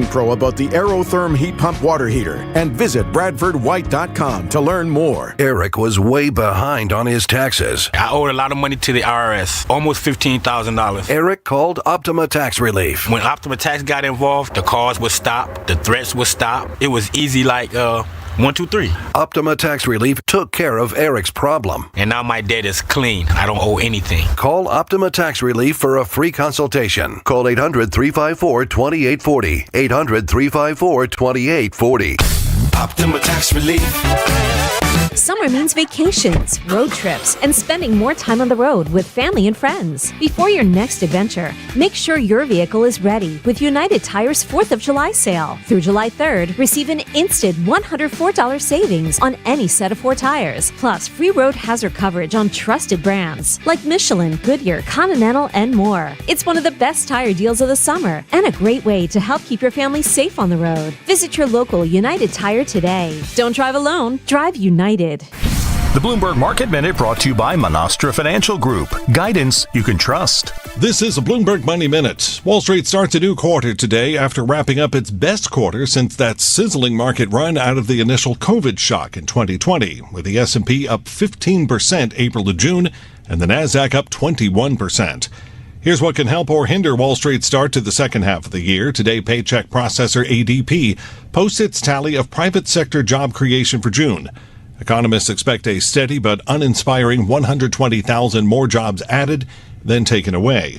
Pro about the Aerotherm heat pump water heater and visit BradfordWhite.com to learn more. Eric was way behind on his taxes. I owed a lot of money to the IRS, almost $15,000. Eric called Optima Tax Relief. When Optima Tax got involved, the calls would stop, the threats would stop. It was easy like 1, 2, 3. Optima Tax Relief took care of Eric's problem. And now my debt is clean. I don't owe anything. Call Optima Tax Relief for a free consultation. Call 800-354-2840. 800-354-2840. Optima Tax Relief. Summer means vacations, road trips, and spending more time on the road with family and friends. Before your next adventure, make sure your vehicle is ready with United Tire's 4th of July sale. Through July 3rd, receive an instant $104 savings on any set of 4 tires, plus free road hazard coverage on trusted brands like Michelin, Goodyear, Continental, and more. It's one of the best tire deals of the summer and a great way to help keep your family safe on the road. Visit your local United Tire today. Don't drive alone, drive United. The Bloomberg Market Minute brought to you by Monastra Financial Group. Guidance you can trust. This is a Bloomberg Money Minute. Wall Street starts a new quarter today after wrapping up its best quarter since that sizzling market run out of the initial COVID shock in 2020, with the S&P up 15% April to June and the Nasdaq up 21%. Here's what can help or hinder Wall Street's start to the second half of the year. Today, paycheck processor ADP posts its tally of private sector job creation for June. Economists expect a steady but uninspiring 120,000 more jobs added than taken away.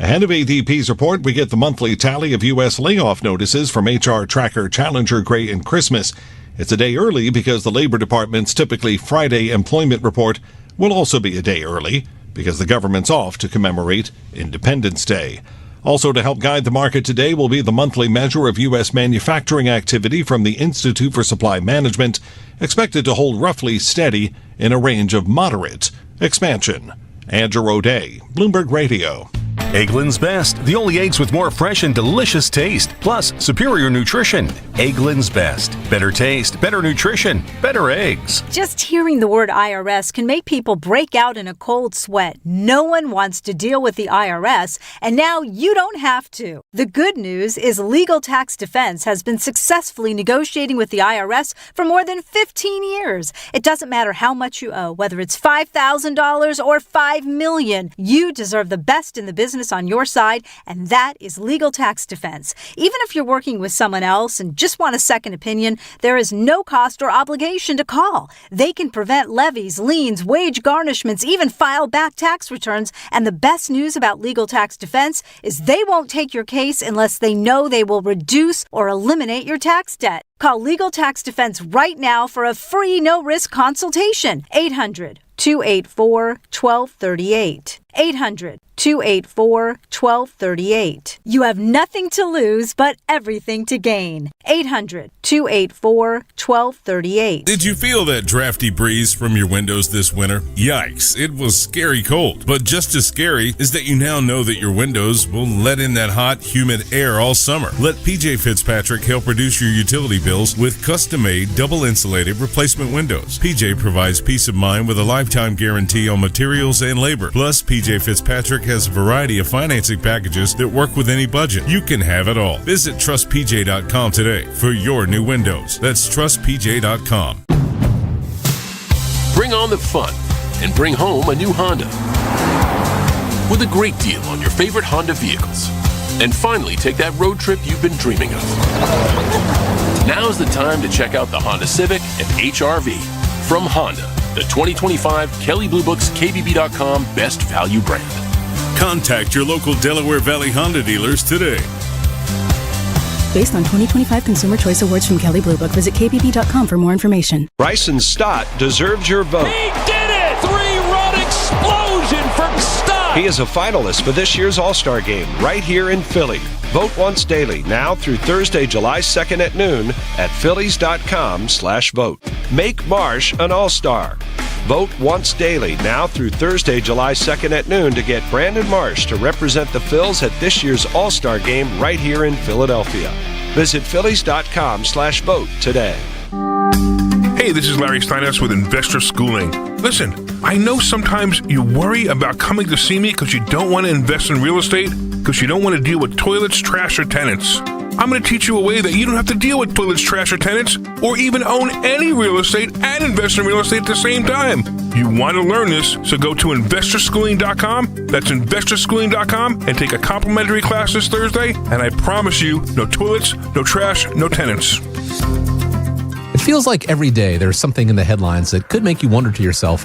Ahead of ADP's report, we get the monthly tally of U.S. layoff notices from HR tracker Challenger, Gray & Christmas. It's a day early because the Labor Department's typically Friday employment report will also be a day early because the government's off to commemorate Independence Day. Also to help guide the market today will be the monthly measure of U.S. manufacturing activity from the Institute for Supply Management, expected to hold roughly steady in a range of moderate expansion. Andrew O'Day, Bloomberg Radio. Eggland's Best, the only eggs with more fresh and delicious taste, plus superior nutrition. Eggland's Best. Better taste, better nutrition, better eggs. Just hearing the word IRS can make people break out in a cold sweat. No one wants to deal with the IRS, and now you don't have to. The good news is Legal Tax Defense has been successfully negotiating with the IRS for more than 15 years. It doesn't matter how much you owe, whether it's $5,000 or $5 million. You deserve the best in the business on your side, and that is Legal Tax Defense. Even if you're working with someone else and just want a second opinion, there is no cost or obligation to call. They can prevent levies, liens, wage garnishments, even file back tax returns. And the best news about Legal Tax Defense is they won't take your case unless they know they will reduce or eliminate your tax debt. Call Legal Tax Defense right now for a free no-risk consultation. 800-284-1238. 800-284-1238. You have nothing to lose but everything to gain. 800-284-1238. Did you feel that drafty breeze from your windows this winter? Yikes, it was scary cold. But just as scary is that you now know that your windows will let in that hot, humid air all summer. Let PJ Fitzpatrick help reduce your utility bills with custom-made, double-insulated replacement windows. PJ provides peace of mind with a lifetime guarantee on materials and labor. Plus, PJ Fitzpatrick has a variety of financing packages that work with any budget. You can have it all. Visit trustpj.com today for your new windows. That's trustpj.com. Bring on the fun and bring home a new Honda with a great deal on your favorite Honda vehicles. And finally, take that road trip you've been dreaming of. Now's the time to check out the Honda Civic and HR-V from Honda, the 2025 Kelley Blue Book's KBB.com Best Value brand. Contact your local Delaware Valley Honda dealers today. Based on 2025 Consumer Choice Awards from Kelley Blue Book, visit KBB.com for more information. Bryson Stott deserves your vote. He did it! Three-run explosion from Stott! He is a finalist for this year's All-Star Game right here in Philly. Vote once daily, now through Thursday, July 2nd at noon at phillies.com/vote. Make Marsh an All-Star. Vote once daily, now through Thursday, July 2nd at noon to get Brandon Marsh to represent the Phils at this year's All-Star Game right here in Philadelphia. Visit phillies.com/vote today. Hey, this is Larry Steinhaus with Investor Schooling. Listen, I know sometimes you worry about coming to see me because you don't want to invest in real estate, because you don't want to deal with toilets, trash, or tenants. I I'm going to teach you a way that you don't have to deal with toilets, trash, or tenants, or even own any real estate and invest in real estate at the same time. You want to learn this, so go to investorschooling.com. That's investorschooling.com and take a complimentary class this Thursday. And I promise you, no toilets, no trash, no tenants. It feels like every day there's something in the headlines that could make you wonder to yourself,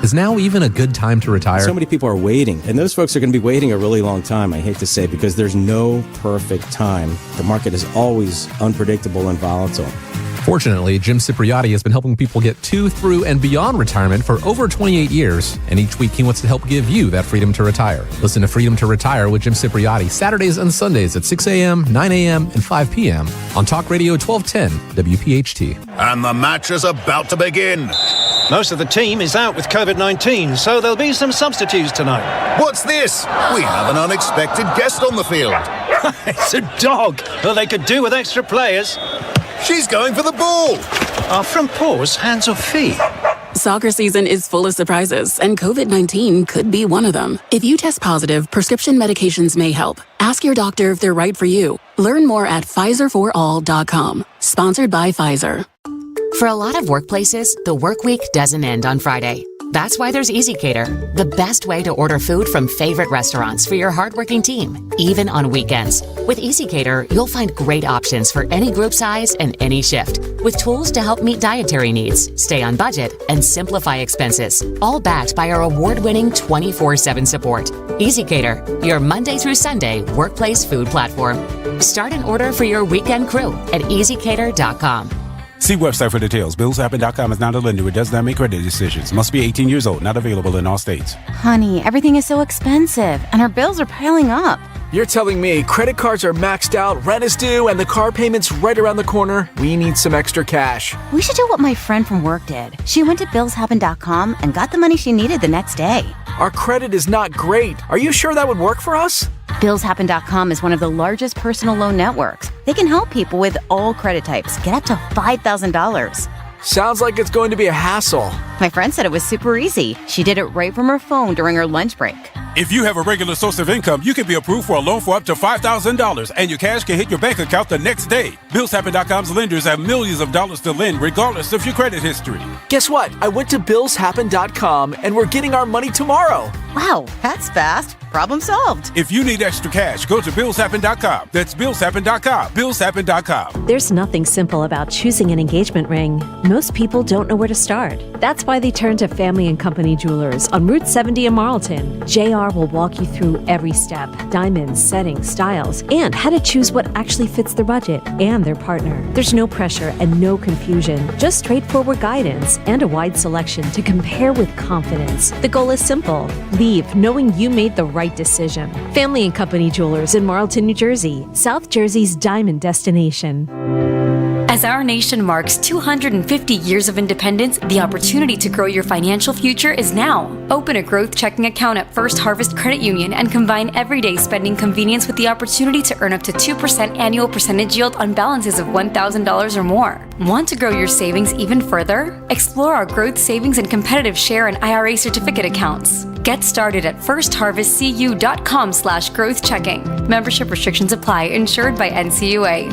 is now even a good time to retire? So many people are waiting, and those folks are going to be waiting a really long time, I hate to say, because there's no perfect time. The market is always unpredictable and volatile. Fortunately, Jim Cipriotti has been helping people get to, through, and beyond retirement for over 28 years, and each week he wants to help give you that freedom to retire. Listen to Freedom to Retire with Jim Cipriotti Saturdays and Sundays at 6 a.m., 9 a.m., and 5 p.m. on Talk Radio 1210 WPHT. And the match is about to begin. Most of the team is out with COVID-19, so there'll be some substitutes tonight. What's this? We have an unexpected guest on the field. It's a dog. Well, they could do with extra players. She's going for the ball. Are front paws hands or feet? Soccer season is full of surprises, and COVID-19 could be one of them. If you test positive, prescription medications may help. Ask your doctor if they're right for you. Learn more at PfizerForAll.com. Sponsored by Pfizer. For a lot of workplaces, the work week doesn't end on Friday. That's why there's EasyCater, the best way to order food from favorite restaurants for your hardworking team, even on weekends. With EasyCater, you'll find great options for any group size and any shift, with tools to help meet dietary needs, stay on budget, and simplify expenses, all backed by our award-winning 24/7 support. EasyCater, your Monday through Sunday workplace food platform. Start an order for your weekend crew at EasyCater.com. See website for details. BillsHappen.com is not a lender. It does not make credit decisions. Must be 18 years old. Not available in all states. Honey, everything is so expensive, and our bills are piling up. You're telling me credit cards are maxed out, rent is due, and the car payment's right around the corner? We need some extra cash. We should do what my friend from work did. She went to BillsHappen.com and got the money she needed the next day. Our credit is not great. Are you sure that would work for us? BillsHappen.com is one of the largest personal loan networks. They can help people with all credit types get up to $5,000. Sounds like it's going to be a hassle. My friend said it was super easy. She did it right from her phone during her lunch break. If you have a regular source of income, you can be approved for a loan for up to $5,000, and your cash can hit your bank account the next day. BillsHappen.com's lenders have millions of dollars to lend, regardless of your credit history. Guess what? I went to BillsHappen.com, and we're getting our money tomorrow. Wow, that's fast. Problem solved. If you need extra cash, go to BillsHappen.com. That's BillsHappen.com. BillsHappen.com. There's nothing simple about choosing an engagement ring. Most people don't know where to start. That's why they turn to Family & Company Jewelers on Route 70 in Marlton. JR will walk you through every step: diamonds, settings, styles, and how to choose what actually fits their budget and their partner. There's no pressure and no confusion, just straightforward guidance and a wide selection to compare with confidence. The goal is simple: leave knowing you made the right decision. Family & Company Jewelers in Marlton, New Jersey, South Jersey's diamond destination. As our nation marks 250 years of independence, the opportunity to grow your financial future is now. Open a growth checking account at First Harvest Credit Union and combine everyday spending convenience with the opportunity to earn up to 2% annual percentage yield on balances of $1,000 or more. Want to grow your savings even further? Explore our growth savings and competitive share and IRA certificate accounts. Get started at firstharvestcu.com/growth checking. Membership restrictions apply. Insured by NCUA.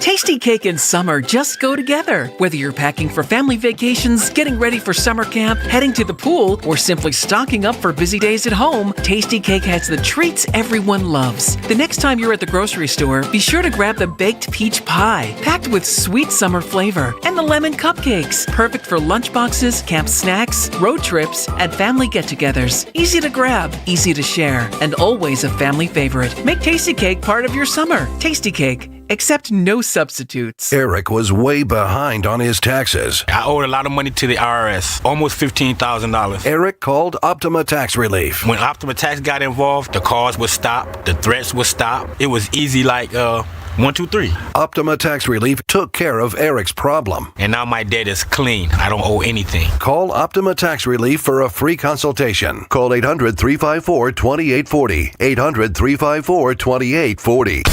Tasty cake and summer just go together. Whether you're packing for family vacations, getting ready for summer camp, heading to the pool, or simply stocking up for busy days at home, Tasty Cake has the treats everyone loves. The next time you're at the grocery store, be sure to grab the baked peach pie, packed with sweet summer flavor, and the lemon cupcakes, perfect for lunchboxes, camp snacks, road trips, and family get-togethers. Easy to grab, easy to share, and always a family favorite. Make Tasty Cake part of your summer. Tasty Cake. Accept no substitutes. Eric was way behind on his taxes. I owed a lot of money to the IRS, almost $15,000. Eric called Optima Tax Relief. When Optima Tax got involved, the calls would stop, the threats would stop. It was easy like 1, 2, 3. Optima Tax Relief took care of Eric's problem. And now my debt is clean. I don't owe anything. Call Optima Tax Relief for a free consultation. Call 800-354-2840. 800-354-2840.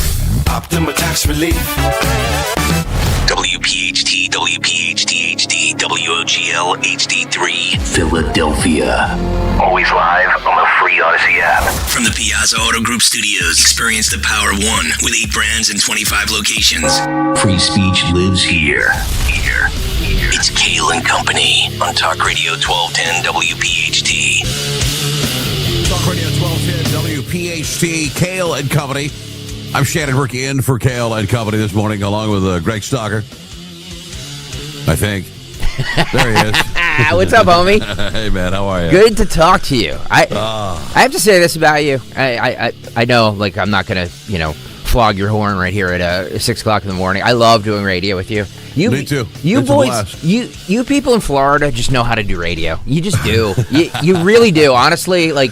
Optima Tax Relief. WPHT, WPHT HD, WOGL HD3, Philadelphia. Always live on the free Odyssey app. From the Piazza Auto Group Studios, experience the power of one with 8 brands and 25 locations. Free speech lives here. It's Kayal and Company on Talk Radio 1210 WPHT. Talk Radio 1210 WPHT, Kayal and Company. I'm Shannon Rookie in for Kayal and Company this morning, along with Greg Stocker. I think. There he is. What's up, homie? Hey, man, how are you? Good to talk to you. I have to say this about you. I know, like, I'm not going to, flog your horn right here at 6 o'clock in the morning. I love doing radio with you. Me too. You boys, you people in Florida just know how to do radio. You just do. you really do. Honestly, like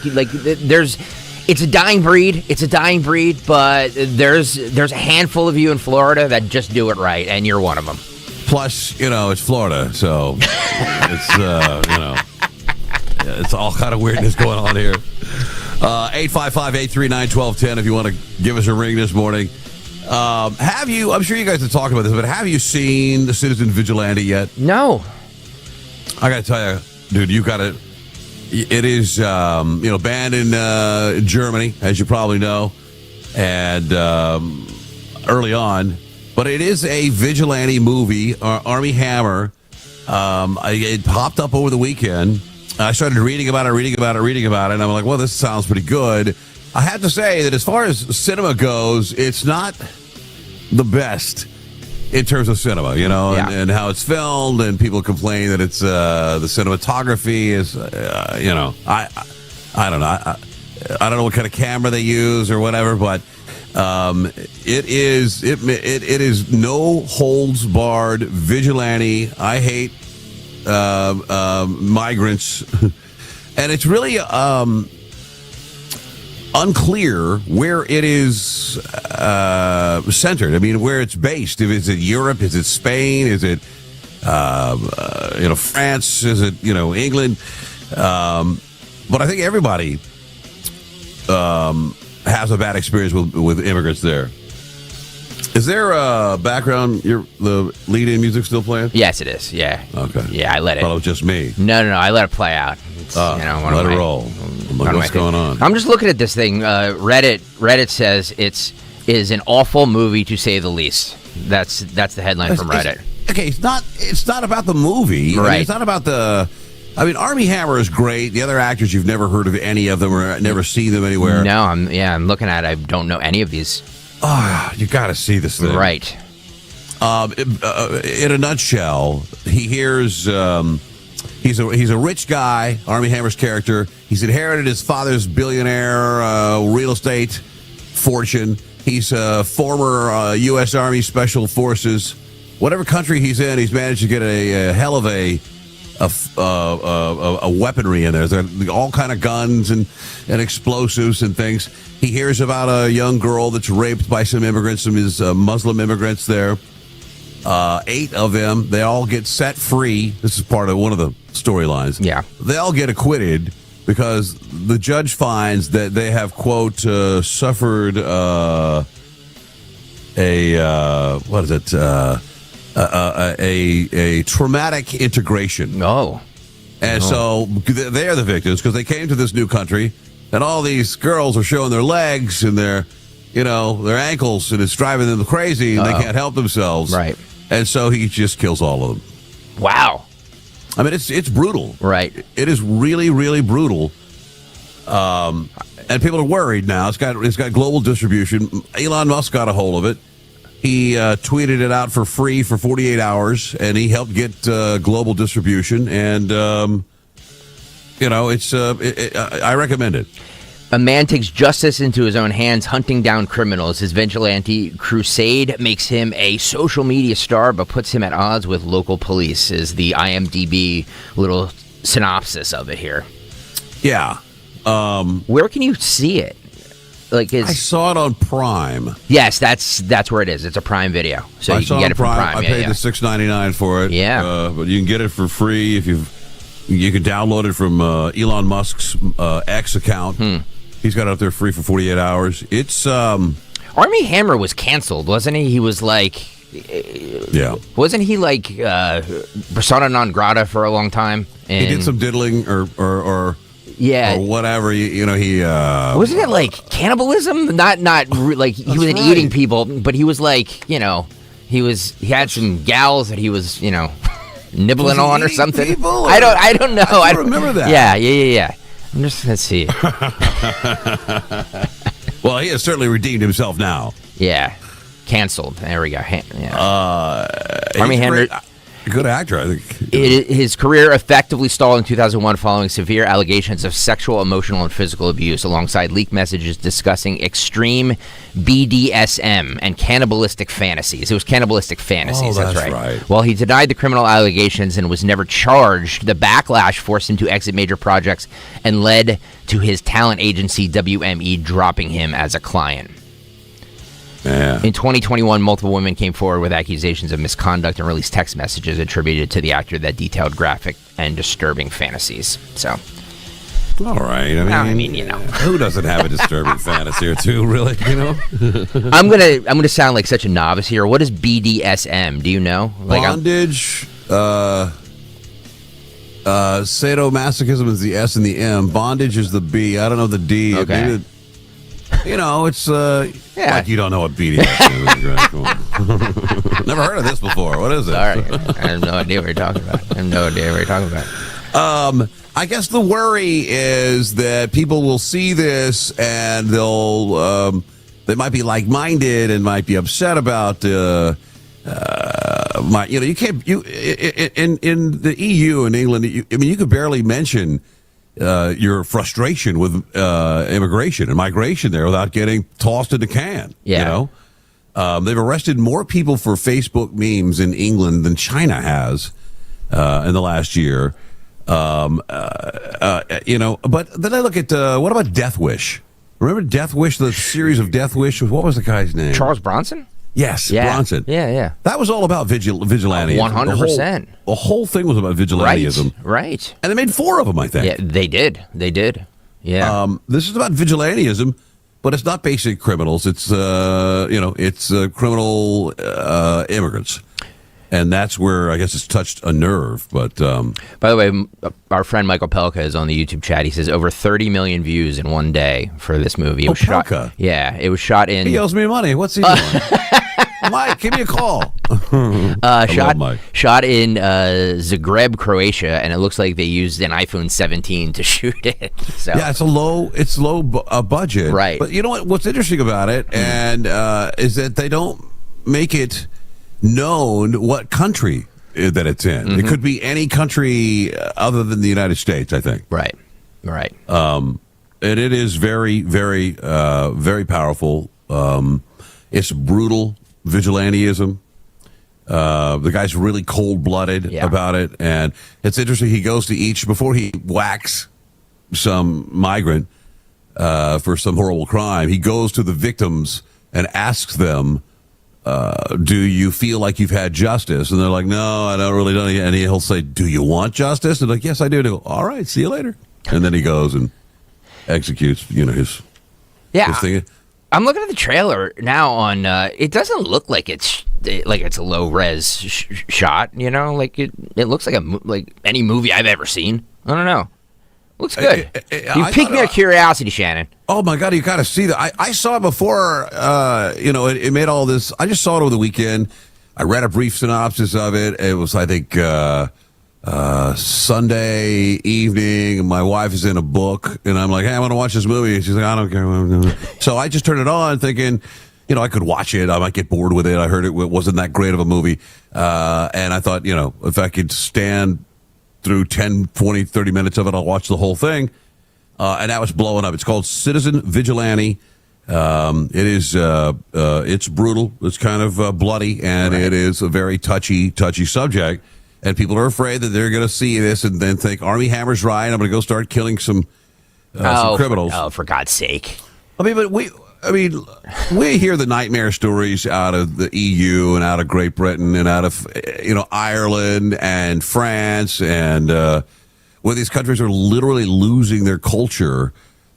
it's a dying breed. It's a dying breed, but there's a handful of you in Florida that just do it right, and you're one of them. Plus, it's Florida, so it's it's all kind of weirdness going on here. 855-839-1210 if you want to give us a ring this morning. Have you, I'm sure you guys have talked about this, but have you seen The Citizen Vigilante yet? No. I got to tell you, dude, you got to, it is, banned in Germany, as you probably know, and early on, but it is a vigilante movie, Armie Hammer. It popped up over the weekend. I started reading about it, and I'm like, well, this sounds pretty good. I have to say that as far as cinema goes, it's not the best in terms of cinema, and how it's filmed, and people complain that it's the cinematography is, I don't know. I don't know what kind of camera they use or whatever, but it is no holds barred vigilante. I hate migrants, and it's really unclear where it is centered. I mean, where it's based. If it's in Europe, is it Spain? Is it France? Is it England? But I think everybody has a bad experience with immigrants there. Is there a background? The lead-in music still playing? Yes, it is. Yeah. Okay. Yeah, I let it. Well, it was just me. No. I let it play out. Let it roll. What's going on? I'm just looking at this thing. Reddit says is an awful movie to say the least. That's the headline from Reddit. Okay, it's not about the movie. Right. I mean, it's not about the. I mean, Armie Hammer is great. The other actors, you've never heard of any of them or never seen them anywhere. No, I'm looking at it. I don't know any of these. Oh, you got to see this thing. Right. In a nutshell, he hears he's a rich guy, Armie Hammer's character. He's inherited his father's billionaire real estate fortune. He's a former U.S. Army Special Forces. Whatever country he's in, he's managed to get a hell of a weaponry in there. There's all kind of guns and explosives and things. He hears about a young girl that's raped by some immigrants, some Muslim immigrants there. 8 of them. They all get set free. This is part of one of the storylines. Yeah. They all get acquitted because the judge finds that they have, quote, suffered a traumatic integration. Oh. And so they are the victims because they came to this new country and all these girls are showing their legs and their ankles, and it's driving them crazy and they can't help themselves. Right. And so he just kills all of them. Wow. I mean, it's brutal. Right. It is really, really brutal. And people are worried now. It's got global distribution. Elon Musk got a hold of it. He tweeted it out for free for 48 hours, and he helped get global distribution. And, I recommend it. A man takes justice into his own hands, hunting down criminals. His vigilante crusade makes him a social media star, but puts him at odds with local police, is the IMDb little synopsis of it here. Yeah. Where can you see it? I saw it on Prime. Yes, that's where it is. It's a Prime video, so you can get it from Prime. I paid the $6.99 for it. Yeah, but you can get it for free if you can download it from Elon Musk's X account. He's got it up there free for 48 hours. It's Armie Hammer was canceled, wasn't he? He was like Yeah. Wasn't he like persona non grata for a long time? He did some diddling or yeah, or whatever. He wasn't it like cannibalism? Not like he wasn't eating people, but he was like he had some gals that he was nibbling on or something. People, I don't know. I don't remember that. Yeah. I'm just let's see. Well, he has certainly redeemed himself now. Yeah. Canceled. There we go. Armie Hammer, good actor, I think. His career effectively stalled in 2001 following severe allegations of sexual, emotional, and physical abuse, alongside leaked messages discussing extreme BDSM and cannibalistic fantasies. It was cannibalistic fantasies. Oh, that's right. While he denied the criminal allegations and was never charged, the backlash forced him to exit major projects and led to his talent agency WME dropping him as a client. Yeah. In 2021, multiple women came forward with accusations of misconduct and released text messages attributed to the actor that detailed graphic and disturbing fantasies. So, all right. I mean, who doesn't have a disturbing fantasy or two, really? I'm gonna sound like such a novice here. What is BDSM? Do you know? Bondage. Sadomasochism is the S and the M. Bondage is the B. I don't know the D. Okay. It's like you don't know what BDSM is. Never heard of this before. What is it? Sorry, I have no idea what you're talking about. I guess the worry is that people will see this and they might be like-minded and might be upset about you can't in the EU in England. You could barely mention your frustration with immigration and migration there without getting tossed in the can. Yeah. They've arrested more people for Facebook memes in England than China has in the last year. But then I look at what about Death Wish? Remember Death Wish, the series of Death Wish? What was the guy's name? Charles Bronson? Yes, yeah. Bronson. Yeah. That was all about vigilante. 100%. The whole thing was about vigilantism. Right. And they made 4 of them, I think. Yeah, they did. Yeah. This is about vigilantism, but it's not basic criminals. It's criminal immigrants. And that's where I guess it's touched a nerve. But by the way, our friend Michael Pelka is on the YouTube chat. He says over 30 million views in one day for this movie. It was Pelka. It was shot in. He owes me money. What's he doing? Mike, give me a call. Shot in Zagreb, Croatia, and it looks like they used an iPhone 17 to shoot it. So. Yeah, it's low budget, right? But you know what's interesting about it, and is that they don't make it known what country that it's in. Mm-hmm. It could be any country other than the United States, I think. Right. And it is very, very, very powerful. It's brutal vigilantism. The guy's really cold-blooded about it, and it's interesting. He goes to before he whacks some migrant for some horrible crime, he goes to the victims and asks them, do you feel like you've had justice? And they're like, no, I don't really know. And he'll say, do you want justice? And they're like, yes, I do. And they go, all right, see you later. And then he goes and executes, his thing. I'm looking at the trailer now on. It doesn't look like it's a low res shot. Like it looks like any movie I've ever seen. I don't know. Looks good. You piqued me a curiosity, Shannon. Oh my God, you got to see that. I saw it before. It made all this. I just saw it over the weekend. I read a brief synopsis of it. It was, I think, Sunday evening. My wife is in a book, and I'm like, hey, I want to watch this movie. And she's like, I don't care. So I just turned it on, thinking, I could watch it. I might get bored with it. I heard it wasn't that great of a movie, and I thought, if I could stand through 10, 20, 30 minutes of it, I'll watch the whole thing. And that was blowing up. It's called Citizen Vigilante. It is, it's brutal. It's kind of bloody, and It is a very touchy subject. And people are afraid that they're going to see this and then think, Armie Hammer's right. I'm going to go start killing some criminals. For God's sake. But we hear the nightmare stories out of the EU and out of Great Britain and out of, Ireland and France and where these countries are literally losing their culture.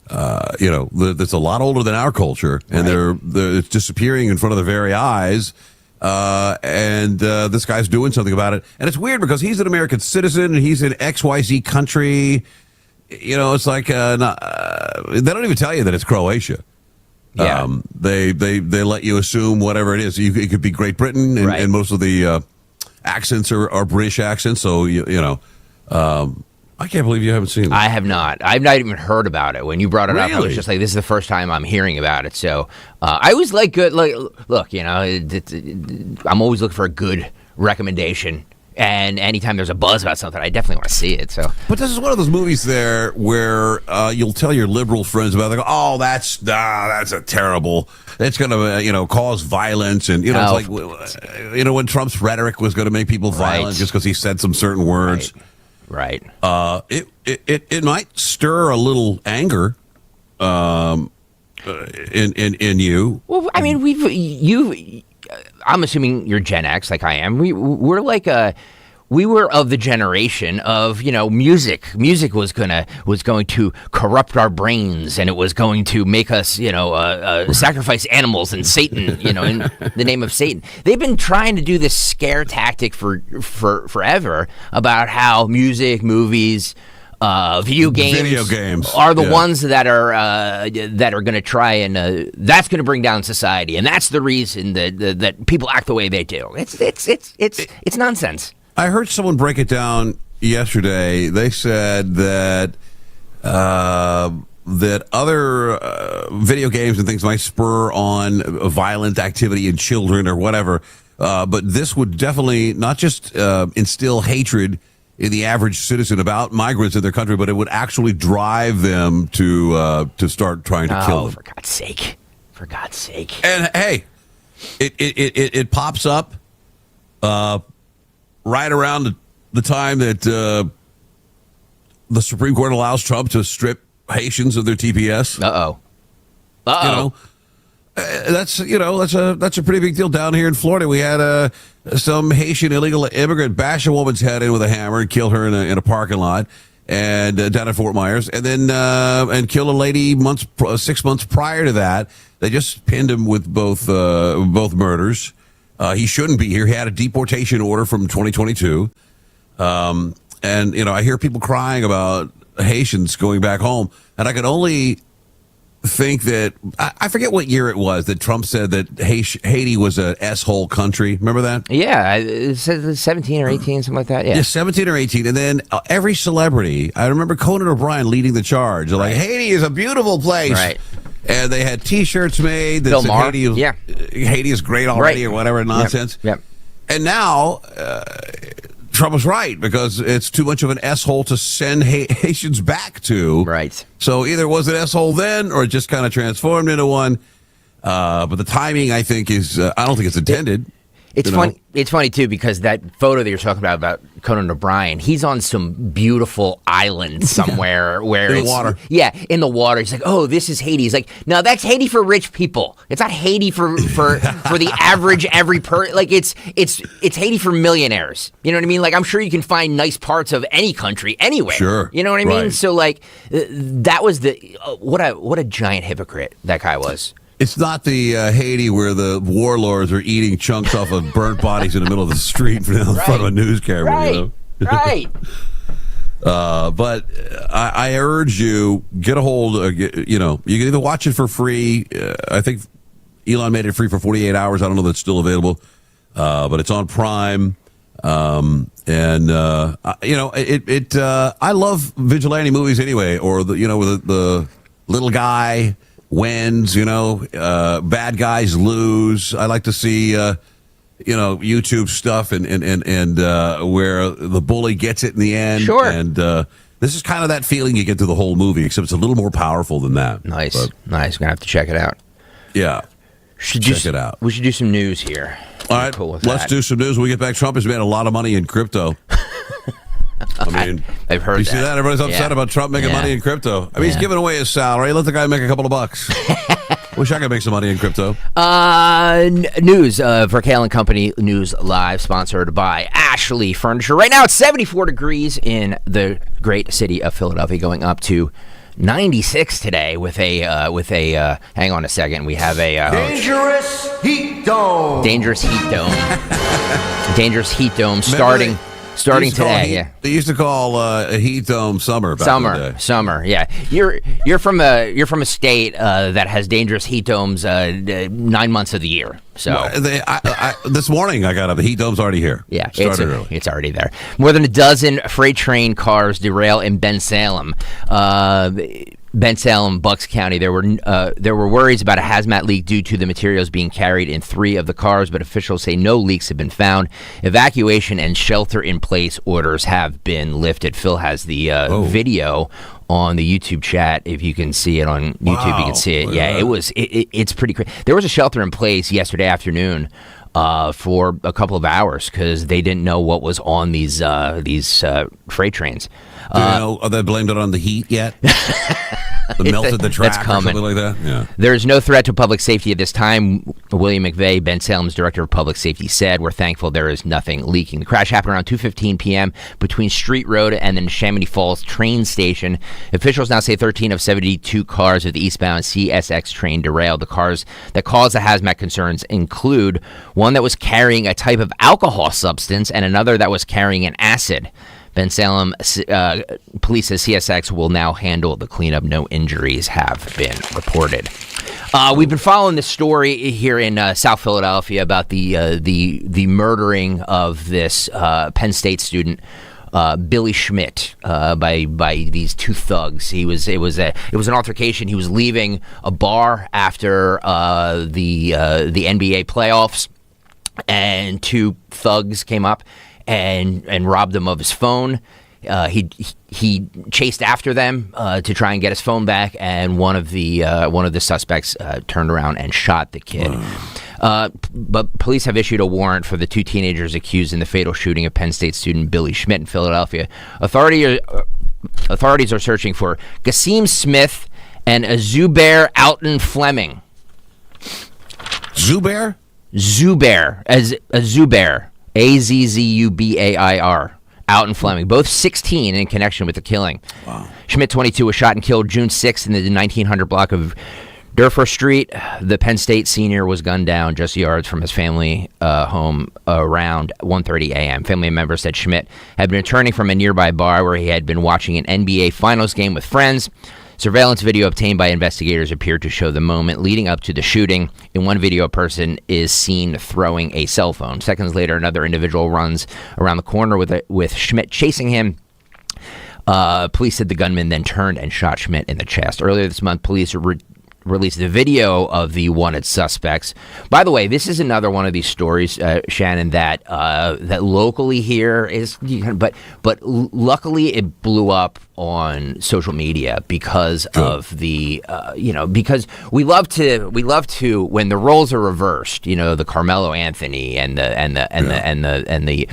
That's a lot older than our culture, and it's disappearing in front of their very eyes. and this guy's doing something about it. And it's weird because he's an American citizen and he's in XYZ country. You know, it's like they don't even tell you that it's Croatia. Yeah. They let you assume whatever it is. It could be Great Britain, and most of the accents are British accents. So you know, I can't believe you haven't seen it. I have not. I've not even heard about it. When you brought it up, I was Really? just like, "This is the first time I'm hearing about it." So I always like good. Like, look, you know, I'm always looking for a good recommendation. And anytime there's a buzz about something, I definitely want to see it. So, but this is one of those movies there where you'll tell your liberal friends about it. They go, "Oh, that's a terrible. It's going to cause violence." And it's like when Trump's rhetoric was going to make people violent just because he said some certain words. Right. It might stir a little anger in you. Well, I mean, I'm assuming you're Gen X, like I am. We were of the generation of music. Music was going to corrupt our brains, and it was going to make us sacrifice animals and Satan, in the name of Satan. They've been trying to do this scare tactic for forever about how music, movies, video games are the ones that are going to try and that's going to bring down society, and that's the reason that people act the way they do. It's nonsense. I heard someone break it down yesterday. They said that other video games and things might spur on violent activity in children or whatever, but this would definitely not just instill hatred in the average citizen about migrants in their country, but it would actually drive them to start trying to kill them. For God's sake! For God's sake! And hey, it pops up right around the time that the Supreme Court allows Trump to strip Haitians of their TPS. That's a pretty big deal down here in Florida. We had some Haitian illegal immigrant bash a woman's head in with a hammer and kill her in a parking lot, and down at Fort Myers, and then and kill a lady 6 months prior to that. They just pinned him with both murders. He shouldn't be here. He had a deportation order from 2022, and I hear people crying about Haitians going back home, and I can only think that I forget what year it was that Trump said that Haiti was an S-hole country. Remember that? Yeah, it says 17 or 18, something like that. Yeah, 17 or 18. And then every celebrity, I remember Conan O'Brien leading the charge. They're like, Haiti is a beautiful place. Right. And they had T-shirts made that said Haiti is great already or whatever nonsense. Yep. And now Trump was right, because it's too much of an S-hole to send Haitians back to. Right. So either it was an S-hole then, or it just kind of transformed into one. But the timing, I think, is I don't think it's intended. It's funny. It's funny too, because that photo that you're talking about Conan O'Brien, he's on some beautiful island somewhere where in it's the water. Yeah, in the water. He's like, "Oh, this is Haiti." He's like, "No, that's Haiti for rich people. It's not Haiti for the average like it's Haiti for millionaires." You know what I mean? Like, I'm sure you can find nice parts of any country anywhere. Sure. You know what I mean? Right. So like that was what a giant hypocrite that guy was. It's not the Haiti where the warlords are eating chunks off of burnt bodies in the middle of the street in front of a news camera. Right. Right. But I urge you, get a hold. You can either watch it for free. I think Elon made it free for 48 hours. I don't know if it's still available, but it's on Prime. I love vigilante movies anyway, or the little guy wins, bad guys lose. I like to see, YouTube stuff and where the bully gets it in the end. Sure. And this is kind of that feeling you get through the whole movie, except it's a little more powerful than that. Nice. But, Nice. Gonna have to check it out. Yeah. Check it out. We should do some news here. All right. Cool with let's that. do some news. When we get back, Trump has made a lot of money in crypto. I mean, I've heard you see that? Everybody's upset about Trump making money in crypto. I mean, he's giving away his salary. Let the guy make a couple of bucks. Wish I could make some money in crypto. News for Kayal and Company News Live, sponsored by Ashley Furniture. Right now, it's 74 degrees in the great city of Philadelphia, going up to 96 today with a hang on a second, we have a dangerous heat dome. Dangerous heat dome starting today. They used to call a heat dome summer. Summer. Yeah, you're from a state that has dangerous heat domes 9 months of the year. So this morning I got up. The heat dome's already here. Yeah, it's already there. More than a dozen freight train cars derail in Bensalem. Bucks County. There were worries about a hazmat leak due to the materials being carried in 3 of the cars, but officials say no leaks have been found. Evacuation and shelter-in-place orders have been lifted. Phil has the video on the YouTube chat. If you can see it on YouTube, you can see it. Yeah, it's pretty crazy. There was a shelter-in-place yesterday afternoon for a couple of hours because they didn't know what was on these freight trains. Do you know, are they blamed it on the heat yet? Melted the track or something like that? Yeah. There is no threat to public safety at this time, William McVeigh, Bensalem's director of public safety, said. We're thankful there is nothing leaking. The crash happened around 2:15 p.m. between Street Road and the Neshaminy Falls train station. Officials now say 13 of 72 cars of the eastbound CSX train derailed. The cars that caused the hazmat concerns include one that was carrying a type of alcohol substance and another that was carrying an acid. Bensalem police says CSX will now handle the cleanup. No injuries have been reported. We've been following this story here in South Philadelphia about the murdering of this Penn State student, Billy Schmidt, by these 2 thugs. It was an altercation. He was leaving a bar after the NBA playoffs, and 2 thugs came up and robbed him of his phone. He chased after them to try and get his phone back, and one of the suspects turned around and shot the kid. But police have issued a warrant for the 2 teenagers accused in the fatal shooting of Penn State student Billy Schmidt in Philadelphia. Authorities are searching for Gassim Smith and Zubair Alton Fleming. Zubair? Zubair. Azzubair, Alton Fleming, both 16 in connection with the killing. Wow. Schmidt, 22, was shot and killed June 6th in the 1900 block of Durford Street. The Penn State senior was gunned down just yards from his family home around 1:30 a.m. Family members said Schmidt had been returning from a nearby bar where he had been watching an NBA Finals game with friends. Surveillance video obtained by investigators appeared to show the moment leading up to the shooting. In one video, a person is seen throwing a cell phone. Seconds later, another individual runs around the corner with Schmidt chasing him. Police said the gunman then turned and shot Schmidt in the chest. Earlier this month, police released the video of the wanted suspects. By the way, this is another one of these stories, Shannon, that locally here is, but luckily it blew up on social media because of the because we love to when the roles are reversed, the Carmelo Anthony and the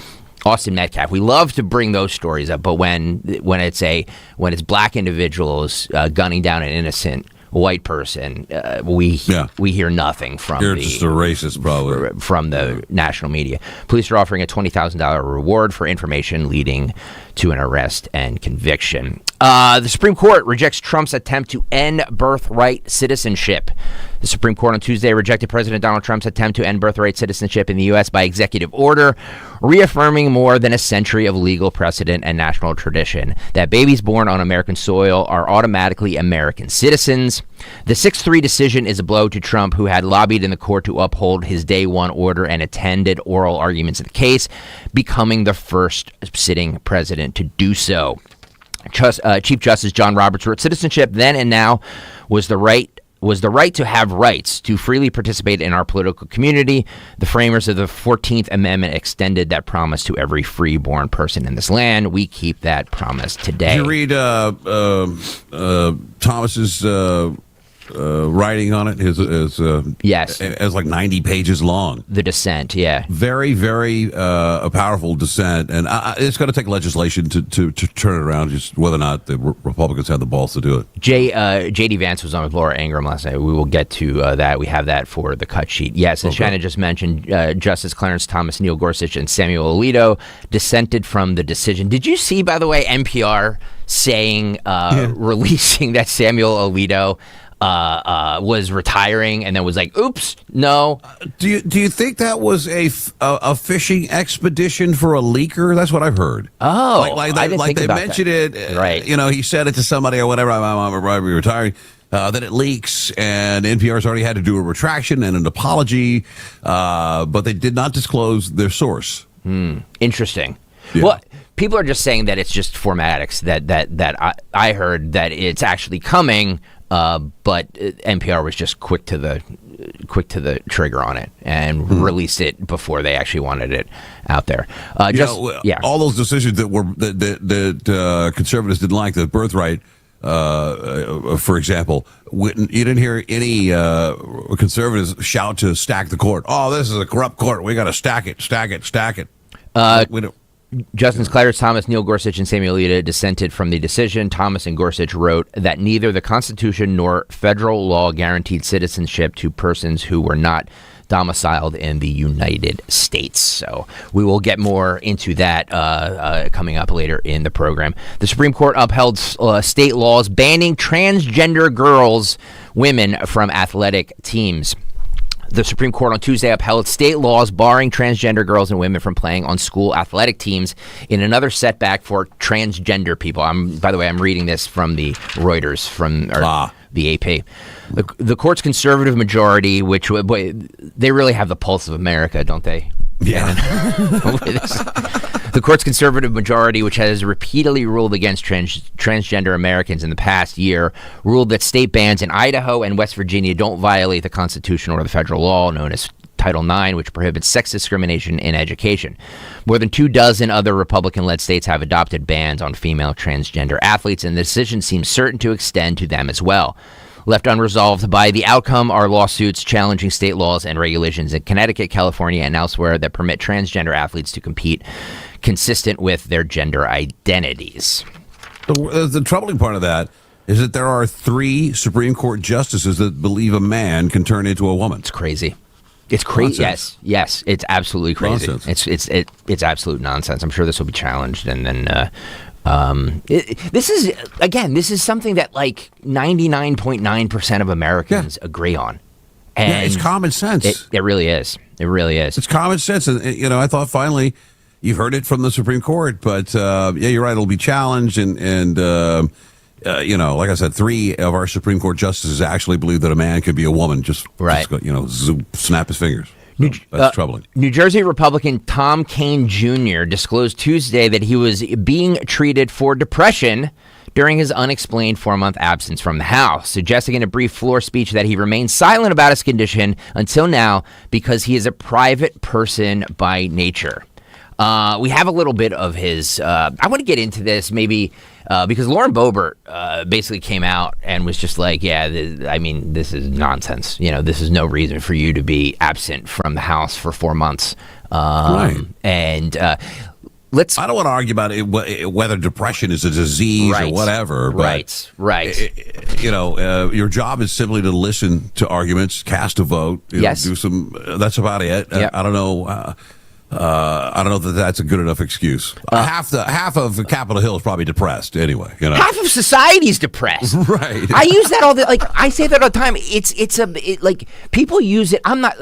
Austin Metcalf. We love to bring those stories up, but when it's black individuals gunning down an innocent white person, we hear nothing from You're just a racist, probably. From the national media. Police are offering a $20,000 reward for information leading to an arrest and conviction. The Supreme Court rejects Trump's attempt to end birthright citizenship. The Supreme Court on Tuesday rejected President Donald Trump's attempt to end birthright citizenship in the U.S. by executive order, reaffirming more than a century of legal precedent and national tradition that babies born on American soil are automatically American citizens. The 6-3 decision is a blow to Trump, who had lobbied in the court to uphold his day one order and attended oral arguments in the case, becoming the first sitting president to do so. Chief Justice John Roberts wrote, "Citizenship then and now was the right to have rights to freely participate in our political community. The framers of the 14th Amendment extended that promise to every free-born person in this land. We keep that promise today." Did you read Thomas's writing on it. Yes. It's like 90 pages long. The dissent, yeah. Very, very a powerful dissent. And it's going to take legislation to turn it around, just whether or not the Republicans have the balls to do it. J.D. Vance was on with Laura Ingraham last night. We will get to that. We have that for the cut sheet. Yes, as Shannon just mentioned, Justice Clarence Thomas, Neil Gorsuch, and Samuel Alito dissented from the decision. Did you see, by the way, NPR saying, releasing that Samuel Alito was retiring and then was like, oops, no. Do you think that was a fishing expedition for a leaker? That's what I've heard. Oh, like I didn't think they about mentioned that. it. Right. He said it to somebody or whatever. I'm retiring. Then it leaks, and NPR's already had to do a retraction and an apology, but they did not disclose their source. Interesting. Yeah. Well, people are just saying that it's just formatics. That I heard that it's actually coming, but NPR was just quick to the trigger on it and released it before they actually wanted it out there. All those decisions that conservatives didn't like, the birthright. For example, you didn't hear any conservatives shout to stack the court. Oh, this is a corrupt court. We got to stack it. Justice Clarence Thomas, Neil Gorsuch, and Samuel Alito dissented from the decision. Thomas and Gorsuch wrote that neither the Constitution nor federal law guaranteed citizenship to persons who were not domiciled in the United States. So we will get more into that coming up later in the program. The Supreme Court upheld state laws banning transgender women from athletic teams. The Supreme Court on Tuesday upheld state laws barring transgender girls and women from playing on school athletic teams in another setback for transgender people. By the way, I'm reading this from the Reuters, from the AP. The court's conservative majority, which they really have the pulse of America, don't they? Yeah. The court's conservative majority, which has repeatedly ruled against transgender Americans in the past year, ruled that state bans in Idaho and West Virginia don't violate the Constitution or the federal law known as Title IX, which prohibits sex discrimination in education. More than 24 other Republican-led states have adopted bans on female transgender athletes, and the decision seems certain to extend to them as well. Left unresolved by the outcome are lawsuits challenging state laws and regulations in Connecticut, California, and elsewhere that permit transgender athletes to compete consistent with their gender identities. The troubling part of that is that there are 3 Supreme Court justices that believe a man can turn into a woman. It's crazy. It's crazy. Yes, it's absolutely crazy. Nonsense. It's absolute nonsense. I'm sure this will be challenged, and then this is something that like 99.9% of Americans agree on. And it's common sense. It really is. It really is. It's common sense, and I thought finally you've heard it from the Supreme Court, but you're right. It'll be challenged, and like I said, 3 of our Supreme Court justices actually believe that a man could be a woman. Just snap his fingers. That's troubling. New Jersey Republican Tom Kean Jr. disclosed Tuesday that he was being treated for depression during his unexplained 4-month absence from the House, suggesting in a brief floor speech that he remained silent about his condition until now because he is a private person by nature. We have a little bit of his. I want to get into this maybe because Lauren Boebert basically came out and was just like, this is nonsense. This is no reason for you to be absent from the House for 4 months. Right. And I don't want to argue about whether depression is a disease or whatever. But, right. Your job is simply to listen to arguments, cast a vote, do some. That's about it. Yep. I don't know. I don't know that that's a good enough excuse. Half of Capitol Hill is probably depressed anyway. Half of society's depressed. Right. I use that all the I say that all the time. It's people use it. I'm not.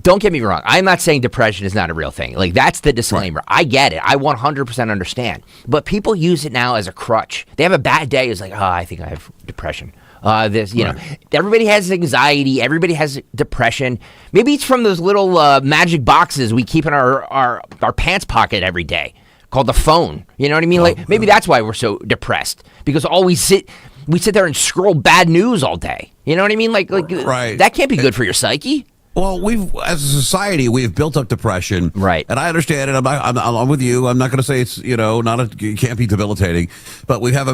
Don't get me wrong. I'm not saying depression is not a real thing. That's the disclaimer. Right. I get it. I 100% understand. But people use it now as a crutch. They have a bad day. It's like, I think I have depression. Everybody has anxiety. Everybody has depression. Maybe it's from those little magic boxes we keep in our pants pocket every day called the phone. You know what I mean? Maybe that's why we're so depressed, because we sit there and scroll bad news all day. You know what I mean? Right. That can't be good for your psyche. Well, as a society, we've built up depression, right? And I understand it. I'm with you. I'm not going to say it's it can't be debilitating, but we have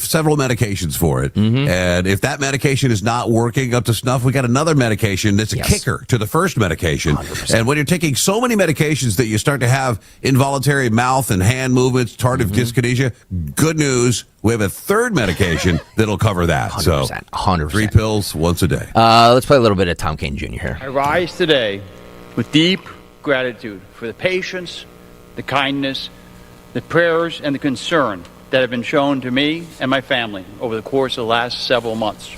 several medications for it, and if that medication is not working up to snuff, we got another medication that's a kicker to the first medication. 100%. And when you're taking so many medications that you start to have involuntary mouth and hand movements, tardive dyskinesia, good news. We have a third medication that'll cover that. 100%, so 100%. 3 pills once a day. Let's play a little bit of Tom Kean Jr. here. I rise today with deep gratitude for the patience, the kindness, the prayers, and the concern that have been shown to me and my family over the course of the last several months.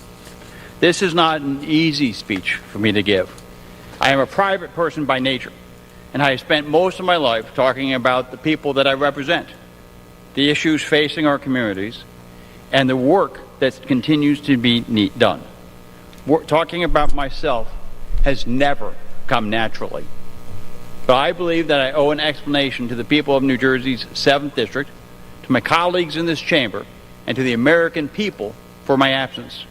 This is not an easy speech for me to give. I am a private person by nature, and I have spent most of my life talking about the people that I represent, the issues facing our communities, and the work that continues to be done. Talking about myself has never come naturally. But I believe that I owe an explanation to the people of New Jersey's 7th District, to my colleagues in this chamber, and to the American people for my absence.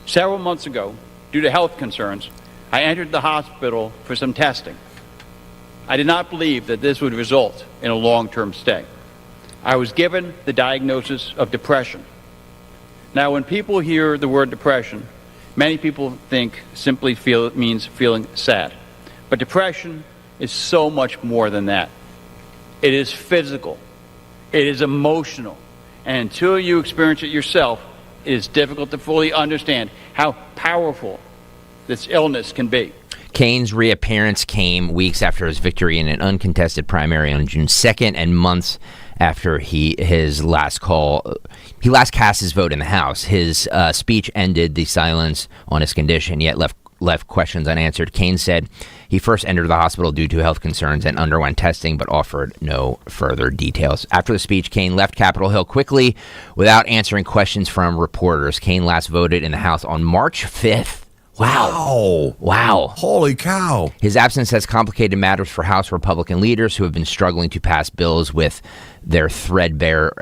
Several months ago, due to health concerns, I entered the hospital for some testing. I did not believe that this would result in a long-term stay. I was given the diagnosis of depression. Now, when people hear the word depression, many people think simply it means feeling sad. But depression is so much more than that. It is physical. It is emotional. And until you experience it yourself, it is difficult to fully understand how powerful this illness can be. Kean's reappearance came weeks after his victory in an uncontested primary on June 2nd and months after he last cast his vote in the House. His speech ended the silence on his condition, yet left questions unanswered. Kean said he first entered the hospital due to health concerns and underwent testing, but offered no further details. After the speech, Kean left Capitol Hill quickly without answering questions from reporters. Kean last voted in the House on March 5th. Wow. Holy cow. His absence has complicated matters for House Republican leaders who have been struggling to pass bills with their threadbare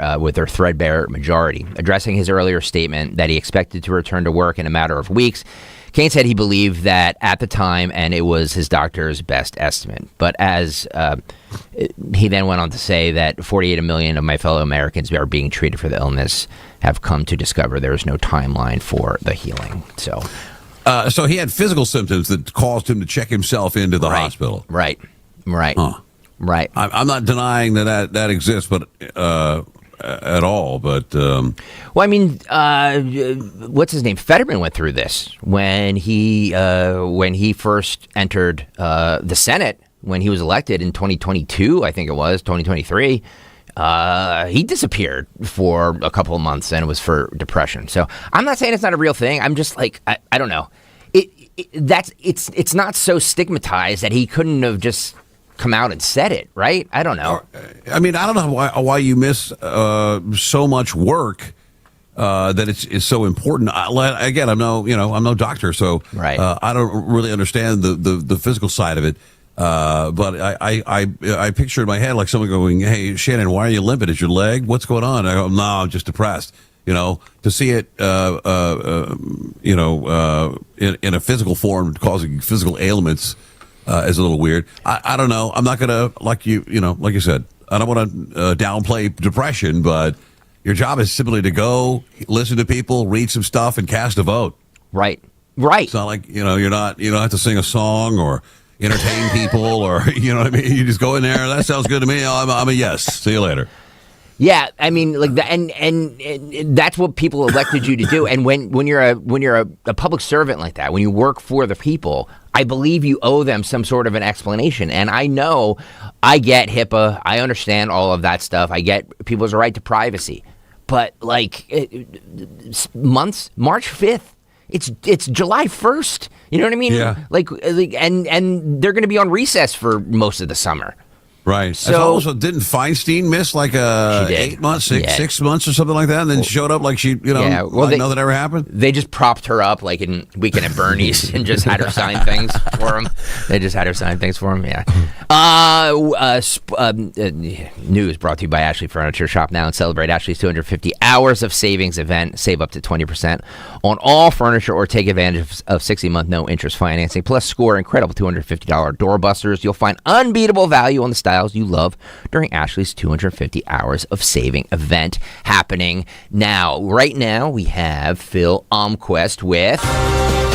majority. Addressing his earlier statement that he expected to return to work in a matter of weeks, Kean said he believed that at the time, and it was his doctor's best estimate. But as he then went on to say that 48 million of my fellow Americans who are being treated for the illness have come to discover there is no timeline for the healing. So he had physical symptoms that caused him to check himself into the hospital. Right. Huh. Right. I'm not denying that exists, but at all. But well, I mean, what's his name? Fetterman went through this when he first entered the Senate when he was elected in 2022. I think it was 2023. He disappeared for a couple of months, and it was for depression. So I'm not saying it's not a real thing. I'm just like, I don't know. It's not so stigmatized that he couldn't have just come out and said it, right? I don't know. I mean, I don't know why you miss so much work that it's so important. Again, I'm no doctor, so I don't really understand the physical side of it. But I picture in my head like someone going, "Hey, Shannon, why are you limping? Is your leg? What's going on?" I go, "No, I'm just depressed." To see it, in a physical form causing physical ailments is a little weird. I don't know. I'm not gonna like you said. I don't want to downplay depression, but your job is simply to go listen to people, read some stuff, and cast a vote. Right. It's not like you don't have to sing a song or entertain people, or you know what I mean. You just go in there. That sounds good to me. I'm a yes. See you later. Yeah, I mean, like that, and that's what people elected you to do. And when you're a public servant like that, when you work for the people, I believe you owe them some sort of an explanation. And I know, I get HIPAA, I understand all of that stuff. I get people's right to privacy, but like March 5th. It's July 1st. You know what I mean? Yeah. Like and they're going to be on recess for most of the summer. Right. So also, didn't Feinstein miss like 8 months, 6 months or something like that, and then showed up like she, like nothing ever happened? They just propped her up like in Weekend at Bernie's and just had her sign things for him. They just had her sign things for him, yeah. News brought to you by Ashley Furniture. Shop now and celebrate Ashley's 250 hours of savings event. Save up to 20% on all furniture or take advantage of 60-month no-interest financing. Plus, score incredible $250 doorbusters. You'll find unbeatable value on the styles you love during Ashley's 250 hours of saving event happening now. Right now, we have Phil Almquist with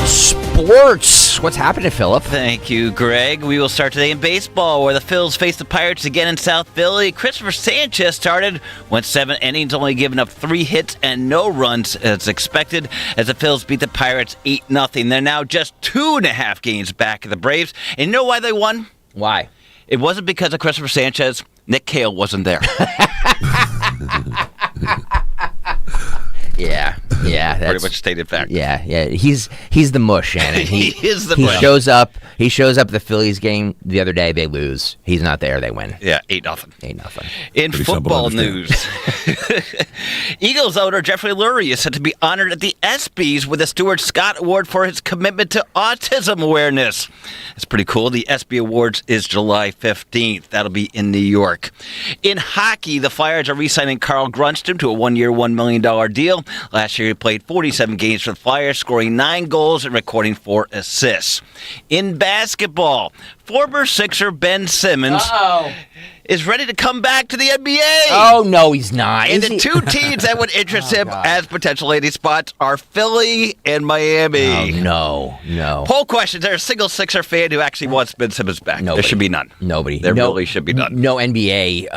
sports. What's happening, Philip? Thank you, Greg. We will start today in baseball, where the Phils face the Pirates again in South Philly. Christopher Sanchez started, went 7 innings, only giving up 3 hits and no runs as expected, as the Phils beat the Pirates 8-0. They're now just 2.5 games back of the Braves. And you know why they won? Why? It wasn't because of Christopher Sanchez. Nick Kale wasn't there. Yeah, that's pretty much stated fact. Yeah. He's the mush, Shannon. He is the mush. Shows up. He shows up at the Phillies game the other day. They lose. He's not there. They win. Yeah, 8-0. 8-0. In football news, Eagles owner Jeffrey Lurie is set to be honored at the ESPYs with the Stuart Scott Award for his commitment to autism awareness. It's pretty cool. The ESPY Awards is July 15th. That'll be in New York. In hockey, the Flyers are re-signing Carl Grundstrom to a 1-year, $1 million deal. Last year, he played 47 games for the Flyers, scoring 9 goals and recording 4 assists. In basketball, former Sixer Ben Simmons is ready to come back to the NBA. Oh, no, he's not. And the two teams that would interest him as potential landing spots are Philly and Miami. Oh, no. Poll question: is there a single Sixer fan who actually wants Ben Simmons back? Nobody. There should be none. Nobody. There really should be none. No NBA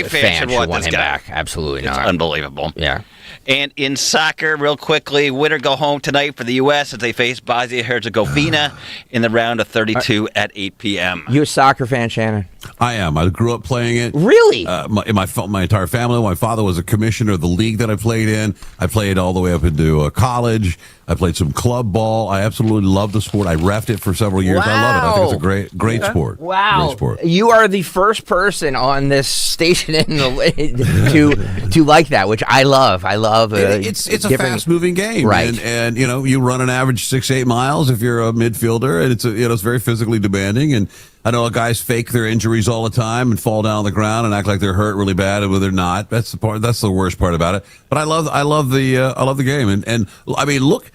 fan should want this him guy back. Absolutely not. It's unbelievable. Yeah. And in soccer, real quickly, winner go home tonight for the U.S. as they face Bosnia-Herzegovina in the round of 32 at 8 p.m. You a soccer fan, Shannon? I am. I grew up playing it. Really? My entire family. My father was a commissioner of the league that I played in. I played all the way up into college. I played some club ball. I absolutely love the sport. I reffed it for several years. Wow. I love it. I think it's a great sport. Wow. Great sport. You are the first person on this station to like that, which I love. I love it's a fast-moving game. Right. And you run an average 6-8 miles if you're a midfielder, and it's very physically demanding. And I know guys fake their injuries all the time and fall down on the ground and act like they're hurt really bad, and when they're not. That's the worst part about it. But I love the game. And I mean, look.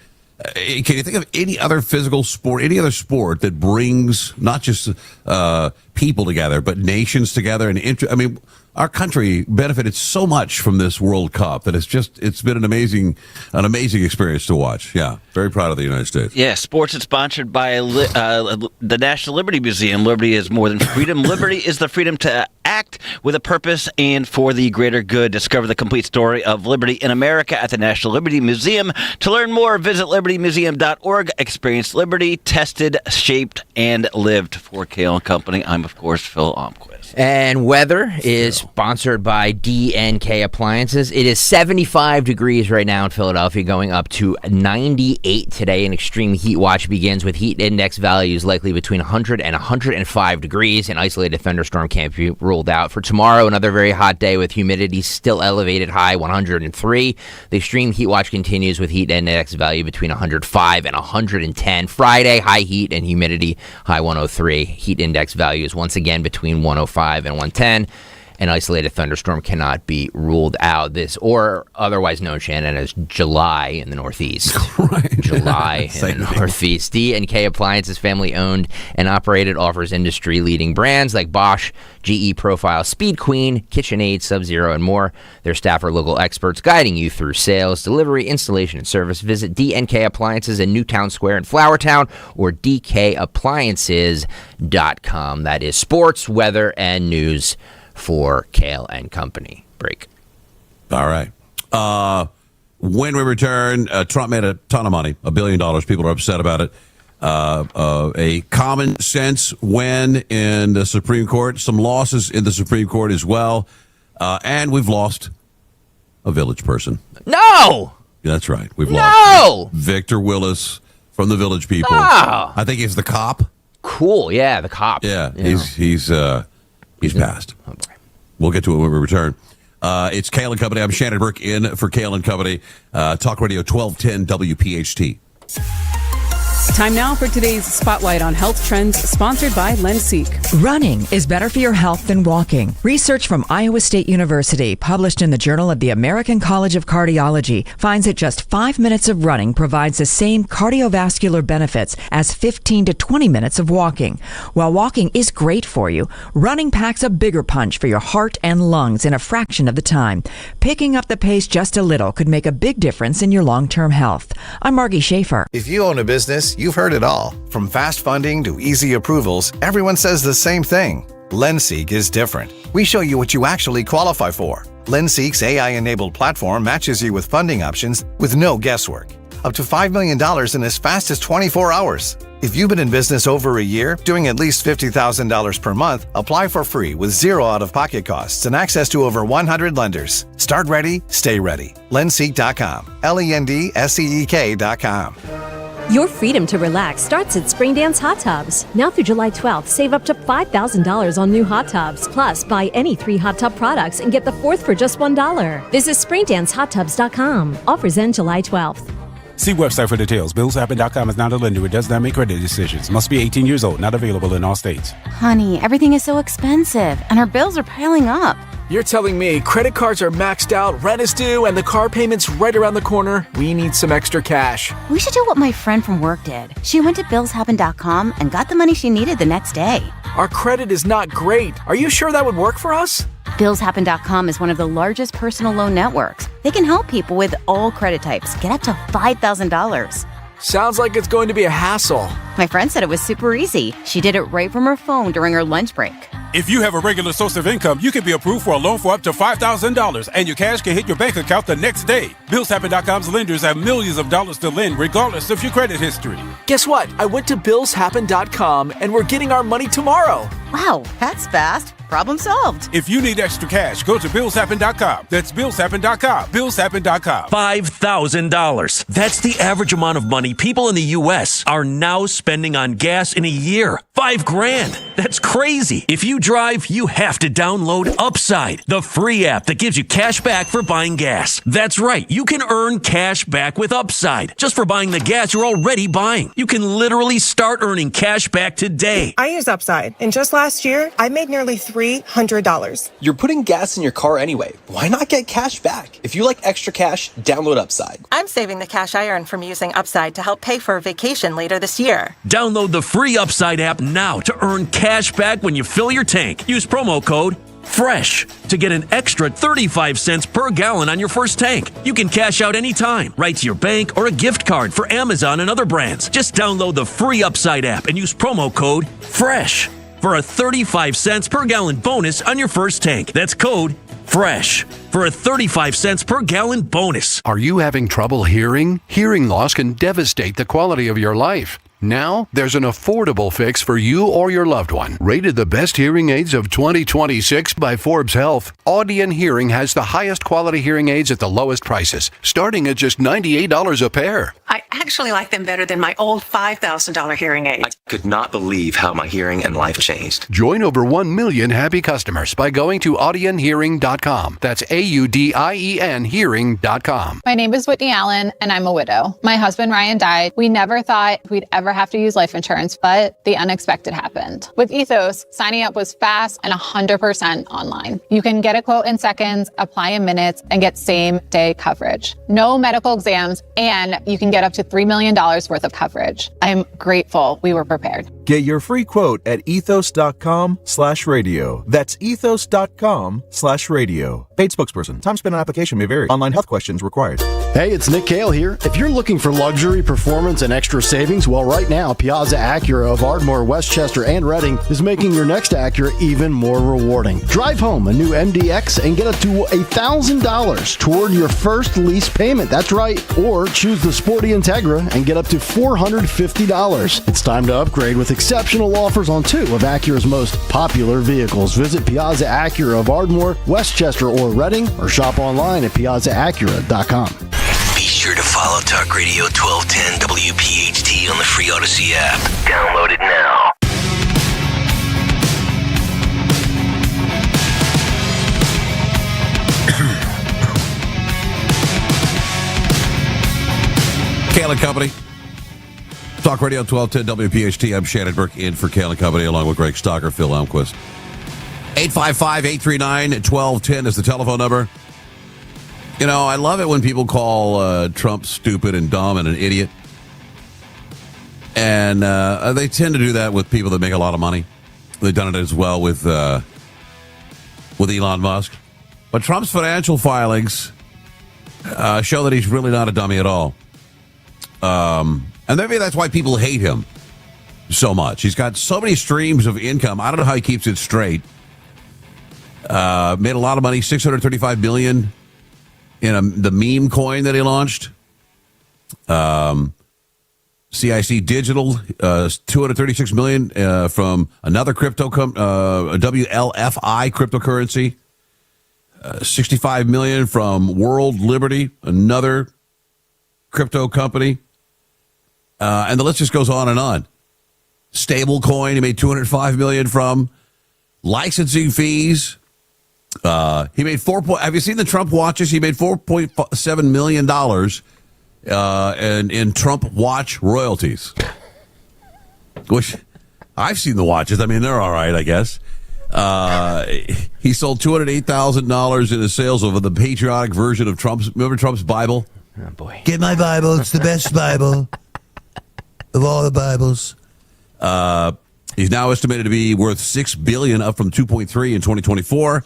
Can you think of any other physical sport, any other sport that brings not just people together, but nations together? And our country benefited so much from this World Cup that it's been an amazing experience to watch. Yeah, very proud of the United States. Yeah, sports is sponsored by the National Liberty Museum. Liberty is more than freedom. Liberty is the freedom to act with a purpose and for the greater good. Discover the complete story of liberty in America at the National Liberty Museum. To learn more, visit libertymuseum.org. Experience liberty, tested, shaped, and lived. For Kale and Company, I'm, of course, Phil Almquist. And weather is sponsored by DNK Appliances. It is 75 degrees right now in Philadelphia, going up to 98 today. An extreme heat watch begins with heat index values likely between 100 and 105 degrees. An isolated thunderstorm can't be ruled out. For tomorrow, another very hot day with humidity still elevated, high 103. The extreme heat watch continues with heat index value between 105 and 110. Friday, high heat and humidity, high 103. Heat index values once again between 105 and 110. An isolated thunderstorm cannot be ruled out. This, or otherwise known, Shannon, as July in the Northeast. Right. July in the Northeast. D&K Appliances, family-owned and operated, offers industry-leading brands like Bosch, GE Profile, Speed Queen, KitchenAid, Sub-Zero, and more. Their staff are local experts guiding you through sales, delivery, installation, and service. Visit D&K Appliances in Newtown Square in Flourtown or dkappliances.com. That is sports, weather, and news for Kale and Company. Break. All right. When we return, Trump made a ton of money, $1 billion. People are upset about it. A common sense win in the Supreme Court, some losses in the Supreme Court as well. And we've lost a Village person. No! That's right. We've lost Victor Willis from the Village People. No! I think he's the cop. Cool. Yeah, the cop. Yeah. He's He's passed. Oh, boy. We'll get to it when we return. It's Kayal and Company. I'm Shannon Burke in for Kayal and Company. Talk Radio 1210 WPHT. Time now for today's Spotlight on Health Trends, sponsored by Lenseek. Running is better for your health than walking. Research from Iowa State University, published in the Journal of the American College of Cardiology, finds that just 5 minutes of running provides the same cardiovascular benefits as 15 to 20 minutes of walking. While walking is great for you, running packs a bigger punch for your heart and lungs in a fraction of the time. Picking up the pace just a little could make a big difference in your long-term health. I'm Margie Schaefer. If you own a business, you've heard it all. From fast funding to easy approvals, everyone says the same thing. Lenseek is different. We show you what you actually qualify for. Lenseek's AI-enabled platform matches you with funding options with no guesswork. Up to $5 million in as fast as 24 hours. If you've been in business over a year, doing at least $50,000 per month, apply for free with zero out-of-pocket costs and access to over 100 lenders. Start ready, stay ready. Lenseek.com. LENDSEEK.com. Your freedom to relax starts at Spring Dance Hot Tubs. Now through July 12th, save up to $5,000 on new hot tubs. Plus, buy any 3 hot tub products and get the 4th for just $1. Visit SpringDanceHotTubs.com. Offers end July 12th. See website for details. BillsHappen.com is not a lender. It does not make credit decisions. Must be 18 years old. Not available in all states. Honey, everything is so expensive, and our bills are piling up. You're telling me credit cards are maxed out, rent is due, and the car payment's right around the corner? We need some extra cash. We should do what my friend from work did. She went to BillsHappen.com and got the money she needed the next day. Our credit is not great. Are you sure that would work for us? BillsHappen.com is one of the largest personal loan networks. They can help people with all credit types get up to $5,000. Sounds like it's going to be a hassle. My friend said it was super easy. She did it right from her phone during her lunch break. If you have a regular source of income, you can be approved for a loan for up to $5,000, and your cash can hit your bank account the next day. BillsHappen.com's lenders have millions of dollars to lend, regardless of your credit history. Guess what? I went to BillsHappen.com, and we're getting our money tomorrow. Wow, that's fast. Problem solved. If you need extra cash, go to BillsHappen.com. That's BillsHappen.com. BillsHappen.com. $5,000. That's the average amount of money people in the U.S. are now spending on gas in a year. $5,000. That's crazy. If you drive, you have to download Upside, the free app that gives you cash back for buying gas. That's right. You can earn cash back with Upside just for buying the gas you're already buying. You can literally start earning cash back today. I use Upside, and just last year, I made nearly $300. You're putting gas in your car anyway. Why not get cash back? If you like extra cash, download Upside. I'm saving the cash I earn from using Upside to help pay for a vacation later this year. Download the free Upside app now to earn cash back when you fill your tank. Use promo code FRESH to get an extra 35 cents per gallon on your first tank. You can cash out anytime, right to your bank or a gift card for Amazon and other brands. Just download the free Upside app and use promo code FRESH for a 35 cents per gallon bonus on your first tank. That's code FRESH for a 35 cents per gallon bonus. Are you having trouble hearing? Hearing loss can devastate the quality of your life. Now, there's an affordable fix for you or your loved one. Rated the best hearing aids of 2026 by Forbes Health, Audion Hearing has the highest quality hearing aids at the lowest prices, starting at just $98 a pair. I actually like them better than my old $5,000 hearing aid. I could not believe how my hearing and life changed. Join over 1 million happy customers by going to audionhearing.com. That's AUDIEN hearing.com. My name is Whitney Allen, and I'm a widow. My husband, Ryan, died. We never thought we'd ever have to use life insurance, but the unexpected happened. With Ethos, signing up was fast and 100% online. You can get a quote in seconds, apply in minutes, and get same-day coverage. No medical exams, and you can get up to $3 million worth of coverage. I'm grateful we were prepared. Get your free quote at ethos.com/radio. That's ethos.com/radio. Paid spokesperson. Time spent on application may vary. Online health questions required. Hey, it's Nick Kayal here. If you're looking for luxury, performance, and extra savings, well, right now, Piazza Acura of Ardmore, Westchester, and Reading is making your next Acura even more rewarding. Drive home a new MDX and get up to $1,000 toward your first lease payment. That's right. Or choose the Sporty Integra and get up to $450. It's time to upgrade with exceptional offers on 2 of Acura's most popular vehicles. Visit Piazza Acura of Ardmore, Westchester, or Reading, or shop online at piazzaacura.com. Be sure to follow Talk Radio 1210 WPHT on the free Odyssey app. Download it now. Kayal and Company. Talk Radio 1210 WPHT. I'm Shannon Burke in for Kayal and Company along with Greg Stocker, Phil Elmquist. 855-839-1210 is the telephone number. You know, I love it when people call Trump stupid and dumb and an idiot. And they tend to do that with people that make a lot of money. They've done it as well with Elon Musk. But Trump's financial filings show that he's really not a dummy at all. And maybe that's why people hate him so much. He's got so many streams of income. I don't know how he keeps it straight. Made a lot of money, $635 million in the meme coin that he launched. CIC Digital, $236 million from another crypto WLFI cryptocurrency. $65 million from World Liberty, another crypto company. And the list just goes on and on. Stablecoin, he made $205 million from. Licensing fees. He made have you seen the Trump watches? He made $4.7 million in Trump watch royalties. Which I've seen the watches. I mean, they're all right, I guess. He sold $208,000 in his sales of the patriotic version of remember Trump's Bible? Oh, boy. Get my Bible. It's the best Bible of all the Bibles. He's now estimated to be worth $6 billion, up from $2.3 in 2024.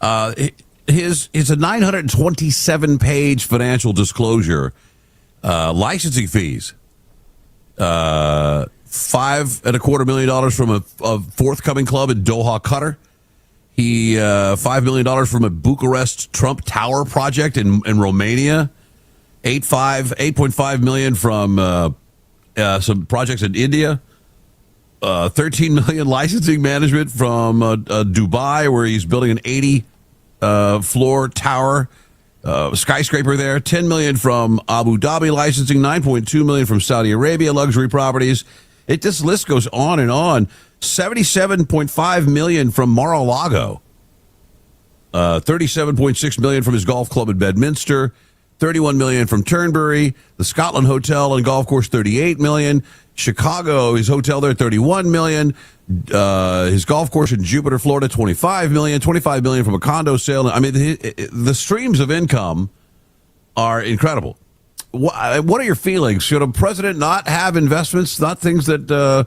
It's a 927-page financial disclosure. Licensing fees. $5.25 million from a forthcoming club in Doha, Qatar. He $5 million from a Bucharest Trump Tower project in Romania. $8.5 million from some projects in India. $13 million licensing management from Dubai, where he's building an 80-floor tower skyscraper there. $10 million from Abu Dhabi licensing. $9.2 million from Saudi Arabia luxury properties. This list goes on and on. $77.5 million from Mar-a-Lago. $37.6 million from his golf club in Bedminster. $31 million from Turnberry. The Scotland Hotel and Golf Course, $38 million. Chicago, his hotel there, $31 million. His golf course in Jupiter, Florida, $25 million. $25 million from a condo sale. I mean, the streams of income are incredible. What are your feelings? Should a president not have investments, not things that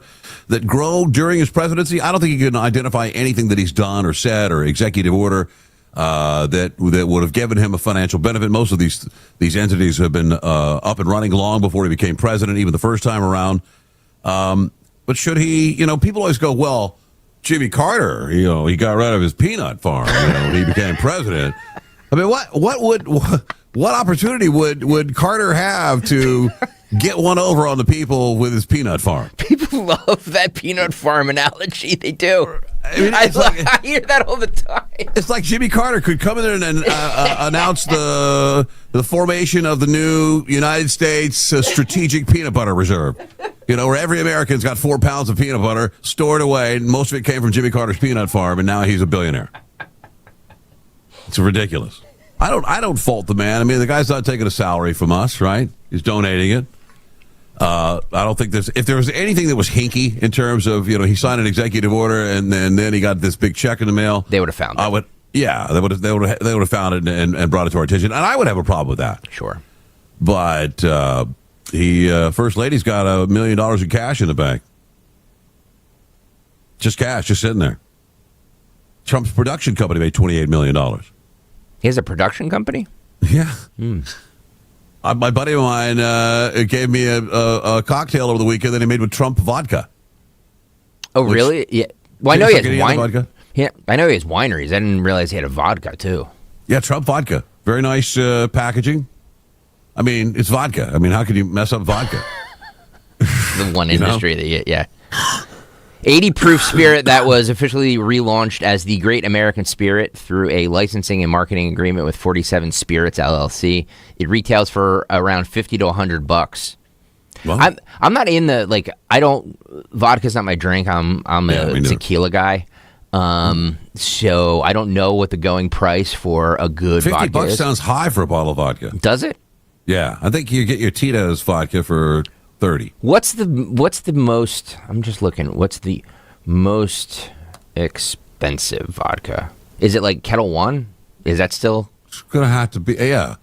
grow during his presidency? I don't think you can identify anything that he's done or said or executive order that would have given him a financial benefit. Most of these entities have been up and running long before he became president, even the first time around. But should he, people always go, well, Jimmy Carter, he got rid of his peanut farm, when he became president. I mean, what opportunity would Carter have to get one over on the people with his peanut farm? People love that peanut farm analogy. They do. I mean, I hear that all the time. It's like Jimmy Carter could come in there and announce the formation of the new United States Strategic Peanut Butter Reserve. Where every American's got 4 pounds of peanut butter stored away, and most of it came from Jimmy Carter's peanut farm, and now he's a billionaire. It's ridiculous. I don't fault the man. I mean, the guy's not taking a salary from us, right? He's donating it. I don't think if there was anything that was hinky in terms of, he signed an executive order and then he got this big check in the mail. They would have found it. They would have found it and brought it to our attention. And I would have a problem with that. Sure. But First Lady's got $1 million in cash in the bank. Just cash, just sitting there. Trump's production company made $28 million. He has a production company? Yeah. My buddy of mine gave me a cocktail over the weekend that he made with Trump vodka. Oh, really? Yeah. Well, I know he has vodka. Yeah, I know he has wineries. I didn't realize he had a vodka too. Yeah, Trump vodka. Very nice packaging. I mean, it's vodka. I mean, how could you mess up vodka? The one industry that, yeah. 80 Proof Spirit that was officially relaunched as the Great American Spirit through a licensing and marketing agreement with 47 Spirits LLC. It retails for around $50 to $100. Well, I'm not in the vodka's not my drink. I'm a tequila guy. So I don't know what the going price for a good vodka is. $50 sounds high for a bottle of vodka. Does it? Yeah, I think you get your Tito's vodka for $30. What's the most? I'm just looking. What's the most expensive vodka? Is it like Kettle One? Is that still? It's gonna have to be. Yeah.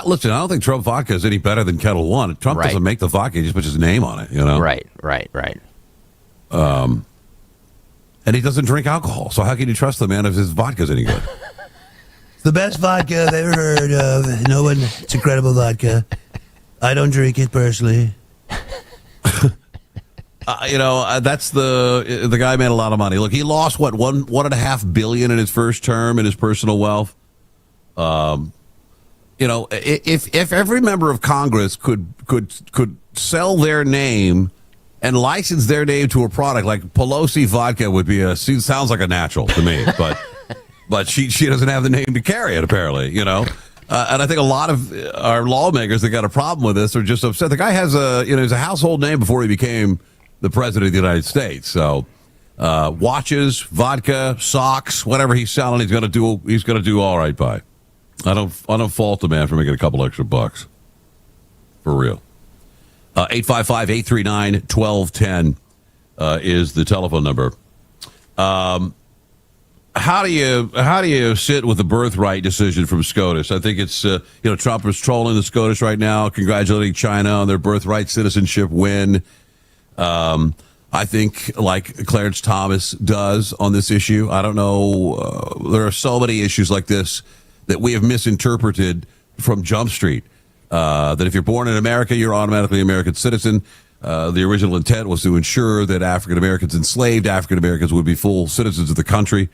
Listen, I don't think Trump vodka is any better than Kettle One. Trump doesn't make the vodka; he just puts his name on it. Right. And he doesn't drink alcohol, so how can you trust the man if his vodka's any good? It's the best vodka I've ever heard of. No one. It's incredible vodka. I don't drink it personally. That's the guy made a lot of money. Look, he lost $1.5 billion in his first term in his personal wealth. If every member of Congress could sell their name and license their name to a product like Pelosi vodka would be sounds like a natural to me, but she doesn't have the name to carry it apparently, and I think a lot of our lawmakers that got a problem with this are just upset. The guy has he's a household name before he became the president of the United States. So watches, vodka, socks, whatever he's selling, he's gonna do all right by. I don't fault the man for making a couple extra bucks. For real. 855-839-1210 is the telephone number. How do you sit with the birthright decision from SCOTUS? I think it's Trump is trolling the SCOTUS right now, congratulating China on their birthright citizenship win. I think like Clarence Thomas does on this issue. I don't know. There are so many issues like this that we have misinterpreted from Jump Street. That if you're born in America, you're automatically an American citizen. The original intent was to ensure that African Americans, enslaved African Americans, would be full citizens of the country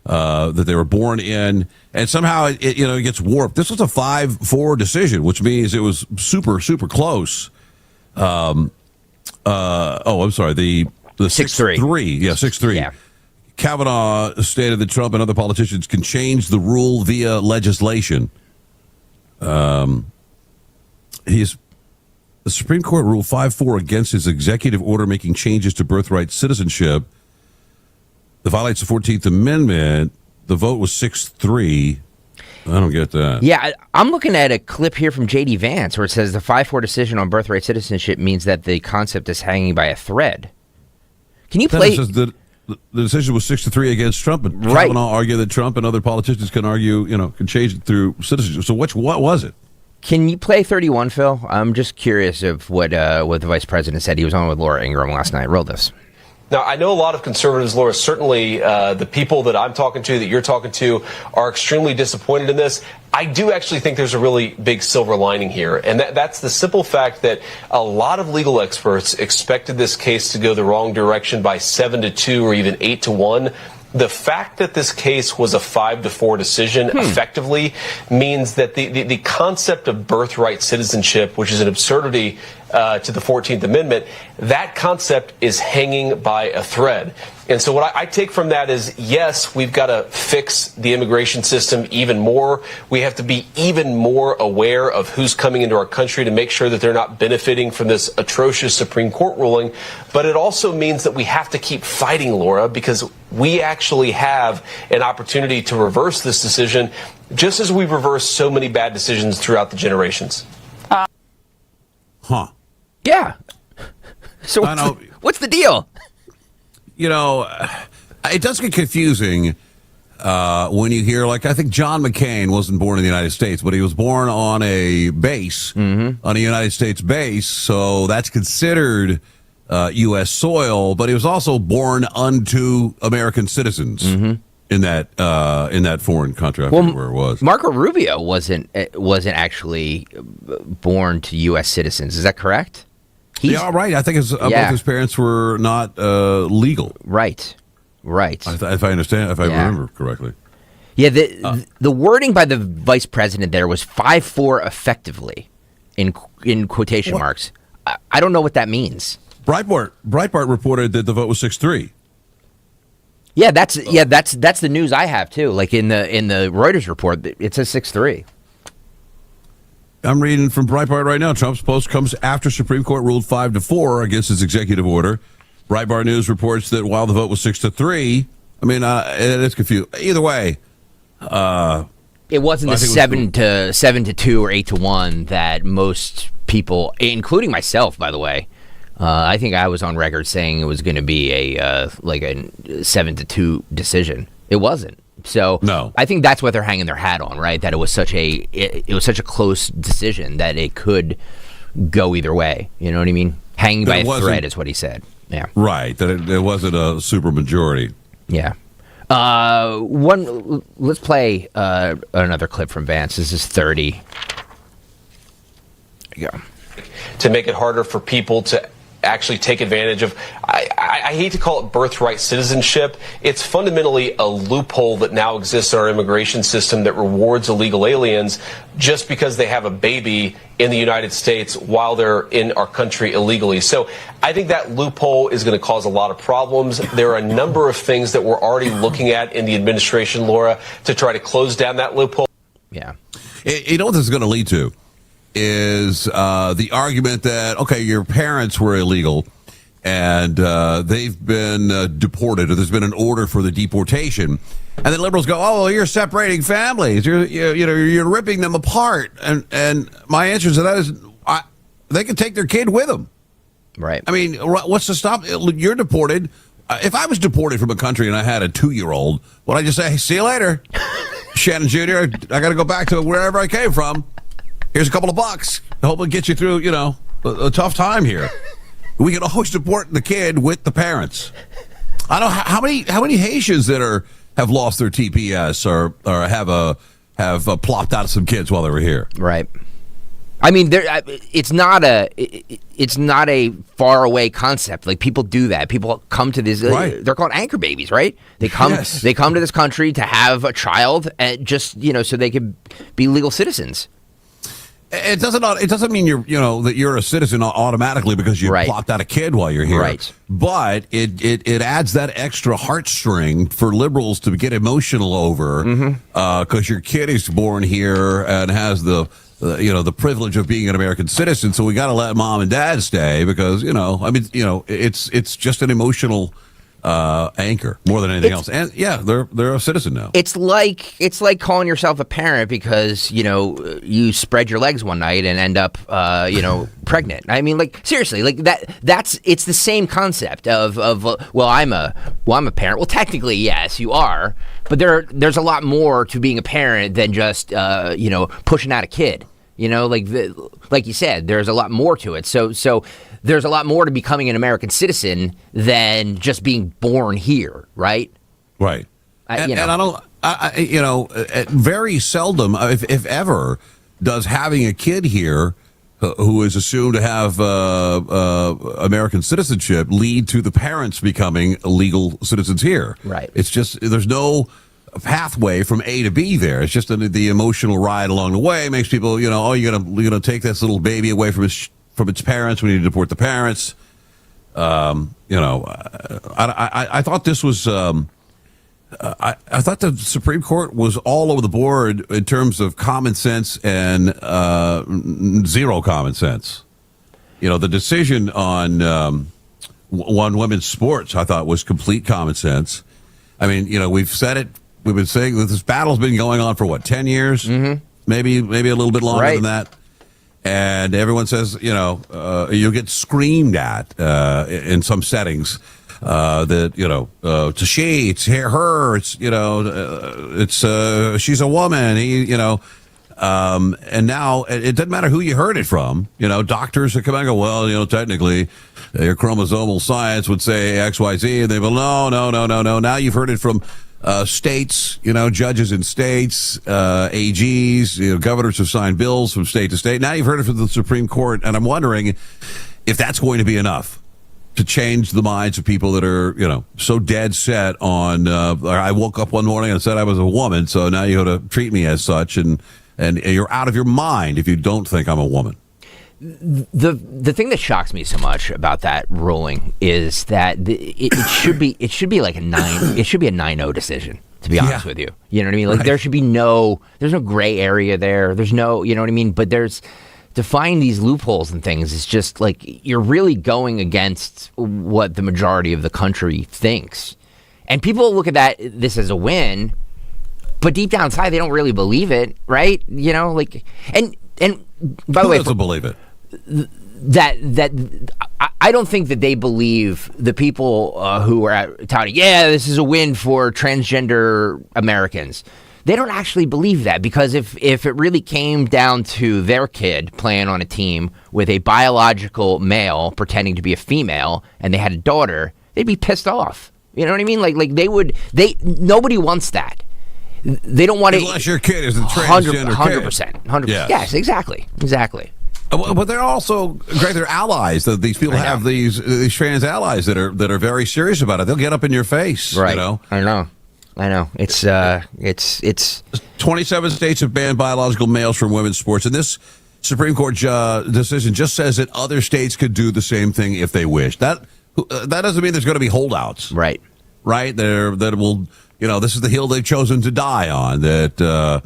that they were born in. And somehow it gets warped. This was a 5-4 decision, which means it was super, super close. I'm sorry. The 6-3. Yeah, 6-3. Yeah. Kavanaugh stated that Trump and other politicians can change the rule via legislation. The Supreme Court ruled 5-4 against his executive order making changes to birthright citizenship. That violates the 14th Amendment. The vote was 6-3. I don't get that. Yeah, I'm looking at a clip here from J.D. Vance where it says the 5-4 decision on birthright citizenship means that the concept is hanging by a thread. Can you play? The decision was 6-3 against Trump, but Kavanaugh argued that Trump and other politicians can can change it through citizenship. So what was it? Can you play 31, Phil? I'm just curious of what the vice president said. He was on with Laura Ingraham last night. Roll this. Now, I know a lot of conservatives, Laura, certainly the people that I'm talking to, that you're talking to, are extremely disappointed in this. I do actually think there's a really big silver lining here, and that's the simple fact that a lot of legal experts expected this case to go the wrong direction by 7-2 or even 8-1. The fact that this case was a 5-4 decision effectively means that the concept of birthright citizenship, which is an absurdity to the 14th Amendment, that concept is hanging by a thread. And so what I take from that is, yes, we've got to fix the immigration system even more. We have to be even more aware of who's coming into our country to make sure that they're not benefiting from this atrocious Supreme Court ruling. But it also means that we have to keep fighting, Laura, because we actually have an opportunity to reverse this decision, just as we've reversed so many bad decisions throughout the generations. Yeah. So what's the deal? It does get confusing when you hear, I think John McCain wasn't born in the United States, but he was born on a base, on a United States base, so that's considered U.S. soil, but he was also born unto American citizens in that foreign country. I forget where it was. Marco Rubio wasn't actually born to U.S. citizens. Is that correct? Yeah, right. I think both his parents were not legal. Right. If I understand, if I remember correctly. Yeah, the wording by the vice president there was 5-4 effectively, in quotation marks. I don't know what that means. Breitbart reported that the vote was 6-3. Yeah, that's the news I have too. Like in the Reuters report, it says 6-3. I'm reading from Breitbart right now. Trump's post comes after Supreme Court ruled 5-4 against his executive order. Breitbart News reports that while the vote was 6-3, it is confused. Either way, It wasn't the 7-2 or 8-1 that most people, including myself, by the way. I think I was on record saying it was going to be a 7-2 decision. It wasn't. So no. I think that's what they're hanging their hat on, right? That it was such a close decision that it could go either way. You know what I mean? Hanging by a thread is what he said. Yeah. Right. That it wasn't a super majority. Yeah. Let's play another clip from Vance. This is 30. There you go. To make it harder for people to actually take advantage of, I hate to call it birthright citizenship. It's fundamentally a loophole that now exists in our immigration system that rewards illegal aliens just because they have a baby in the United States while they're in our country illegally. So I think that loophole is going to cause a lot of problems. There are a number of things that we're already looking at in the administration, Laura, to try to close down that loophole. Yeah. You know what this is going to lead to? Is the argument that, okay, your parents were illegal and they've been deported, or there's been an order for the deportation, and then liberals go, oh, well, you're separating families, you're ripping them apart, and my answer to that is they can take their kid with them. Right. I mean, what's to stop? You're deported. If I was deported from a country and I had a 2-year-old, would I just say, hey, see you later, Shannon Jr., I got to go back to wherever I came from. Here's a couple of bucks. I hope it gets you through, a tough time here. We can always deport the kid with the parents. I don't know how many Haitians that have lost their TPS or have plopped out some kids while they were here. Right. I mean, it's not a far away concept. Like, people do that. People come to this. Right. They're called anchor babies, right? They come. Yes. They come to this country to have a child, and just so they could be legal citizens. It doesn't mean that you're a citizen automatically because you plopped out a kid while you're here. Right. But it adds that extra heartstring for liberals to get emotional over because your kid is born here and has the privilege of being an American citizen. So we got to let mom and dad stay because it's just an emotional anchor more than anything else. And yeah, they're a citizen now. It's like calling yourself a parent because you spread your legs one night and end up pregnant. I mean, like, seriously, like it's the same concept of I'm a parent. Well, technically yes, you are, but there's a lot more to being a parent than just pushing out a kid. Like you said, there's a lot more to it. So there's a lot more to becoming an American citizen than just being born here, right? Right. And very seldom, if ever, does having a kid here who is assumed to have American citizenship lead to the parents becoming legal citizens here. Right. It's just, there's no pathway from A to B there. It's just the emotional ride along the way makes people, you're gonna take this little baby away from its parents. We need to deport the parents. I thought this was. I thought the Supreme Court was all over the board in terms of common sense and zero common sense. The decision on women's sports, I thought, was complete common sense. I mean, we've said it. We've been saying that this battle's been going on for 10 years, maybe a little bit longer than that. And everyone says, you'll get screamed at in some settings that, it's a she, it's her, it's, it's she's a woman, and now it doesn't matter who you heard it from. Doctors that come out and go, well, technically your chromosomal science would say X, Y, Z, and they go, no. Now you've heard it from states, judges in states, AGs, governors have signed bills from state to state. Now you've heard it from the Supreme Court, and I'm wondering if that's going to be enough to change the minds of people that are, so dead set on, I woke up one morning and said I was a woman, so now you got to treat me as such, and you're out of your mind if you don't think I'm a woman. The thing that shocks me so much about that ruling is that it should be like a 9-0 decision, to be honest with you. You know what I mean? Like, there's no gray area there. There's no, you know what I mean? But to find these loopholes and things is just like, you're really going against what the majority of the country thinks. And people look at this as a win. but deep down inside, they don't really believe it, right? You know, like, and by the way, who doesn't believe it? I don't think that they believe the people who are touting, yeah, this is a win for transgender Americans. They don't actually believe that, because if it really came down to their kid playing on a team with a biological male pretending to be a female and they had a daughter, they'd be pissed off. You know what I mean? Like nobody wants that. They don't want it unless your kid is a transgender 100%. 100%. Yes, exactly. But they're also, Greg, they're allies. These people have these trans allies that are very serious about it. They'll get up in your face. Right. You know? I know. It's 27 states have banned biological males from women's sports, and this Supreme Court decision just says that other states could do the same thing if they wish. That doesn't mean there's going to be holdouts. Right. That will, this is the hill they've chosen to die on. That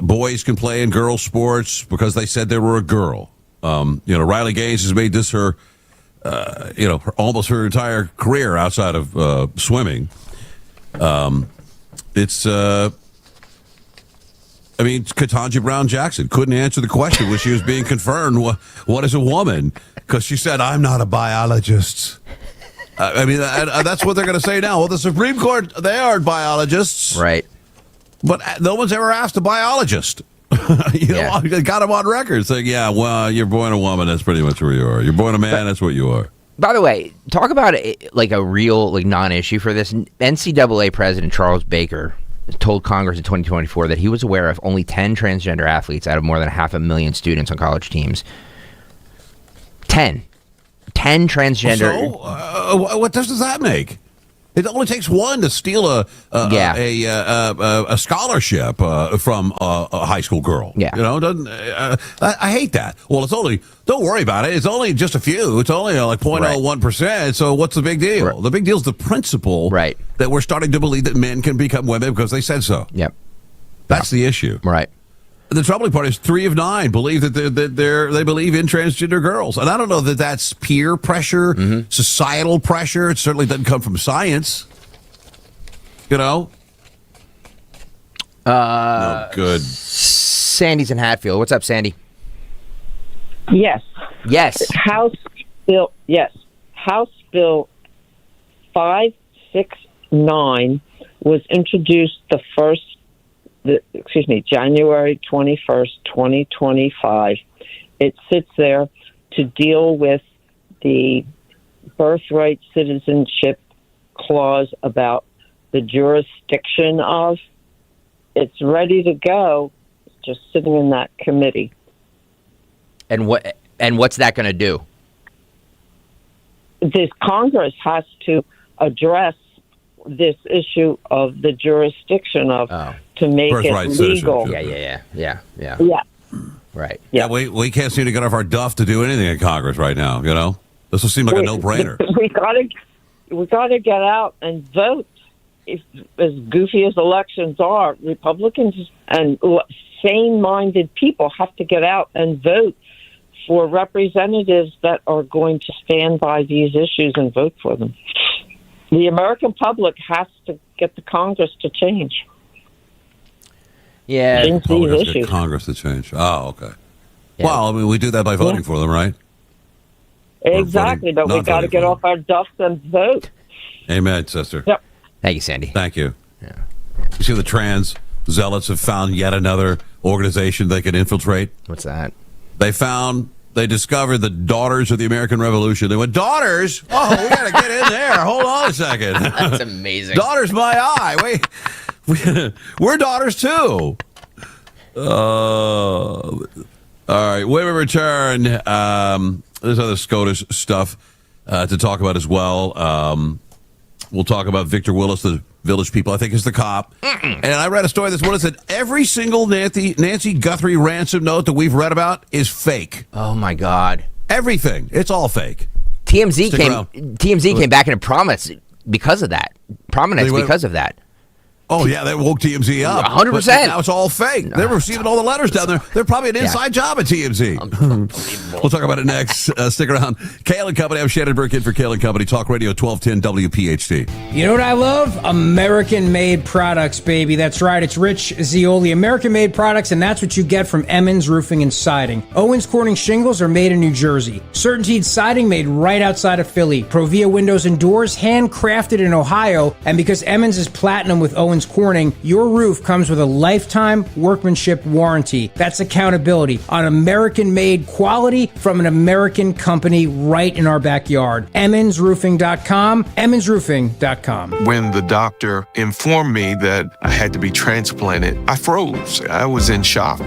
boys can play in girls' sports because they said they were a girl. Riley Gaines has made this her almost her entire career outside of swimming. Ketanji Brown Jackson couldn't answer the question when she was being confirmed what is a woman, because she said, I'm not a biologist. That's what they're going to say now. Well, the Supreme Court, they aren't biologists. Right. But no one's ever asked a biologist. They got them on record saying, yeah, well, you're born a woman, that's pretty much where you are. You're born a man, that's what you are. By the way, talk about like a real non-issue for this. NCAA President Charles Baker told Congress in 2024 that he was aware of only 10 transgender athletes out of more than 500,000 students on college teams. 10 transgender. So, what difference does that make? It only takes one to steal a scholarship from a high school girl. Yeah. I hate that. Well, don't worry about it. It's only just a few. It's only like 0.01%. So what's the big deal? Right. The big deal is the principle that we're starting to believe that men can become women because they said so. Yep. That's the issue. Right. The troubling part is 3 of 9 believe that they believe in transgender girls, and I don't know that that's peer pressure, societal pressure. It certainly doesn't come from science. No good. Sandy's in Hatfield. What's up, Sandy? Yes. House Bill 569 was introduced January 21st, 2025. It sits there to deal with the birthright citizenship clause about the jurisdiction of. It's ready to go, just sitting in that committee. And what's that going to do? This Congress has to address this issue of the jurisdiction of to make birthright it legal. Yeah. Right. Yeah, we can't seem to get off our duff to do anything in Congress right now. This will seem like a no-brainer. We gotta get out and vote. If, as goofy as elections are, Republicans and sane-minded people have to get out and vote for representatives that are going to stand by these issues and vote for them. The American public has to get the Congress to change. Yeah. Issues. Congress to change. Oh, okay. Yeah. Well, we do that by voting for them, right? Exactly, but we got to get off our duffs and vote. Amen, sister. Yep. Thank you, Sandy. Thank you. Yeah. You see the trans zealots have found yet another organization they can infiltrate? What's that? They discovered the Daughters of the American Revolution. They went, daughters? Oh, we got to get in there. Hold on a second. That's amazing. Daughters my eye. Wait, we're daughters too. All right, when we return, there's other SCOTUS stuff to talk about as well. We'll talk about Victor Willis, the Village People, I think, is the cop. And I read a story this morning that said every single Nancy Guthrie ransom note that we've read about is fake. Oh, my God. Everything. It's all fake. TMZ came back into prominence because of that. Oh, yeah, that woke TMZ up. 100%. But now it's all fake. They're receiving all the letters down there. They're probably an inside job at TMZ. We'll talk about it next. Stick around. Kayal and Company. I'm Shannon Burke in for Kayal and Company. Talk Radio 1210 WPHT. You know what I love? American-made products, baby. That's right. It's Rich Zioli. American-made products, and that's what you get from Emmons Roofing and Siding. Owens Corning shingles are made in New Jersey. Certainteed siding made right outside of Philly. Provia windows and doors handcrafted in Ohio. And because Emmons is platinum with Owens Corning, your roof comes with a lifetime workmanship warranty. That's accountability on American-made quality from an American company right in our backyard. EmmonsRoofing.com, EmmonsRoofing.com. When the doctor informed me that I had to be transplanted, I froze. I was in shock.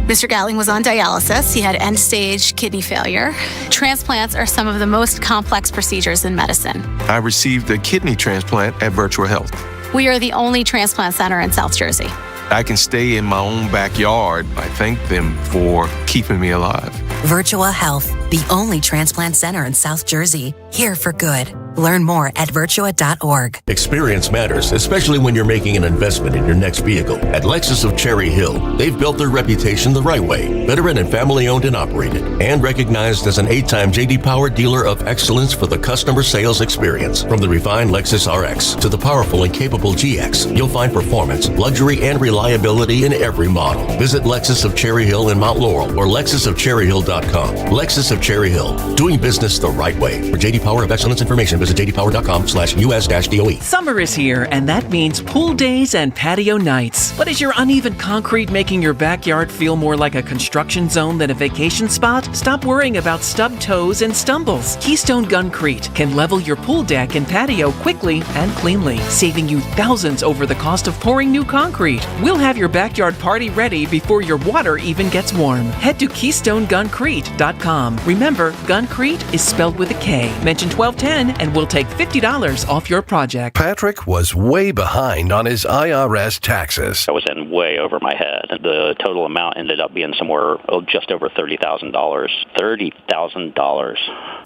Mr. Gatling was on dialysis. He had end-stage kidney failure. Transplants are some of the most complex procedures in medicine. I received a kidney transplant at Virtual Health. We are the only transplant center in South Jersey. I can stay in my own backyard. I thank them for keeping me alive. Virtual Health, the only transplant center in South Jersey. Here for good. Learn more at virtua.org. Experience matters, especially when you're making an investment in your next vehicle. At Lexus of Cherry Hill, they've built their reputation the right way. Veteran and family owned and operated, and recognized as an 8-time J.D. Power Dealer of Excellence for the customer sales experience. From the refined Lexus RX to the powerful and capable GX, you'll find performance, luxury, and reliability in every model. Visit Lexus of Cherry Hill in Mount Laurel or lexusofcherryhill.com. Lexus of Cherry Hill, doing business the right way. For J.D. Power of Excellence information, visit jdpower.com/US-DOE. Summer is here, and that means pool days and patio nights. But is your uneven concrete making your backyard feel more like a construction zone than a vacation spot? Stop worrying about stubbed toes and stumbles. Keystone Guncrete can level your pool deck and patio quickly and cleanly, saving you thousands over the cost of pouring new concrete. We'll have your backyard party ready before your water even gets warm. Head to KeystoneGuncrete.com. Remember, Guncrete is spelled with a K. Mention 1210 and we'll take $50 off your project. Patrick was way behind on his IRS taxes. I was in way over my head. The total amount ended up being somewhere just over $30,000. $30,000.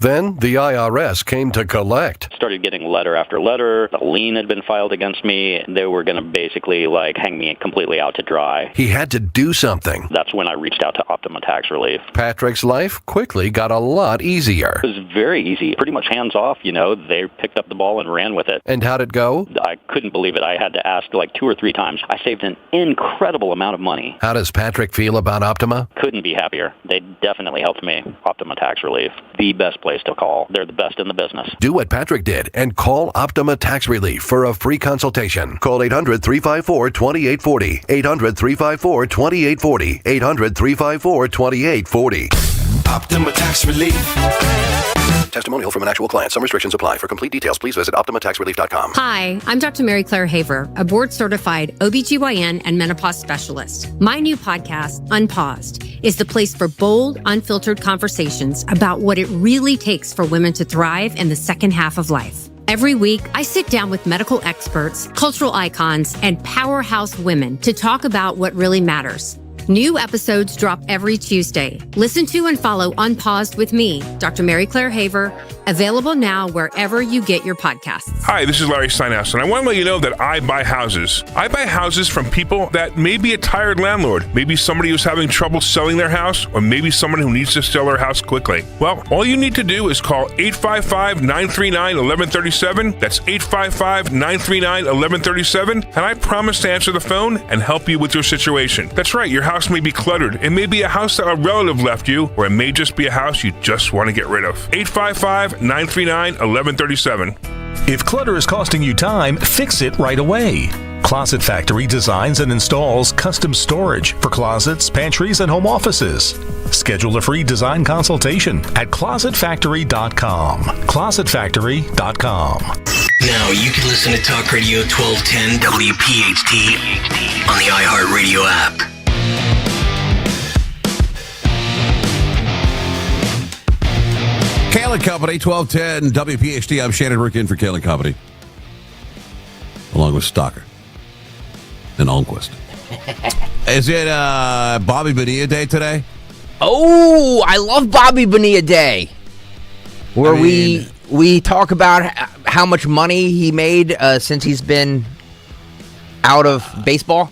Then the IRS came to collect. Started getting letter after letter. A lien had been filed against me. They were going to basically hang me completely out to dry. He had to do something. That's when I reached out to Optima Tax Relief. Patrick's life quickly got a lot easier. It was very easy. Pretty much hands off, They picked up the ball and ran with it. And how'd it go? I couldn't believe it. I had to ask 2 or 3 times. I saved an incredible amount of money. How does Patrick feel about Optima? Couldn't be happier. They definitely helped me. Optima Tax Relief. The best place to call. They're the best in the business. Do what Patrick did and call Optima Tax Relief for a free consultation. Call 800-354-2840. 800-354-2840. 800-354-2840. Optima Tax Relief. Testimonial from an actual client. Some restrictions apply. For complete details, please visit OptimaTaxRelief.com. Hi, I'm Dr. Mary Claire Haver, a board-certified OBGYN and menopause specialist. My new podcast, Unpaused, is the place for bold, unfiltered conversations about what it really takes for women to thrive in the second half of life. Every week, I sit down with medical experts, cultural icons, and powerhouse women to talk about what really matters. New episodes drop every Tuesday. Listen to and follow Unpaused with me, Dr. Mary Claire Haver, available now wherever you get your podcasts. Hi, this is Larry Steinhaus, and I want to let you know that I buy houses. I buy houses from people that may be a tired landlord, maybe somebody who's having trouble selling their house, or maybe someone who needs to sell their house quickly. Well, all you need to do is call 855-939-1137. That's 855-939-1137, and I promise to answer the phone and help you with your situation. That's right, your house may be cluttered. It may be a house that a relative left you, or it may just be a house you just want to get rid of. 855-939-1137. If clutter is costing you time, fix it right away. Closet Factory designs and installs custom storage for closets, pantries, and home offices. Schedule a free design consultation at closetfactory.com. closetfactory.com. Now you can listen to Talk Radio 1210 WPHT on the iHeartRadio app. Kayal and Company, 1210 WPHT. I'm Shannon Burke in for Kayal and Company, along with Stalker and Almquist. Is it Bobby Bonilla Day today? Oh, I love Bobby Bonilla Day, where we talk about how much money he made since he's been out of baseball?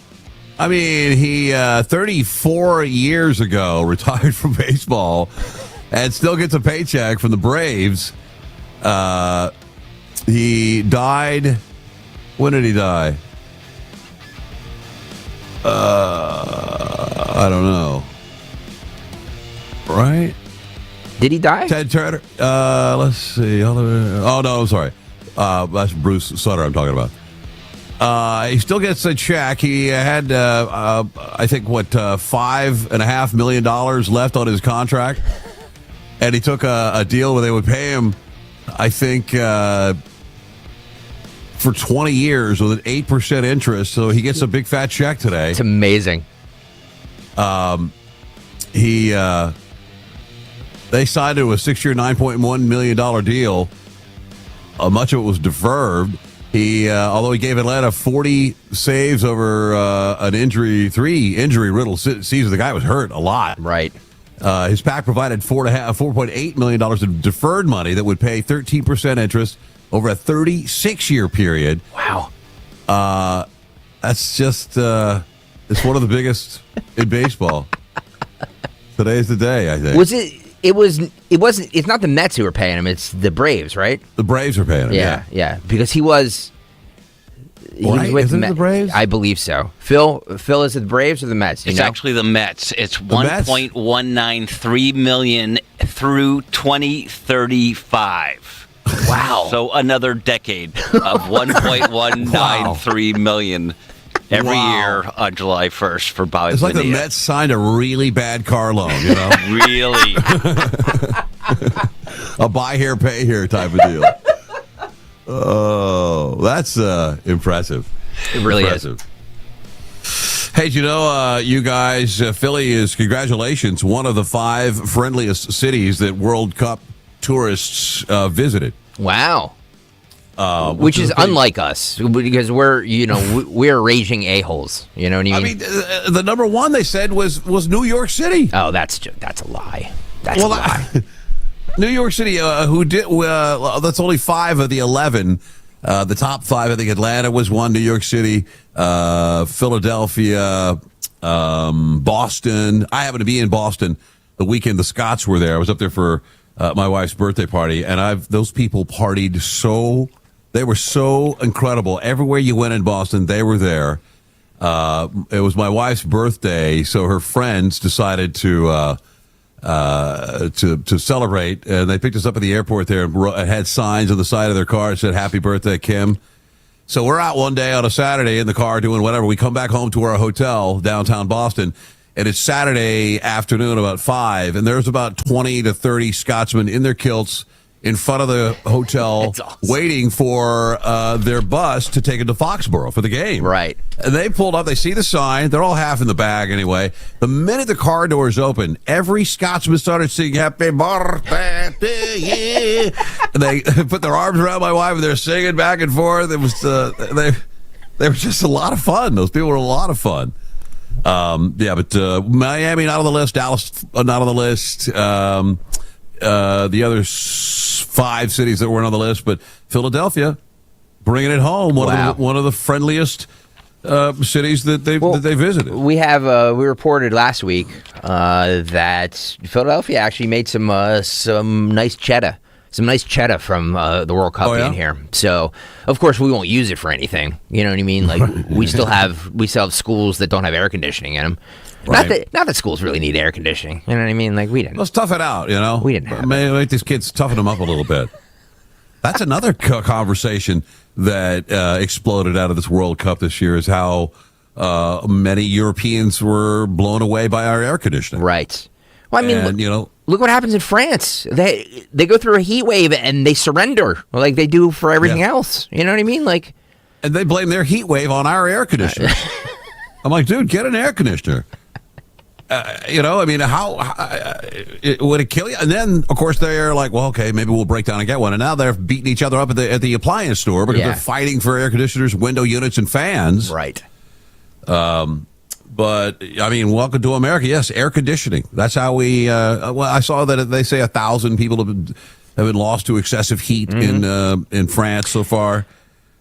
I mean, he 34 years ago retired from baseball and still gets a paycheck from the Braves. He died. When did he die? I don't know. Right? Did he die? Ted Turner. Let's see. Oh, no, I'm sorry. That's Bruce Sutter I'm talking about. He still gets a check. He had, I think, $5.5 million left on his contract. And he took a deal where they would pay him, I think, for 20 years with an 8% interest. So he gets a big fat check today. It's amazing. They signed it to a 6-year, $9.1 million deal. Much of it was deferred. Although he gave Atlanta 40 saves over an three injury riddled season, the guy was hurt a lot. Right. His PAC provided $4.8 million of deferred money that would pay 13% interest over a 36-year period. Wow. That's just it's one of the biggest in baseball. Today's the day, I think. It's not the Mets who were paying him, it's the Braves, right? The Braves are paying him. Yeah. Because he was with Isn't it the Braves? I believe so. Phil, is it the Braves or the Mets? It's actually the Mets. It's $1.193 million through 2035. Wow. So another decade of $1.193 million every year on July 1st for Bobby It's like the Bonilla. Mets signed a really bad car loan, you know? Really? A buy here, pay here type of deal. Oh, that's impressive. It really is. Hey, you know, you guys, Philly is, congratulations, one of the 5 friendliest cities that World Cup tourists visited. Wow. Which is unlike us, because we're raging a-holes. You know what I mean? I mean, the number one they said was New York City. Oh, that's a lie. That's a lie. New York City, who did? That's only 5 of the 11. The top 5, I think Atlanta was one. New York City, Philadelphia, Boston. I happened to be in Boston the weekend the Scots were there. I was up there for my wife's birthday party, and those people partied so. They were so incredible. Everywhere you went in Boston, they were there. It was my wife's birthday, so her friends decided to celebrate, and they picked us up at the airport there and had signs on the side of their car that said "Happy Birthday, Kim." So we're out one day on a Saturday in the car doing whatever. We come back home to our hotel downtown Boston, and it's Saturday afternoon about 5, and there's about 20 to 30 Scotsmen in their kilts in front of the hotel waiting for their bus to take them to Foxborough for the game. Right. And they pulled up. They see the sign. They're all half in the bag anyway. The minute the car doors open, every Scotsman started singing "Happy Birthday to you." And they put their arms around my wife and they're singing back and forth. It was they were just a lot of fun. Those people were a lot of fun. But Miami not on the list. Dallas not on the list. The other 5 cities that weren't on the list, but Philadelphia bringing it home. One of the friendliest cities that they visited. We reported last week that Philadelphia actually made some nice cheddar. Some nice cheddar from the World Cup being here. So, of course, we won't use it for anything. You know what I mean? Like we still have schools that don't have air conditioning in them. Right. Not that schools really need air conditioning. You know what I mean? Like we didn't. Let's tough it out. You know, we didn't have make these kids toughen them up a little bit. That's another conversation that exploded out of this World Cup this year. Is how many Europeans were blown away by our air conditioning. Right. Well, I mean, look what happens in France. They go through a heat wave and they surrender like they do for everything else. You know what I mean? Like, and they blame their heat wave on our air conditioner. I'm like, dude, get an air conditioner. I mean, how would it kill you? And then, of course, they're like, well, okay, maybe we'll break down and get one. And now they're beating each other up at the appliance store because they're fighting for air conditioners, window units, and fans. Right. But I mean, welcome to America. Yes, air conditioning. That's how we. I saw that they say 1,000 people have been lost to excessive heat in France so far.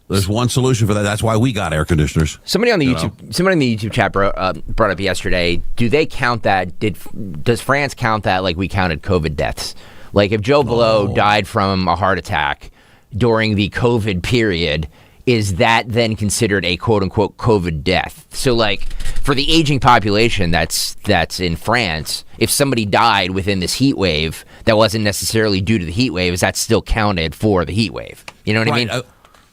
There's one solution for that. That's why we got air conditioners. Somebody on the YouTube chat brought up yesterday. Do they count that? Does France count that like we counted COVID deaths? Like if Joe Blow died from a heart attack during the COVID period, is that then considered a quote unquote COVID death? So like for the aging population that's in France, if somebody died within this heat wave that wasn't necessarily due to the heat wave, is that still counted for the heat wave? You know what I mean?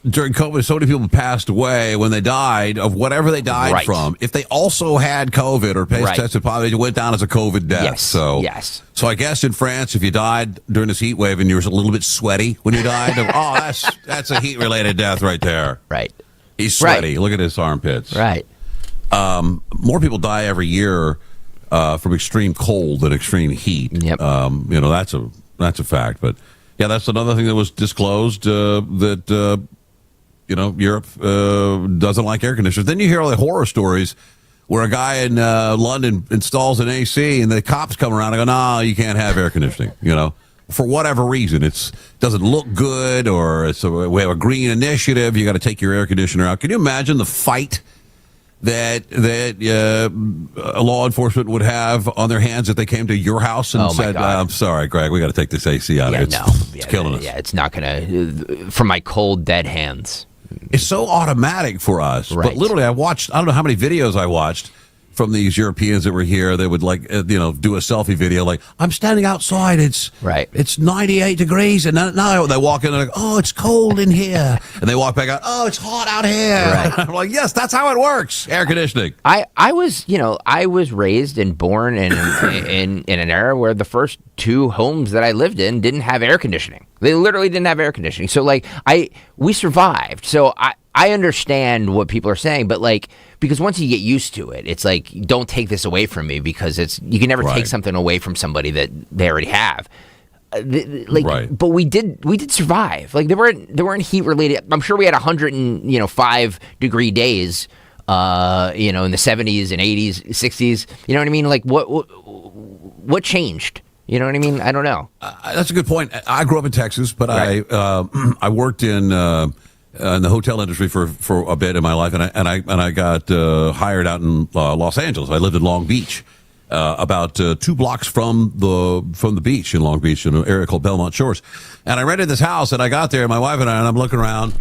During COVID, so many people passed away when they died of whatever they died from. If they also had COVID or tested positive, it went down as a COVID death. So I guess in France, if you died during this heat wave and you were a little bit sweaty when you died, that's a heat-related death right there. Right. He's sweaty. Look at his armpits. Right. More people die every year from extreme cold than extreme heat. Yep. That's a fact. But yeah, that's another thing that was disclosed that. Europe doesn't like air conditioners. Then you hear all the horror stories where a guy in London installs an AC and the cops come around and go, "No, you can't have air conditioning." For whatever reason, it doesn't look good, or we have a green initiative. You got to take your air conditioner out. Can you imagine the fight that law enforcement would have on their hands if they came to your house and said, "I'm sorry, Greg, we got to take this AC out. It's killing us." Yeah, it's not gonna from my cold dead hands. It's so automatic for us. Right. But literally, I don't know how many videos I watched from these Europeans that were here. They would do a selfie video like, "I'm standing outside. It's 98 degrees." And now they walk in and they're like, "Oh, it's cold in here." And they walk back out, "Oh, it's hot out here." Right. I'm like, yes, that's how it works. Air conditioning. I was raised and born in an era where the first two homes that I lived in didn't have air conditioning. They literally didn't have air conditioning. So we survived. So I understand what people are saying, but because once you get used to it, it's like, don't take this away from me, because you can never take something away from somebody that they already have. But we did survive. There weren't heat related. I'm sure we had 105 degree days, in the 70s and 80s, 60s. You know what I mean? What changed? You know what I mean? I don't know. That's a good point. I grew up in Texas, but I worked in the hotel industry for a bit in my life, and I got hired out in Los Angeles. I lived in Long Beach, about 2 blocks from the beach in Long Beach, in an area called Belmont Shores. And I rented this house, and I got there, my wife and I'm looking around,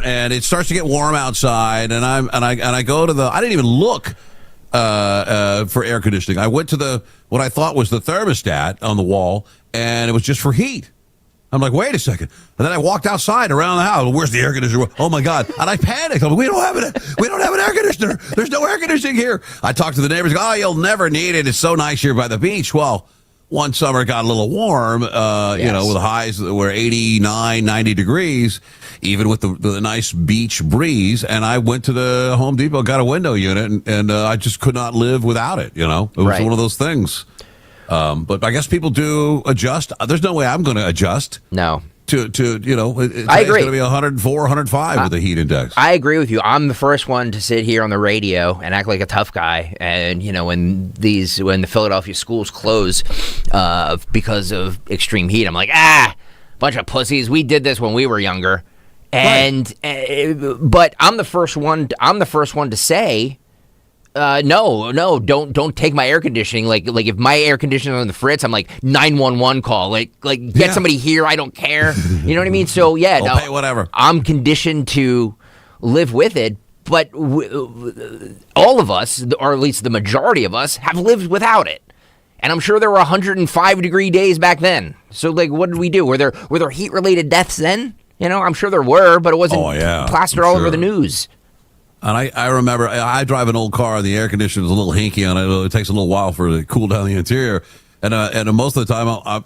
and it starts to get warm outside, and I go to I didn't even look for air conditioning. I went to what I thought was the thermostat on the wall, and it was just for heat. I'm like, wait a second. And then I walked outside around the house. Where's the air conditioner? Oh my God. And I panicked. I'm like, we don't have an air conditioner. There's no air conditioning here. I talked to the neighbors. Oh, you'll never need it. It's so nice here by the beach. Well, one summer it got a little warm, with the highs that were 89, 90 degrees, even with the nice beach breeze. And I went to the Home Depot, got a window unit, and I just could not live without it. It was one of those things. But I guess people do adjust. There's no way I'm going to adjust. No. I agree. It's going to be 104, 105 with the heat index. I agree with you. I'm the first one to sit here on the radio and act like a tough guy. And when the Philadelphia schools close because of extreme heat, I'm like, bunch of pussies. We did this when we were younger. And but I'm the first one to say, no, don't take my air conditioning. Like if my air conditioning on the fritz, I'm like 911 call. Get somebody here. I don't care. You know what I mean? So I'll pay whatever. I'm conditioned to live with it, but all of us, or at least the majority of us, have lived without it. And I'm sure there were 105 degree days back then. So what did we do? Were there heat related deaths then? I'm sure there were, but it wasn't plastered all over the news. And I remember, I drive an old car, and the air conditioner is a little hinky on it. It takes a little while for it to cool down the interior. And most of the time, I'm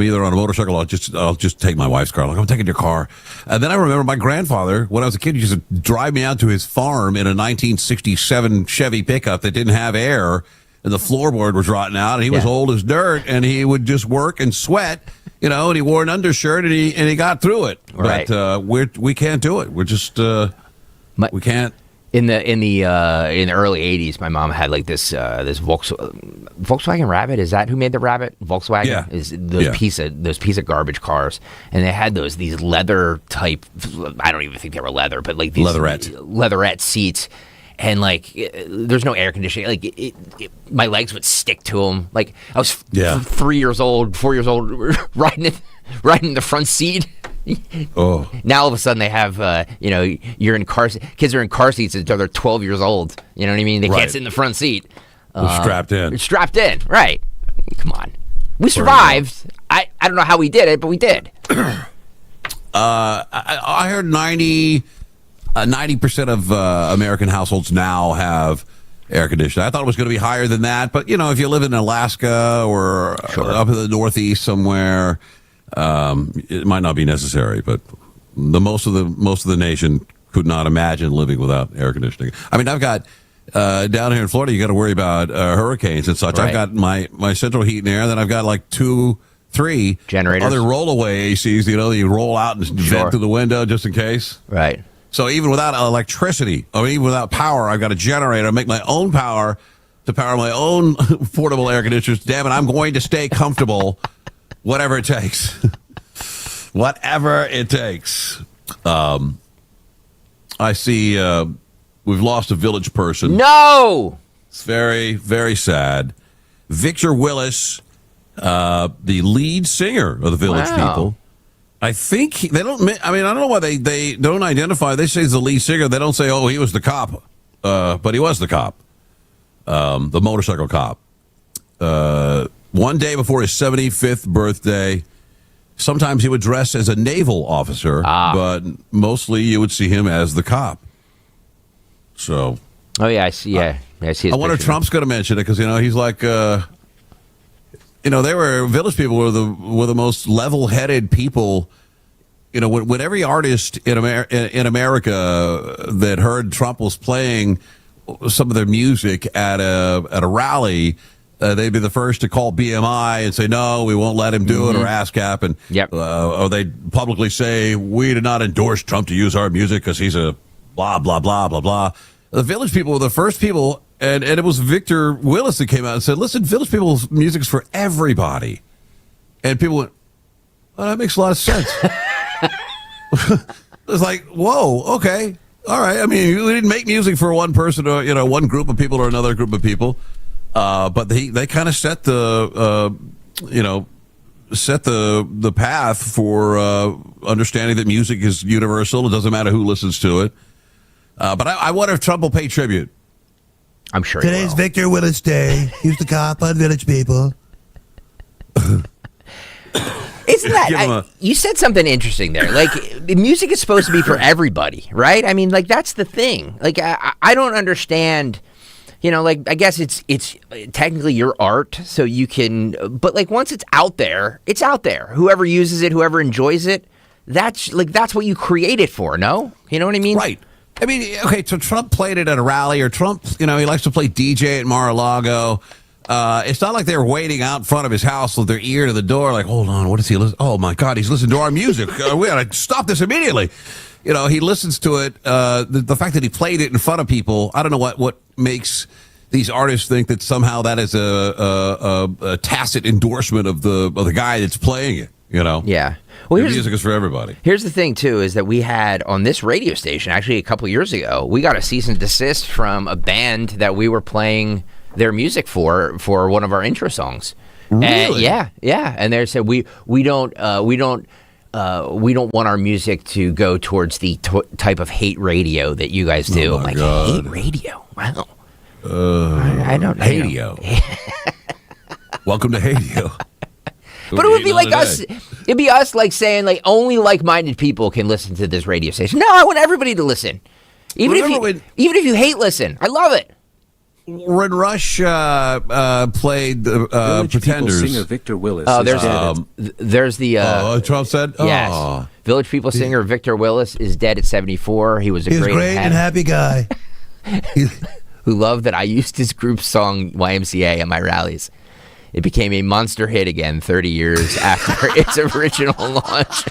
either on a motorcycle, or I'll just take my wife's car. I'm taking your car. And then I remember my grandfather, when I was a kid, used to drive me out to his farm in a 1967 Chevy pickup that didn't have air, and the floorboard was rotten out, and he was old as dirt, and he would just work and sweat, and he wore an undershirt, and he got through it. Right. But we can't do it. We're just... we can't. In the early '80s, my mom had like this Volkswagen Rabbit. Is that who made the Rabbit? Volkswagen. Yeah. Is those piece of garbage cars, and they had these leather type. I don't even think they were leather, but like these leatherette seats, and like there's no air conditioning. Like my legs would stick to them. Like I was 4 years old, riding in the front seat. Oh! Now all of a sudden they have, you're in kids are in car seats until they're 12 years old. You know what I mean? They can't sit in the front seat. They're strapped in. Strapped in, right? Come on, we survived. I don't know how we did it, but we did. I heard 90% of American households now have air conditioning. I thought it was going to be higher than that, but if you live in Alaska or up in the Northeast somewhere. It might not be necessary, but most of the nation could not imagine living without air conditioning. I mean, I've got down here in Florida, you got to worry about hurricanes and such. Right. I've got my central heat and air, then I've got like 2-3 generators, other rollaway ACs. You roll out and vent through the window just in case. Right. So even without electricity, even without power, I've got a generator. I make my own power to power my own portable air conditioners. Damn it, I'm going to stay comfortable. Whatever it takes. Whatever it takes. I see we've lost a Village person. No! It's very, very sad. Victor Willis, the lead singer of the Village People. I think they don't, I don't know why they don't identify. They say he's the lead singer. They don't say, he was the cop. But he was the cop. The motorcycle cop. One day before his 75th birthday, sometimes he would dress as a naval officer, but mostly you would see him as the cop. So, I see. Yeah, I see. I wonder if Trump's going to mention it because he's like, they were Village People were the most level-headed people. When every artist in America that heard Trump was playing some of their music at a rally. They'd be the first to call BMI and say, no, we won't let him do it, or ASCAP. And, or they'd publicly say, we did not endorse Trump to use our music because he's a blah, blah, blah, blah, blah. The Village People were the first people, and it was Victor Willis that came out and said, listen, Village People's music's for everybody. And people went, well, that makes a lot of sense. It's like, whoa, okay, all right. I mean, we didn't make music for one person or, one group of people or another group of people. But they kind of set the path for understanding that music is universal. It doesn't matter who listens to it. But I wonder if Trump will pay tribute. I'm sure today's Victor Willis Day. He's the cop on Village People. Isn't that you said something interesting there? Like, music is supposed to be for everybody, right? I mean, like, that's the thing. Like, I don't understand. I guess it's technically your art, so you can. But like, once it's out there, it's out there. Whoever uses it, whoever enjoys it, that's what you create it for. No, you know what I mean? Right. I mean, okay. So Trump played it at a rally, or Trump, he likes to play DJ at Mar-a-Lago. It's not like they're waiting out in front of his house with their ear to the door, like, hold on, what is he listening? Oh my God, he's listening to our music. We gotta stop this immediately. He listens to it. The fact that he played it in front of people, I don't know what makes these artists think that somehow that is a tacit endorsement of the guy that's playing it. Yeah. Well, music is for everybody. Here's the thing, too, is that we had on this radio station, actually a couple years ago, we got a cease and desist from a band that we were playing their music for one of our intro songs. Really? Yeah. And they said we don't want our music to go towards the type of hate radio that you guys do. I'm like, hate radio? Wow. I don't know. Hadio. Welcome to Hadio. But it would be like us. It'd be us like saying like only like-minded people can listen to this radio station. No, I want everybody to listen. Even if you hate listen. I love it. When Rush played Pretenders, singer Victor Willis. There's the Trump said, yes. Village People singer Victor Willis is dead at 74. He was a great and happy guy who loved that I used his group song YMCA at my rallies. It became a monster hit again 30 years after its original launch.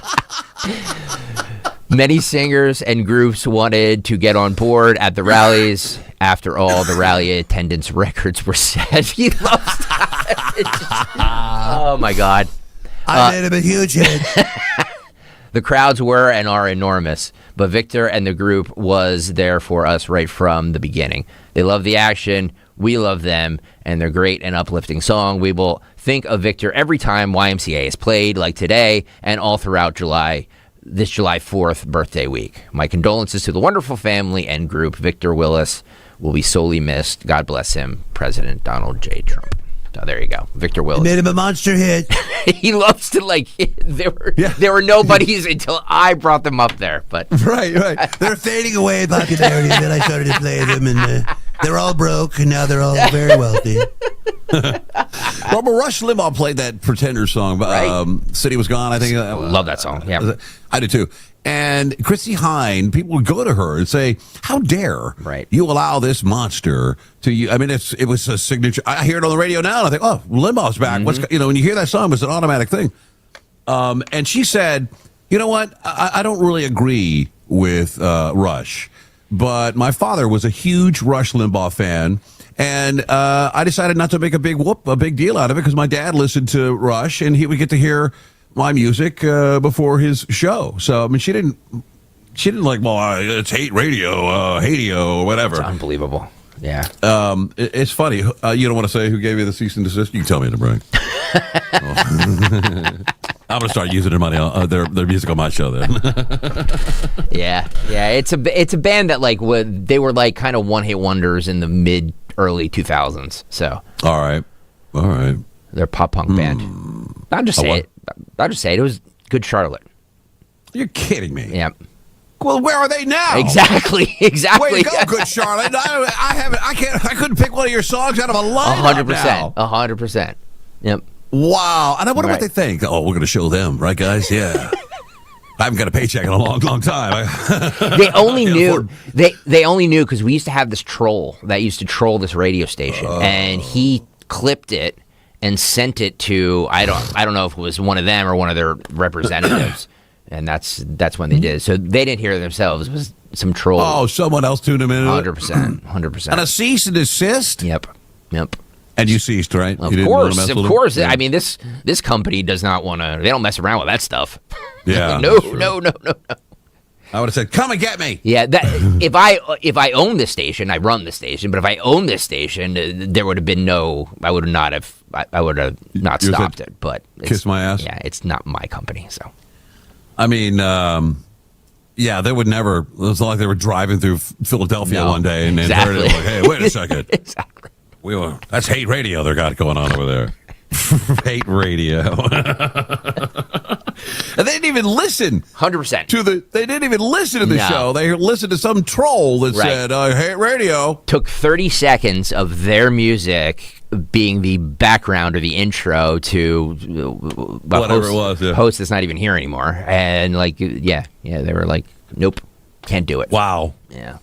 Many singers and groups wanted to get on board at the rallies. After all, the rally attendance records were set. He loves that. Oh, my God. I made him a huge hit. The crowds were and are enormous, but Victor and the group was there for us right from the beginning. They love the action, we love them, and their great and uplifting song. We will think of Victor every time YMCA is played, like today, and all throughout this July 4th birthday week. My condolences to the wonderful family and group. Victor Willis will be sorely missed. God bless him, President Donald J. Trump. So there you go, Victor Willis. Made him a monster hit. He loves to there were nobodies until I brought them up there. But right. They're fading away in popularity. And then I started to play them, and they're all broke, and now they're all very wealthy. Well, Rush Limbaugh played that Pretender song. City Was Gone, I think. Love that song. Yeah, I do too. And Chrissy Hynde, people would go to her and say, "How dare you allow this monster to you?" I mean, it was a signature. I hear it on the radio now, and I think, "Oh, Limbaugh's back." Mm-hmm. When you hear that song, it's an automatic thing. And she said, "You know what? I don't really agree with Rush, but my father was a huge Rush Limbaugh fan." And I decided not to make a big deal out of it because my dad listened to Rush, and he would get to hear my music before his show. So I mean, she didn't like, well, it's hate radio, or whatever. It's unbelievable. Yeah. It's funny. You don't want to say who gave you the cease and desist? You can tell me in the break. I'm gonna start using their money, their music on my show then. Yeah. It's a band that they were like kind of one hit wonders in the early 2000s. So. All right. They're a pop punk band. I'll just say it. It was good Charlotte. You're kidding me. Yeah. Well, where are they now? Exactly. Way to go, good Charlotte. I couldn't pick one of your songs out of a lineup 100%. 100%. Yep. Wow. And I wonder what they think. Oh, we're going to show them, right, guys? Yeah. I haven't got a paycheck in a long time. They only knew. They only knew because we used to have this troll that used to troll this radio station, and he clipped it and sent it to I don't know if it was one of them or one of their representatives, and that's when they did it. So they didn't hear it themselves. It was some troll. Oh, someone else tuned them in. 100%. And a cease and desist. Yep. And you ceased, right? Of course. Yeah. I mean, this company does not want to. They don't mess around with that stuff. Yeah. No. I would have said, "Come and get me." Yeah. If I own this station, I run the station. But if I own this station, there would have been no. I would have not stopped it. But kiss my ass. Yeah, it's not my company. So. I mean, yeah, they would never. It was like they were driving through Philadelphia one day and heard it. Like, hey, wait a second. Exactly. That's hate radio they got going on over there. Hate radio. And they didn't even listen. 100%. They didn't even listen to the show. They listened to some troll that said, hate radio. Took 30 seconds of their music being the background or the intro to whatever it was. Yeah. Host that's not even here anymore. And they were like, nope, can't do it. Wow. Yeah.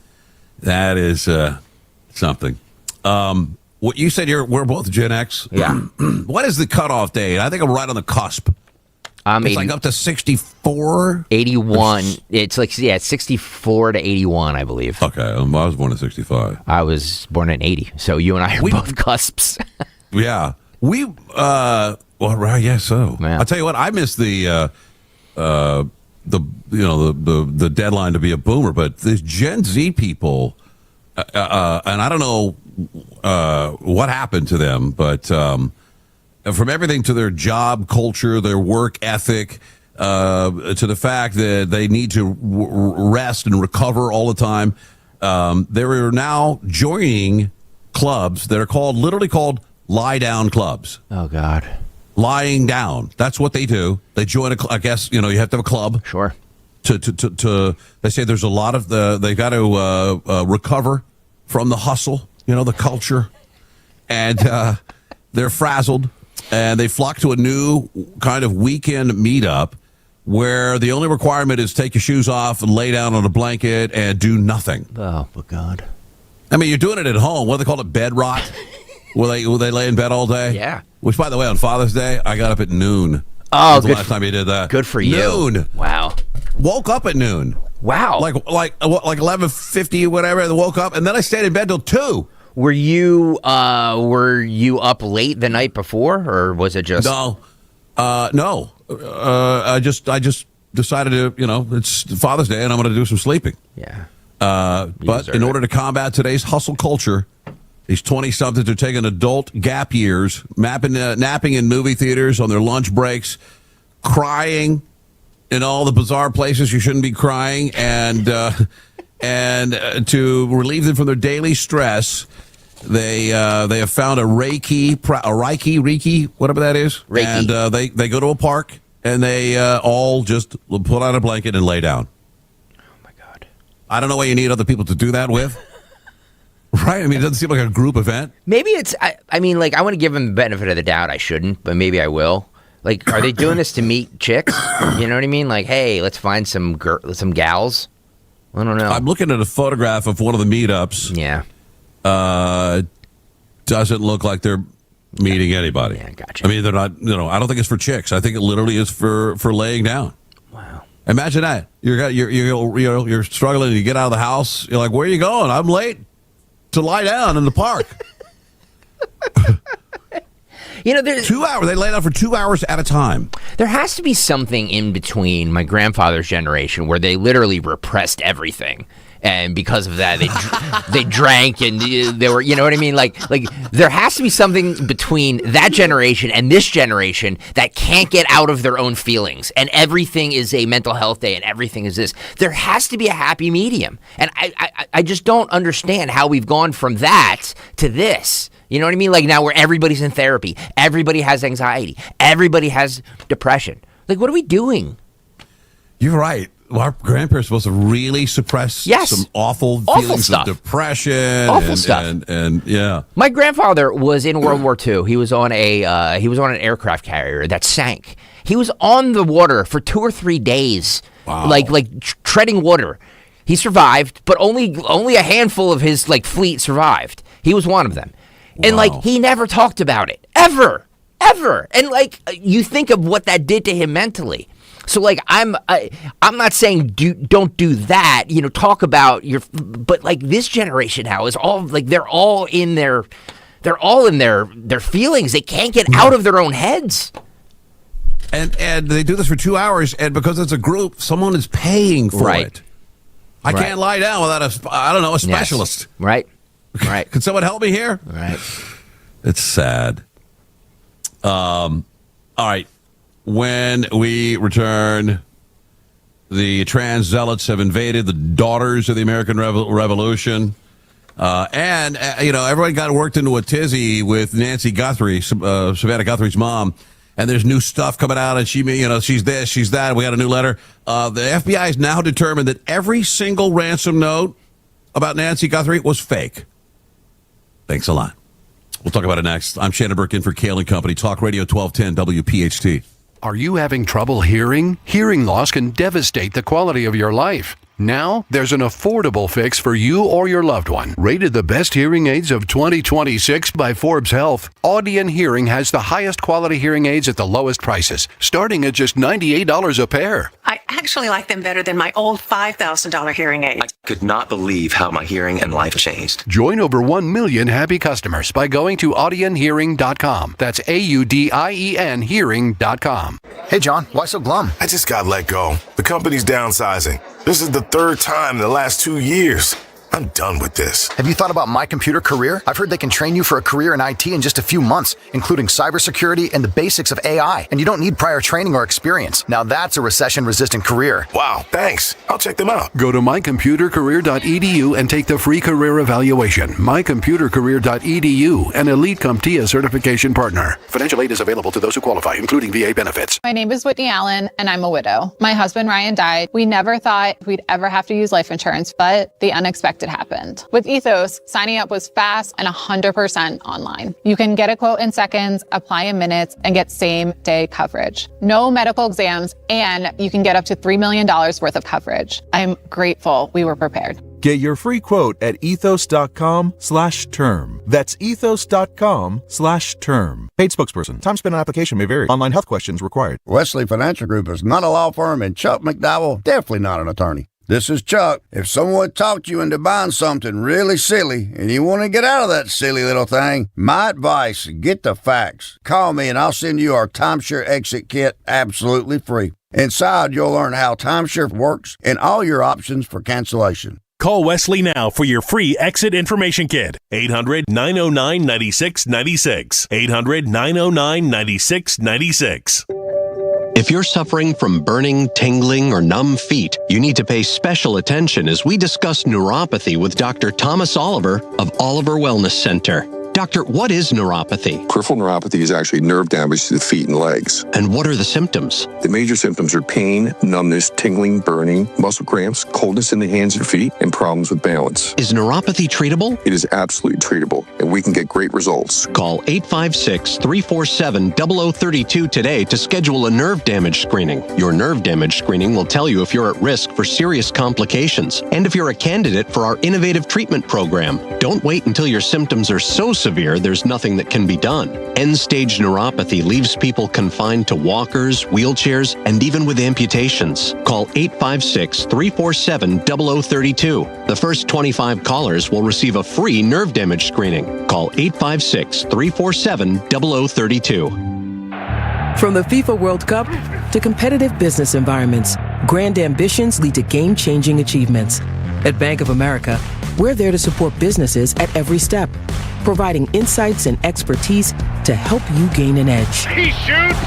That is something. What you said, we're both Gen X. Yeah. What is the cutoff date? I think I'm right on the cusp. It's like up to 64? 81. It's 64 to 81, I believe. Okay. I was born in 65. I was born in 80. So you and I are both cusps. Yeah. Yeah, I'll tell you what, I miss the deadline to be a boomer, but these Gen Z people, and I don't know what happened to them, but from everything to their job culture, their work ethic, to the fact that they need to rest and recover all the time, they are now joining clubs that are literally called lie down clubs. Oh, God. Lying down. That's what they do. They join I guess, you have to have a club. Sure. To they say there's a lot of they got to recover from the hustle, the culture, and they're frazzled, and they flock to a new kind of weekend meetup where the only requirement is take your shoes off and lay down on a blanket and do nothing. Oh, my God. I mean, you're doing it at home. What do they call it? Bed rot? Will they lay in bed all day? Yeah. Which, by the way, on Father's Day, I got up at noon. Oh, good. The last time you did that. Good for you. Noon. Wow. woke up at noon. Wow. Like 11:50, whatever. I woke up, and then I stayed in bed till 2. Were you up late the night before, or was it just no? I just decided to, it's Father's Day, and I'm going to do some sleeping. Yeah. But in order to combat today's hustle culture, these 20-somethings are taking adult gap years, napping in movie theaters on their lunch breaks, crying in all the bizarre places you shouldn't be crying, and to relieve them from their daily stress, they have found a Reiki, whatever that is, Reiki. and they go to a park and they all just put on a blanket and lay down. Oh my God! I don't know why you need other people to do that with. Right? I mean, it doesn't seem like a group event. Maybe it's. I mean, like, I want to give them the benefit of the doubt. I shouldn't, but maybe I will. Like, are they doing this to meet chicks? You know what I mean? Like, hey, let's find some gals. I don't know. I'm looking at a photograph of one of the meetups. Yeah. Doesn't look like they're meeting anybody. Yeah, gotcha. I mean, they're not. I don't think it's for chicks. I think it literally is for laying down. Wow. Imagine that. You're struggling. You get out of the house. You're like, where are you going? I'm late to lie down in the park. There's 2 hours. They lay down for 2 hours at a time. There has to be something in between my grandfather's generation where they literally repressed everything, and because of that, they drank and they were, you know what I mean? Like there has to be something between that generation and this generation that can't get out of their own feelings, and everything is a mental health day, and everything is this. There has to be a happy medium, and I just don't understand how we've gone from that to this. You know what I mean? Like now where everybody's in therapy, everybody has anxiety, everybody has depression. Like, what are we doing? You're right. Well, our grandparents were supposed to really suppress some awful feelings stuff. of depression. Awful stuff. And yeah. My grandfather was in World War II. He was on an aircraft carrier that sank. He was on the water for 2 or 3 days, like treading water. He survived, but only a handful of his fleet survived. He was one of them. And he never talked about it ever. And you think of what that did to him mentally. So I'm not saying don't do that. Talk about but this generation now is all they're all in their feelings. They can't get out of their own heads. And they do this for 2 hours, and because it's a group, someone is paying for it. I can't lie down without a specialist. Yes. Right. Can someone help me here? Right. It's sad. All right. When we return, the trans zealots have invaded the daughters of the American Revolution. And everyone got worked into a tizzy with Nancy Guthrie, Savannah Guthrie's mom. And there's new stuff coming out, and she's this, she's that. We got a new letter. The FBI has now determined that every single ransom note about Nancy Guthrie was fake. Thanks a lot. We'll talk about it next. I'm Shannon Burke in for Kean Company, Talk Radio 1210 WPHT. Are you having trouble hearing? Hearing loss can devastate the quality of your life. Now, there's an affordable fix for you or your loved one. Rated the best hearing aids of 2026 by Forbes Health, Audion Hearing has the highest quality hearing aids at the lowest prices, starting at just $98 a pair. I actually like them better than my old $5,000 hearing aid. I could not believe how my hearing and life changed. Join over 1 million happy customers by going to audionhearing.com. That's AUDIEN hearing.com. Hey, John, why so glum? I just got let go. The company's downsizing. This is the third time in the last 2 years. I'm done with this. Have you thought about My Computer Career? I've heard they can train you for a career in IT in just a few months, including cybersecurity and the basics of AI. And you don't need prior training or experience. Now that's a recession-resistant career. Wow, thanks. I'll check them out. Go to mycomputercareer.edu and take the free career evaluation. mycomputercareer.edu, an Elite CompTIA certification partner. Financial aid is available to those who qualify, including VA benefits. My name is Whitney Allen, and I'm a widow. My husband, Ryan, died. We never thought we'd ever have to use life insurance, but the unexpected happened. With Ethos, signing up was fast and 100% online. You can get a quote in seconds, apply in minutes, and get same-day coverage. No medical exams, and you can get up to $3 million worth of coverage. I'm grateful we were prepared. Get your free quote at ethos.com/term. That's ethos.com/term. Paid spokesperson. Time spent on application may vary. Online health questions required. Wesley Financial Group is not a law firm, and Chuck McDowell definitely not an attorney. This is Chuck. If someone talked you into buying something really silly and you want to get out of that silly little thing, my advice, get the facts. Call me and I'll send you our timeshare exit kit absolutely free. Inside, you'll learn how timeshare works and all your options for cancellation. Call Wesley now for your free exit information kit. 800-909-9696. 800-909-9696. If you're suffering from burning, tingling, or numb feet, you need to pay special attention as we discuss neuropathy with Dr. Thomas Oliver of Oliver Wellness Center. Doctor, what is neuropathy? Peripheral neuropathy is actually nerve damage to the feet and legs. And what are the symptoms? The major symptoms are pain, numbness, tingling, burning, muscle cramps, coldness in the hands and feet, and problems with balance. Is neuropathy treatable? It is absolutely treatable, and we can get great results. Call 856-347-0032 today to schedule a nerve damage screening. Your nerve damage screening will tell you if you're at risk for serious complications and if you're a candidate for our innovative treatment program. Don't wait until your symptoms are so severe there's nothing that can be done. End-stage neuropathy leaves people confined to walkers, wheelchairs, and even with amputations. Call 856-347-0032. The first 25 callers will receive a free nerve damage screening. Call 856-347-0032. From the FIFA World Cup to competitive business environments, grand ambitions lead to game-changing achievements. At Bank of America, we're there to support businesses at every step, providing insights and expertise to help you gain an edge. He shoots,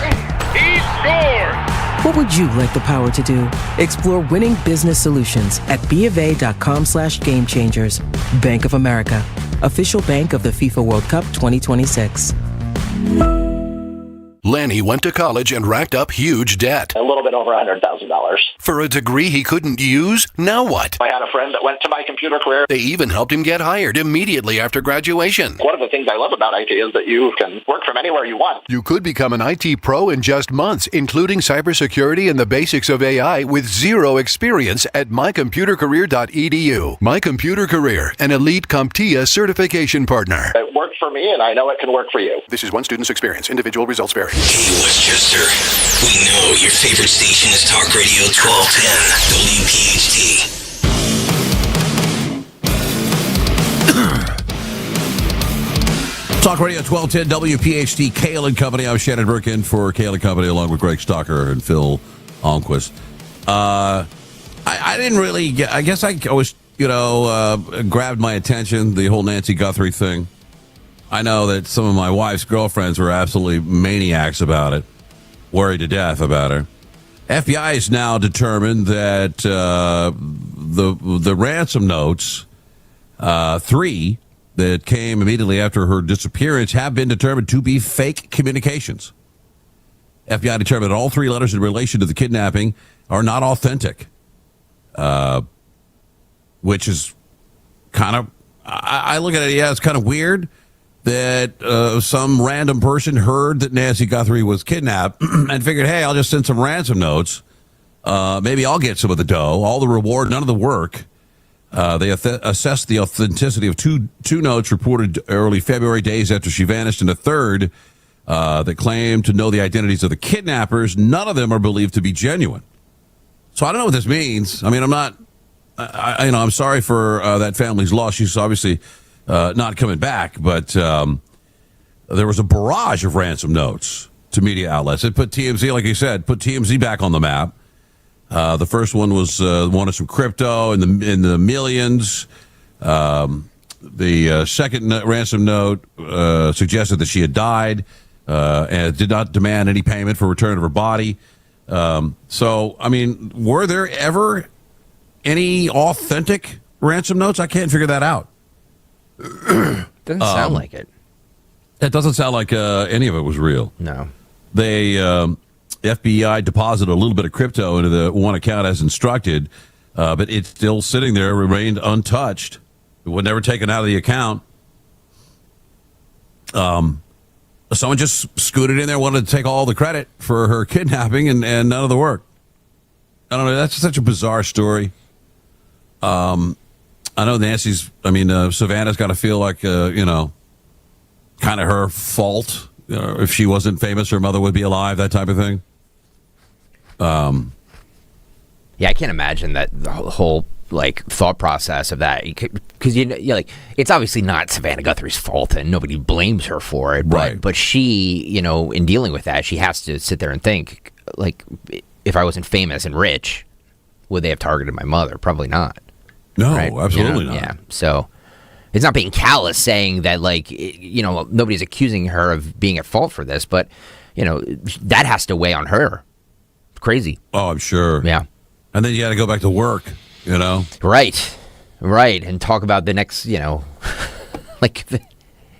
he scores! What would you like the power to do? Explore winning business solutions at BofA.com/gamechangers. Bank of America, official bank of the FIFA World Cup 2026. Lanny went to college and racked up huge debt. A little bit over $100,000. For a degree he couldn't use? Now what? I had a friend that went to my computer career. They even helped him get hired immediately after graduation. One of the things I love about IT is that you can work from anywhere you want. You could become an IT pro in just months, including cybersecurity and the basics of AI with zero experience at mycomputercareer.edu. My Computer Career, an elite CompTIA certification partner. It worked for me, and I know it can work for you. This is one student's experience. Individual results vary. Hey, Westchester. We know your favorite station is Talk Radio 1210, WPHT. Talk Radio 1210, WPHT, Kean and Company. I'm Shannon Burke in for Kean and Company along with Greg Stocker and Phil Almquist. I didn't really get, I guess I was, grabbed my attention, the whole Nancy Guthrie thing. I know that some of my wife's girlfriends were absolutely maniacs about it, worried to death about her. FBI has now determined that the ransom notes, 3 that came immediately after her disappearance, have been determined to be fake communications. FBI determined that all 3 letters in relation to the kidnapping are not authentic, which is kind of, I look at it, yeah, it's kind of weird that some random person heard that Nancy Guthrie was kidnapped and figured, hey, I'll just send some ransom notes. Maybe I'll get some of the dough, all the reward, none of the work. They assessed the authenticity of two notes reported early February, days after she vanished, and a third that claimed to know the identities of the kidnappers. None of them are believed to be genuine. So I don't know what this means. I mean, I'm not, I'm sorry for that family's loss. She's obviously not coming back, but there was a barrage of ransom notes to media outlets. It put TMZ, like you said, put TMZ back on the map. The first one was wanted some crypto in the millions. The second ransom note suggested that she had died and did not demand any payment for return of her body. So, I mean, were there ever any authentic ransom notes? I can't figure that out. Doesn't sound like it. It doesn't sound like any of it was real. No. They FBI deposited a little bit of crypto into the one account as instructed, but it's still sitting there, remained untouched. It was never taken out of the account. Someone just scooted in there, wanted to take all the credit for her kidnapping and none of the work. I don't know. That's such a bizarre story. I know Savannah's got to feel like, kind of her fault. If she wasn't famous, her mother would be alive, that type of thing. Yeah, I can't imagine that the whole thought process of that, because it's obviously not Savannah Guthrie's fault, and nobody blames her for it. But she, in dealing with that, she has to sit there and think, if I wasn't famous and rich, would they have targeted my mother? Probably not. No, right? absolutely not. Yeah, so it's not being callous saying that nobody's accusing her of being at fault for this, but that has to weigh on her. Crazy. Oh, I'm sure. Yeah. And then you got to go back to work, Right, and talk about the next,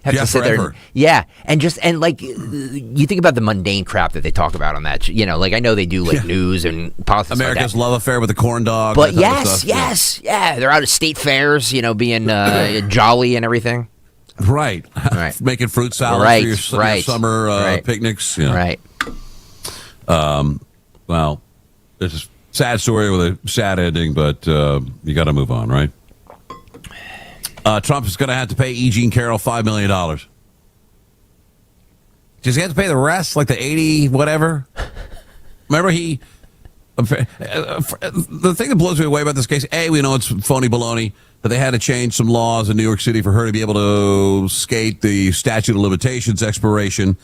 have to sit forever. There. And you think about the mundane crap that they talk about on that. I know they do news and politics. America's love affair with the corn dog. But yes, they're out at state fairs, being jolly and everything. Right. Making fruit salads for your summer picnics. Right. Well, it's a sad story with a sad ending, but you got to move on, right? Trump is going to have to pay E. Jean Carroll $5 million. Does he have to pay the rest, like the 80 whatever? Remember the thing that blows me away about this case, we know it's phony baloney, but they had to change some laws in New York City for her to be able to skate the statute of limitations expiration.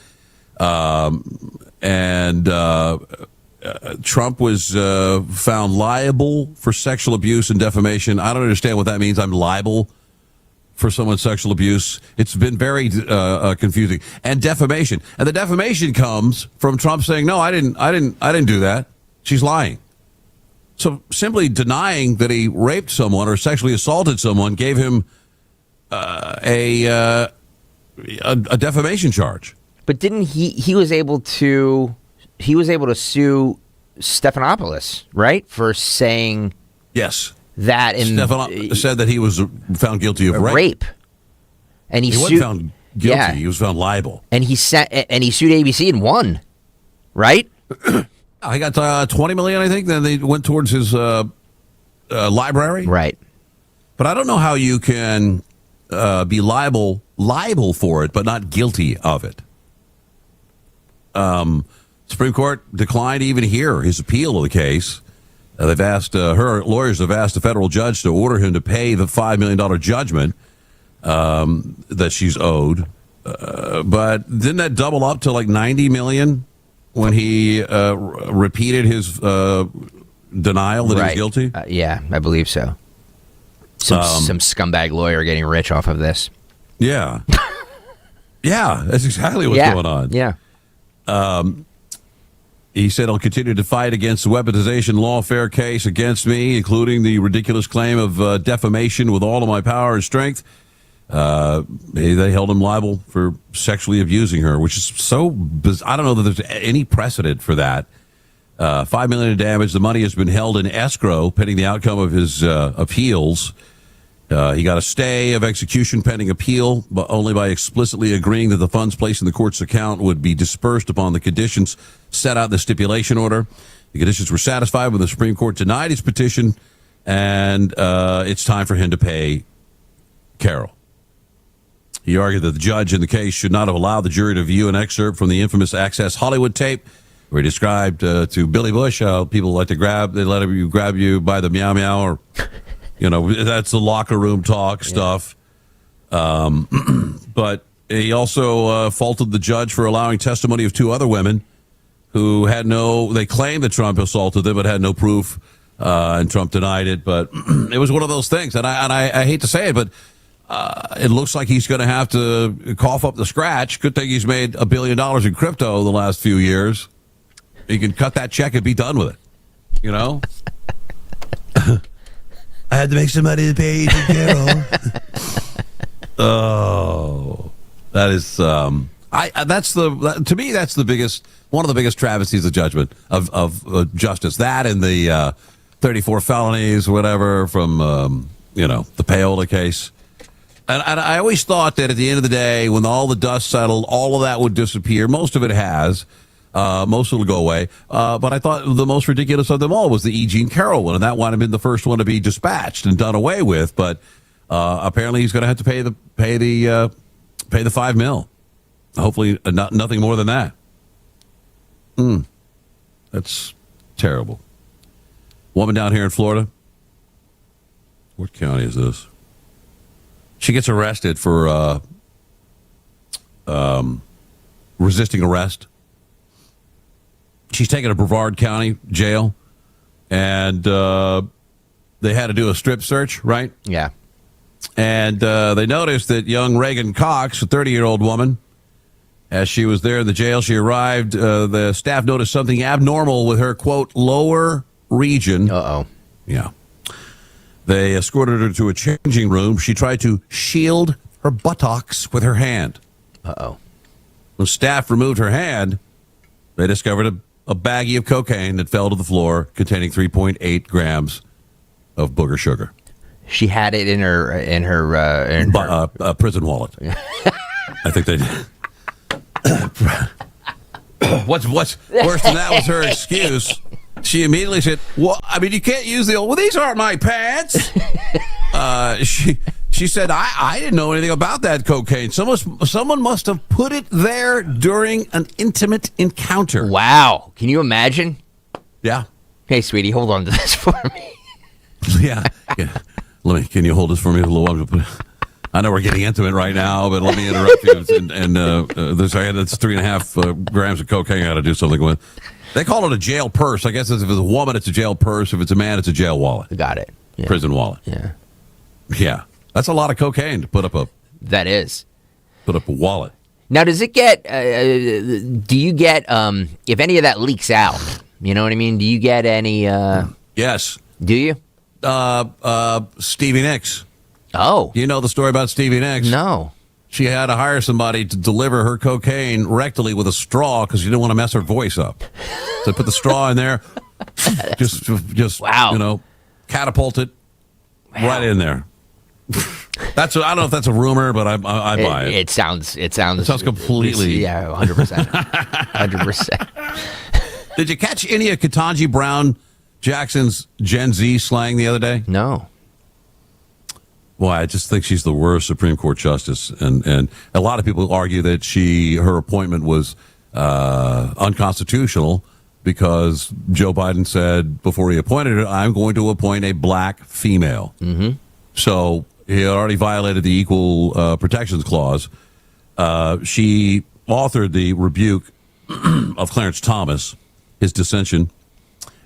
Trump was found liable for sexual abuse and defamation. I don't understand what that means. I'm liable for someone's sexual abuse. It's been very confusing. And defamation. And the defamation comes from Trump saying, "No, I didn't do that. She's lying." So simply denying that he raped someone or sexually assaulted someone gave him a defamation charge. But didn't he was able to sue Stephanopoulos, right, for saying that said that he was found guilty of rape. And he wasn't found guilty. Yeah. He was found liable. And he sued ABC and won, right? I got $20 million, I think. Then they went towards his library, right? But I don't know how you can be liable for it, but not guilty of it. Supreme Court declined to even hear his appeal of the case. They've asked her lawyers have asked the federal judge to order him to pay the $5 million judgment that she's owed. But didn't that double up to like $90 million when he repeated his denial that he was guilty? Yeah, I believe so. Some scumbag lawyer getting rich off of this. Yeah. Yeah, that's exactly what's going on. Yeah. He said, "I'll continue to fight against the weaponization lawfare case against me, including the ridiculous claim of defamation with all of my power and strength." They held him liable for sexually abusing her, which is so bizarre. I don't know that there's any precedent for that. $5 million in damage. The money has been held in escrow pending the outcome of his appeals. He got a stay of execution pending appeal, but only by explicitly agreeing that the funds placed in the court's account would be dispersed upon the conditions set out in the stipulation order. The conditions were satisfied when the Supreme Court denied his petition, and it's time for him to pay Carroll. He argued that the judge in the case should not have allowed the jury to view an excerpt from the infamous Access Hollywood tape, where he described to Billy Bush how people like to grab you by the meow meow, or that's the locker room talk stuff. But he also faulted the judge for allowing testimony of two other women who they claimed that Trump assaulted them, but had no proof, and Trump denied it. But it was one of those things, and I hate to say it, but it looks like he's going to have to cough up the scratch. Good thing he's made $1 billion in crypto the last few years. He can cut that check and be done with it, I had to make some money to pay Agent Carroll. Oh, that is to me that's one of the biggest travesties of judgment of justice. That and the 34 felonies, whatever, from the Paola case. And I always thought that at the end of the day, when all the dust settled, all of that would disappear. Most of it has. Most of it will go away. But I thought the most ridiculous of them all was the E. Jean Carroll one, and that would have been the first one to be dispatched and done away with. But Apparently, he's going to have to pay the $5 million. Hopefully, nothing more than that. That's terrible. Woman down here in Florida. What county is this? She gets arrested for resisting arrest. She's taken to Brevard County Jail, and they had to do a strip search, right? Yeah. And they noticed that young Reagan Cox, a 30-year-old woman, as she was there in the jail, she arrived. The staff noticed something abnormal with her, quote, lower region. Uh-oh. Yeah. They escorted her to a changing room. She tried to shield her buttocks with her hand. Uh-oh. When staff removed her hand, they discovered a baggie of cocaine that fell to the floor containing 3.8 grams of booger sugar. She had it in her prison wallet. I think they did. What's worse than that was her excuse. She immediately said, "Well, I mean, you can't use the old. Well, these aren't my pants." She said, "I didn't know anything about that cocaine. Someone must have put it there during an intimate encounter." Wow, can you imagine? Yeah. Hey, sweetie, hold on to this for me. Yeah. Can you hold this for me a little while? I know we're getting intimate right now, but let me interrupt you. That's 3.5 grams of cocaine I got to do something with. They call it a jail purse. I guess if it's a woman, it's a jail purse. If it's a man, it's a jail wallet. Got it. Yeah. Prison wallet. Yeah. Yeah. That's a lot of cocaine to put up a wallet. Now, does it get, do you get, if any of that leaks out, you know what I mean? Do you get any, Yes. Do you? Stevie Nicks. Oh. You know the story about Stevie Nicks? No. She had to hire somebody to deliver her cocaine rectally with a straw because she didn't want to mess her voice up. So put the straw in there, just wow. Catapult it right in there. I don't know if that's a rumor, but I buy it. It sounds completely. Yeah, 100%. 100%. Did you catch any of Ketanji Brown Jackson's Gen Z slang the other day? No. Well, I just think she's the worst Supreme Court justice, and a lot of people argue that her appointment was unconstitutional because Joe Biden said before he appointed her, "I'm going to appoint a black female." Mm-hmm. So he had already violated the Equal Protections Clause. She authored the rebuke of Clarence Thomas, his dissension,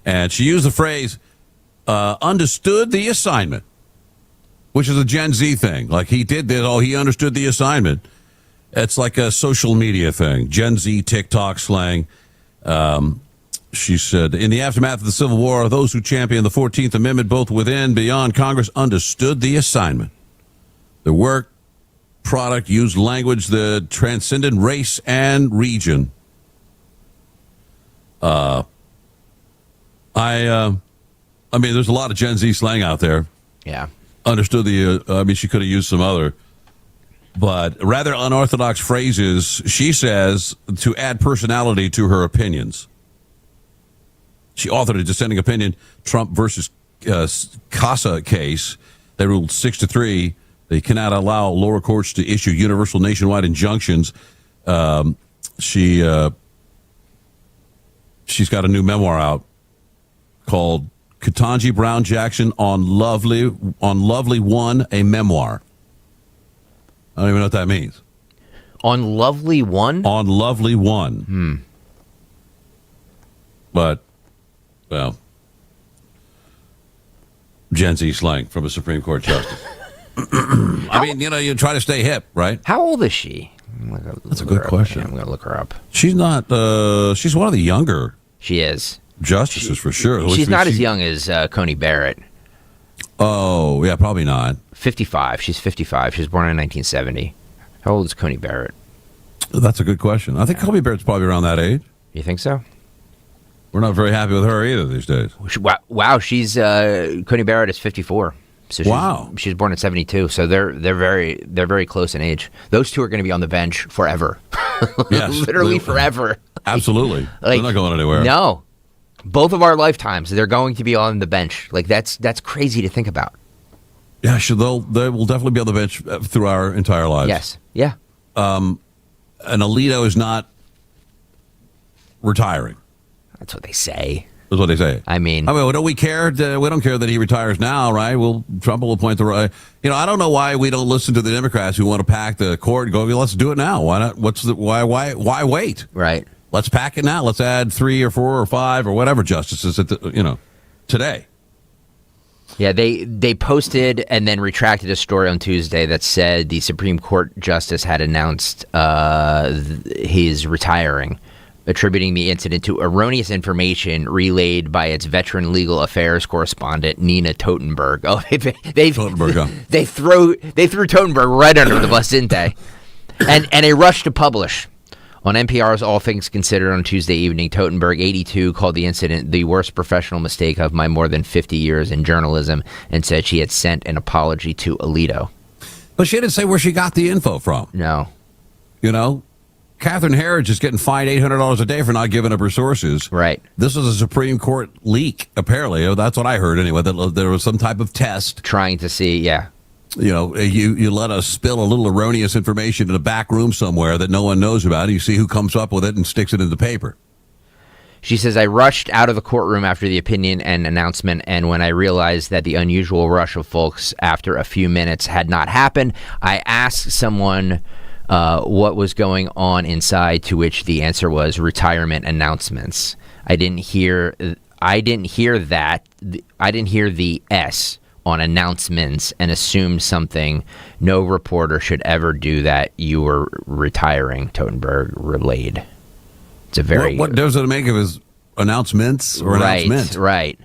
and she used the phrase "understood the assignment," which is a Gen Z thing. Like he did this. Oh, he understood the assignment. It's like a social media thing. Gen Z TikTok slang. She said, in the aftermath of the Civil War, those who championed the 14th Amendment, both within and beyond Congress, understood the assignment. The work product used language that transcended race and region. I mean, there's a lot of Gen Z slang out there. Yeah. Understood she could have used some other, but rather unorthodox phrases, she says, to add personality to her opinions. She authored a dissenting opinion, Trump versus Casa case. They ruled 6-3. They cannot allow lower courts to issue universal nationwide injunctions. She's got a new memoir out called Ketanji Brown Jackson on Lovely One, a memoir. I don't even know what that means. On Lovely One? On Lovely One. But, well, Gen Z slang from a Supreme Court justice. I mean, you try to stay hip, right? How old is she? That's a good question. I'm going to look her up. She's not, she's one of the younger. She is. Justices, for sure. She's not as young as Coney Barrett. Oh, yeah, probably not. 55. She's 55. She was born in 1970. How old is Coney Barrett? That's a good question. I think Coney Barrett's probably around that age. You think so? We're not very happy with her either these days. Wow, she's Coney Barrett is 54. So she was born in 72. So they're very close in age. Those two are going to be on the bench forever. Yes, literally forever. Absolutely. They're not going anywhere. No. Both of our lifetimes, they're going to be on the bench. Like that's crazy to think about. Yeah, sure. They will definitely be on the bench through our entire lives. Yes. Yeah. And Alito is not retiring. That's what they say. That's what they say. I mean, don't we care? We don't care that he retires now, right? Trump will appoint the right. I don't know why we don't listen to the Democrats who want to pack the court and go, let's do it now. Why not? Why wait? Right. Let's pack it now. Let's add 3 or 4 or 5 or whatever justices today. Yeah, they posted and then retracted a story on Tuesday that said the Supreme Court justice had announced he's retiring, attributing the incident to erroneous information relayed by its veteran legal affairs correspondent Nina Totenberg. Oh, they threw Totenberg right under the bus, didn't they? And a rush to publish. On NPR's All Things Considered on Tuesday evening, Totenberg, 82, called the incident the worst professional mistake of my more than 50 years in journalism and said she had sent an apology to Alito. But she didn't say where she got the info from. No. Catherine Herridge is getting fined $800 a day for not giving up her sources. Right. This was a Supreme Court leak, apparently. That's what I heard anyway, that there was some type of test. Trying to see, yeah. You let us spill a little erroneous information in a back room somewhere that no one knows about. And you see who comes up with it and sticks it in the paper. She says, I rushed out of the courtroom after the opinion and announcement, and when I realized that the unusual rush of folks after a few minutes had not happened, I asked someone what was going on inside, to which the answer was retirement announcements. I didn't hear the S on announcements and assumed something. No reporter should ever do that. You were retiring, Totenberg relayed. It's a very... What does it make of his announcements or announcement? Right.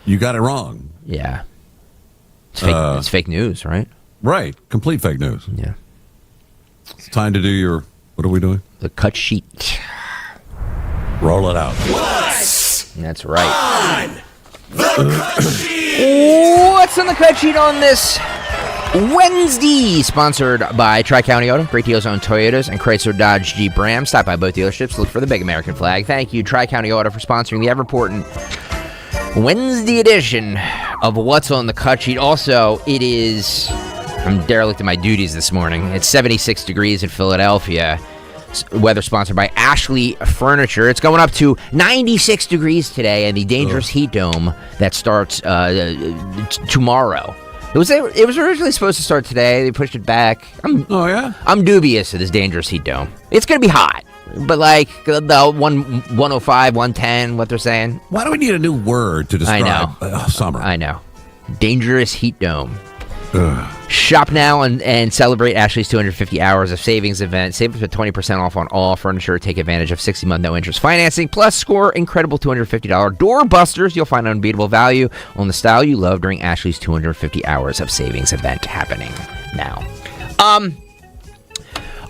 You got it wrong. Yeah. It's fake news, right? Right. Complete fake news. Yeah. It's time to do your... What are we doing? The cut sheet. Roll it out. That's right. On the cut sheet. What's on the cut sheet on this Wednesday? Sponsored by Tri-County Auto. Great deals on Toyotas and Chrysler Dodge Jeep Ram. Stop by both dealerships. Look for the big American flag. Thank you, Tri-County Auto, for sponsoring the ever-important Wednesday edition of What's on the Cut Sheet. Also, I'm derelict in my duties this morning. It's 76 degrees in Philadelphia. Weather sponsored by Ashley Furniture. It's going up to 96 degrees today, and the dangerous heat dome that starts tomorrow. It was originally supposed to start today. They pushed it back. I'm dubious of this dangerous heat dome. It's going to be hot, but like the 105, 110, what they're saying. Why do we need a new word to describe summer? I know. Dangerous heat dome. Shop now and celebrate Ashley's 250 hours of savings event. Save up to 20% off on all furniture. Take advantage of 60-month no-interest financing. Plus, score incredible $250 door busters. You'll find unbeatable value on the style you love during Ashley's 250 hours of savings event happening now. All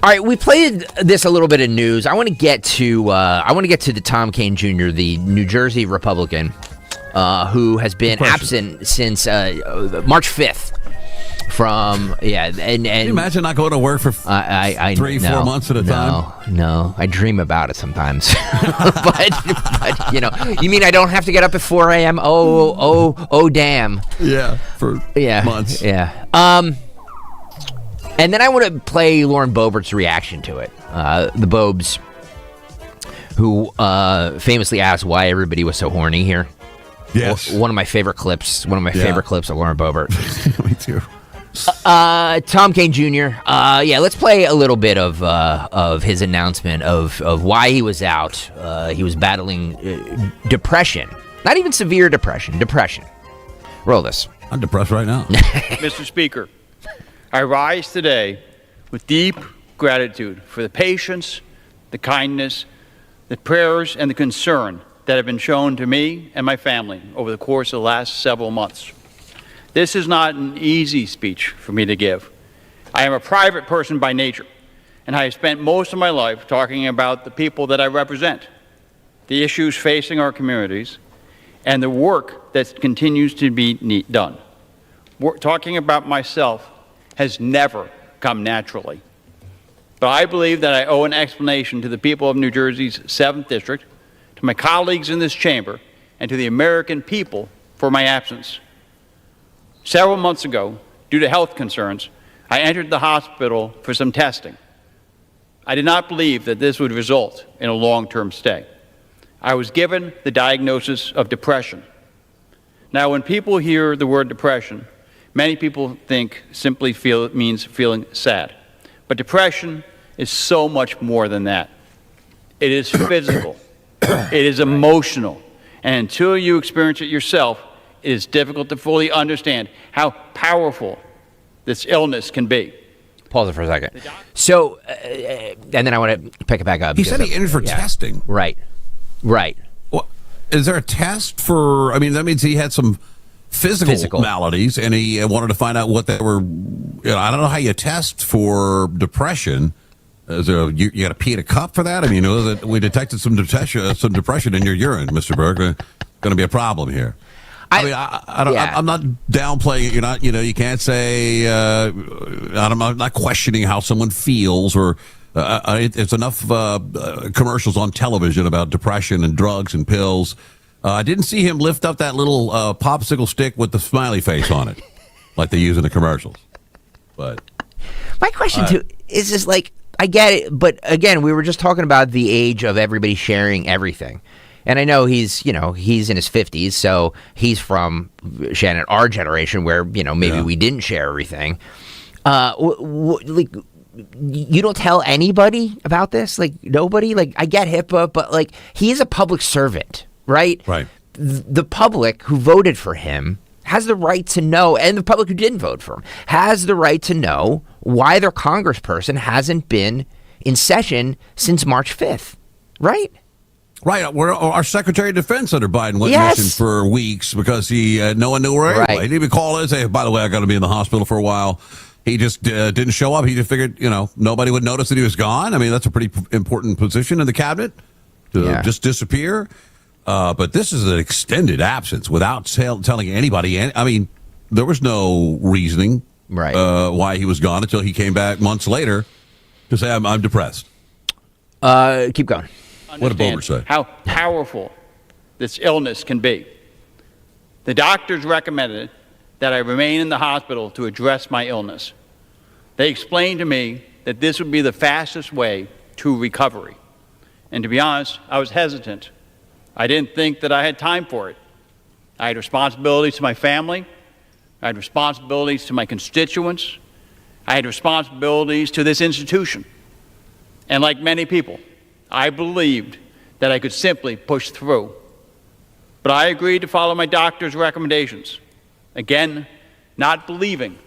right, we played this a little bit of news. I want to get to the Tom Kean Jr., the New Jersey Republican, who has been absent since March 5th. And Can you imagine not going to work for 3-4 months at a time? No, I dream about it sometimes. but you mean I don't have to get up at 4 a.m.? Oh, damn. Yeah, for months. Yeah. And then I want to play Lauren Boebert's reaction to it. The Bobes, who famously asked why everybody was so horny here. Yes. One of my favorite clips. Favorite clips of Lauren Boebert. Me too. Tom Kean Jr. Let's play a little bit of his announcement of why he was out. He was battling depression. Not even severe depression. Depression. Roll this. I'm depressed right now. Mr. Speaker, I rise today with deep gratitude for the patience, the kindness, the prayers, and the concern that have been shown to me and my family over the course of the last several months. This is not an easy speech for me to give. I am a private person by nature, and I have spent most of my life talking about the people that I represent, the issues facing our communities, and the work that continues to be done. Talking about myself has never come naturally. But I believe that I owe an explanation to the people of New Jersey's 7th District, to my colleagues in this chamber, and to the American people for my absence. Several months ago, due to health concerns, I entered the hospital for some testing. I did not believe that this would result in a long-term stay. I was given the diagnosis of depression. Now, when people hear the word depression, many people think simply it means feeling sad. But depression is so much more than that. It is physical. It is emotional. And until you experience it yourself, it is difficult to fully understand how powerful this illness can be. Pause it for a second. So, and then I want to pick it back up. He said he entered for testing. Right. Well, is there a test for, I mean, that means he had some physical maladies, and he wanted to find out what they were. I don't know how you test for depression. Is there you got to pee in a cup for that? I mean, we detected some depression in your urine, Mr. Berg. Going to be a problem here. I'm not downplaying it. You're not, you can't say, I'm not questioning how someone feels, or it's enough commercials on television about depression and drugs and pills. I didn't see him lift up that little popsicle stick with the smiley face on it, like they use in the commercials. But my question too is just like, I get it, but again, we were just talking about the age of everybody sharing everything. And I know he's in his 50s, so he's from, Shannon, our generation where, maybe we didn't share everything. Like, you don't tell anybody about this? Like, nobody? Like, I get HIPAA, but, like, he is a public servant, right? Right. The public who voted for him has the right to know, and the public who didn't vote for him has the right to know why their congressperson hasn't been in session since March 5th, right? Right, our Secretary of Defense under Biden went missing for weeks because no one knew where he was. He didn't even call and say, by the way, I got to be in the hospital for a while. He just didn't show up. He just figured, nobody would notice that he was gone. I mean, that's a pretty important position in the cabinet to just disappear. But this is an extended absence without telling anybody. I mean, there was no reasoning why he was gone until he came back months later to say, I'm depressed. Keep going. What did Boebert say? How powerful this illness can be. The doctors recommended that I remain in the hospital to address my illness. They explained to me that this would be the fastest way to recovery. And to be honest, I was hesitant. I didn't think that I had time for it. I had responsibilities to my family. I had responsibilities to my constituents. I had responsibilities to this institution. And like many people, I believed that I could simply push through. But I agreed to follow my doctor's recommendations. Again, not believing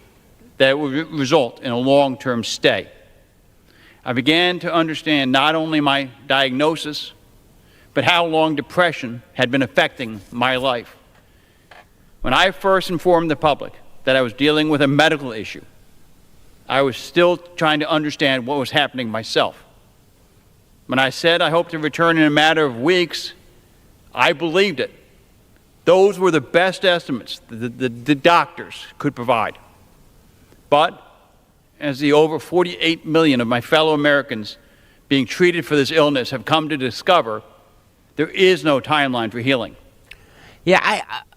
that it would result in a long-term stay. I began to understand not only my diagnosis, but how long depression had been affecting my life. When I first informed the public that I was dealing with a medical issue, I was still trying to understand what was happening myself. When I said I hoped to return in a matter of weeks, I believed it. Those were the best estimates the doctors could provide. But as the over 48 million of my fellow Americans being treated for this illness have come to discover, there is no timeline for healing. Yeah,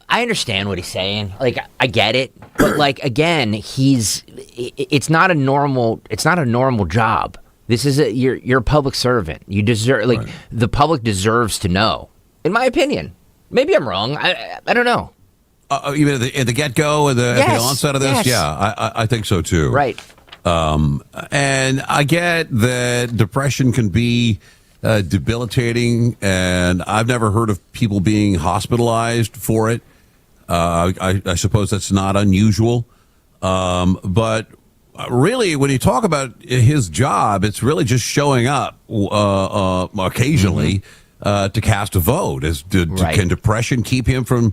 I understand what he's saying. Like, I get it, but like, again, it's not a normal job. This is you're a public servant. You deserve, the public deserves to know. In my opinion, maybe I'm wrong. I don't know. You mean at the get-go, at the onset of this? Yes. Yeah, I think so too. Right. And I get that depression can be debilitating, and I've never heard of people being hospitalized for it. I suppose that's not unusual. But really, when you talk about his job, it's really just showing up occasionally to cast a vote. Can depression keep him from,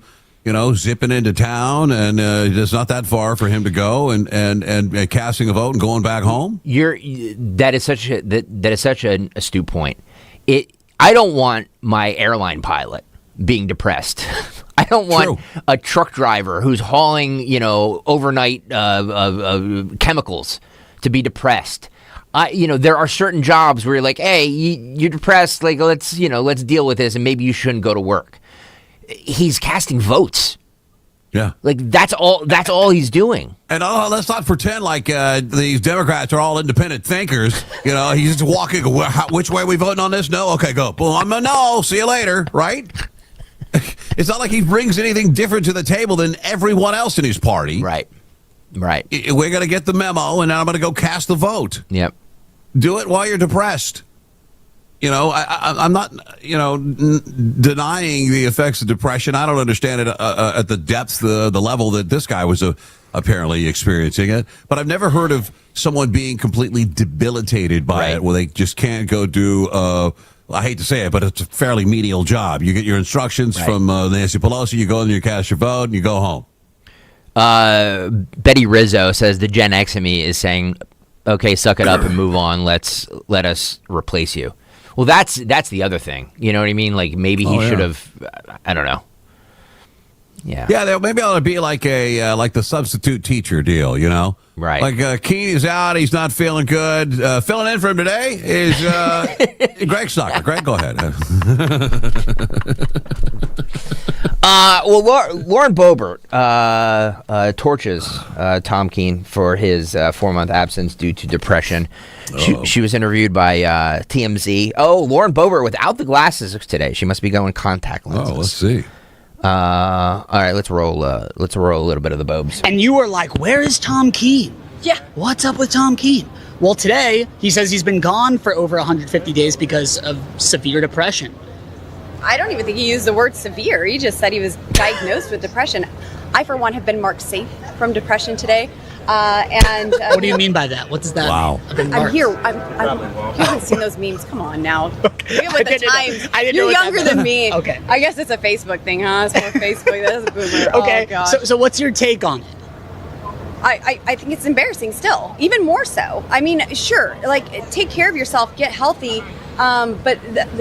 zipping into town, and it's not that far for him to go and casting a vote and going back home? That is such an astute point. I don't want my airline pilot being depressed. I don't want a truck driver who's hauling, overnight chemicals to be depressed. There are certain jobs where you're like, hey, you're depressed. Like, let's deal with this, and maybe you shouldn't go to work. He's casting votes. Yeah. Like, that's all he's doing. And let's not pretend like these Democrats are all independent thinkers. You know, he's just walking, which way are we voting on this? No? Okay, go. Boom, no, see you later, right? It's not like he brings anything different to the table than everyone else in his party. Right. We're going to get the memo, and now I'm going to go cast the vote. Yep. Do it while you're depressed. You know, I'm not, denying the effects of depression. I don't understand it at the depth, the level that this guy was apparently experiencing it. But I've never heard of someone being completely debilitated by it, where they just can't go do, I hate to say it, but it's a fairly menial job. You get your instructions from Nancy Pelosi, you go in, you cast your vote, and you go home. Betty Rizzo says the Gen X in me is saying, okay, suck it up and move on. Let us replace you. Well, that's the other thing. You know what I mean? Like, maybe he should have, I don't know. Yeah. Yeah, maybe it ought to be like like the substitute teacher deal, you know? Right. Like Kean is out, he's not feeling good. Filling in for him today is Greg Stocker. Greg, go ahead. Well, Lauren Boebert torches Tom Kean for his 4-month absence due to depression. She was interviewed by TMZ. Oh, Lauren Boebert without the glasses today. She must be going contact lenses. Oh, let's see. All right, let's roll a little bit of the Bobes. And you were like, where is Tom Kean? Yeah. What's up with Tom Kean? Well, today, he says he's been gone for over 150 days because of severe depression. I don't even think he used the word severe. He just said he was diagnosed with depression. I, for one, have been marked safe from depression today. What do you mean by that? What does that mean? I'm here. You haven't seen those memes. Come on now. Look at the times. You're younger than me. Okay. I guess it's a Facebook thing, huh? It's more Facebook. That's a boomer. Okay. Oh, God. So what's your take on it? I think it's embarrassing still, even more so. I mean, sure, like, take care of yourself, get healthy, but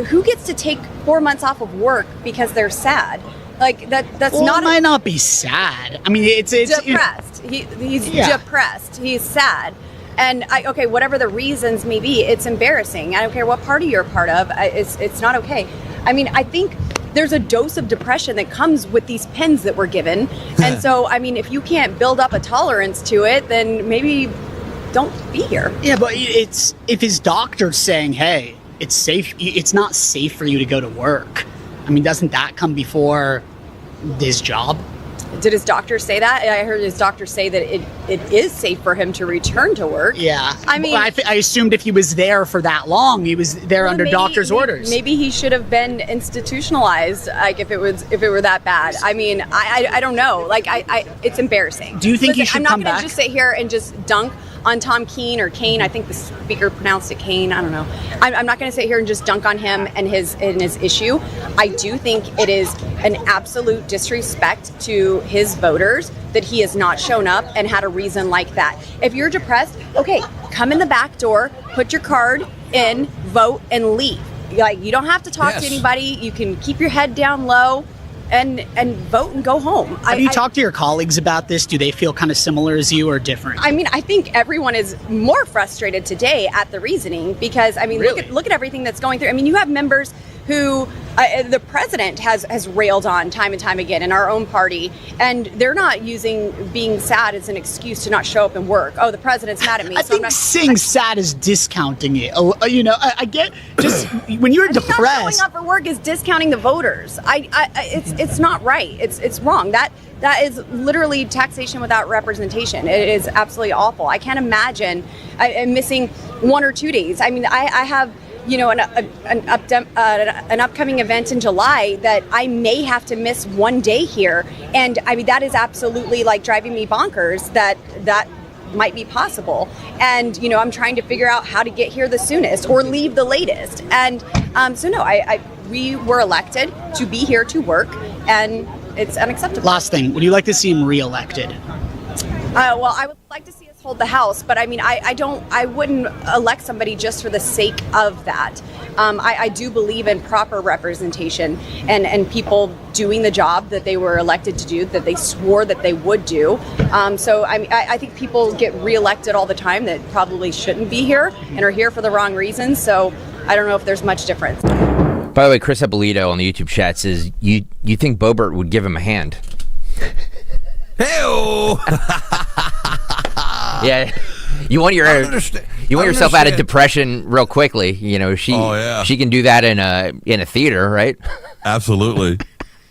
who gets to take 4 months off of work because they're sad? Like, that's well, not... it might not be sad. I mean, it's depressed. He's depressed. He's sad. And, whatever the reasons may be, it's embarrassing. I don't care what party you're a part of. It's not okay. I mean, I think there's a dose of depression that comes with these pens that we're given. And so, I mean, if you can't build up a tolerance to it, then maybe don't be here. Yeah, but if his doctor's saying, hey, it's safe, it's not safe for you to go to work. I mean, doesn't that come before his job? Did his doctor say that? I heard his doctor say that it is safe for him to return to work. Yeah. I mean, I assumed if he was there for that long, he was there under doctor's orders. Maybe he should have been institutionalized, like, if it were that bad. I mean, I don't know. Like, it's embarrassing. Do you think he should come back? I'm not going to just sit here and just dunk on Tom Kean or Kane. I think the speaker pronounced it Kane. I don't know. I'm not going to sit here and just dunk on him and his issue. I do think it is an absolute disrespect to his voters that he has not shown up and had a reason like that. If you're depressed, okay, come in the back door, put your card in, vote, and leave. Like, you don't have to talk to anybody. You can keep your head down low and vote and go home. Have you talked to your colleagues about this? Do they feel kind of similar as you or different? I mean, I think everyone is more frustrated today at the reasoning because, I mean, really? look at everything that's going through. I mean, you have members who the president has railed on time and time again in our own party, and they're not using being sad as an excuse to not show up and work. Oh, the president's mad at me. I think saying sad is discounting it. You know, I get just when you're depressed. Not showing up for work is discounting the voters. It's not right. It's wrong. That is literally taxation without representation. It is absolutely awful. I can't imagine missing 1 or 2 days. I mean, I have, you know, an upcoming event in July that I may have to miss 1 day here. And I mean, that is absolutely like driving me bonkers that might be possible. And, you know, I'm trying to figure out how to get here the soonest or leave the latest. And so no, we were elected to be here to work, and it's unacceptable. Last thing, would you like to see him reelected? Well, I would like to see us hold the House, but I mean, I wouldn't elect somebody just for the sake of that. I do believe in proper representation and people doing the job that they were elected to do, that they swore that they would do. So I mean, I think people get reelected all the time that probably shouldn't be here and are here for the wrong reasons. So I don't know if there's much difference. By the way, Chris Abolito on the YouTube chat says, you think Boebert would give him a hand? Hey-oh. Yeah. You want yourself out of depression real quickly. You know, she can do that in a theater, right? Absolutely.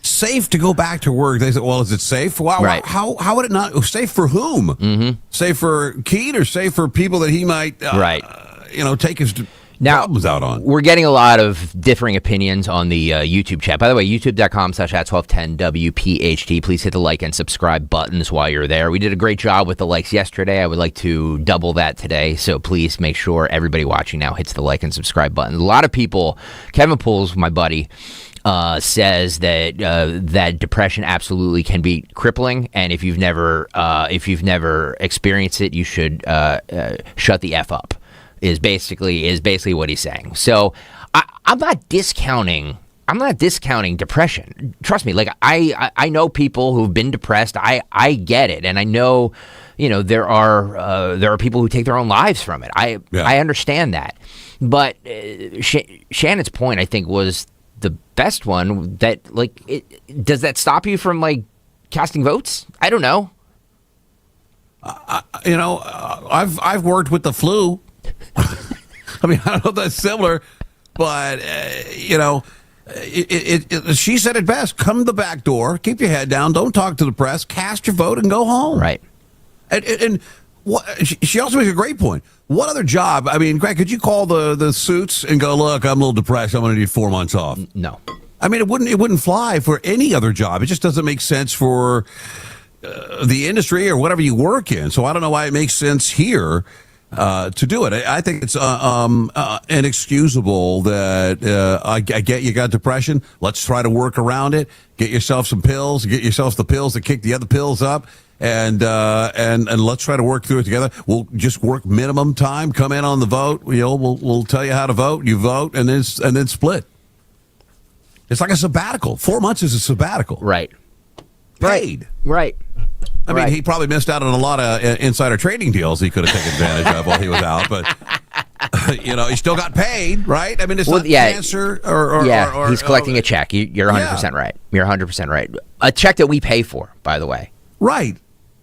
Safe to go back to work. They said, well, is it safe? Wow, right. How would it not? Safe for whom? Mm-hmm. Safe for Kean or safe for people that he might, take his problems out on? We're getting a lot of differing opinions on the YouTube chat. By the way, youtube.com/@1210WPHT. Please hit the like and subscribe buttons while you're there. We did a great job with the likes yesterday. I would like to double that today. So please make sure everybody watching now hits the like and subscribe button. A lot of people, Kevin Pools, my buddy, says that that depression absolutely can be crippling, and if you've never experienced it, you should shut the F up. Is basically what he's saying. So I'm not discounting depression. Trust me. Like I know people who've been depressed. I get it, and I know there are people who take their own lives from it. I understand that, but Shannon's point, I think, was the best one. That does that stop you from casting votes? I don't know. I've worked with the flu. I mean, I don't know if that's similar, but she said it best. Come to the back door, keep your head down, don't talk to the press, cast your vote, and go home. Right. And she also makes a great point. What other job? I mean, Greg, could you call the suits and go, look, I'm a little depressed, I'm going to need 4 months off? No. I mean, it wouldn't fly for any other job. It just doesn't make sense for the industry or whatever you work in. So I don't know why it makes sense here to do it. I think it's inexcusable that I get you got depression. Let's try to work around it. Get yourself some pills. Get yourself the pills that kick the other pills up, and let's try to work through it together. We'll just work minimum time. Come in on the vote. We'll tell you how to vote. You vote, and then split. It's like a sabbatical. 4 months is a sabbatical. Right. Paid. Right. I mean, he probably missed out on a lot of insider trading deals he could have taken advantage of while he was out, but he still got paid, right? I mean, it's not cancer or he's collecting a check. You're 100% right. You're 100% right. A check that we pay for, by the way. Right.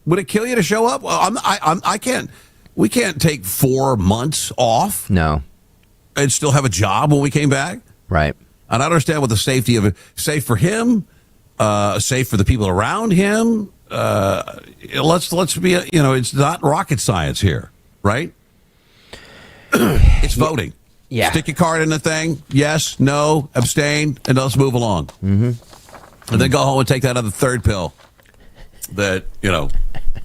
Would it kill you to show up? Well, I can't. We can't take 4 months off. No. And still have a job when we came back. Right. And I understand what the safety of it, safe for him, safe for the people around him. Let's be, it's not rocket science here, right? It's voting. Yeah. Stick your card in the thing. Yes, no, abstain, and let's move along. Mm-hmm. And then go home and take that other third pill that,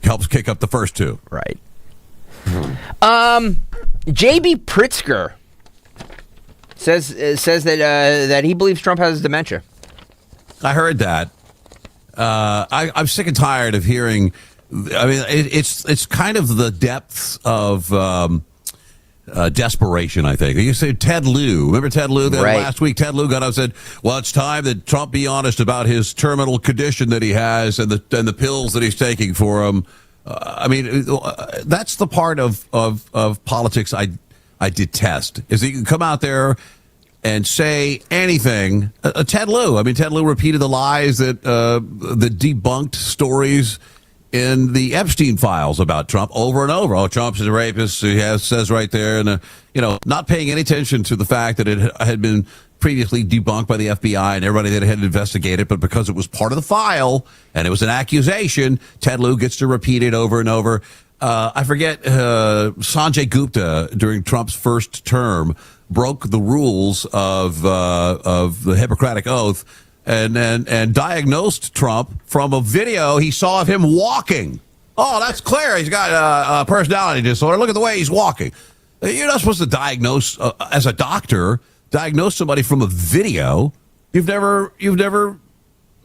helps kick up the first two. Right. J.B. Pritzker says that he believes Trump has dementia. I heard that. I'm sick and tired of hearing. I mean, it's kind of the depths of desperation, I think. You say Ted Lieu. Remember Ted Lieu? Last week, Ted Lieu got up and said, well, it's time that Trump be honest about his terminal condition that he has and the pills that he's taking for him. I mean, that's the part of politics I detest, is that you can come out there and say anything. Ted Lieu repeated the lies that the debunked stories in the Epstein files about Trump over and over. Oh, Trump's a rapist. He says right there, and not paying any attention to the fact that it had been previously debunked by the FBI and everybody that had investigated, but because it was part of the file and it was an accusation, Ted Lieu gets to repeat it over and over. I forget, Sanjay Gupta during Trump's first term broke the rules of the Hippocratic Oath and diagnosed Trump from a video he saw of him walking. Oh, that's clear. He's got a personality disorder. Look at the way he's walking. You're not supposed to diagnose as a doctor. Diagnose somebody from a video. You've never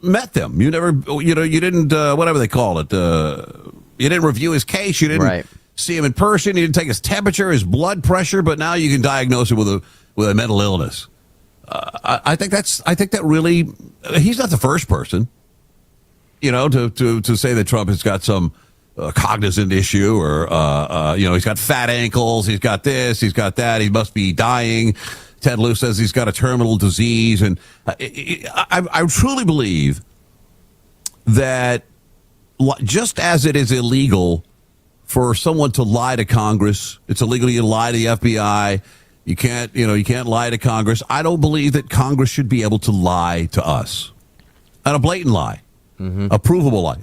met them. You didn't whatever they call it. You didn't review his case. You didn't see him in person. You didn't take his temperature, his blood pressure. But now you can diagnose him with a mental illness. I think that really, he's not the first person, to say that Trump has got some cognizant issue or he's got fat ankles. He's got this. He's got that. He must be dying. Ted Lieu says he's got a terminal disease, and I truly believe that just as it is illegal for someone to lie to Congress, it's illegal to lie to the FBI. You can't lie to Congress. I don't believe that Congress should be able to lie to us. And a blatant lie, a provable lie.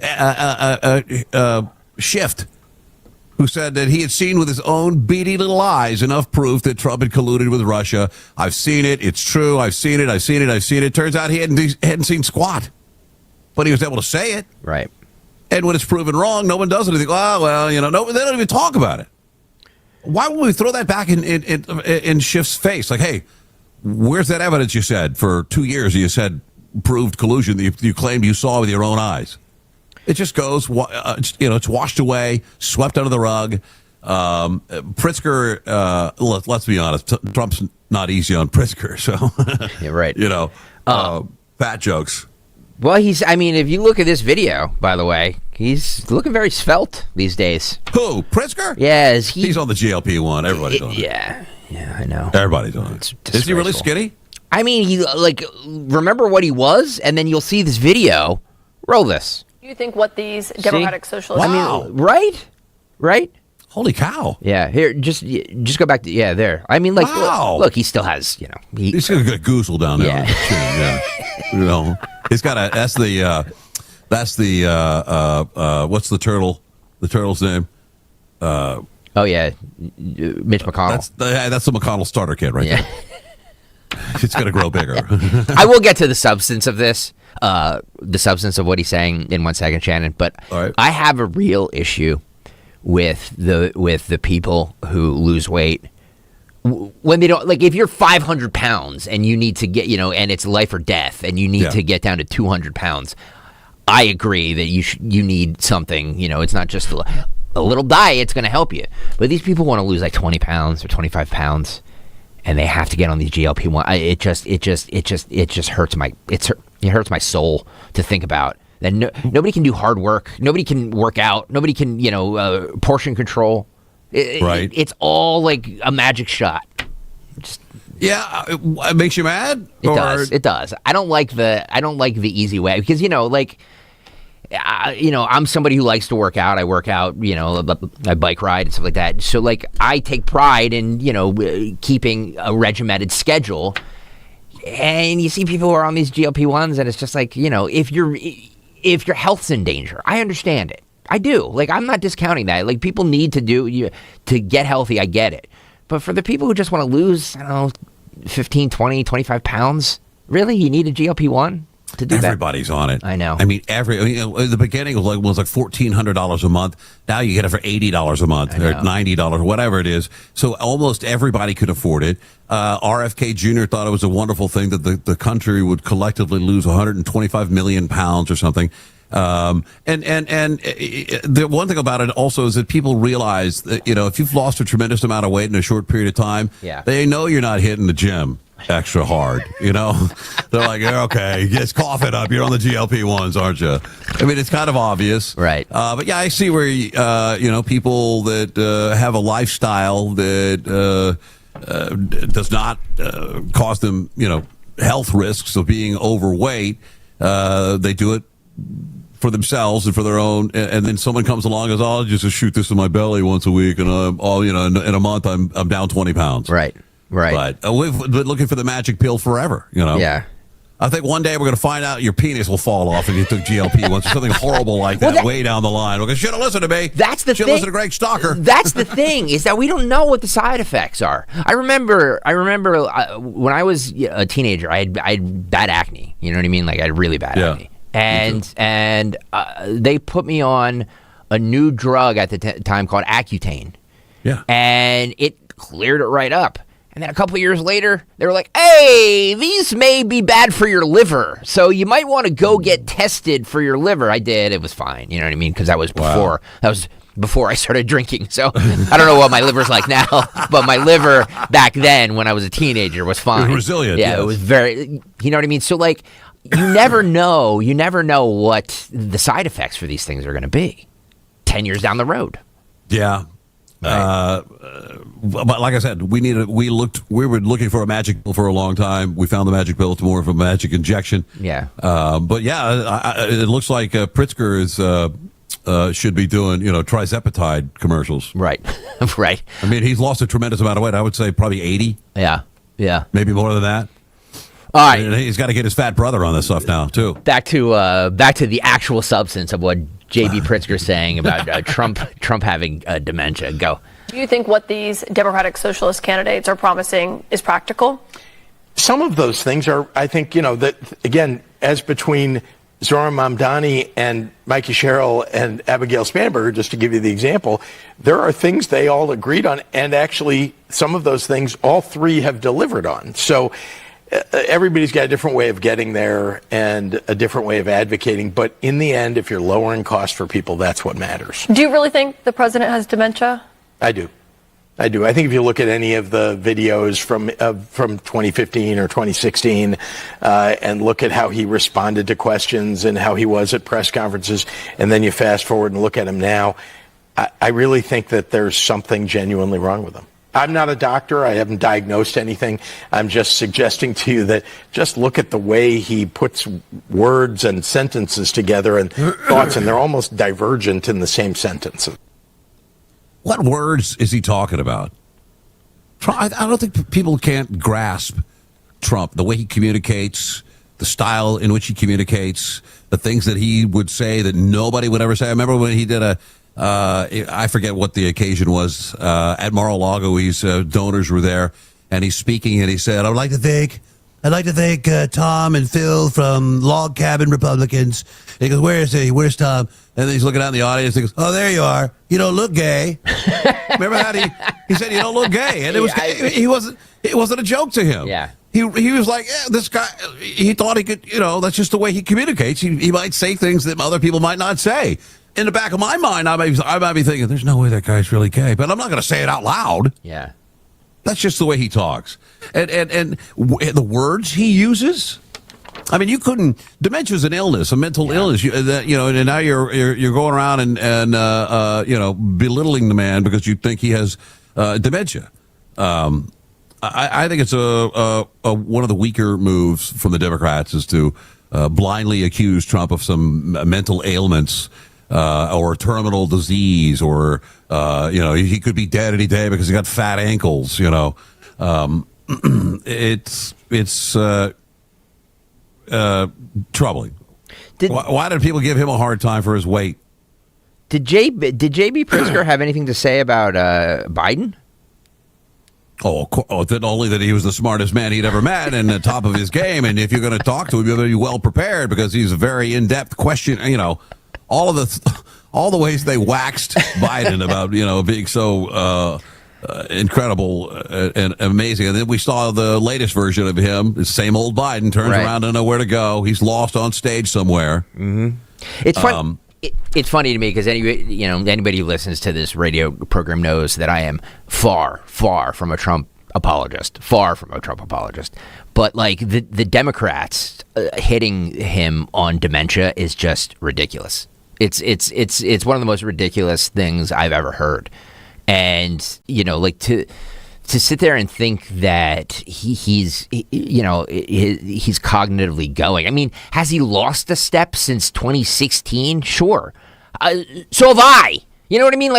Schiff, who said that he had seen with his own beady little eyes enough proof that Trump had colluded with Russia. I've seen it. It's true. I've seen it. Turns out he hadn't seen squat, but he was able to say it. Right. And when it's proven wrong, no one does anything. Oh, well, no, they don't even talk about it. Why would we throw that back in Schiff's face? Like, hey, where's that evidence you said for 2 years? You said proved collusion that you claimed you saw with your own eyes. It just goes, it's washed away, swept under the rug. Pritzker, let's be honest, Trump's not easy on Pritzker, so yeah, right. Fat jokes. Well, if you look at this video, by the way, he's looking very svelte these days. Who? Pritzker? Yeah, he's on the GLP-1. Everybody's on it. Yeah, I know. Everybody's on it. Is he really skinny? He remember what he was, and then you'll see this video. Roll this. You think what these Democratic socialists... Wow. Right? Holy cow. Yeah, here, just go back to, there. Wow. Look, he still has, he's got a goozle down there. Yeah. He's got that's the what's the turtle? The turtle's name? Mitch McConnell. That's the McConnell starter kit right there. It's going to grow bigger. I will get to the substance of this, the substance of what he's saying in 1 second, Shannon. But right. I have a real issue with the people who lose weight when they don't, if you're 500 pounds and you need to get, and it's life or death, and you need to get down to 200 pounds. I agree that you need something. It's not just a little diet's going to help you. But these people want to lose 20 pounds or 25 pounds. And they have to get on these GLP-1. It just hurts it hurts my soul to think about that. Nobody can do hard work. Nobody can work out. Nobody can portion control. Right. It's all like a magic shot. It makes you mad. It does. I don't like the easy way because I'm somebody who likes to work out. I work out, I bike ride and stuff like that. So, I take pride in, keeping a regimented schedule. And you see people who are on these GLP-1s, and it's just if your health's in danger, I understand it. I do. I'm not discounting that. People need to get healthy. I get it. But for the people who just want to lose, 15, 20, 25 pounds, really, you need a GLP-1? To do Everybody's on it. I know. In the beginning it was like $1,400 a month. Now you get it for $80 a month or $90, whatever it is. So almost everybody could afford it. RFK Jr. thought it was a wonderful thing that the country would collectively lose 125 million pounds or something. And the one thing about it also is that people realize that, if you've lost a tremendous amount of weight in a short period of time, they know you're not hitting the gym extra hard. They're like, okay, just cough it up. You're on the GLP-1s, aren't you? It's kind of obvious. Right. But I see where, people that have a lifestyle that does not cause them, health risks of being overweight. They do it for themselves and for their own, and then someone comes along and goes, I'll just shoot this in my belly once a week, and in a month I'm down 20 pounds. Right. But we've been looking for the magic pill forever, Yeah. I think one day we're going to find out your penis will fall off if you took GLP-1 or something horrible like that, way down the line. We're going to, should have listened to me. That's the thing. Should listen to Greg Stalker. That's the thing, is that we don't know what the side effects are. I remember when I was a teenager, I had bad acne. You know what I mean? I had really bad acne. And they put me on a new drug at the time called Accutane. Yeah. And it cleared it right up. And then a couple of years later, they were like, hey, these may be bad for your liver. So you might want to go get tested for your liver. I did. It was fine. You know what I mean? Because that was before I started drinking. So I don't know what my liver's like now. But my liver back then when I was a teenager was fine. It was resilient. Yeah, It was very, you know what I mean? So you never know. You never know what the side effects for these things are going to be 10 years down the road. Yeah. Right. But like I said, we were looking for a magic pill for a long time. We found the magic pill. It's more of a magic injection. Yeah. But yeah, it looks like Pritzker is should be doing, trizepatide commercials. Right. Right. I mean, he's lost a tremendous amount of weight. I would say probably 80. Yeah. Yeah. Maybe more than that. All right. And he's got to get his fat brother on this stuff now, too. Back to the actual substance of what J.B. Pritzker's saying about Trump having dementia. Go. Do you think what these Democratic Socialist candidates are promising is practical? Some of those things are, I think, that, again, as between Zoran Mamdani and Mikey Sherrill and Abigail Spanberger, just to give you the example, there are things they all agreed on, and actually some of those things all three have delivered on. So everybody's got a different way of getting there and a different way of advocating, but in the end, if you're lowering costs for people, that's what matters. Do you really think the president has dementia? I do. I think if you look at any of the videos from 2015 or 2016 and look at how he responded to questions and how he was at press conferences, and then you fast forward and look at him now, I really think that there's something genuinely wrong with him. I'm not a doctor. I haven't diagnosed anything. I'm just suggesting to you that just look at the way he puts words and sentences together and thoughts, and they're almost divergent in the same sentence. What words is he talking about? I don't think people can't grasp Trump, the way he communicates, the style in which he communicates, the things that he would say that nobody would ever say. I remember when he did I forget what the occasion was, at Mar-a-Lago, his donors were there, and he's speaking, and he said, I'd like to thank Tom and Phil from Log Cabin Republicans. He goes, where is he? Where's Tom? And then he's looking out in the audience. He goes, oh, there you are. You don't look gay. Remember that? He said, you don't look gay. And it wasn't a joke to him. Yeah. He was like, yeah, this guy, he thought he could, that's just the way he communicates. He might say things that other people might not say. In the back of my mind, I might be thinking, there's no way that guy's really gay. But I'm not going to say it out loud. Yeah. That's just the way he talks. And the words he uses. I mean, you couldn't. Dementia is an illness, a mental illness. And now you're going around and belittling the man because you think he has dementia. I think it's one of the weaker moves from the Democrats is to blindly accuse Trump of some mental ailments or terminal disease, or he could be dead any day because he got fat ankles. It's troubling. Why did people give him a hard time for his weight? Did J.B. Pritzker have anything to say about Biden? Only that he was the smartest man he'd ever met and the top of his game. And if you're going to talk to him, you better be well prepared because he's a very in-depth question. All the ways they waxed Biden about being so incredible and amazing. And then we saw the latest version of him. The same old Biden turns around and know where to go. He's lost on stage somewhere. Mm-hmm. It's fun. It's funny to me because anybody who listens to this radio program knows that I am far from a Trump apologist. But like the Democrats hitting him on dementia is just ridiculous. It's one of the most ridiculous things I've ever heard. And to sit there and think that he's cognitively going. I mean, has he lost a step since 2016? Sure. So have I. You know what I mean?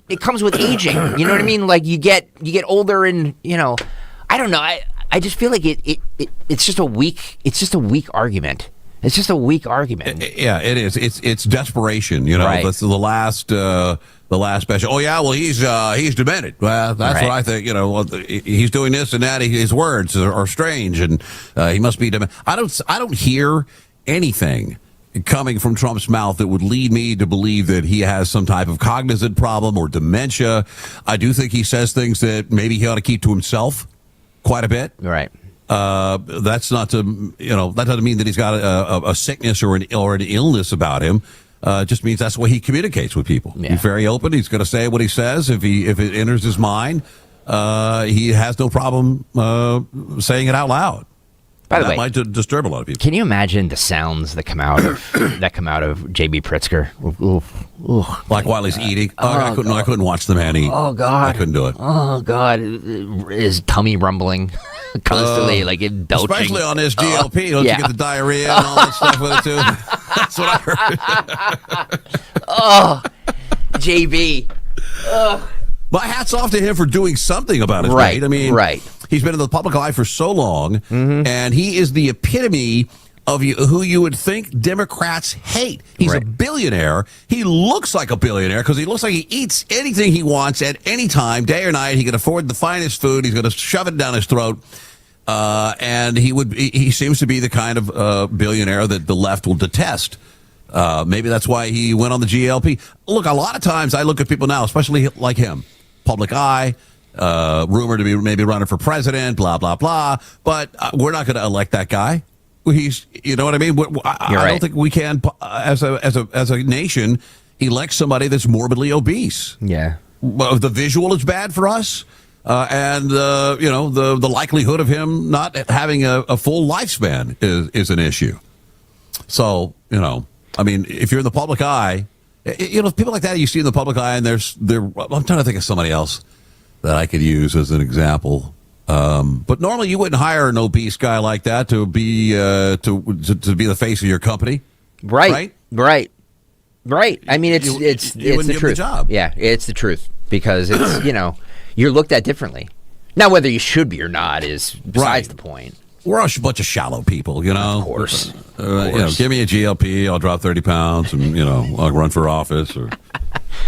It comes with aging. You know what I mean? Like you get older, and I don't know. I just feel like it's just a weak argument. It's just a weak argument. Yeah, it is. It's desperation. Right. That's the last special. Oh yeah, well he's demented. Well, that's what I think. He's doing this and that. His words are strange, and he must be demented. I don't hear anything coming from Trump's mouth that would lead me to believe that he has some type of cognizant problem or dementia. I do think he says things that maybe he ought to keep to himself quite a bit. Right. That's not to, that doesn't mean that he's got a sickness or an illness about him. It just means that's the way he communicates with people. Yeah. He's very open. He's going to say what he says. If it enters his mind, he has no problem saying it out loud. By the way, that might disturb a lot of people. Can you imagine the sounds that come out of J.B. Pritzker? Like while he's eating. I couldn't watch the man eat. Oh God, I couldn't do it. Oh God, his tummy rumbling constantly, like it belching. Especially on this GLP, don't you get the diarrhea and all that stuff with it too? That's what I heard. Oh, JB. Oh. My hat's off to him for doing something about his weight. I mean, he's been in the public eye for so long, and he is the epitome of who you would think Democrats hate. He's a billionaire. He looks like a billionaire because he looks like he eats anything he wants at any time, day or night. He can afford the finest food. He's going to shove it down his throat. And he seems to be the kind of billionaire that the left will detest. Maybe that's why he went on the GLP. Look, a lot of times I look at people now, especially like him, public eye, rumored to be maybe running for president, blah, blah, blah. But we're not going to elect that guy. He's, you know what I mean? I don't think we can, as a nation, elect somebody that's morbidly obese. Yeah. The visual is bad for us. And the likelihood of him not having a full lifespan is an issue. So, I mean, if you're in the public eye, people like that you see in the public eye, and I'm trying to think of somebody else that I could use as an example. But normally you wouldn't hire an obese guy like that to be to be the face of your company, right? I mean, it's the truth. Job. Yeah, it's the truth because it's you're looked at differently. Now, whether you should be or not is besides the point. We're a bunch of shallow people, Of course. Give me a GLP, I'll drop 30 pounds, and I'll run for office. Or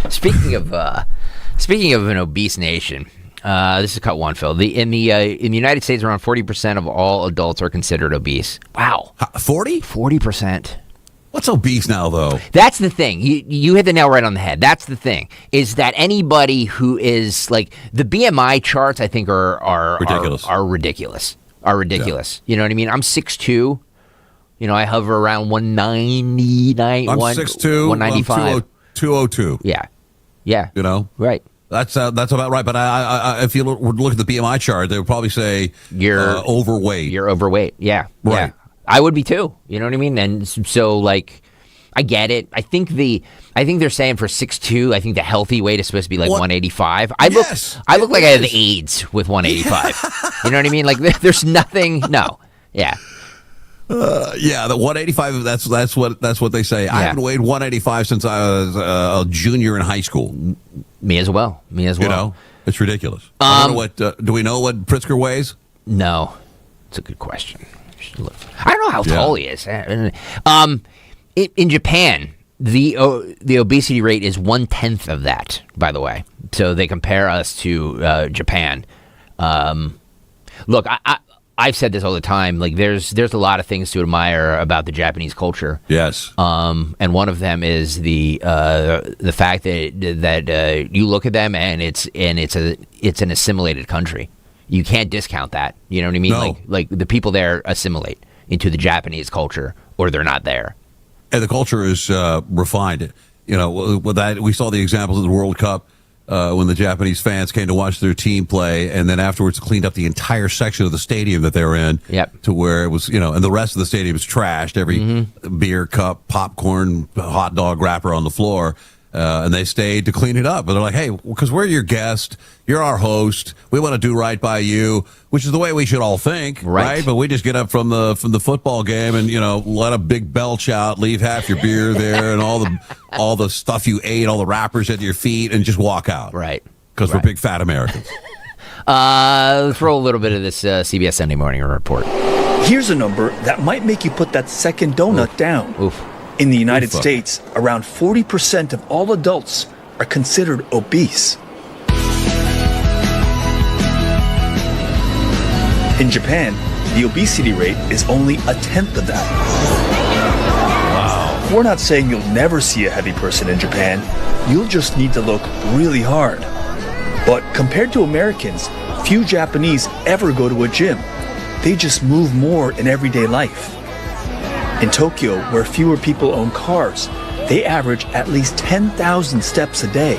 speaking of an obese nation. This is cut one, Phil. In the United States, around 40% of all adults are considered obese. Wow, 40%. What's obese now, though? That's the thing. You hit the nail right on the head. That's the thing. Is that anybody who is like the BMI charts? I think are ridiculous. Are ridiculous. You know what I mean? I'm 6'2". I hover around 199. I'm 6'2". 195. I'm 202. Yeah. Right. That's about right. But I if you look at the BMI chart, they would probably say you're overweight. You're overweight. Yeah. Right. Yeah. I would be too. You know what I mean? And so, like, I get it. I think they're saying for 6'2", I think the healthy weight is supposed to be like 185. I look like I have AIDS with 185. You know what I mean? Like, there's nothing. No. Yeah. The 185. That's what they say. Yeah. I haven't weighed 185 since I was a junior in high school. Me as well. It's ridiculous. I don't know what. Do we know what Pritzker weighs? No, it's a good question. I don't know how tall he is. In Japan, the obesity rate is 1/10 of that. By the way, so they compare us to Japan. Look, I've said this all the time. Like, there's a lot of things to admire about the Japanese culture. Yes. And one of them is the fact that you look at them and it's an assimilated country. You can't discount that. You know what I mean? No. Like the people there assimilate into the Japanese culture, or they're not there. And the culture is refined. With that, we saw the examples of the World Cup. When the Japanese fans came to watch their team play, and then afterwards cleaned up the entire section of the stadium that they were in, to where it was, and the rest of the stadium was trashed. Every beer cup, popcorn, hot dog wrapper on the floor, and they stayed to clean it up. But they're like, hey, because we're your guest, you're our host, we want to do right by you, which is the way we should all think, right? But we just get up from the football game and let a big belch out, leave half your beer there, and all the stuff you ate, all the wrappers at your feet, and just walk out, right? Because we're big fat Americans. Let's roll a little bit of this CBS Sunday Morning Report. Here's a number that might make you put that second donut down. Oof. In the United States, around 40% of all adults are considered obese. In Japan, the obesity rate is only 1/10 of that. Wow. We're not saying you'll never see a heavy person in Japan. You'll just need to look really hard. But compared to Americans, few Japanese ever go to a gym. They just move more in everyday life. In Tokyo, where fewer people own cars, they average at least 10,000 steps a day.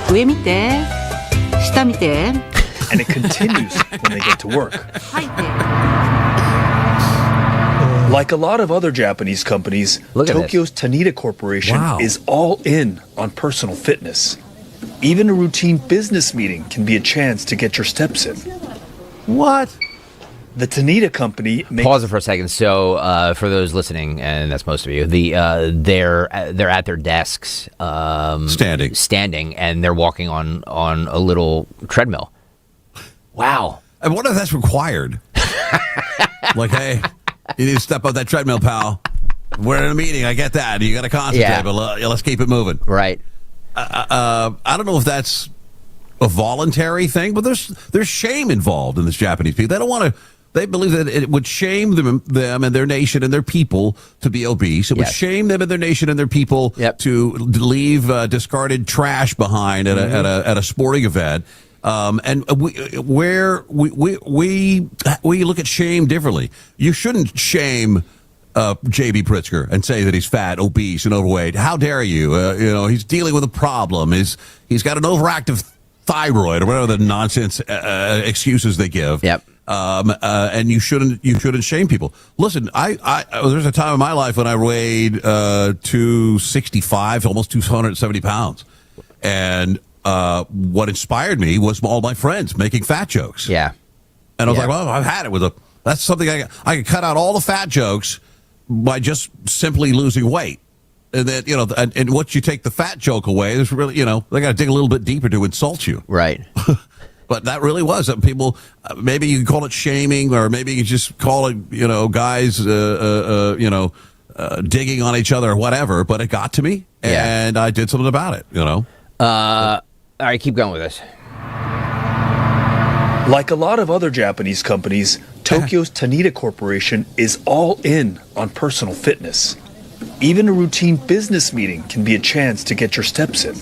上見て、下見て。 And it continues when they get to work. Like a lot of other Japanese companies, Tokyo's Tanita Corporation is all in on personal fitness. Even a routine business meeting can be a chance to get your steps in. What? The Tanita Company makes... Pause it for a second. So, for those listening, and that's most of you, they're at their desks, standing, and they're walking on a little treadmill. Wow. I wonder if that's required. Like, hey, you need to step up that treadmill, pal. We're in a meeting. I get that. You got to concentrate, but let's keep it moving. Right. I don't know if that's a voluntary thing, but there's shame involved in this Japanese people. They don't want to. They believe that it would shame them and their nation and their people to be obese. It would shame them and their nation and their people to leave discarded trash behind at a sporting event. And we look at shame differently. You shouldn't shame J.B. Pritzker and say that he's fat, obese, and overweight. How dare you? He's dealing with a problem. He's got an overactive thyroid or whatever the nonsense excuses they give. Yep. And you shouldn't shame people. Listen, I there's a time in my life when I weighed 265, almost 270 pounds, and what inspired me was all my friends making fat jokes. Yeah, and I was like, well, I've had it that's something I could cut out all the fat jokes by just simply losing weight. And then, and once you take the fat joke away, there's really, they got to dig a little bit deeper to insult you. Right. But that really was people. Maybe you can call it shaming, or maybe you just call it, guys, digging on each other or whatever. But it got to me, and I did something about it. All right, keep going with this. Like a lot of other Japanese companies, Tokyo's Tanita Corporation is all in on personal fitness. Even a routine business meeting can be a chance to get your steps in.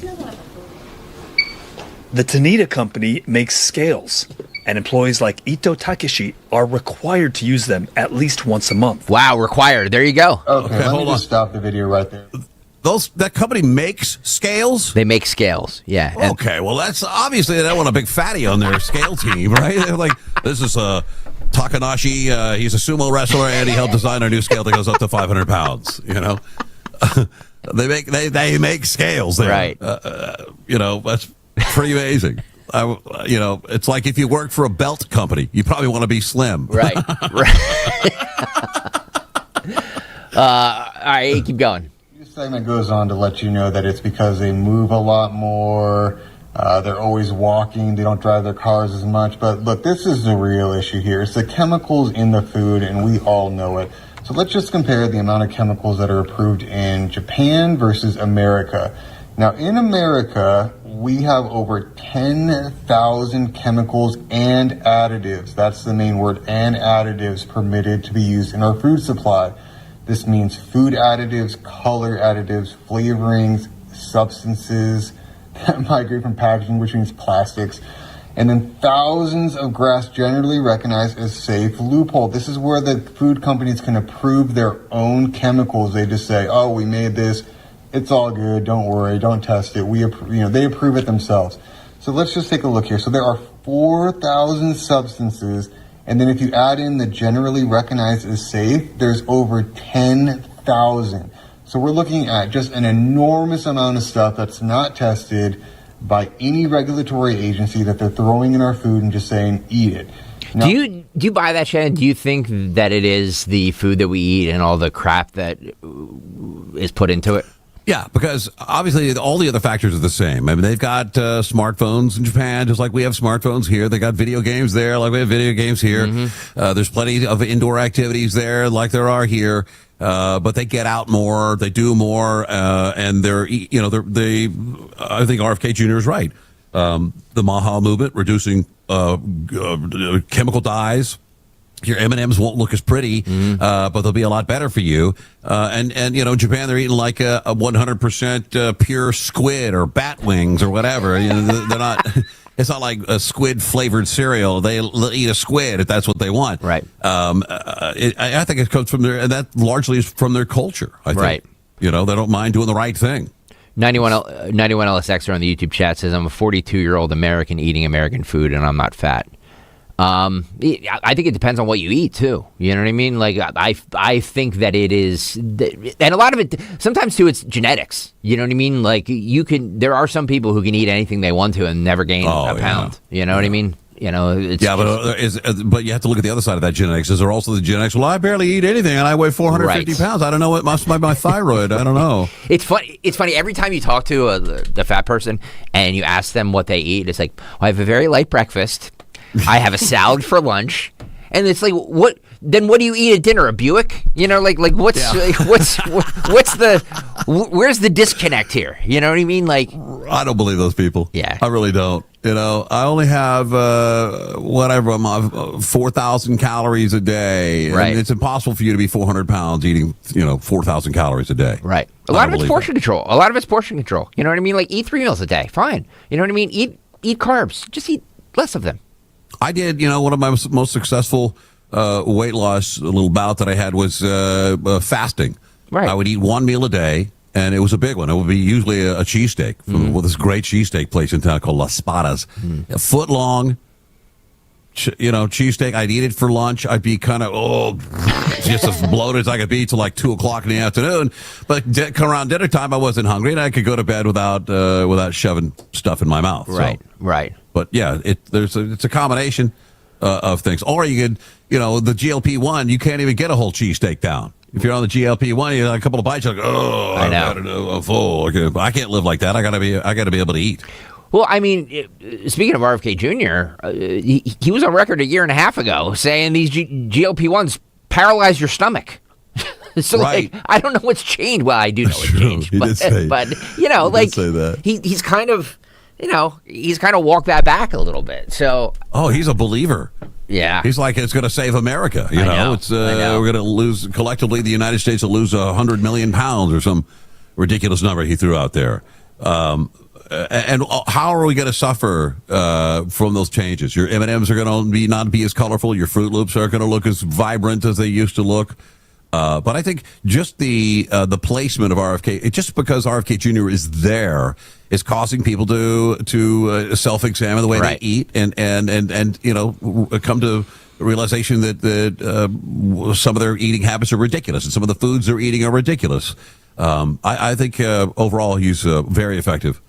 The Tanita Company makes scales, and employees like Ito Takeshi are required to use them at least once a month. Wow, required. There you go. Okay, let me just stop the video right there. That company makes scales? They make scales, yeah. Okay, well, that's obviously they don't want a big fatty on their scale team, right? They're like, this is Takanashi, he's a sumo wrestler, and he helped design our new scale that goes up to 500 pounds, They make scales there. Right. That's pretty amazing. It's like if you work for a belt company, you probably want to be slim. Right. All right, keep going. This segment goes on to let you know that it's because they move a lot more. They're always walking. They don't drive their cars as much. But look, this is the real issue here. It's the chemicals in the food, and we all know it. So let's just compare the amount of chemicals that are approved in Japan versus America. Now, in America, we have over 10,000 chemicals and additives. That's the main word, and additives permitted to be used in our food supply. This means food additives, color additives, flavorings, substances that migrate from packaging, which means plastics, and then thousands of graphs generally recognized as safe loophole. This is where the food companies can approve their own chemicals. They just say, oh, we made this. It's all good. Don't worry. Don't test it. They approve it themselves. So let's just take a look here. So there are 4,000 substances, and then if you add in the generally recognized as safe, there's over 10,000. So we're looking at just an enormous amount of stuff that's not tested by any regulatory agency that they're throwing in our food and just saying, eat it. Now, do you buy that, Shannon? Do you think that it is the food that we eat and all the crap that is put into it? Yeah, because obviously all the other factors are the same. I mean, they've got smartphones in Japan, just like we have smartphones here. They got video games there, like we have video games here. Mm-hmm. There's plenty of indoor activities there, like there are here. But they get out more, they do more, and I think RFK Jr. is right. The Maha movement, reducing chemical dyes. Your M&Ms won't look as pretty, but they'll be a lot better for you. And Japan, they're eating like a 100% pure squid or bat wings or whatever. They're not. It's not like a squid flavored cereal. They'll eat a squid if that's what they want. Right. I think it comes from and that largely is from their culture. I think. Right. They don't mind doing the right thing. 91 LSXer on the YouTube chat says, I'm a 42-year-old American eating American food, and I'm not fat. I think it depends on what you eat too. You know what I mean? Like I think that it is, and a lot of it sometimes too. It's genetics. You know what I mean? Like there are some people who can eat anything they want to and never gain a pound. You know what I mean? It's but you have to look at the other side of that genetics. Is there also the genetics? Well, I barely eat anything, and I weigh 450 pounds. I don't know what must be my thyroid. I don't know. It's funny. It's funny. Every time you talk to the fat person and you ask them what they eat, it's like, well, I have a very light breakfast. I have a salad for lunch, and it's like, what? Then what do you eat at dinner? A Buick? Where's the disconnect here? You know what I mean? Like, I don't believe those people. Yeah, I really don't. I only have 4,000 calories a day. Right. And it's impossible for you to be 400 pounds eating 4,000 calories a day. Right. A lot of it's portion control. You know what I mean? Like, eat 3 meals a day. Fine. You know what I mean? Eat carbs. Just eat less of them. I did. One of my most successful weight loss little bout that I had was fasting. Right. I would eat 1 meal a day, and it was a big one. It would be usually a cheesesteak from this great cheesesteak place in town called Las Espadas. A foot long, cheesesteak. I'd eat it for lunch. I'd be kind of just as bloated as I could be till like 2:00 in the afternoon. But around dinner time, I wasn't hungry, and I could go to bed without shoving stuff in my mouth. Right. So, right. But yeah, it's a combination of things. Or you could, the GLP-1, you can't even get a whole cheesesteak down. If you're on the GLP-1, you have a couple of bites, you're like, I know. I'm full. Okay, I can't live like that. I gotta be able to eat. Well, I mean, speaking of RFK Jr., he was on record 1.5 years ago saying these GLP-1s paralyze your stomach. So, right. I don't know what's changed. Well, I do know what's changed. He did say that. He's kind of, he's kind of walked that back a little bit. So, he's a believer. Yeah, he's like, it's going to save America. I know. We're going to lose collectively. The United States will lose 100 million pounds or some ridiculous number he threw out there. And how are we going to suffer from those changes? Your M&Ms are going to not be as colorful. Your Fruit Loops aren't going to look as vibrant as they used to look. But I think just the placement of RFK, just because RFK Jr. is there, is causing people to self-examine the way they eat and come to the realization that some of their eating habits are ridiculous and some of the foods they're eating are ridiculous. I think overall he's very effective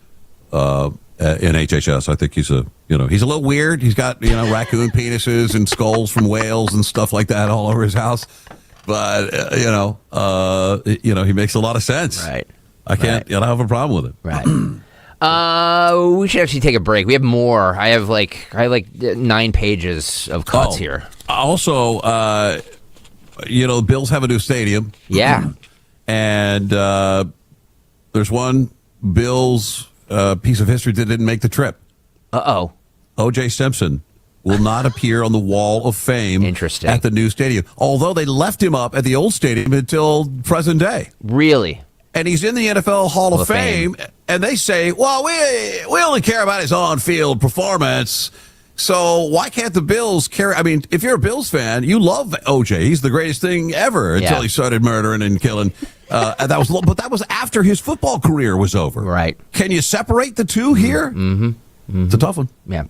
in HHS. I think he's he's a little weird. He's got raccoon penises and skulls from whales and stuff like that all over his house. But he makes a lot of sense. Right. I don't have a problem with it. Right. We should actually take a break. We have more. I have like 9 pages of cuts here. Also, the Bills have a new stadium. Yeah. And there's one Bills piece of history that didn't make the trip. Uh-oh. O.J. Simpson will not appear on the Wall of Fame at the new stadium. Although they left him up at the old stadium until present day. Really? And he's in the NFL Hall of Fame, and they say, well, we only care about his on-field performance, so why can't the Bills carry... I mean, if you're a Bills fan, you love O.J. He's the greatest thing ever until he started murdering and killing. But that was after his football career was over. Right. Can you separate the two here? Mm-hmm. Mm-hmm. It's a tough one. Yeah.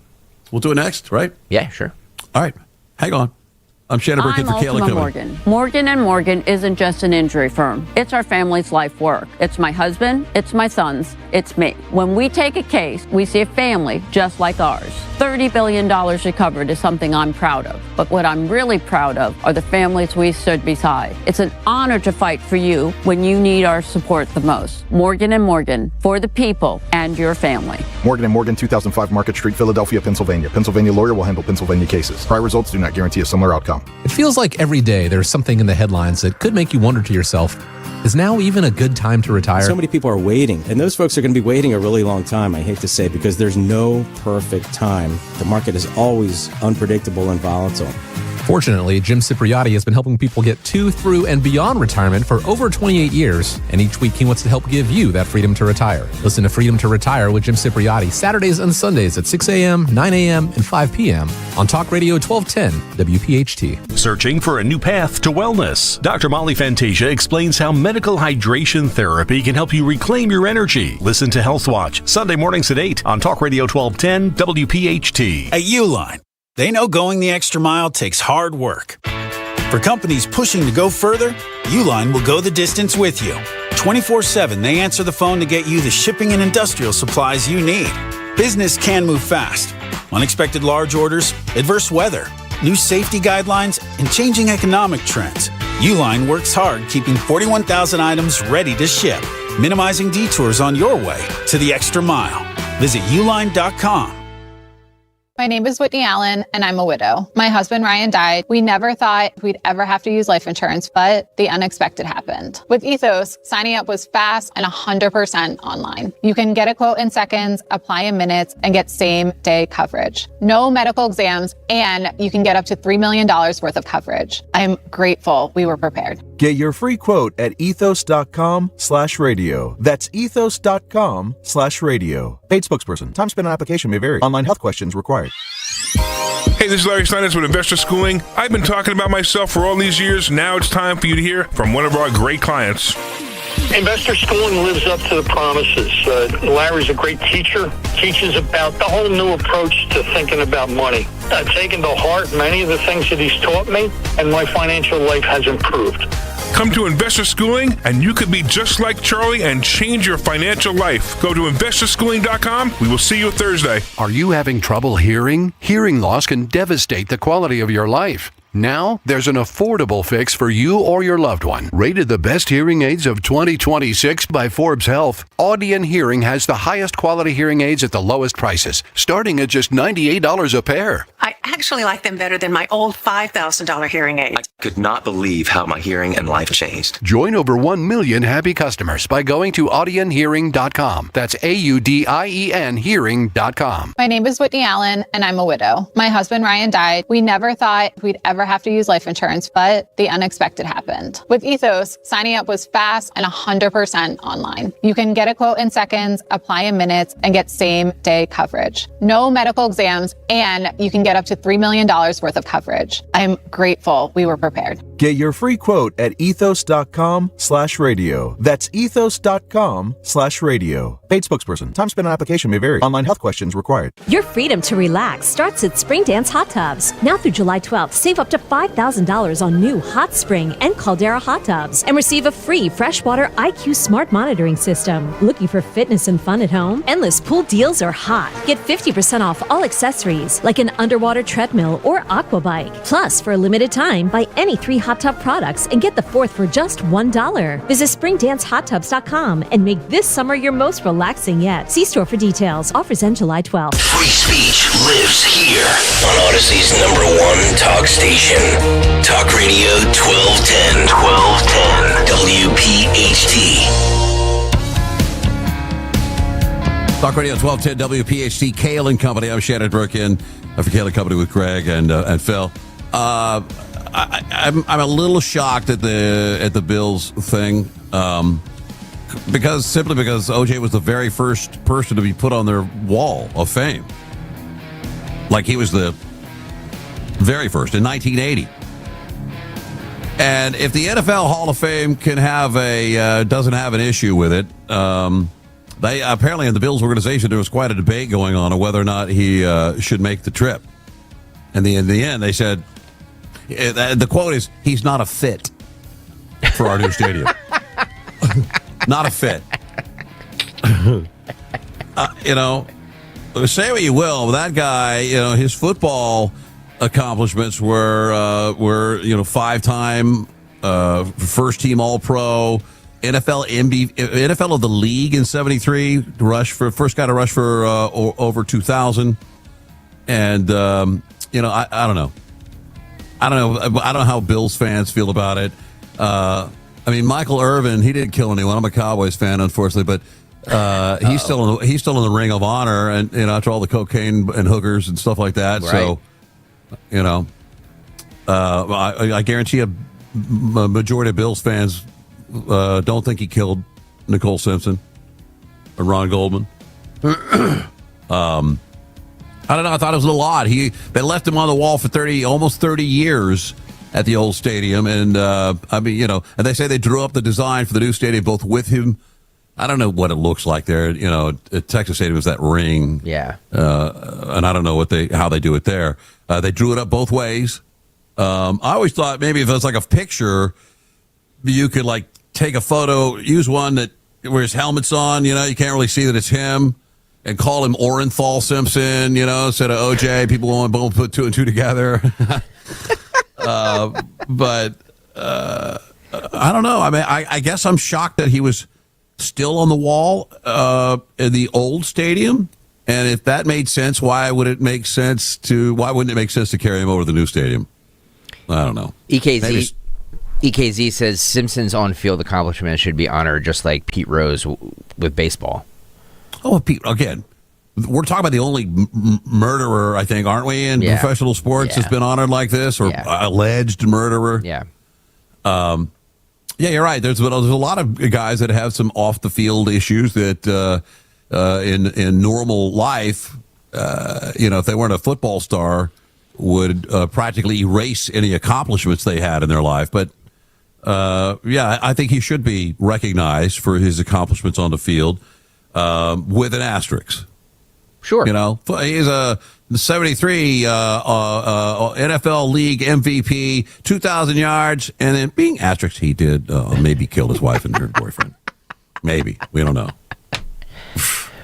We'll do it next, right? Yeah, sure. All right. Hang on. I'm Shannon Burkett for Kayla Company. Morgan. Morgan & Morgan isn't just an injury firm. It's our family's life work. It's my husband, it's my sons, it's me. When we take a case, we see a family just like ours. $30 billion recovered is something I'm proud of. But what I'm really proud of are the families we stood beside. It's an honor to fight for you when you need our support the most. Morgan & Morgan, for the people and your family. Morgan & Morgan, 2005 Market Street, Philadelphia, Pennsylvania. Pennsylvania lawyer will handle Pennsylvania cases. Prior results do not guarantee a similar outcome. It feels like every day there's something in the headlines that could make you wonder to yourself, is now even a good time to retire? So many people are waiting, and those folks are going to be waiting a really long time, I hate to say, because there's no perfect time. The market is always unpredictable and volatile. Fortunately, Jim Cipriotti has been helping people get to, through, and beyond retirement for over 28 years, and each week he wants to help give you that freedom to retire. Listen to Freedom to Retire with Jim Cipriotti Saturdays and Sundays at 6 a.m., 9 a.m., and 5 p.m. on Talk Radio 1210 WPHT. Searching for a new path to wellness? Dr. Molly Fantasia explains how medical hydration therapy can help you reclaim your energy. Listen to Health Watch Sunday mornings at 8 on Talk Radio 1210 WPHT. At Uline, they know going the extra mile takes hard work. For companies pushing to go further, Uline will go the distance with you. 24/7, they answer the phone to get you the shipping and industrial supplies you need. Business can move fast, unexpected large orders, adverse weather, new safety guidelines, and changing economic trends, Uline works hard keeping 41,000 items ready to ship, minimizing detours on your way to the extra mile. Visit uline.com. My name is Whitney Allen, and I'm a widow. My husband, Ryan, died. We never thought we'd ever have to use life insurance, but the unexpected happened. With Ethos, signing up was fast and 100% online. You can get a quote in seconds, apply in minutes, and get same-day coverage. No medical exams, and you can get up to $3 million worth of coverage. I'm grateful we were prepared. Get your free quote at ethos.com/radio. That's ethos.com/radio. Paid spokesperson. Time spent on application may vary. Online health questions required. Hey, this is Larry Steinitz with Investor Schooling. I've been talking about myself for all these years. Now it's time for you to hear from one of our great clients. Investor Schooling lives up to the promises. Larry's a great teacher, teaches about the whole new approach to thinking about money. I've taken to heart many of the things that he's taught me, and my financial life has improved. Come to Investor Schooling, and you could be just like Charlie and change your financial life. Go to investorschooling.com. We will see you Thursday. Are you having trouble hearing? Hearing loss can devastate the quality of your life. Now, there's an affordable fix for you or your loved one. Rated the best hearing aids of 2026 by Forbes Health, Audion Hearing has the highest quality hearing aids at the lowest prices, starting at just $98 a pair. I actually like them better than my old $5,000 hearing aid. I could not believe how my hearing and life changed. Join over 1 million happy customers by going to audionhearing.com. That's AUDIEN hearing.com. My name is Whitney Allen, and I'm a widow. My husband, Ryan, died. We never thought we'd ever have to use life insurance, but the unexpected happened. With Ethos, signing up was fast and 100% online. You can get a quote in seconds, apply in minutes, and get same-day coverage. No medical exams, and you can get up to $3 million worth of coverage. I'm grateful we were prepared. Get your free quote at ethos.com/radio. That's ethos.com/radio. Paid spokesperson. Time spent on application may vary. Online health questions required. Your freedom to relax starts at Spring Dance Hot Tubs. Now through July 12th, save up to $5,000 on new Hot Spring and Caldera hot tubs and receive a free freshwater IQ smart monitoring system. Looking for fitness and fun at home? Endless pool deals are hot. Get 50% off all accessories like an underwater treadmill or aqua bike. Plus, for a limited time, buy any 3 hot tub products and get the 4th for just $1. Visit springdancehotTubs.com and make this summer your most relaxing yet. See store for details. Offers end July 12th. Free speech lives here on Odyssey's #1 talk station. Talk Radio 1210. WPHT. Talk Radio 1210 WPHT, Kayal and Company. I'm Shannon Brookin for Kayal and Company with Greg and Phil. I'm a little shocked at the Bills thing because OJ was the very first person to be put on their wall of fame. Like he was the very first in 1980. And if the NFL Hall of Fame can have doesn't have an issue with it, they apparently in the Bills organization there was quite a debate going on whether or not he should make the trip. And in the end, they said the quote is, "He's not a fit for our new stadium." Not a fit. Say what you will, but that guy, his football accomplishments were 5-time first team All-Pro, NFL of the league in '73, first guy to rush for over 2,000, and I don't know. I don't know how Bills fans feel about it. Michael Irvin, he didn't kill anyone. I'm a Cowboys fan, unfortunately, but he's still in the Ring of Honor, and after all the cocaine and hookers and stuff like that. Right. So, I guarantee a majority of Bills fans don't think he killed Nicole Simpson or Ron Goldman. I don't know. I thought it was a little odd. They left him on the wall for almost 30 years at the old stadium, and and they say they drew up the design for the new stadium both with him. I don't know what it looks like there. At Texas Stadium is that ring. Yeah. And I don't know how they do it there. They drew it up both ways. I always thought maybe if it was like a picture, you could take a photo, use one where his helmet's on. You can't really see that it's him. and call him Orenthal Simpson, instead of OJ. People won't put two and two together. But I don't know. I mean, I guess I'm shocked that he was still on the wall in the old stadium. And if that made sense, why wouldn't it make sense to carry him over to the new stadium? I don't know. EKZ says Simpson's on-field accomplishments should be honored just like Pete Rose with baseball. Oh, Pete, again, we're talking about the only murderer, I think, aren't we, in professional sports that's been honored like this, or alleged murderer? Yeah. Yeah, you're right. There's a lot of guys that have some off-the-field issues that in normal life, if they weren't a football star, would practically erase any accomplishments they had in their life. But, I think he should be recognized for his accomplishments on the field with an asterisk. Sure. He's a 73 NFL League MVP, 2,000 yards, and then being asterisk, he did maybe kill his wife and her boyfriend. Maybe. We don't know.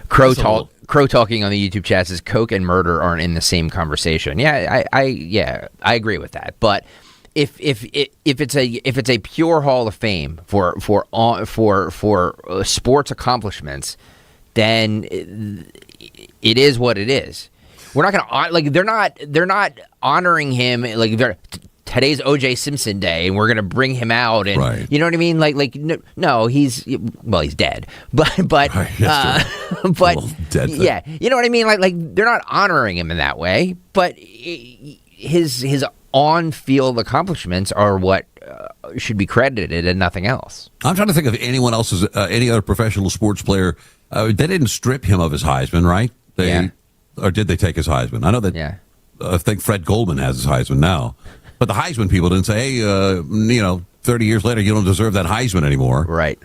Crow talking on the YouTube chat says Coke and murder aren't in the same conversation. Yeah, I agree with that. But if it's a pure Hall of Fame for sports accomplishments, then it is what it is. We're not going to they're not honoring him today's O.J. Simpson Day, and we're going to bring him out, and you know what I mean? No, he's dead, but dead. Yeah, you know what I mean? They're not honoring him in that way, but his on-field accomplishments are what should be credited and nothing else. I'm trying to think of anyone else's, any other professional sports player. They didn't strip him of his Heisman, right? Or did they take his Heisman? I know that. Yeah. I think Fred Goldman has his Heisman now, but the Heisman people didn't say, hey, 30 years later, you don't deserve that Heisman anymore. Right.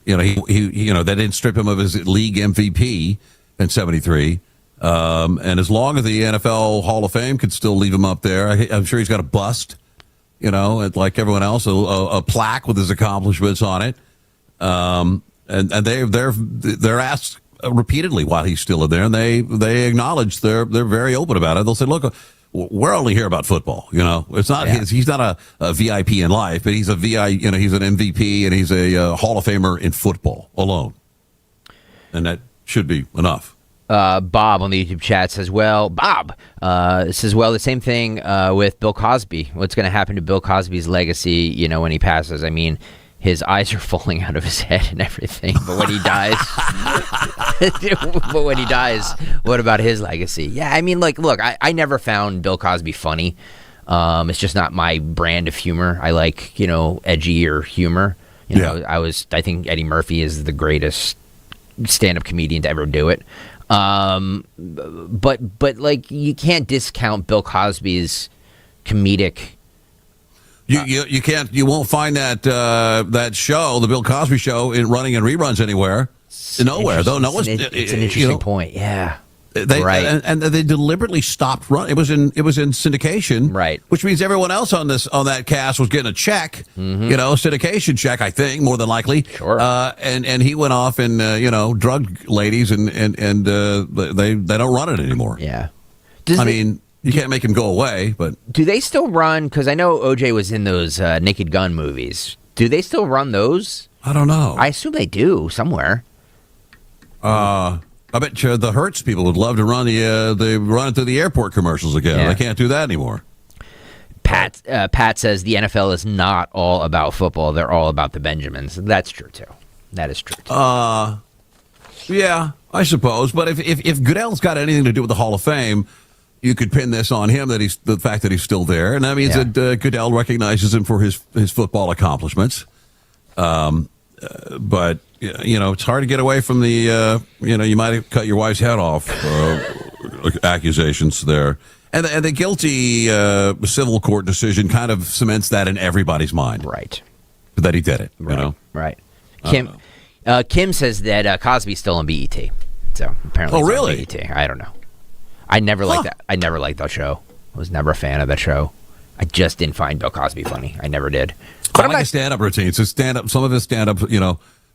They didn't strip him of his league MVP in '73. And as long as the NFL Hall of Fame could still leave him up there, I'm sure he's got a bust, like everyone else, a plaque with his accomplishments on it. And they're asked repeatedly while he's still in there, and they acknowledge they're very open about it. They'll say, look, we're only here about football. It's not he's not a VIP in life, but he's a he's an MVP and he's a Hall of Famer in football alone, and that should be enough. Bob on the YouTube chat says, the same thing with Bill Cosby. What's going to happen to Bill Cosby's legacy, when he passes? I mean, his eyes are falling out of his head and everything. But when he dies, what about his legacy? Yeah, I mean, look, I never found Bill Cosby funny. It's just not my brand of humor. I like, edgier humor. I think Eddie Murphy is the greatest stand-up comedian to ever do it. But you can't discount Bill Cosby's comedic. You can't. You won't find that show, the Bill Cosby Show, running in reruns anywhere. Nowhere, though. No one's. It's an interesting point. Yeah. And they deliberately stopped running. It was in syndication, right? Which means everyone else on that cast was getting a check, syndication check, I think, more than likely. Sure. And he went off and drugged ladies, and they don't run it anymore. Yeah. You can't make him go away, but do they still run? Because I know OJ was in those Naked Gun movies. Do they still run those? I don't know. I assume they do somewhere. I bet you the Hertz people would love to run the run it through the airport commercials again. Yeah. They can't do that anymore. Pat says the NFL is not all about football. They're all about the Benjamins. That's true too. That is true too. Yeah, I suppose. But if Goodell's got anything to do with the Hall of Fame, you could pin this on him, the fact that he's still there, and that means that Goodell recognizes him for his football accomplishments. But it's hard to get away from the you might have cut your wife's head off accusations there, and the guilty civil court decision kind of cements that in everybody's mind, right? That he did it, right. Kim says that Cosby's still on BET, so apparently. Oh, really? On BET. I don't know. I never liked that. I never liked that show. I was never a fan of that show. I just didn't find Bill Cosby funny. I never did. But I like his stand-up routines. His stand-up, some of his stand-up,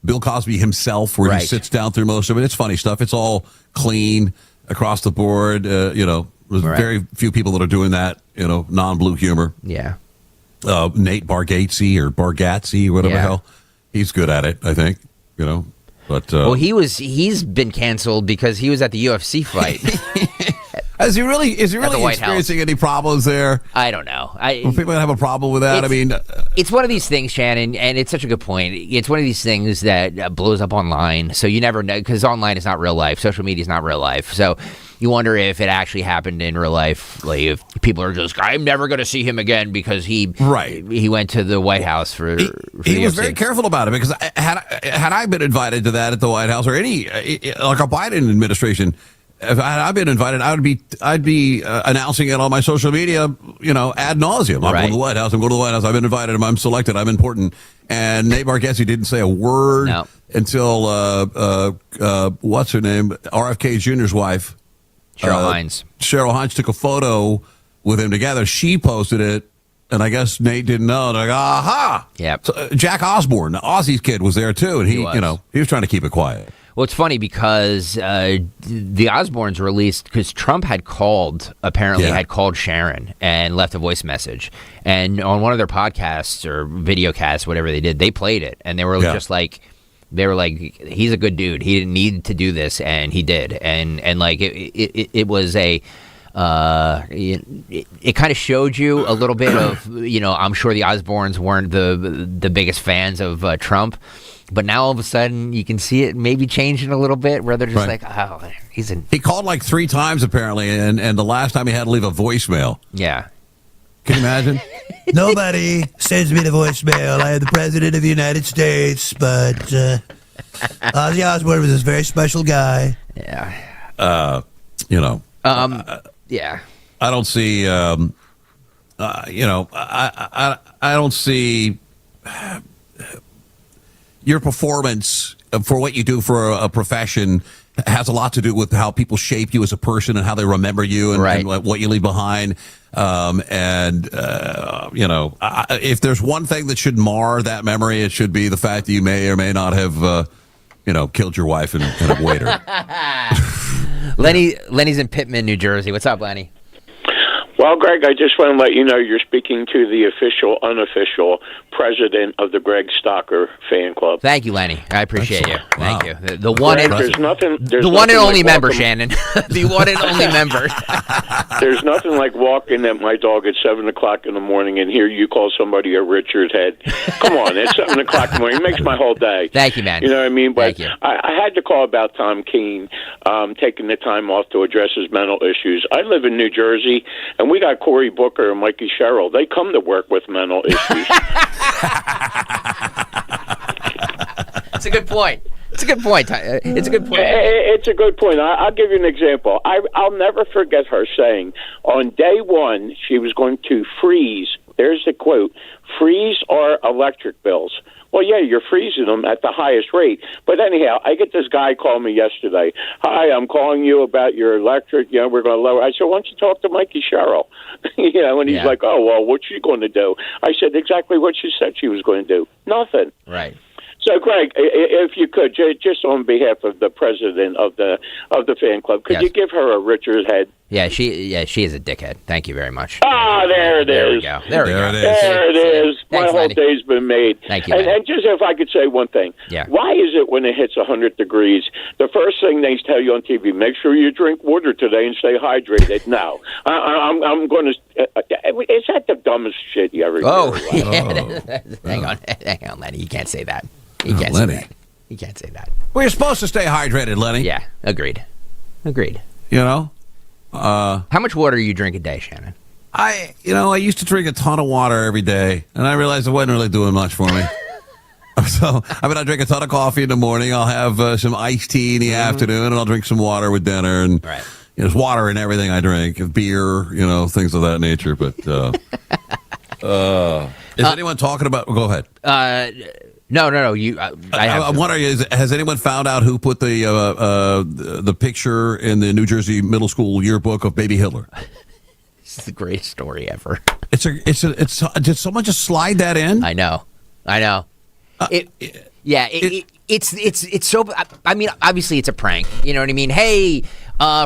Bill Cosby himself, where he sits down through most of it. It's funny stuff. It's all clean across the board. There's very few people that are doing that, non-blue humor. Yeah. Nate Bargatze, whatever the hell. He's good at it, I think, But well, he's been canceled because he was at the UFC fight. Is he really experiencing any problems there? I don't know. Will people have a problem with that? It's one of these things, Shannon, and it's such a good point. It's one of these things that blows up online, so you never know, because online is not real life. Social media is not real life. So you wonder if it actually happened in real life. Like, if people are just, I'm never going to see him again because he went to the White House for he was very careful about it, because had I been invited to that at the White House, or any like a Biden administration, if I'd been invited, I'd be announcing it on my social media, ad nauseum. I'm going to the White House. I'm going to the White House. I've been invited. I'm selected. I'm important. And Nate Bargatze didn't say a word until what's her name, RFK Jr.'s wife, Cheryl Hines took a photo with him together. She posted it, and I guess Nate didn't know. They're like, aha! Yeah. So, Jack Osborne, Ozzy's kid, was there too, and he was trying to keep it quiet. Well, it's funny because the Osbournes released, because Trump had called Sharon and left a voice message. And on one of their podcasts or video casts, whatever they did, they played it. And they were just like, he's a good dude. He didn't need to do this, and he did. And like, it was a... it kind of showed you a little bit of, I'm sure the Osbournes weren't the biggest fans of Trump. But now all of a sudden you can see it maybe changing a little bit, where they're just like, oh, He called like 3 times apparently, and the last time he had to leave a voicemail. Yeah. Can you imagine? Nobody sends me the voicemail. I am the President of the United States, but Ozzy Osbourne was this very special guy. Yeah. Yeah. I don't see, I don't see your performance for what you do for a profession has a lot to do with how people shape you as a person and how they remember you and what you leave behind. If there's one thing that should mar that memory, it should be the fact that you may or may not have, killed your wife and a waiter. Lenny's in Pittman, New Jersey. What's up, Lenny? Well, Greg, I just want to let you know you're speaking to the official, unofficial president of the Greg Stocker fan club. Think you, Lenny. I appreciate you. Thank you. The Greg, one and only member, Shannon. The one and only member. There's nothing like walking at my dog at 7 o'clock in the morning and hear you call somebody a Richard head. Come on, it's 7 o'clock in the morning. It makes my whole day. Thank you, man. You know what I mean? But Thank you. I had to call about Tom Kean taking the time off to address his mental issues. I live in New Jersey, and we got Cory Booker and Mikey Sherrill. They come to work with mental issues. It's a good point. It's a good point. It's a good point. It's a good point. I'll give you an example. I'll never forget her saying on day one she was going to freeze. There's the quote, freeze our electric bills. Well, yeah, you're freezing them at the highest rate. But anyhow, I get this guy call me yesterday. Hi, I'm calling you about your electric. We're going to lower. I said, why don't you talk to Mikey Sherrill? And he's like, oh, well, what's she going to do? I said, exactly what she said she was going to do. Nothing. Right. So, Greg, if you could, just on behalf of the president of the fan club, could you give her a Richard head? Yeah, she is a dickhead. Thank you very much. Ah, there it is. There we go. There it is. My whole day's been made. Thank you. And just if I could say one thing. Yeah. Why is it when it hits 100 degrees, the first thing they tell you on TV, make sure you drink water today and stay hydrated? No. I'm going to... is that the dumbest shit you ever hear? Hang on, Lenny. You can't say that. You can't Lenny. say that. You can't say that. Well, you're supposed to stay hydrated, Lenny. Yeah, agreed. How much water do you drink a day, Shannon? I used to drink a ton of water every day, and I realized it wasn't really doing much for me. So, I drink a ton of coffee in the morning. I'll have some iced tea in the afternoon, and I'll drink some water with dinner. And there's water in everything I drink, beer, things of that nature. But is anyone talking about? Go ahead. No. I'm wondering, has anyone found out who put the picture in the New Jersey middle school yearbook of baby Hitler? This is the greatest story ever. Did someone just slide that in? I know. It's so. I mean, obviously, it's a prank. You know what I mean? Hey,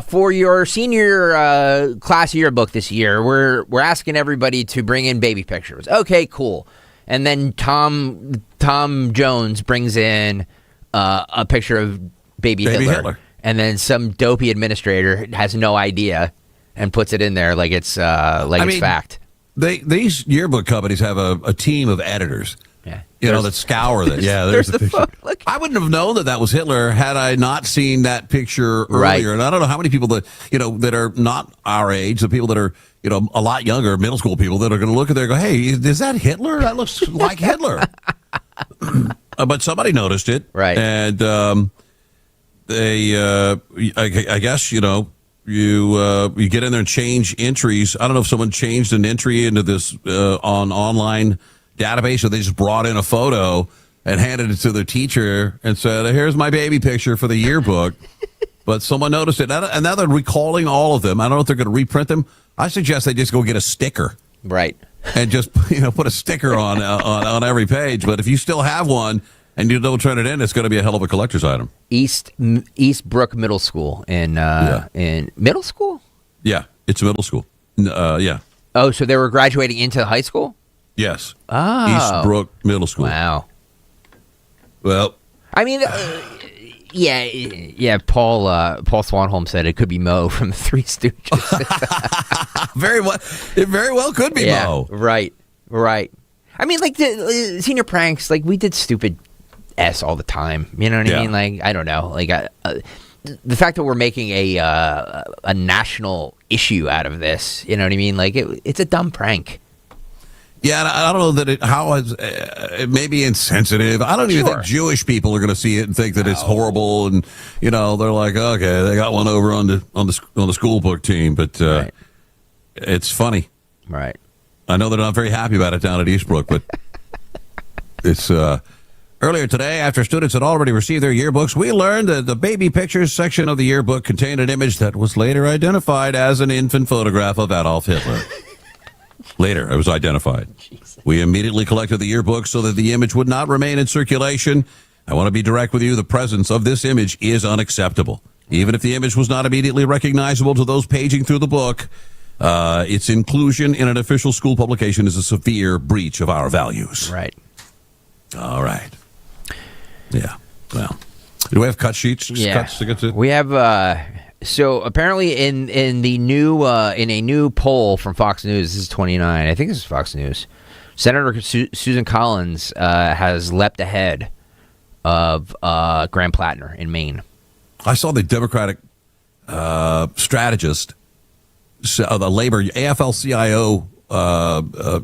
for your senior class yearbook this year, we're asking everybody to bring in baby pictures. Okay, cool. And then Tom Jones brings in a picture of baby Hitler, and then some dopey administrator has no idea and puts it in there like it's fact. These yearbook companies have a team of editors. Yeah. That scour that. Yeah, there's the picture. I wouldn't have known that was Hitler had I not seen that picture earlier. Right. And I don't know how many people that are not our age, the people that are, a lot younger, middle school people that are going to look at there and go, hey, is that Hitler? That looks like Hitler. But somebody noticed it. Right. And they, I guess, you get in there and change entries. I don't know if someone changed an entry into this online database, or they just brought in a photo and handed it to their teacher and said, here's my baby picture for the yearbook. But someone noticed it, and now they're recalling all of them. I don't know if they're going to reprint them. I suggest they just go get a sticker. Right. And just put a sticker on every page. But if you still have one and you don't turn it in, it's going to be a hell of a collector's item. Eastbrook Middle School in middle school? Yeah, it's middle school. Yeah. Oh, so they were graduating into high school? Yes. Oh. Eastbrook Middle School. Wow. Well, I mean, yeah. Paul Swanholm said it could be Mo from the Three Stooges. It very well could be Mo. Right. I mean, like the senior pranks, like we did stupid S all the time. You know what I mean? Like, I don't know. Like the fact that we're making a national issue out of this. You know what I mean? Like it's a dumb prank. Yeah, I don't know that it may be insensitive. I don't even think Jewish people are going to see it and think that it's horrible. And they're like, okay, they got one over on the school book team, but it's funny. Right. I know they're not very happy about it down at Eastbrook, but it's earlier today, after students had already received their yearbooks, we learned that the baby pictures section of the yearbook contained an image that was later identified as an infant photograph of Adolf Hitler. Later, it was identified. Jesus. We immediately collected the yearbook so that the image would not remain in circulation. I want to be direct with you. The presence of this image is unacceptable. Even if the image was not immediately recognizable to those paging through the book, its inclusion in an official school publication is a severe breach of our values. Right. All right. Yeah. Well, do we have cut sheets? Yeah. Cuts to get to? We have... So apparently, in a new poll from Fox News, this is 29. I think this is Fox News. Senator Susan Collins has leapt ahead of Graham Plattner in Maine. I saw the Democratic strategist, the labor AFL-CIO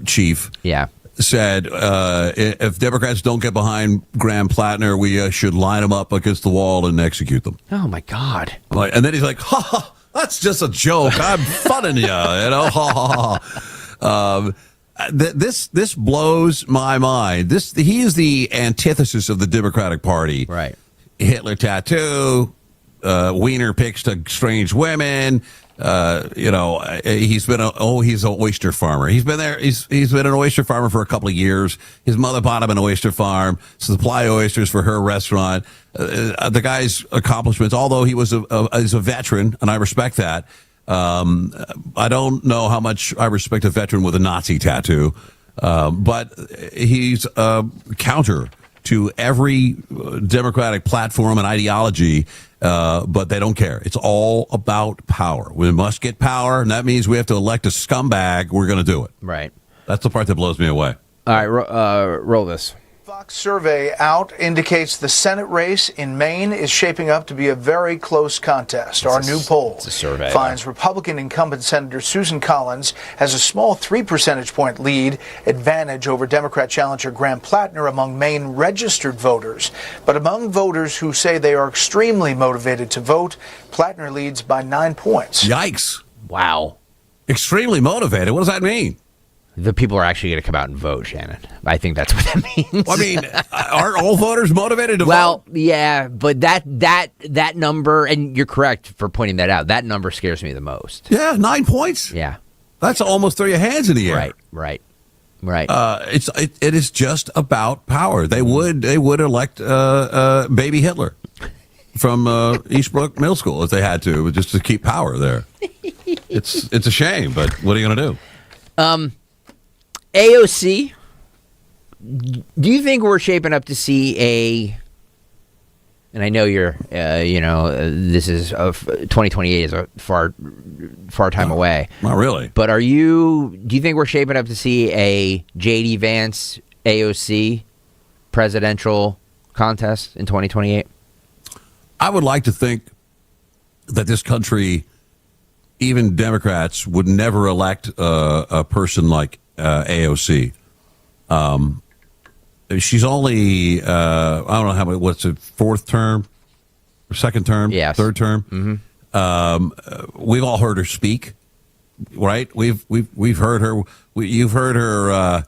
chief. Yeah. Said if Democrats don't get behind Graham Plattner, we should line them up against the wall and execute them. Oh my God! And then he's like, "Ha ha, that's just a joke. I'm funning you, Ha ha ha." This blows my mind. He is the antithesis of the Democratic Party. Right. Hitler tattoo, wiener pics to strange women. He's been he's an oyster farmer. He's been there. He's been an oyster farmer for a couple of years. His mother bought him an oyster farm, supply oysters for her restaurant. The guy's accomplishments, although he was is a veteran, and I respect that. I don't know how much I respect a veteran with a Nazi tattoo, but he's counter to every Democratic platform and ideology. But they don't care. It's all about power. We must get power, and that means we have to elect a scumbag. We're going to do it. Right. That's the part that blows me away. All right, roll this. Fox survey out indicates the Senate race in Maine is shaping up to be a very close contest. Our new poll finds Republican incumbent Senator Susan Collins has a small 3 percentage point lead advantage over Democrat challenger Graham Plattner among Maine registered voters. But among voters who say they are extremely motivated to vote, Plattner leads by 9 points. Yikes. Wow. Extremely motivated. What does that mean? The people are actually going to come out and vote, Shannon. I think that's what that means. Well, I mean, aren't all voters motivated to vote? Well, yeah, but that number, and you're correct for pointing that out, that number scares me the most. Yeah, 9 points? Yeah. That's almost throw your hands in the air. Right. Right. It is just about power. They would elect baby Hitler from Eastbrook Middle School if they had to, just to keep power there. It's a shame, but what are you going to do? AOC, do you think we're shaping up to see and I know this is 2028 is a far time away. Not really. But do you think we're shaping up to see a J.D. Vance AOC presidential contest in 2028? I would like to think that this country, even Democrats, would never elect a person like AOC. She's only, I don't know how many, what's it, fourth term? Or second term? Yes. Third term? Mm-hmm. We've all heard her speak, right? We've heard her. You've heard her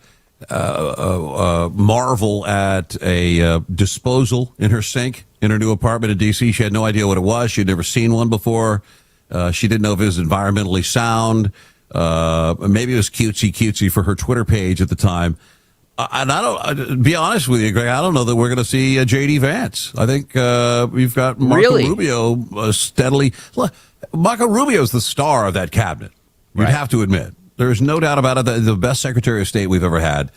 marvel at a disposal in her sink in her new apartment in D.C. She had no idea what it was. She'd never seen one before. She didn't know if it was environmentally sound. Maybe it was cutesy for her Twitter page at the time. And I don't, be honest with you, Greg, I don't know that we're going to see J.D. Vance. I think we've got Marco Rubio steadily. Look, Marco Rubio is the star of that cabinet. You'd have to admit. There's no doubt about it. The best Secretary of State we've ever had.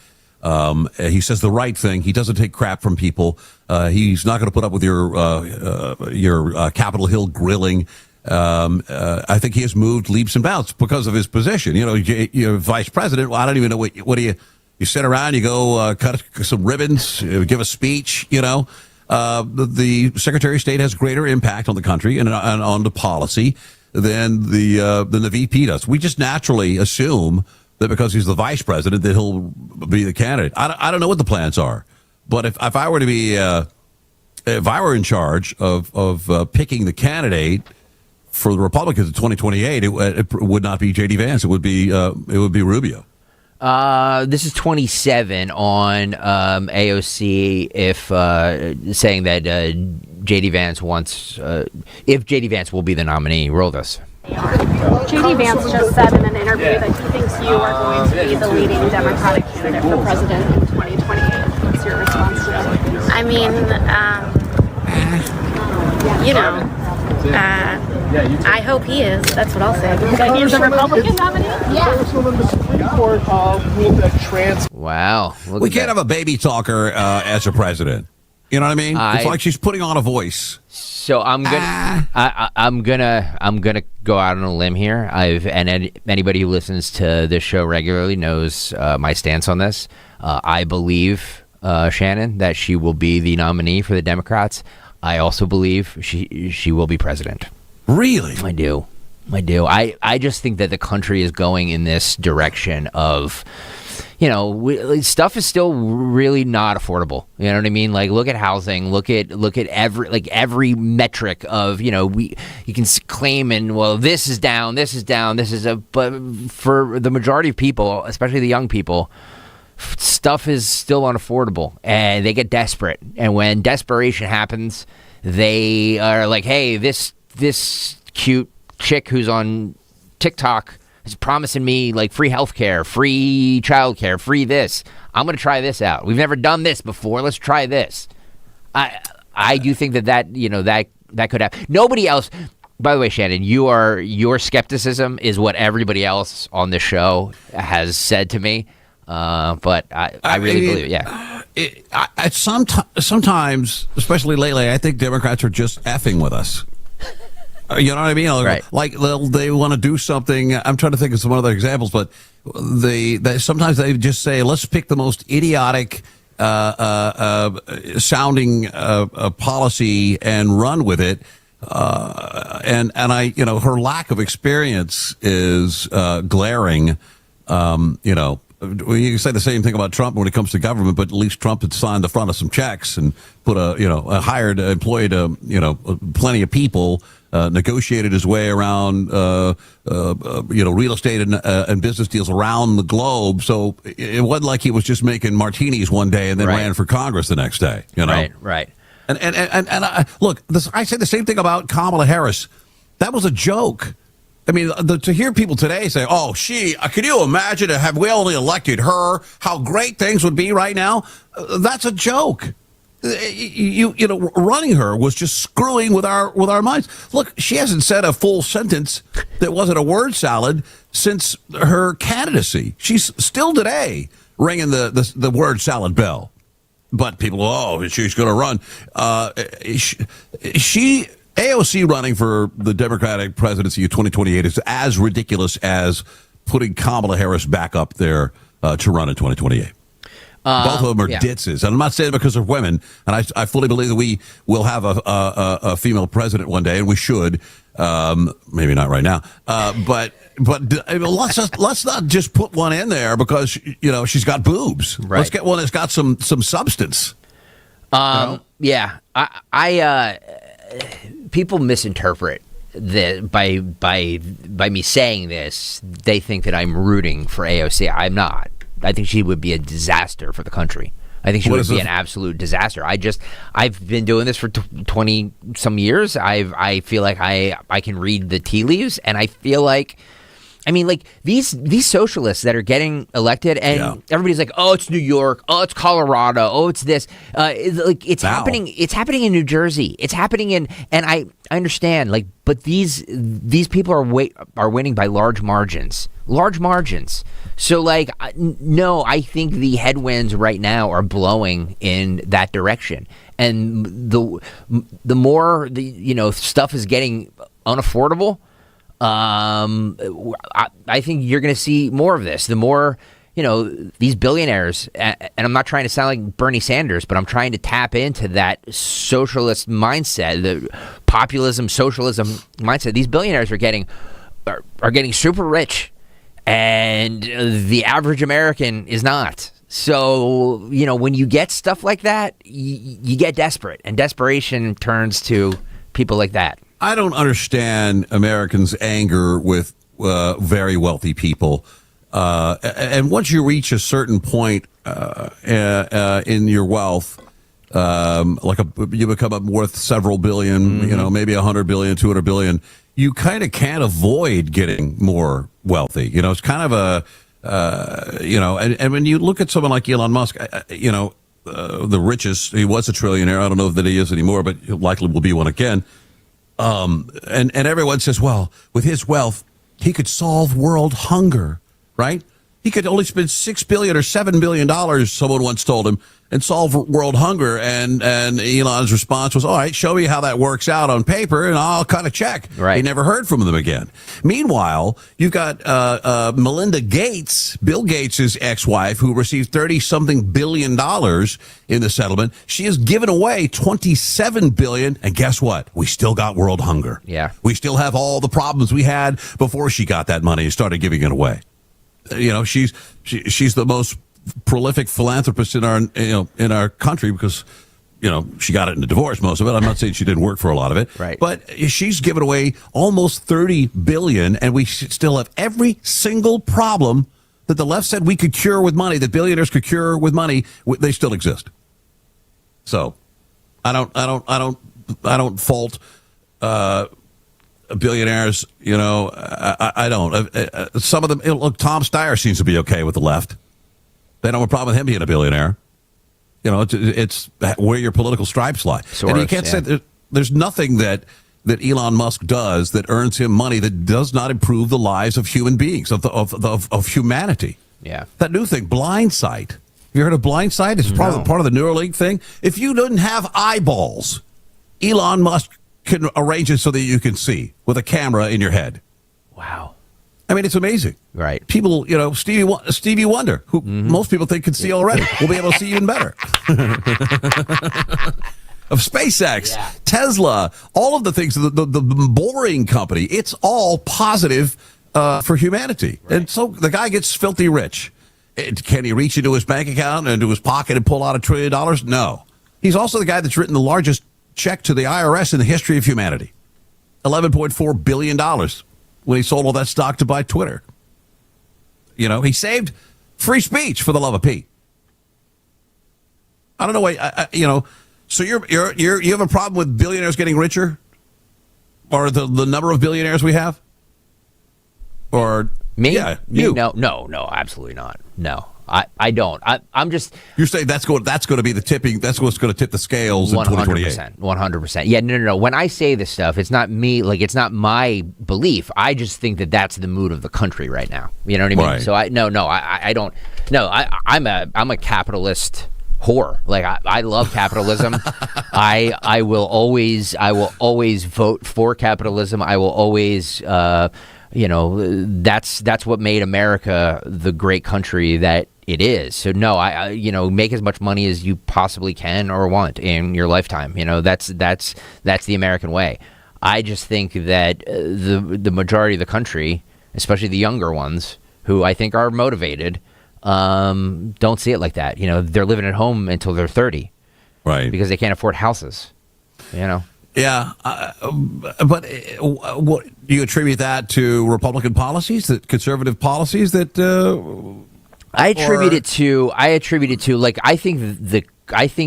He says the right thing. He doesn't take crap from people. He's not going to put up with your Capitol Hill grilling. I think he has moved leaps and bounds because of his position. You're vice president. Well, I don't even know what do you sit around, you go cut some ribbons, give a speech. The Secretary of State has greater impact on the country and on the policy than the VP does. We just naturally assume that because he's the vice president that he'll be the candidate. I don't know what the plans are, but if I were to be if I were in charge of picking the candidate for the Republicans in 2028, it would not be J.D. Vance. It would be Rubio. This is 27 on AOC. If saying that J.D. Vance wants, if J.D. Vance will be the nominee. Roll this. J.D. Vance just said in an interview that he thinks you are going to be the leading Democratic candidate for president in 2028. What's your response to that? I mean, I hope he is. That's what I'll say. That he's a Republican nominee? Yeah. The Supreme Court ruled that trans. Wow. We can't have a baby talker as a president. You know what I mean? It's like she's putting on a voice. So I'm gonna go out on a limb here. Anybody who listens to this show regularly knows my stance on this. I believe Shannon that she will be the nominee for the Democrats. I also believe she will be president. Really? I do. I just think that the country is going in this direction of, stuff is still really not affordable. You know what I mean? Like, look at housing. Look at every metric of, you can claim this is down, but for the majority of people, especially the young people, stuff is still unaffordable and they get desperate. And when desperation happens, they are like, hey, this cute chick who's on TikTok is promising me like free healthcare, free childcare, free this. I'm going to try this out. We've never done this before. Let's try this. I do think that could happen. Nobody else. By the way, Shannon, your skepticism is what everybody else on this show has said to me. But I really believe it. Yeah. Sometimes, especially lately, I think Democrats are just effing with us. You know what I mean? Right. Like they want to do something. I'm trying to think of some other examples, but they sometimes they just say, let's pick the most idiotic sounding policy and run with it. And I, her lack of experience is glaring. You can say the same thing about Trump when it comes to government, but at least Trump had signed the front of some checks and put employed plenty of people, negotiated his way around, real estate and business deals around the globe. So it wasn't like he was just making martinis one day and then ran for Congress the next day. Right. And look, I say the same thing about Kamala Harris. That was a joke. I mean, to hear people today say, "Oh, can you imagine have we only elected her? How great things would be right now?" That's a joke. You know, running her was just screwing with our minds. Look, she hasn't said a full sentence that wasn't a word salad since her candidacy. She's still today ringing the word salad bell. But people, she's going to run. AOC running for the Democratic presidency of 2028 is as ridiculous as putting Kamala Harris back up there to run in 2028. Both of them are ditzes. And I'm not saying because of women. And I fully believe that we will have a female president one day, and we should. Maybe not right now. But let's not just put one in there because, you know, she's got boobs. Right. Let's get one that's got some substance. Yeah. People misinterpret that by me saying this. They think that I'm rooting for AOC. I'm not. I think she would be a disaster for the country. I think she would be an absolute disaster. I've been doing this for 20 some years. I feel like I can read the tea leaves, and I feel like, I mean, like these socialists that are getting elected, and everybody's like, oh, it's New York, oh, it's Colorado, oh, it's this. It's happening. It's happening in New Jersey. It's happening and I understand, like, but these people are winning by large margins. So, like, no, I think the headwinds right now are blowing in that direction, and the more stuff is getting unaffordable. I think you're going to see more of this. The more, these billionaires, and I'm not trying to sound like Bernie Sanders, but I'm trying to tap into that socialist mindset, the populism, socialism mindset. These billionaires are getting super rich, and the average American is not. So, when you get stuff like that, you get desperate, and desperation turns to people like that. I don't understand Americans' anger with very wealthy people. And once you reach a certain point in your wealth, you become worth several billion, maybe 100 billion, 200 billion, you kind of can't avoid getting more wealthy. It's kind of and when you look at someone like Elon Musk, the richest, he was a trillionaire. I don't know that he is anymore, but he likely will be one again. And everyone says, well, with his wealth, he could solve world hunger, right? He could only spend $6 billion or $7 billion, someone once told him, and solve world hunger. And Elon's response was, all right, show me how that works out on paper, and I'll cut a check. Right. He never heard from them again. Meanwhile, you've got Melinda Gates, Bill Gates' ex-wife, who received $30-something billion in the settlement. She has given away $27 billion, and guess what? We still got world hunger. Yeah. We still have all the problems we had before she got that money and started giving it away. She's the most prolific philanthropist in our country because she got it in a divorce, most of it. I'm not saying she didn't work for a lot of it, right? But she's given away almost $30 billion, and we still have every single problem that the left said we could cure with money, that billionaires could cure with money. They still exist. So I don't fault billionaires. I don't. Some of them. Look, Tom Steyer seems to be okay with the left. They don't have a problem with him being a billionaire. It's where your political stripes lie. And you can't say there's nothing that Elon Musk does that earns him money that does not improve the lives of human beings, of humanity. Yeah. That new thing, Blind Sight. Have you heard of Blind Sight? It's part of the Neuralink thing. If you didn't have eyeballs, Elon Musk can arrange it so that you can see with a camera in your head. Wow. I mean, it's amazing. Right. People, Stevie Wonder, who most people think can see already, will be able to see even better. Of SpaceX, Tesla, all of the things, the boring company, it's all positive for humanity. Right. And so the guy gets filthy rich. Can he reach into his bank account and into his pocket and pull out $1 trillion? No. He's also the guy that's written the largest check to the IRS in the history of humanity. $11.4 billion when he sold all that stock to buy Twitter. He saved free speech, for the love of Pete. I don't know why, so you have a problem with billionaires getting richer? Or the number of billionaires we have? Or me? Yeah, me? you. No, absolutely not. No, I don't. I'm just. You're saying that's going to be the tipping. That's what's going to tip the scales in 2028. 100%. Yeah, no. When I say this stuff, it's not me. Like, it's not my belief. I just think that that's the mood of the country right now. You know what I mean? Right. So I don't. No, I'm a capitalist whore. Like, I love capitalism. I will always vote for capitalism. I will always. That's what made America the great country that it is. So no, I make as much money as you possibly can or want in your lifetime. That's the American way. I just think that the majority of the country, especially the younger ones, who I think are motivated, don't see it like that. They're living at home until they're 30, right? Because they can't afford houses. Yeah, but what do you attribute that to? Republican policies, that conservative policies that I attribute it to like I think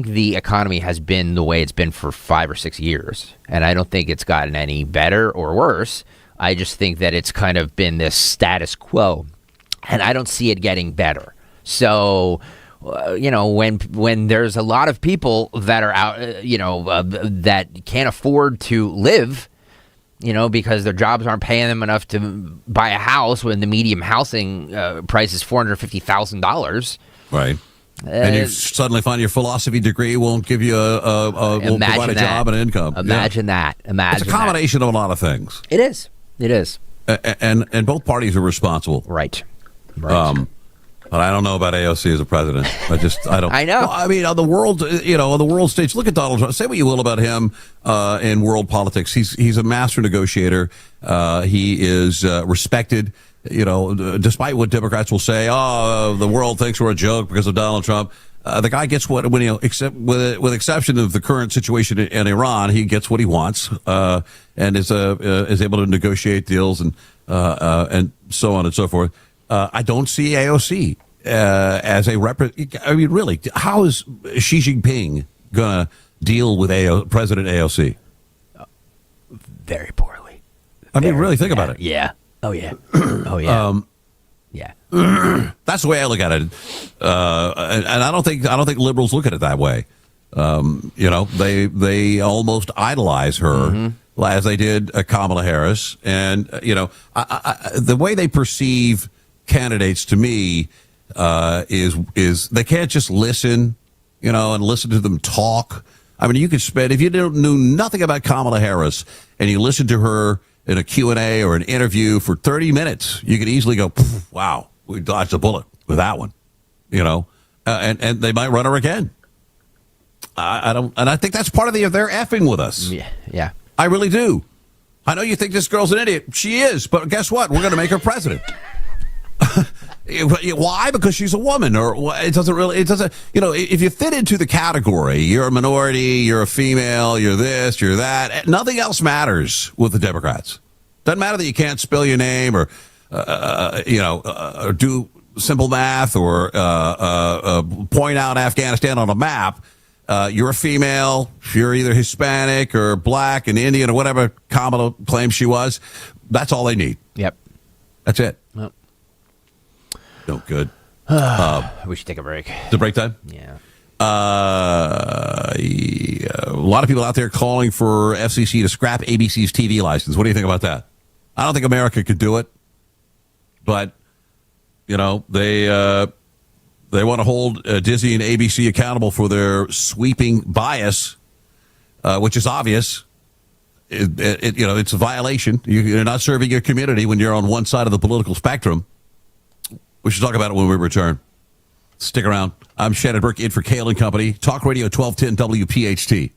the economy has been the way it's been for 5 or 6 years, and I don't think it's gotten any better or worse. I just think that it's kind of been this status quo, and I don't see it getting better. So. When there's a lot of people that are out, that can't afford to live, because their jobs aren't paying them enough to buy a house when the median housing price is $450,000. Right. And you suddenly find your philosophy degree won't give you won't provide a job and an income. Imagine that. It's a combination of a lot of things. It is. And both parties are responsible. Right. But I don't know about AOC as a president. I don't. I know. Well, I mean, on the world stage, look at Donald Trump. Say what you will about him in world politics. He's a master negotiator. He is respected. Despite what Democrats will say, the world thinks we're a joke because of Donald Trump. The guy gets except with exception of the current situation in Iran, he gets what he wants, and is able to negotiate deals and so on and so forth. I don't see AOC as a I mean, really, how is Xi Jinping going to deal with President AOC? Very poorly. I mean, really think about it. Yeah. Oh, yeah. Oh, yeah. Yeah. That's the way I look at it. And I don't think liberals look at it that way. They almost idolize her as they did Kamala Harris. And, the way they perceive candidates to me is they can't just listen, and listen to them talk. I mean, you could spend, if you knew nothing about Kamala Harris and you listened to her in a Q&A or an interview for 30 minutes, you could easily go, wow, we dodged a bullet with that one, and they might run her again. I think that's part of they're effing with us. Yeah. I really do. I know you think this girl's an idiot. She is, but guess what? We're going to make her president. Why? Because she's a woman, or it doesn't. If you fit into the category, you're a minority, you're a female, you're this, you're that. Nothing else matters with the Democrats. Doesn't matter that you can't spell your name or do simple math or point out Afghanistan on a map. You're a female. You're either Hispanic or black and Indian or whatever Kamala claims she was. That's all they need. Yep. That's it. Yep. No good. We should take a break. The break time? Yeah. A lot of people out there calling for FCC to scrap ABC's TV license. What do you think about that? I don't think America could do it, but they want to hold Disney and ABC accountable for their sweeping bias, which is obvious. It's a violation. You're not serving your community when you're on one side of the political spectrum. We should talk about it when we return. Stick around. I'm Shannon Burke, in for Kayal and Company. Talk Radio 1210 WPHT.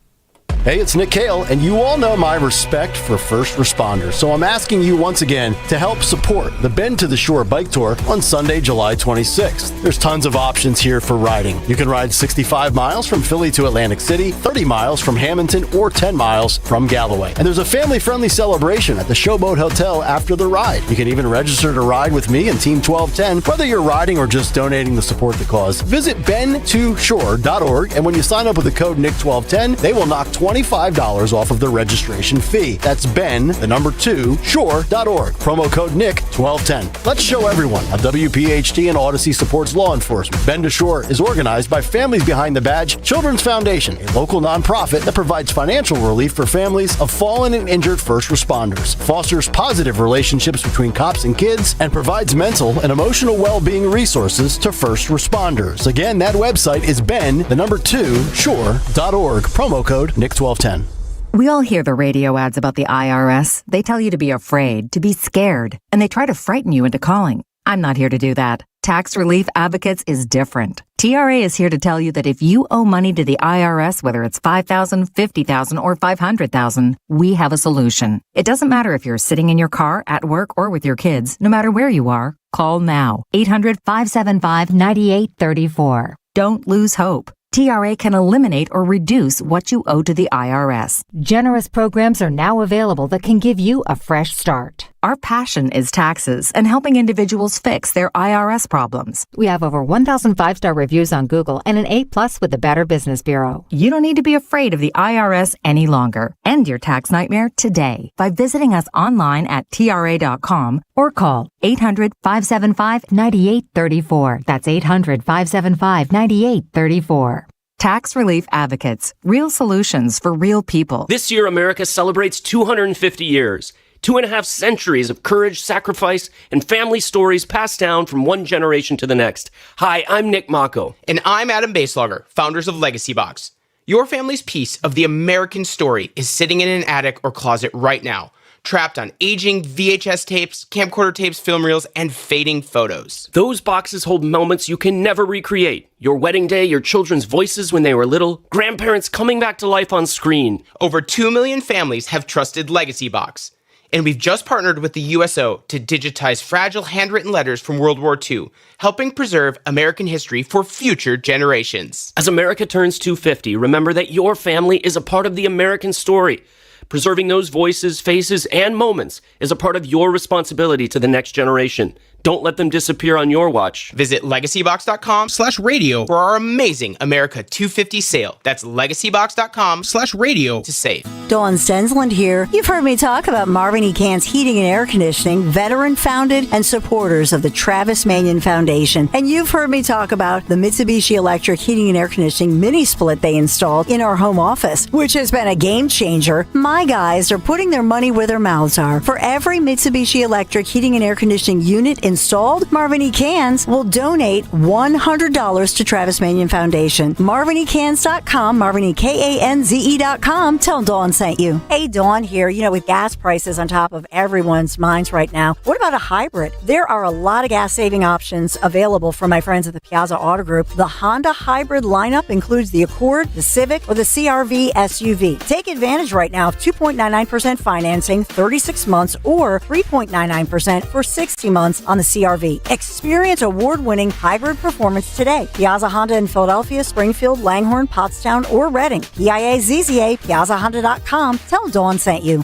Hey, it's Nick Kayal, and you all know my respect for first responders. So I'm asking you once again to help support the Bend to the Shore Bike Tour on Sunday, July 26th. There's tons of options here for riding. You can ride 65 miles from Philly to Atlantic City, 30 miles from Hamilton, or 10 miles from Galloway. And there's a family-friendly celebration at the Showboat Hotel after the ride. You can even register to ride with me and Team 1210, whether you're riding or just donating to support the cause. Visit bend2shore.org, and when you sign up with the code NICK1210, they will knock 20 $25 off of the registration fee. That's ben2sure.org. Promo code Nick1210. Let's show everyone how WPHT and Odyssey supports law enforcement. Bend to Shore is organized by Families Behind the Badge Children's Foundation, a local nonprofit that provides financial relief for families of fallen and injured first responders, fosters positive relationships between cops and kids, and provides mental and emotional well-being resources to first responders. Again, that website is ben2sure.org. Promo code Nick1210. We all hear the radio ads about the IRS. They tell you to be afraid, to be scared, and they try to frighten you into calling. I'm not here to do that. Tax Relief Advocates is different. TRA is here to tell you that if you owe money to the IRS, whether it's $5,000, $50,000, or $500,000, we have a solution. It doesn't matter if you're sitting in your car, at work, or with your kids. No matter where you are, call now. 800-575-9834. Don't lose hope. TRA can eliminate or reduce what you owe to the IRS. Generous programs are now available that can give you a fresh start. Our passion is taxes and helping individuals fix their IRS problems. We have over 1,000 5-star reviews on Google and an A+ with the Better Business Bureau. You don't need to be afraid of the IRS any longer. End your tax nightmare today by visiting us online at TRA.com or call 800-575-9834. That's 800-575-9834. Tax Relief Advocates. Real solutions for real people. This year, America celebrates 250 years. 2.5 centuries of courage, sacrifice, and family stories passed down from one generation to the next. Hi, I'm Nick Mako. And I'm Adam Baselogger, founders of Legacy Box. Your family's piece of the American story is sitting in an attic or closet right now, trapped on aging VHS tapes, camcorder tapes, film reels, and fading photos. Those boxes hold moments you can never recreate. Your wedding day, your children's voices when they were little, grandparents coming back to life on screen. Over 2 million families have trusted Legacy Box. And we've just partnered with the USO to digitize fragile handwritten letters from World War II, helping preserve American history for future generations. As America turns 250, remember that your family is a part of the American story. Preserving those voices, faces, and moments is a part of your responsibility to the next generation. Don't let them disappear on your watch. Visit legacybox.com/radio for our amazing America 250 sale. That's legacybox.com/radio to save. Dawn Stensland here. You've heard me talk about Marvin E. Cann's Heating and Air Conditioning, veteran-founded and supporters of the Travis Manion Foundation. And you've heard me talk about the Mitsubishi Electric Heating and Air Conditioning mini-split they installed in our home office, which has been a game changer. My guys are putting their money where their mouths are. For every Mitsubishi Electric Heating and Air Conditioning unit installed, Marvin E. Cans will donate $100 to Travis Manion Foundation. MarvinECans.com, MarvinEKanze.com. Tell Dawn sent you. Hey, Dawn here. You know, with gas prices on top of everyone's minds right now, what about a hybrid? There are a lot of gas-saving options available from my friends at the Piazza Auto Group. The Honda hybrid lineup includes the Accord, the Civic, or the CR-V SUV. Take advantage right now of 2.99% financing, 36 months, or 3.99% for 60 months on the CR-V. Experience award-winning hybrid performance today. Piazza Honda in Philadelphia, Springfield, Langhorne, Pottstown, or Reading. PIAZZA, PiazzaHonda.com. Tell Dawn sent you.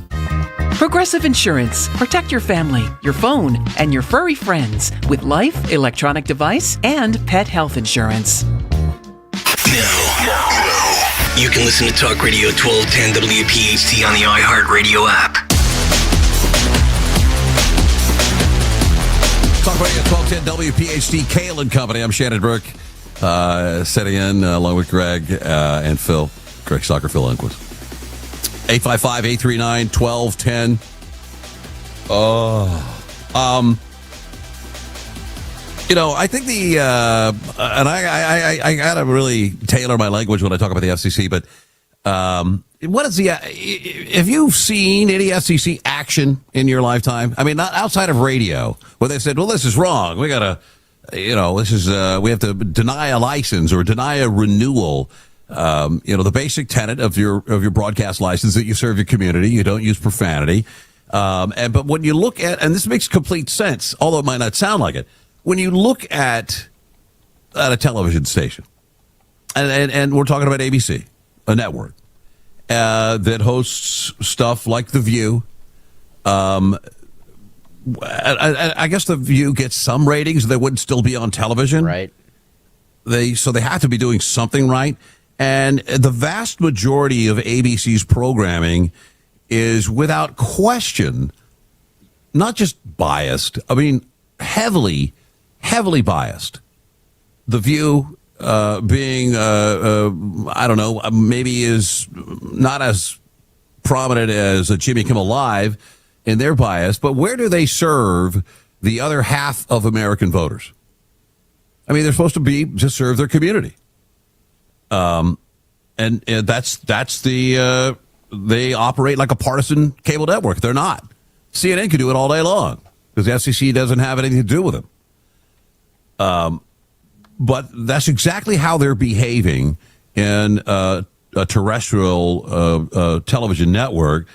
Progressive Insurance. Protect your family, your phone, and your furry friends with life, electronic device, and pet health insurance. Now, you can listen to Talk Radio 1210 WPHT on the iHeartRadio app. Talk Radio 1210 WPHT, Kayal and Company. I'm Shannon Brook, setting in along with Greg and Phil. Greg Soccer, Phil Lundquist. 855-839-1210. You know, I think and I gotta really tailor my language when I talk about the FCC, but what is if you've seen any FCC action in your lifetime? I mean, not outside of radio, where they said, well, this is wrong. We gotta, this is, we have to deny a license or deny a renewal. The basic tenet of your broadcast license that you serve your community, you don't use profanity. But when you look at, and this makes complete sense, although it might not sound like it, when you look at a television station, and we're talking about ABC, a network that hosts stuff like The View. I guess The View gets some ratings that wouldn't still be on television. Right. So they have to be doing something right. And the vast majority of ABC's programming is without question not just biased, I mean, heavily biased. The View being, I don't know, maybe is not as prominent as Jimmy Kimmel Live in their bias, but where do they serve the other half of American voters? I mean, they're supposed to be to serve their community. And that's they operate like a partisan cable network. They're not. CNN can do it all day long because the FCC doesn't have anything to do with them. But that's exactly how they're behaving in a terrestrial television network.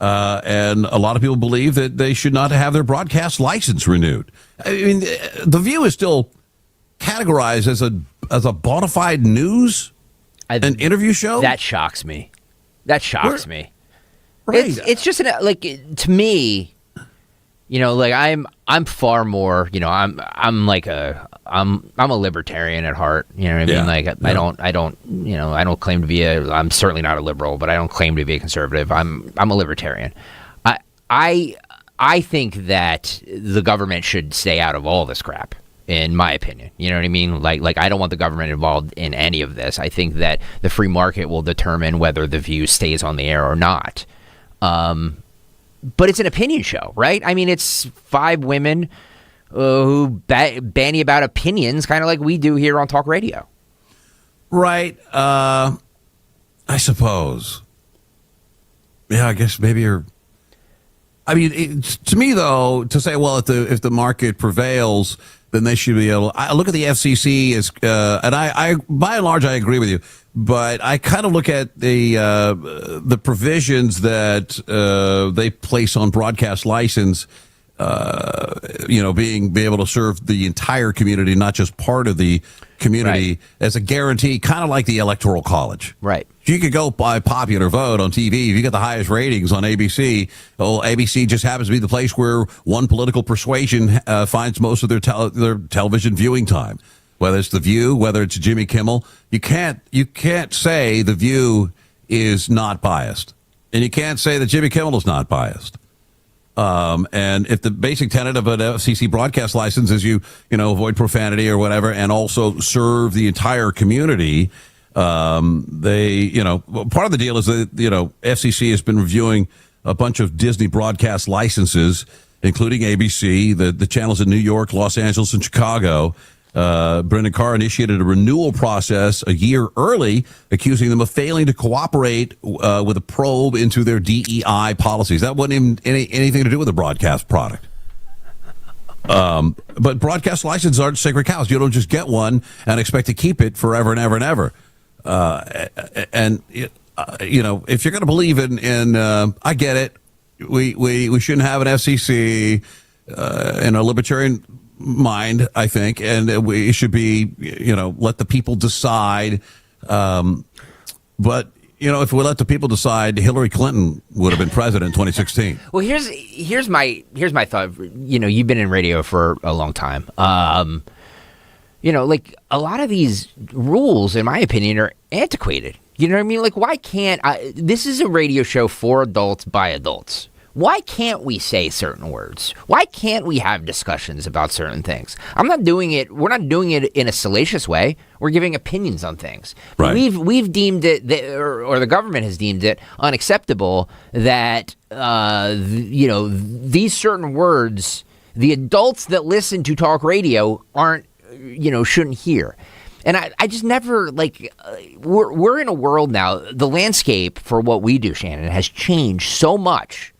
And a lot of people believe that they should not have their broadcast license renewed. I mean, The View is still categorized as a bona fide news an interview show. That shocks me. Me. Right. It's just like, to me, like I'm far more, I'm a libertarian at heart. You know what I mean? Yeah. Like I don't claim to be I'm certainly not a liberal, but I don't claim to be a conservative. I'm a libertarian. I think that the government should stay out of all this crap, in my opinion. You know what I mean? Like I don't want the government involved in any of this. I think that the free market will determine whether The View stays on the air or not. But it's an opinion show, right? I mean, it's 5 women who bandy about opinions, kind of like we do here on talk radio. Right. I suppose. Yeah, I guess maybe you're... I mean, to me, though, to say, well, if the market prevails, then they should be able... I look at the FCC as... and I by and large, I agree with you. But I kind of look at the provisions that they place on broadcast license, being able to serve the entire community, not just part of the community, as a guarantee, kind of like the Electoral College. Right. You could go by popular vote on TV. If you get the highest ratings on ABC, ABC just happens to be the place where one political persuasion finds most of their television viewing time. Whether it's The View, whether it's Jimmy Kimmel, you can't say The View is not biased, and you can't say that Jimmy Kimmel is not biased. And if the basic tenet of an FCC broadcast license is you avoid profanity or whatever, and also serve the entire community, part of the deal is that FCC has been reviewing a bunch of Disney broadcast licenses, including ABC, the channels in New York, Los Angeles, and Chicago. Brendan Carr initiated a renewal process a year early, accusing them of failing to cooperate with a probe into their DEI policies. That wasn't even anything to do with the broadcast product. But broadcast licenses aren't sacred cows. You don't just get one and expect to keep it forever and ever and ever. If you're going to believe in I get it. We shouldn't have an FCC in a libertarian mind, I think, and we should be, let the people decide. But if we let the people decide, Hillary Clinton would have been president in 2016. Well, here's my thought. You've been in radio for a long time. Like a lot of these rules, in my opinion, are antiquated. You know what I mean? Like, why can't this is a radio show for adults by adults. Why can't we say certain words? Why can't we have discussions about certain things? We're not doing it in a salacious way. We're giving opinions on things. Right. We've deemed it, or the government has deemed it unacceptable that, these certain words, the adults that listen to talk radio shouldn't hear. And I just never, we're in a world now, the landscape for what we do, Shannon, has changed so much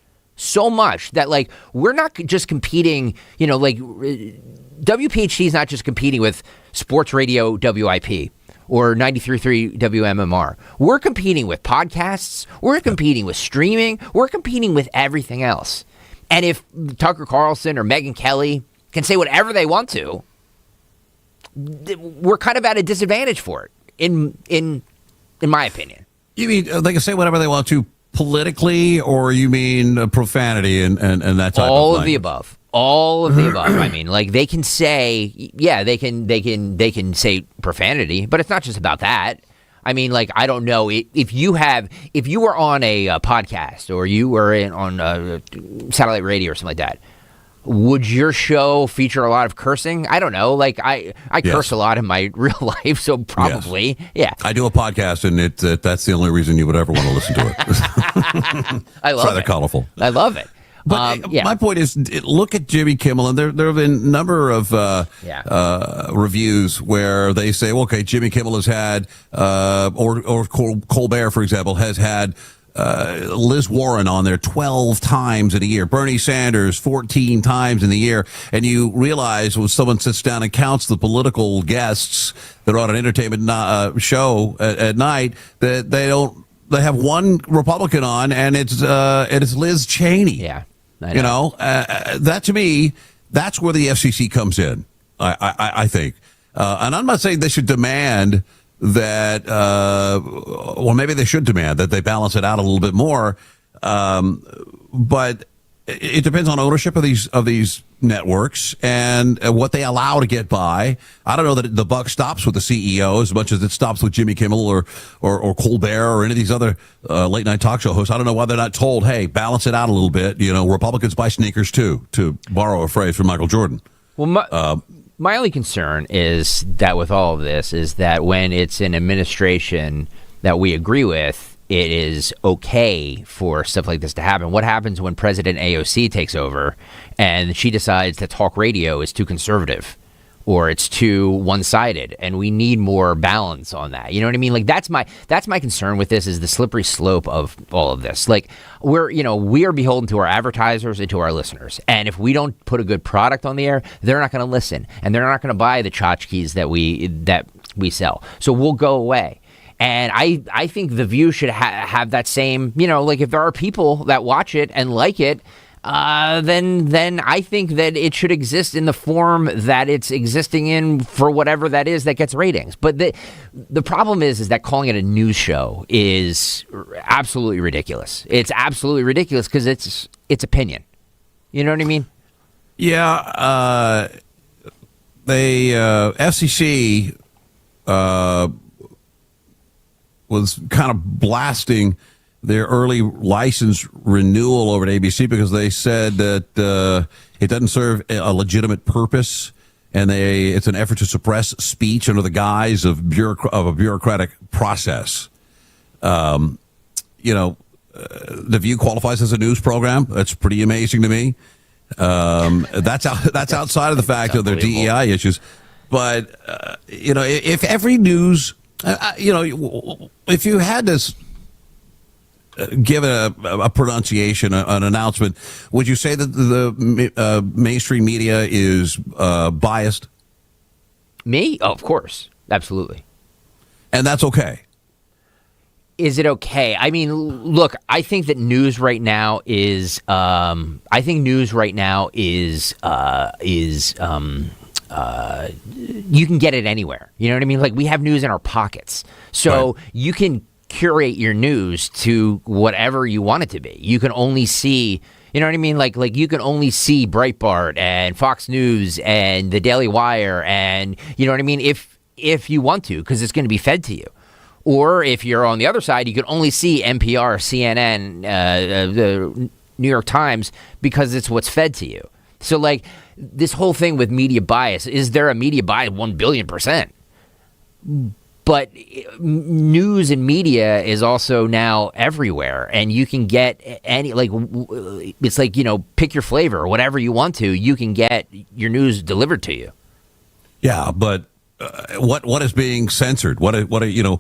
that we're not just competing, WPHT is not just competing with sports radio WIP or 93.3 WMMR. We're competing with podcasts. We're competing with streaming. We're competing with everything else. And if Tucker Carlson or Megyn Kelly can say whatever they want to, we're kind of at a disadvantage for it, in my opinion. You mean they can say whatever they want to politically, or you mean profanity and that type all of the above? All of the above. I mean, they can say, they can say profanity, but it's not just about that. I mean, like, I don't know if you were on a podcast or you were on satellite radio or something like that. Would your show feature a lot of cursing? I don't know. Like I curse a lot in my real life, so probably, yeah. I do a podcast, and that's the only reason you would ever want to listen to it. I love it's rather colorful. I love it. But my point is, look at Jimmy Kimmel, and there have been a number of reviews where they say, well, okay, Jimmy Kimmel has had, or Colbert, for example, has had Liz Warren on there 12 times in a year, Bernie Sanders 14 times in the year, and you realize when someone sits down and counts the political guests that are on an entertainment show at night, that they have one Republican on, and it's Liz Cheney. Yeah, you know, that to me, that's where the FCC comes in. I think, and I'm not saying they should demand that, well, maybe they should demand that they balance it out a little bit more. But it depends on ownership of these networks and what they allow to get by. I don't know that the buck stops with the CEO as much as it stops with Jimmy Kimmel or Colbert or any of these other late night talk show hosts. I don't know why they're not told, hey, balance it out a little bit. You know, Republicans buy sneakers too, to borrow a phrase from Michael Jordan. Well, my only concern is that with all of this is that when it's an administration that we agree with, it is okay for stuff like this to happen. What happens when President AOC takes over and she decides that talk radio is too conservative or it's too one-sided, and we need more balance on that? You know what I mean? Like that's my concern with this, is the slippery slope of all of this. Like we are beholden to our advertisers and to our listeners, and if we don't put a good product on the air, they're not going to listen, and they're not going to buy the tchotchkes that we sell. So we'll go away. And I think The View should have that same, like if there are people that watch it and like it, then I think that it should exist in the form that it's existing in for whatever that is that gets ratings. But the problem is that calling it a news show is absolutely ridiculous. It's absolutely ridiculous because it's opinion. You know what I mean? Yeah. FCC was kind of blasting their early license renewal over at ABC because they said that it doesn't serve a legitimate purpose, and it's an effort to suppress speech under the guise of a bureaucratic process. The View qualifies as a news program. That's pretty amazing to me. That's outside of the fact of their DEI issues. But if every news, if you had to give a pronunciation, an announcement, would you say that the mainstream media is biased? Me? Oh, of course. Absolutely. And that's okay. Is it okay? I mean, look, I think that news right now is you can get it anywhere. You know what I mean? Like we have news in our pockets. So you can curate your news to whatever you want it to be. You can only see, you know what I mean? Like you can only see Breitbart and Fox News and the Daily Wire, and you know what I mean? If you want to, because it's going to be fed to you. Or if you're on the other side, you can only see NPR, CNN, the New York Times, because it's what's fed to you. So like this whole thing with media bias, is there a media bias? 1 billion%. But news and media is also now everywhere, and you can get any, like, it's like, pick your flavor, whatever you want to, you can get your news delivered to you. Yeah, but what is being censored? What are the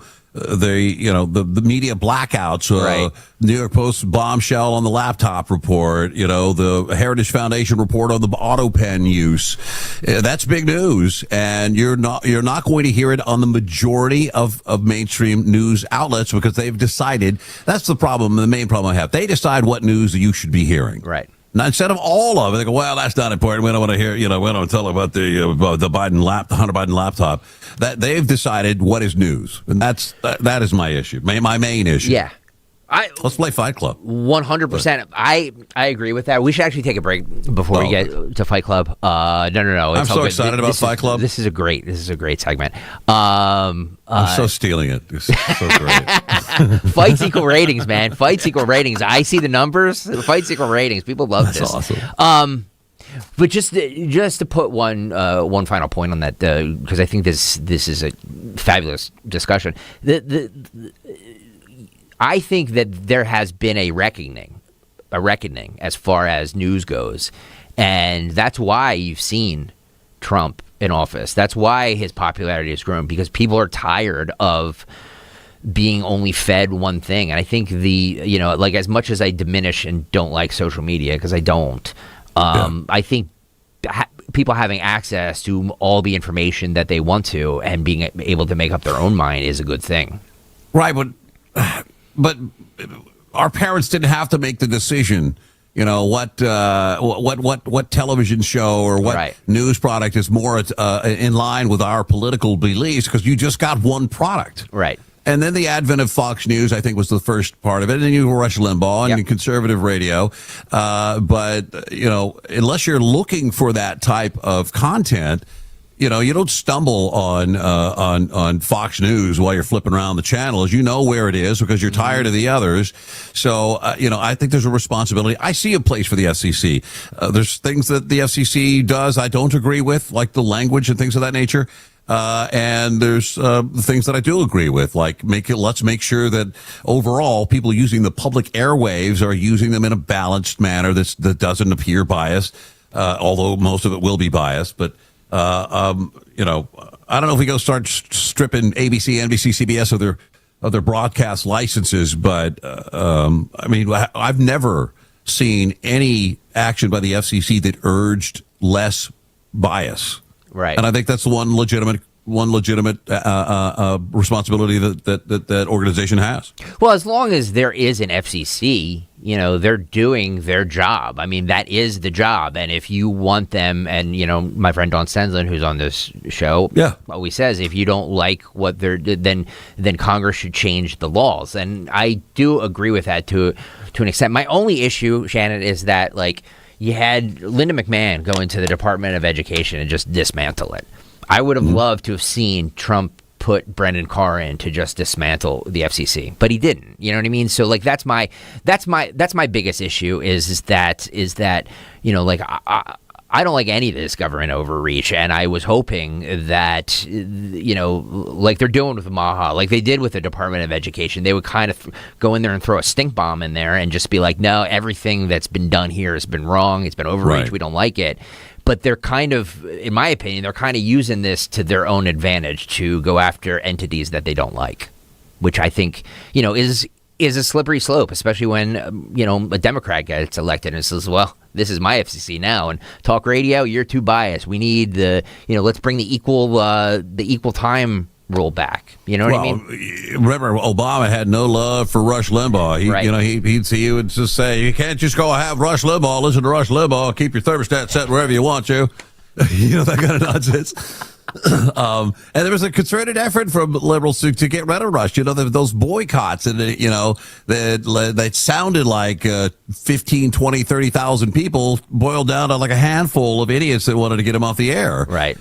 media blackouts? Right. New York Post bombshell on the laptop report. The Heritage Foundation report on the auto pen use. That's big news, and you're not going to hear it on the majority of mainstream news outlets because they've decided. That's the problem. The main problem I have. They decide what news you should be hearing. Right. Now, instead of all of it, they go, well, that's not important. We don't want to hear, we don't want to tell about the Hunter Biden laptop. That they've decided what is news, and that is my issue, my main issue. Yeah, Let's play Fight Club. 100%. I agree with that. We should actually take a break before we get to Fight Club. No. I'm so excited about Fight Club. This is a great segment. I'm so stealing it. It's so great. Fights equal ratings, man. Fights equal ratings. I see the numbers. Fights equal ratings. People love this. That's awesome. But just to put one final point on that, because I think this is a fabulous discussion. I think that there has been a reckoning as far as news goes, and that's why you've seen Trump in office. That's why his popularity has grown, because people are tired of being only fed one thing. And I think like as much as I diminish and don't like social media, because I don't, I think people having access to all the information that they want to and being able to make up their own mind is a good thing. Right, but our parents didn't have to make the decision. What television show or what news product is more in line with our political beliefs, because you just got one product. Right. And then the advent of Fox News, I think, was the first part of it. And then you Rush Limbaugh and conservative radio. But unless you're looking for that type of content, you don't stumble on Fox News while you're flipping around the channels. You know where it is because you're tired of the others. So, I think there's a responsibility. I see a place for the FCC. There's things that the FCC does I don't agree with, like the language and things of that nature. And there's things that I do agree with, like let's make sure that overall people using the public airwaves are using them in a balanced manner that doesn't appear biased, although most of it will be biased. But I don't know if we go start stripping ABC, NBC, CBS of their broadcast licenses, but I've never seen any action by the FCC that urged less bias. Right. And I think that's the one legitimate responsibility that organization has. Well, as long as there is an FCC, they're doing their job. I mean, that is the job. And if you want them, and my friend Don Stensland, who's on this show, always says, if you don't like what they're then Congress should change the laws. And I do agree with that to an extent. My only issue, Shannon, is that you had Linda McMahon go into the Department of Education and just dismantle it. I would have loved to have seen Trump put Brendan Carr in to just dismantle the FCC, but he didn't. You know what I mean? So that's my biggest issue is that I don't like any of this government overreach, and I was hoping that, like they're doing with MAHA, like they did with the Department of Education, they would kind of go in there and throw a stink bomb in there and just be like, no, everything that's been done here has been wrong. It's been overreach. Right. We don't like it. But they're kind of, in my opinion, they're kind of using this to their own advantage to go after entities that they don't like, which I think, is a slippery slope, especially when, a Democrat gets elected and says, well, this is my FCC now, and talk radio, you're too biased. We need let's bring the equal time rule back. You know what I mean? Remember, Obama had no love for Rush Limbaugh. He would just say, you can't just go have Rush Limbaugh, listen to Rush Limbaugh, keep your thermostat set wherever you want to. That kind of nonsense. And there was a concerted effort from liberals to get rid of Rush. Those boycotts, and that sounded like 15, 20, 30,000 people boiled down to like a handful of idiots that wanted to get him off the air. Right.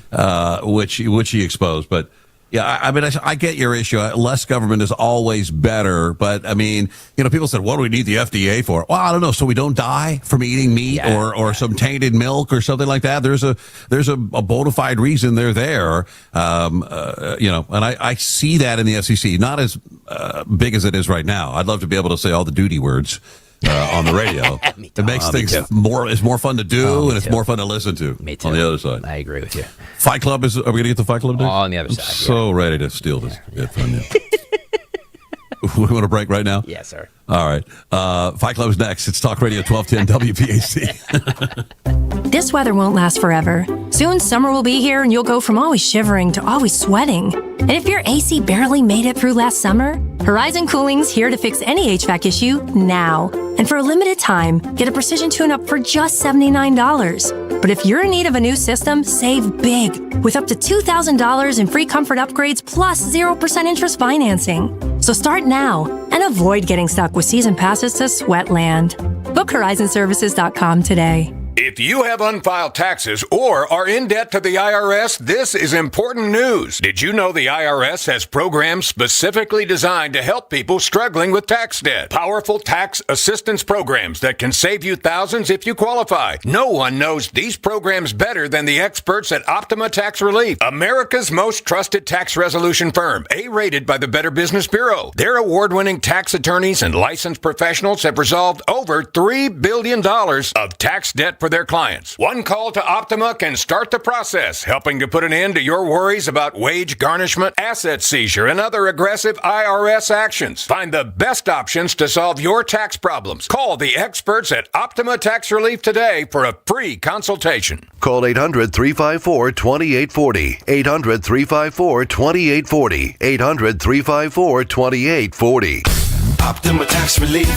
Which he exposed. But yeah, I get your issue. Less government is always better. But people said, what do we need the FDA for? Well, I don't know. So we don't die from eating meat or some tainted milk or something like that. There's a bona fide reason they're there. And I see that in the FCC, not as big as it is right now. I'd love to be able to say all the duty words on the radio. It makes things more fun to do, and it's more fun to listen to. Me too. On the other side. I agree with you. Fight Club are we going to get the Fight Club next? On the other side. So ready to steal this bit from you. We want to break right now? Yes, sir. All right. Fight Club's next. It's Talk Radio 1210 WPHT. This weather won't last forever. Soon summer will be here and you'll go from always shivering to always sweating. And if your AC barely made it through last summer, Horizon Cooling's here to fix any HVAC issue now. And for a limited time, get a precision tune-up for just $79. But if you're in need of a new system, save big with up to $2,000 in free comfort upgrades plus 0% interest financing. So start now and avoid getting stuck with season passes to Sweatland. Book HorizonServices.com today. If you have unfiled taxes or are in debt to the IRS, this is important news. Did you know the IRS has programs specifically designed to help people struggling with tax debt? Powerful tax assistance programs that can save you thousands if you qualify. No one knows these programs better than the experts at Optima Tax Relief, America's most trusted tax resolution firm, A-rated by the Better Business Bureau. Their award-winning tax attorneys and licensed professionals have resolved over $3 billion of tax debt for their clients. One call to Optima can start the process, helping to put an end to your worries about wage garnishment, asset seizure, and other aggressive IRS actions. Find the best options to solve your tax problems. Call the experts at Optima Tax Relief today for a free consultation. Call 800-354-2840. 800-354-2840. 800-354-2840. Optima Tax Relief.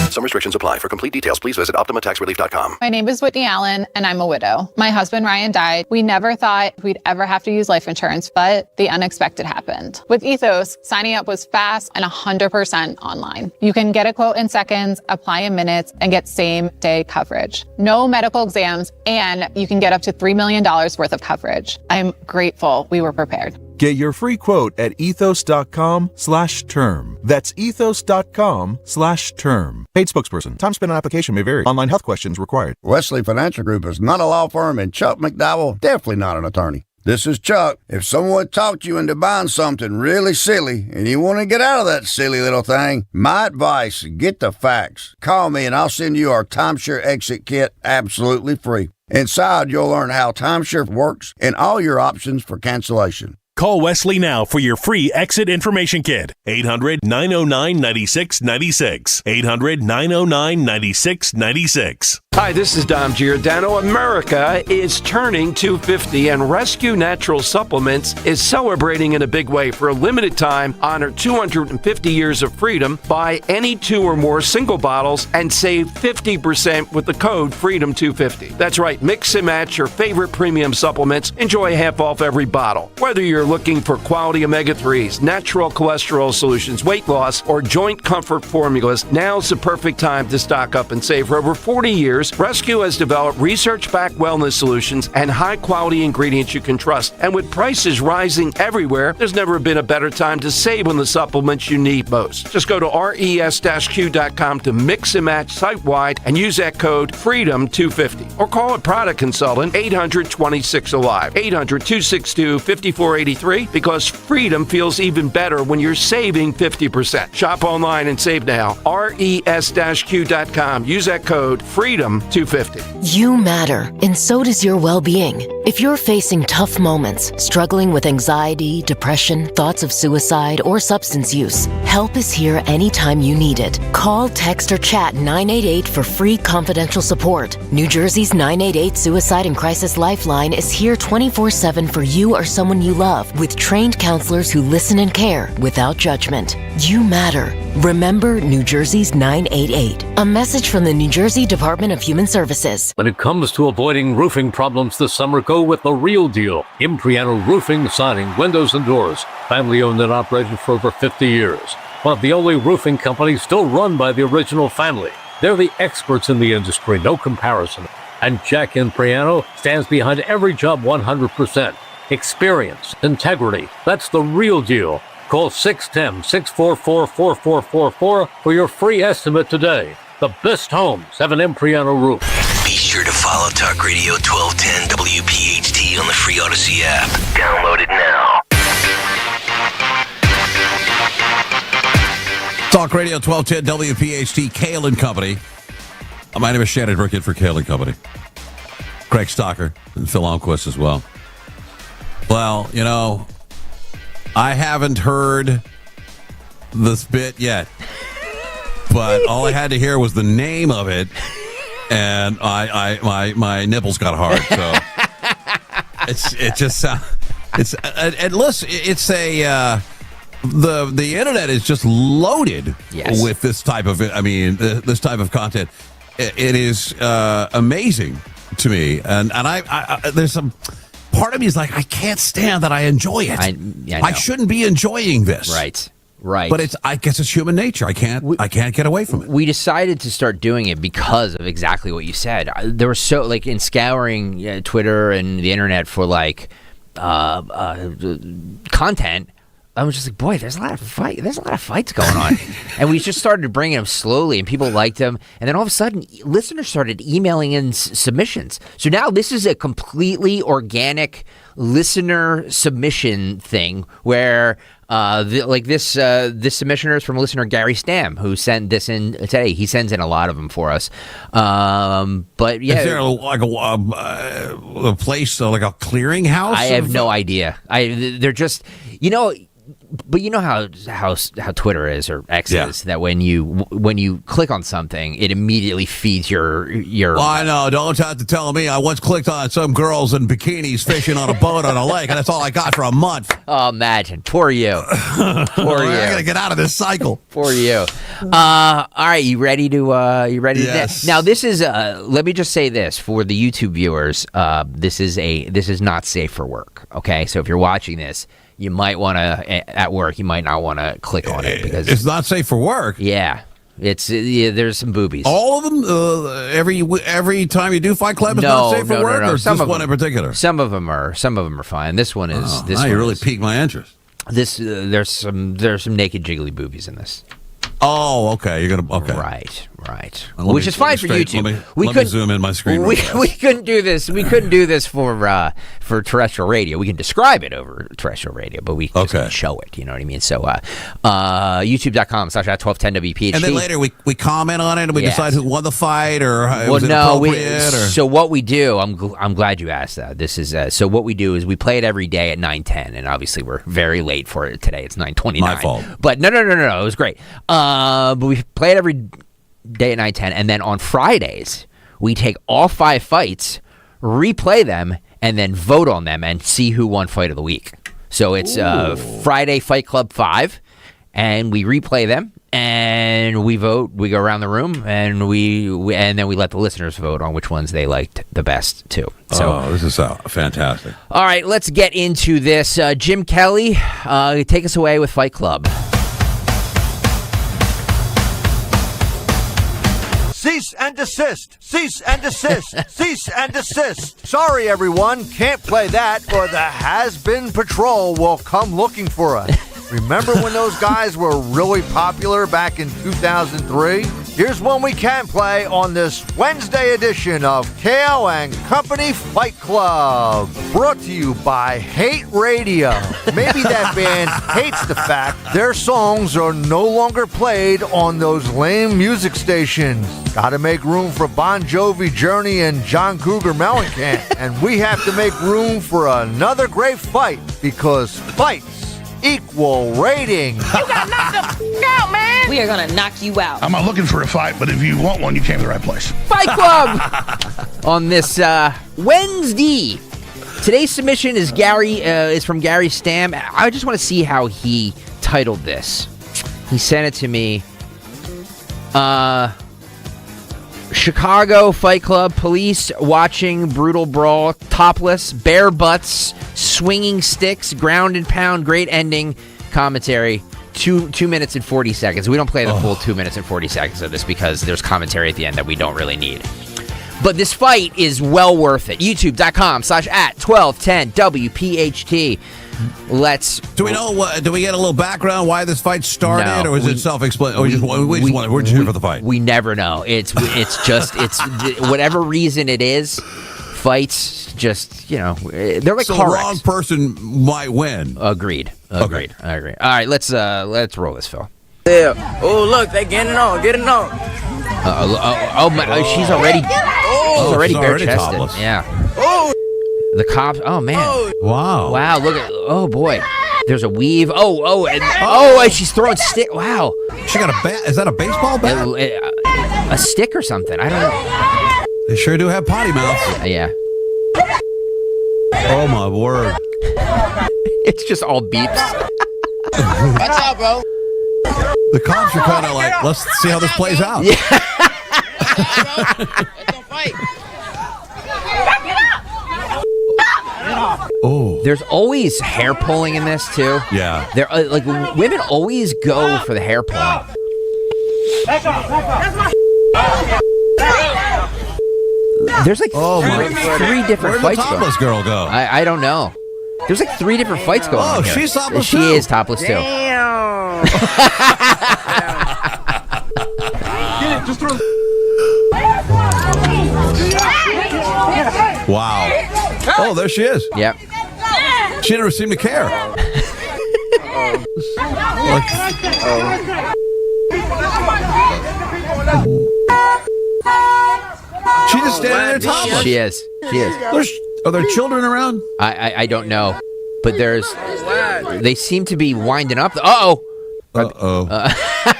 Some restrictions apply. For complete details, please visit OptimaTaxRelief.com. My name is Whitney Allen, and I'm a widow. My husband, Ryan, died. We never thought we'd ever have to use life insurance, but the unexpected happened. With Ethos, signing up was fast and 100% online. You can get a quote in seconds, apply in minutes, and get same-day coverage. No medical exams, and you can get up to $3 million worth of coverage. I'm grateful we were prepared. Get your free quote at ethos.com/term. That's ethos.com/term. Paid spokesperson. Time spent on application may vary. Online health questions required. Wesley Financial Group is not a law firm, and Chuck McDowell definitely not an attorney. This is Chuck. If someone talked you into buying something really silly and you want to get out of that silly little thing, my advice, get the facts. Call me and I'll send you our timeshare exit kit absolutely free. Inside, you'll learn how timeshare works and all your options for cancellation. Call Wesley now for your free exit information kit. 800-909-9696. 800-909-9696. Hi, this is Dom Giordano. America is turning 250, and Rescue Natural Supplements is celebrating in a big way. For a limited time, honor 250 years of freedom. Buy any 2 or more single bottles and save 50% with the code FREEDOM250. That's right, mix and match your favorite premium supplements. Enjoy half off every bottle. Whether you're looking for quality omega-3s, natural cholesterol solutions, weight loss, or joint comfort formulas, now's the perfect time to stock up and save. For over 40 years, Rescue has developed research-backed wellness solutions and high-quality ingredients you can trust. And with prices rising everywhere, there's never been a better time to save on the supplements you need most. Just go to res-q.com to mix and match site-wide and use that code FREEDOM250. Or call a product consultant, 800-26-ALIVE, 800-262-5483, because freedom feels even better when you're saving 50%. Shop online and save now. res-q.com. Use that code FREEDOM250. You matter, and so does your well-being. If you're facing tough moments, struggling with anxiety, depression, thoughts of suicide, or substance use, help is here anytime you need it. Call, text, or chat 988 for free confidential support. New Jersey's 988 Suicide and Crisis Lifeline is here 24/7 for you or someone you love, with trained counselors who listen and care without judgment. You matter. Remember New Jersey's 988. A message from the New Jersey Department of Human Services. When it comes to avoiding roofing problems this summer, go with the real deal. Impriano Roofing, Siding, Windows, and Doors. Family owned and operated for over 50 years. One of the only roofing companies still run by the original family. They're the experts in the industry, no comparison. And Jack Impriano stands behind every job 100%. Experience, integrity, that's the real deal. Call 610-644-4444 for your free estimate today. The best homes have an Impriano roof. Be sure to follow Talk Radio 1210 WPHT on the free Odyssey app. Download it now. Talk Radio 1210 WPHT, Kayal and Company. My name is Shannon Brickett for Kayal and Company. Craig Stocker and Phil Almquist as well. Well, you know, I haven't heard this bit yet, but all I had to hear was the name of it, and my nipples got hard. So it just sounds. And listen, it's a the internet is just loaded with this type of this type of content. It is amazing to me, and I there's some. Part of me is like, I can't stand that I enjoy it. I shouldn't be enjoying this. Right. Right. But I guess it's human nature. I can't get away from it. We decided to start doing it because of exactly what you said. There was so, like, in scouring Twitter and the internet for, like, content, I was just like, boy, there's a lot of fights going on. And we just started bringing them slowly, and people liked them. And then all of a sudden, listeners started emailing in submissions. So now this is a completely organic listener submission thing where this submissioner is from listener Gary Stam, who sent this in today. He sends in a lot of them for us. But yeah, is there like a place like a clearinghouse? I have no idea. They're just, but you know how Twitter is, or X is, that when you click on something, it immediately feeds your. Well, I know. Don't have to tell me. I once clicked on some girls in bikinis fishing on a boat on a lake, and that's all I got for a month. Oh, imagine. Poor you. Poor you. I gotta get out of this cycle. Poor you. All right, you ready to? Yes. Now this is. Let me just say this for the YouTube viewers. This is not safe for work. Okay, so if you're watching this, you might want to, at work, you might not want to click on it because it's not safe for work. Yeah, there's some boobies. All of them, every time you do Fight Club, it's not safe for work, or just one in particular. Some of them are fine. This one is. Now you really piqued my interest. There's some naked jiggly boobies in this. Oh, okay. You're gonna Right. Which is fine for YouTube. Let me zoom in my screen. We couldn't do this. We couldn't do this for terrestrial radio. We can describe it over terrestrial radio, but we just can't show it. You know what I mean? So, YouTube.com/@1210 WPHT. And then later we comment on it and we decide who won the fight or was it appropriate. So what we do, I'm glad you asked that. This is so what we do is we play it every day at 9:10, and obviously we're very late for it today. It's 9:29. My fault. But no, it was great. But we play it every day at 9:10, and then on Fridays we take all 5 fights, replay them, and then vote on them and see who won fight of the week. So it's Friday Fight Club 5, and we replay them and we vote. We go around the room and we then we let the listeners vote on which ones they liked the best too. So this is fantastic. All right, let's get into this. Jim Kelly, take us away with Fight Club. Cease and desist! Cease and desist! Cease and desist! Sorry, everyone, can't play that, or the has-been patrol will come looking for us. Remember when those guys were really popular back in 2003? Here's one we can play on this Wednesday edition of Kayal and Company Fight Club. Brought to you by Hate Radio. Maybe that band hates the fact their songs are no longer played on those lame music stations. Gotta make room for Bon Jovi, Journey, and John Cougar Mellencamp. And we have to make room for another great fight, because fights equal rating. You got knocked the out, man. We are gonna knock you out. I'm not looking for a fight, but if you want one, you came to the right place. Fight Club on this Wednesday. Today's submission is from Gary Stam. I just want to see how he titled this. He sent it to me. Chicago Fight Club, police watching brutal brawl, topless, bare butts, swinging sticks, ground and pound, great ending, commentary, 2 minutes and 40 seconds. We don't play the full 2 minutes and 40 seconds of this because there's commentary at the end that we don't really need. But this fight is well worth it. YouTube.com/@1210 WPHT. Do we know? Do we get a little background why this fight started, or is it self-explanatory? We're just here for the fight. We never know. It's whatever reason it is. Fights just they're like so car the wrecks. wrong person might win. Agreed. Okay. I agree. All right, let's roll this, Phil. Yeah. Oh, look, they getting on. She's already bare-chested. Topless. Yeah. Oh. The cops. Oh man. Wow. Look at. Oh boy. There's a weave. And she's throwing stick. Wow. She got a bat. Is that a baseball bat? A stick or something. I don't know. They sure do have potty mouths. Yeah. Oh my word. It's just all beeps. Watch out, bro. The cops are kind of like, let's see how this plays out. Yeah. Let's go fight. Oh. There's always hair pulling in this too. Yeah. There, like women always go for the hair pulling. There's like three different Where'd the fights going. topless girl go? I don't know. There's like three different fights going on. Oh, here. she's topless She too. is topless too. Just throw. Wow. Oh, there she is. Yep. She never seemed to care. She just standing there topless. She is. Are there children around? I don't know, but they seem to be winding up. Wow.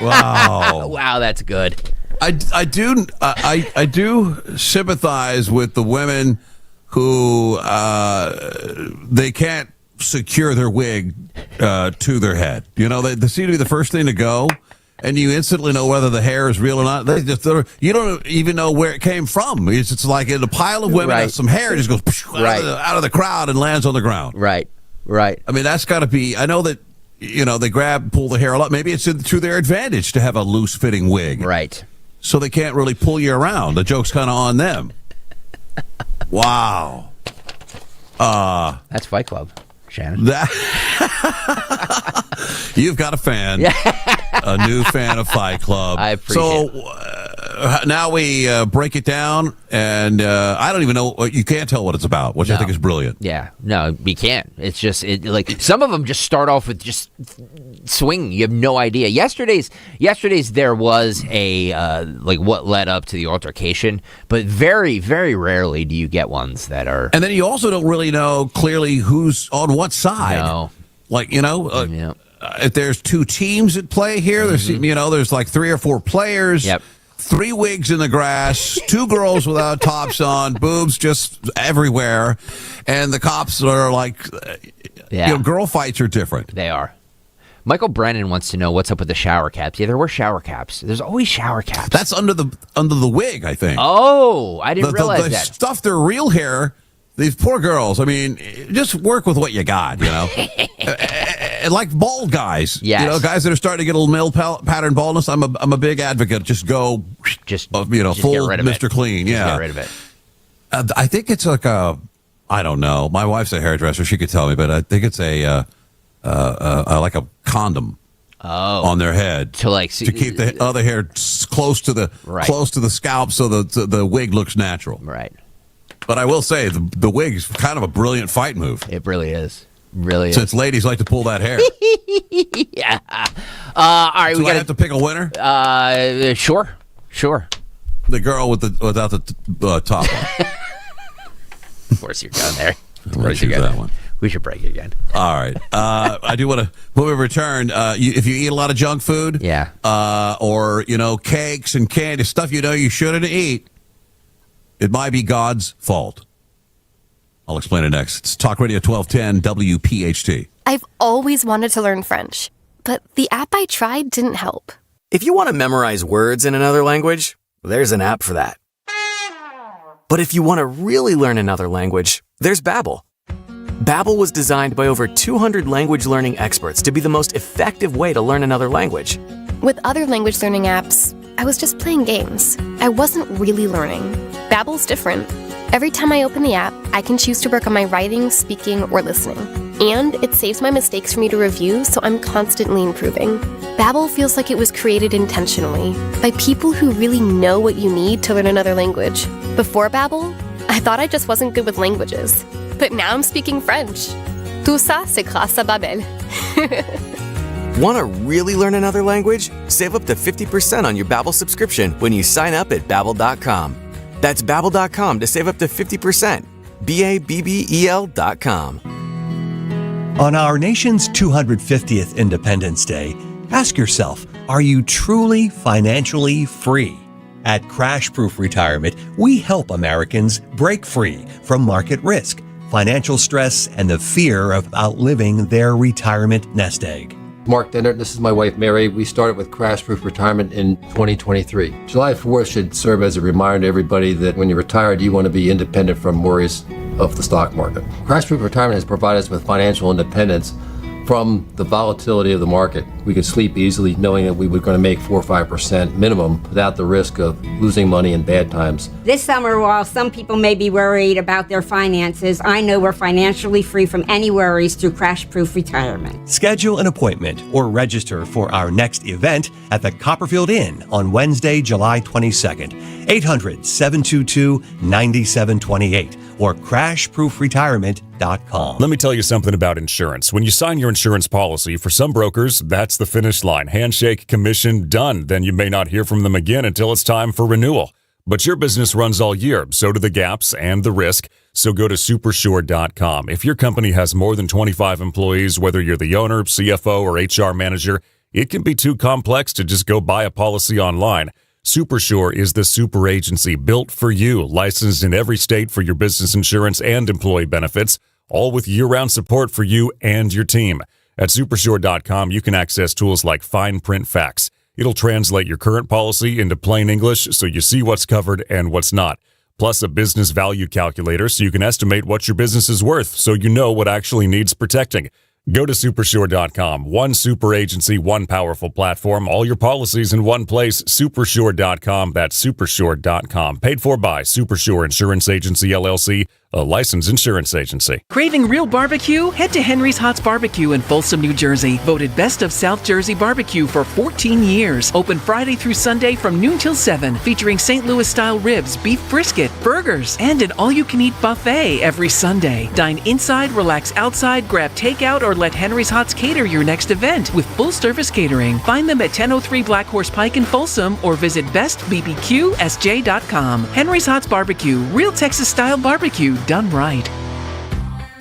Wow, that's good. I do sympathize with the women who they can't secure their wig to their head. You know, they seem to be the first thing to go, and you instantly know whether the hair is real or not. You don't even know where it came from. It's like in a pile of women, Right. some hair just goes out of the crowd and lands on the ground. Right. I mean, that's got to be. I know that they pull the hair a lot. Maybe it's to their advantage to have a loose fitting wig. Right. So they can't really pull you around. The joke's kind of on them. Wow. That's Fight Club, Shannon. You've got a fan. A new fan of Fight Club. I appreciate it. Now we break it down, and I don't even know. You can't tell what it's about, which I think is brilliant. Yeah, no, you can't. It's just like some of them just start off with just swing. You have no idea. Yesterday's there was a like what led up to the altercation, but very, very rarely do you get ones that are. And then you also don't really know clearly who's on what side. No. Like if there's two teams at play here, there's like 3 or 4 players. Yep. 3 wigs in the grass, 2 girls without tops on, boobs just everywhere, and the cops are like, girl fights are different. They are. Michael Brennan wants to know what's up with the shower caps. Yeah, there were shower caps. There's always shower caps. That's under the wig, I think. Oh, I didn't realize the that. Stuff their real hair. These poor girls. I mean, just work with what you got, like bald guys. Yes. Guys that are starting to get a little male pattern baldness. I'm a big advocate. Just go, full get rid of Mr. it. Clean. Just Yeah, get rid of it. I think it's like I don't know. My wife's a hairdresser. She could tell me, but I think it's like a condom. Oh. On their head to keep the other hair close to the scalp, so the wig looks natural. Right. But I will say the wig is kind of a brilliant fight move. It really is. Really Since ladies like to pull that hair. Yeah. All right, we have to pick a winner. Sure. The girl without the top on. Of course you're going there. That one. We should break it again. All right. I do want to, when we return, if you eat a lot of junk food, or cakes and candy, stuff you shouldn't eat, it might be God's fault. I'll explain it next. It's Talk Radio 1210 WPHT. I've always wanted to learn French, but the app I tried didn't help. If you want to memorize words in another language, there's an app for that. But if you want to really learn another language, there's Babbel. Babbel was designed by over 200 language learning experts to be the most effective way to learn another language. With other language learning apps, I was just playing games. I wasn't really learning. Babbel's different. Every time I open the app, I can choose to work on my writing, speaking, or listening. And it saves my mistakes for me to review, so I'm constantly improving. Babbel feels like it was created intentionally by people who really know what you need to learn another language. Before Babbel, I thought I just wasn't good with languages. But now I'm speaking French. Tout ça, c'est grâce à Babbel. Want to really learn another language? Save up to 50% on your Babbel subscription when you sign up at Babbel.com. That's Babbel.com to save up to 50%. Babbel.com. On our nation's 250th Independence Day, ask yourself, are you truly financially free? At Crash Proof Retirement, we help Americans break free from market risk, financial stress, and the fear of outliving their retirement nest egg. Mark Dennert, this is my wife Mary. We started with Crash Proof Retirement in 2023. July 4th should serve as a reminder to everybody that when you're retired, you want to be independent from worries of the stock market. Crash-proof retirement has provided us with financial independence from the volatility of the market. We could sleep easily knowing that we were going to make 4 or 5% minimum without the risk of losing money in bad times. This summer, while some people may be worried about their finances, I know we're financially free from any worries through Crash-Proof Retirement. Schedule an appointment or register for our next event at the Copperfield Inn on Wednesday, July 22nd, 800-722-9728 or crashproofretirement.com. Let me tell you something about insurance. When you sign your insurance policy, for some brokers, that's the finish line. Handshake, commission, done. Then you may not hear from them again until it's time for renewal. But your business runs all year, so do the gaps and the risk. So go to supersure.com. If your company has more than 25 employees, whether you're the owner, CFO, or HR manager, it can be too complex to just go buy a policy online. Supersure is the super agency built for you, licensed in every state for your business insurance and employee benefits, all with year-round support for you and your team. At supersure.com, you can access tools like fine print facts. It'll translate your current policy into plain English so you see what's covered and what's not. Plus a business value calculator so you can estimate what your business is worth so you know what actually needs protecting. Go to supersure.com. One super agency, one powerful platform, all your policies in one place. Supersure.com. That's supersure.com. Paid for by Supersure Insurance Agency, LLC, a licensed insurance agency. Craving real barbecue? Head to Henry's Hots Barbecue in Folsom, New Jersey. Voted Best of South Jersey Barbecue for 14 years. Open Friday through Sunday from noon till 7. Featuring St. Louis-style ribs, beef brisket, burgers, and an all-you-can-eat buffet every Sunday. Dine inside, relax outside, grab takeout, or let Henry's Hots cater your next event with full-service catering. Find them at 1003 Black Horse Pike in Folsom or visit bestbbqsj.com. Henry's Hots Barbecue. Real Texas-style barbecue done right.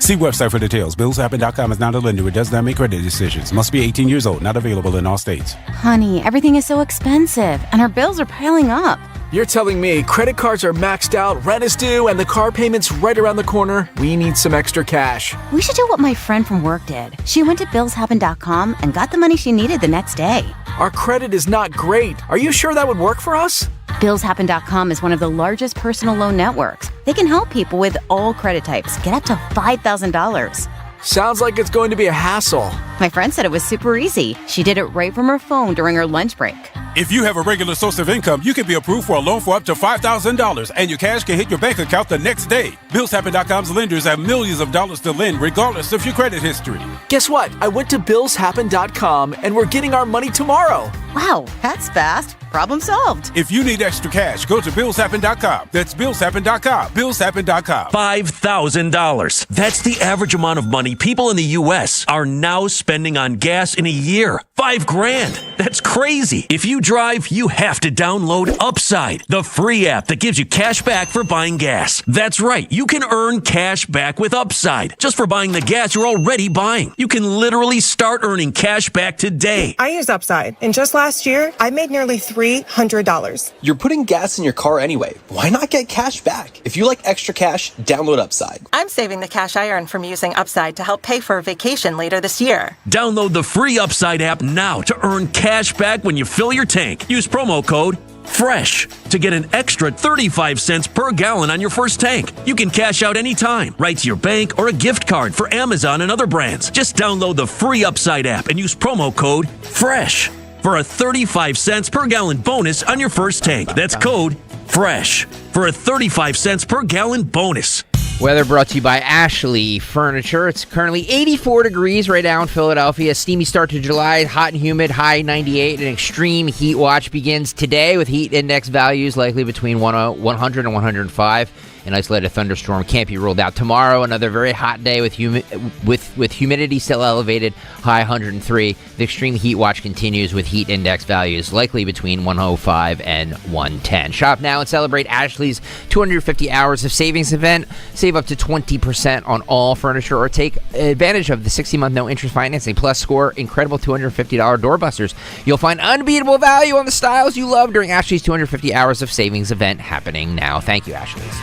See website for details. BillsHappen.com is not a lender. It does not make credit decisions. Must be 18 years old. Not available in all states. Honey, everything is so expensive, and our bills are piling up. You're telling me credit cards are maxed out, rent is due, and the car payment's right around the corner? We need some extra cash. We should do what my friend from work did. She went to BillsHappen.com and got the money she needed the next day. Our credit is not great. Are you sure that would work for us? BillsHappen.com is one of the largest personal loan networks. They can help people with all credit types get up to $5,000. Sounds like it's going to be a hassle. My friend said it was super easy. She did it right from her phone during her lunch break. If you have a regular source of income, you can be approved for a loan for up to $5,000, and your cash can hit your bank account the next day. BillsHappen.com's lenders have millions of dollars to lend, regardless of your credit history. Guess what? I went to BillsHappen.com, and we're getting our money tomorrow. Wow, that's fast. Problem solved. If you need extra cash, go to BillsHappen.com. That's BillsHappen.com. BillsHappen.com. $5,000. That's the average amount of money people in the U.S. are now spending on gas in a year. $5,000. That's crazy. If you drive, you have to download Upside, the free app that gives you cash back for buying gas. That's right. You can earn cash back with Upside just for buying the gas you're already buying. You can literally start earning cash back today. I use Upside, and just last year, I made nearly $300. You're putting gas in your car anyway. Why not get cash back? If you like extra cash, download Upside. I'm saving the cash I earn from using Upside to help pay for a vacation later this year. Download the free Upside app now to earn cash back when you fill your tank. Use promo code FRESH to get an extra 35 cents per gallon on your first tank. You can cash out anytime, right to your bank or a gift card for Amazon and other brands. Just download the free Upside app and use promo code FRESH for a 35 cents per gallon bonus on your first tank. That's code FRESH for a 35 cents per gallon bonus. Weather brought to you by Ashley Furniture. It's currently 84 degrees right now in Philadelphia. Steamy start to July, hot and humid, high 98. An extreme heat watch begins today with heat index values likely between 100 and 105. An isolated thunderstorm can't be ruled out. Tomorrow, another very hot day with humidity still elevated, high 103. The extreme heat watch continues with heat index values likely between 105 and 110. Shop now and celebrate Ashley's 250 hours of savings event. Save up to 20% on all furniture or take advantage of the 60-month no-interest financing. Plus, score incredible $250 doorbusters. You'll find unbeatable value on the styles you love during Ashley's 250 hours of savings event happening now. Thank you, Ashley's.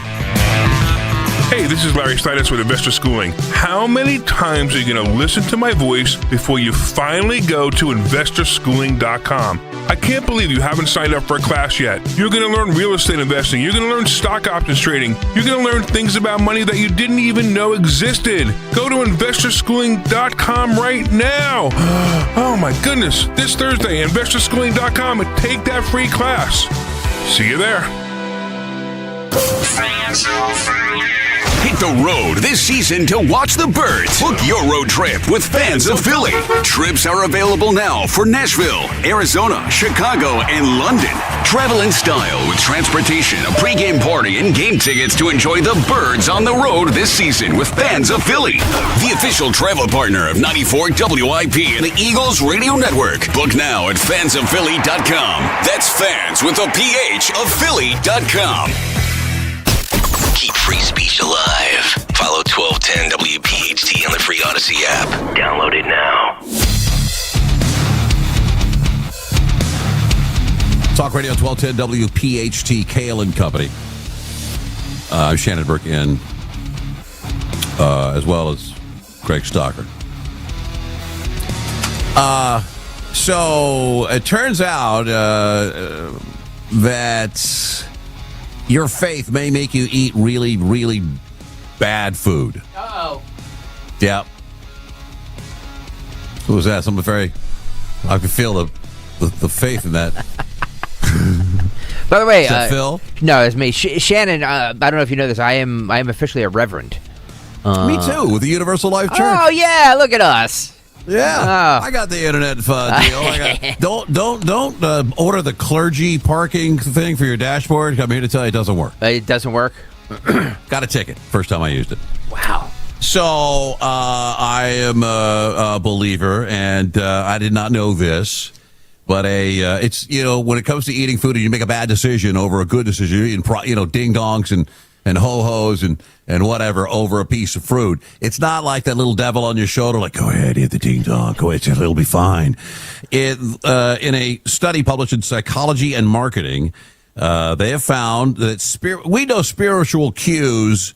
Hey, this is Larry Stitus with Investor Schooling. How many times are you going to listen to my voice before you finally go to investorschooling.com? I can't believe you haven't signed up for a class yet. You're going to learn real estate investing. You're going to learn stock options trading. You're going to learn things about money that you didn't even know existed. Go to investorschooling.com right now. Oh my goodness. This Thursday, investorschooling.com, and take that free class. See you there. Hit the road this season to watch the birds. Book your road trip with Fans of Philly. Trips are available now for Nashville, Arizona, Chicago, and London. Travel in style with transportation, a pregame party, and game tickets to enjoy the birds on the road this season with Fans of Philly. The official travel partner of 94 WIP and the Eagles Radio Network. Book now at fansofphilly.com. That's fans with a PH of Philly.com. Keep free speech alive. Follow 1210 WPHT on the free Odyssey app. Download it now. Talk Radio 1210 WPHT, Kayal and Company. I'm Shannon Burke in, as well as Craig Stocker. So it turns out that your faith may make you eat really, really bad food. Uh-oh. Yep. Who was that? Someone very... I can feel the faith in that. By the way... Is that Phil? No, it's me. Shannon, I don't know if you know this. I am officially a reverend. Me too, with the Universal Life Church. Oh, yeah. Look at us. Yeah, I got the internet deal. Don't order the clergy parking thing for your dashboard. I'm here to tell you it doesn't work. It doesn't work? Got a ticket first time I used it. Wow. So I am a believer, and I did not know this, but it's, when it comes to eating food and you make a bad decision over a good decision, you're eating, ding-dongs and ho-hos and whatever over a piece of fruit. It's not like that little devil on your shoulder, like, go ahead, eat the ding-dong, go ahead, it'll be fine. In a study published in Psychology and Marketing, they have found that we know spiritual cues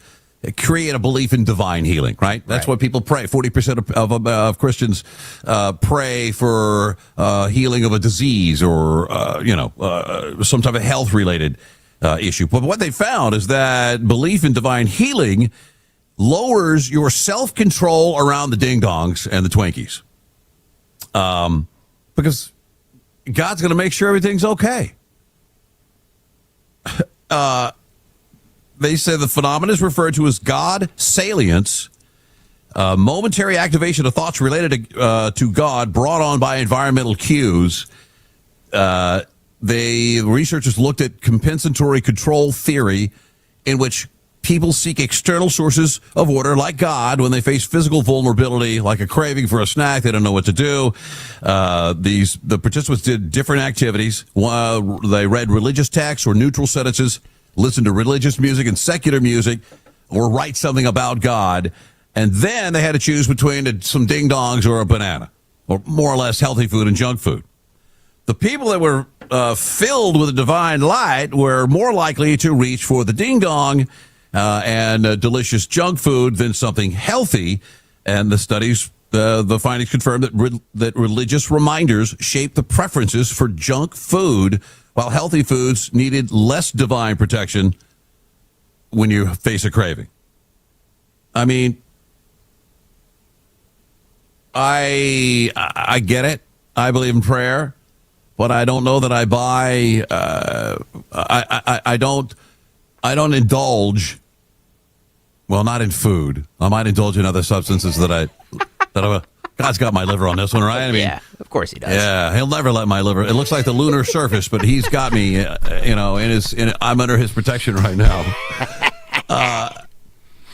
create a belief in divine healing, right? That's what people pray. 40% of Christians pray for healing of a disease or, some type of health-related issue. But what they found is that belief in divine healing lowers your self-control around the ding-dongs and the Twinkies. Because God's going to make sure everything's okay. They say the phenomenon is referred to as God salience, momentary activation of thoughts related to God brought on by environmental cues. Researchers looked at compensatory control theory, in which people seek external sources of order, like God, when they face physical vulnerability, like a craving for a snack. They don't know what to do. The participants did different activities. They read religious texts or neutral sentences, listened to religious music and secular music, or write something about God. And then they had to choose between some ding-dongs or a banana, or more or less healthy food and junk food. The people that were filled with the divine light were more likely to reach for the ding-dong and delicious junk food than something healthy. And the studies, the findings confirmed that religious reminders shape the preferences for junk food, while healthy foods needed less divine protection when you face a craving. I mean, I get it. I believe in prayer. But I don't know that I buy. I don't indulge. Well, not in food. I might indulge in other substances God's got my liver on this one, right? I mean, yeah, of course he does. Yeah, he'll never let my liver. It looks like the lunar surface, but he's got me. I'm under his protection right now.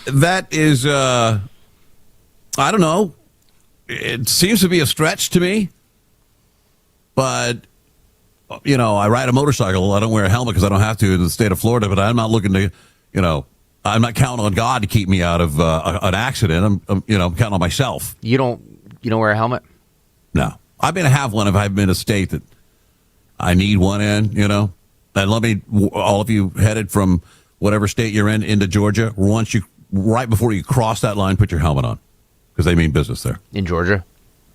That is, I don't know. It seems to be a stretch to me, but. I ride a motorcycle. I don't wear a helmet because I don't have to in the state of Florida, but I'm not looking to, I'm not counting on God to keep me out of an accident. I'm counting on myself. You don't wear a helmet? No. I'm going to have one if I'm in a state that I need one in, And all of you headed from whatever state you're in into Georgia, once you right before you cross that line, put your helmet on because they mean business there. In Georgia?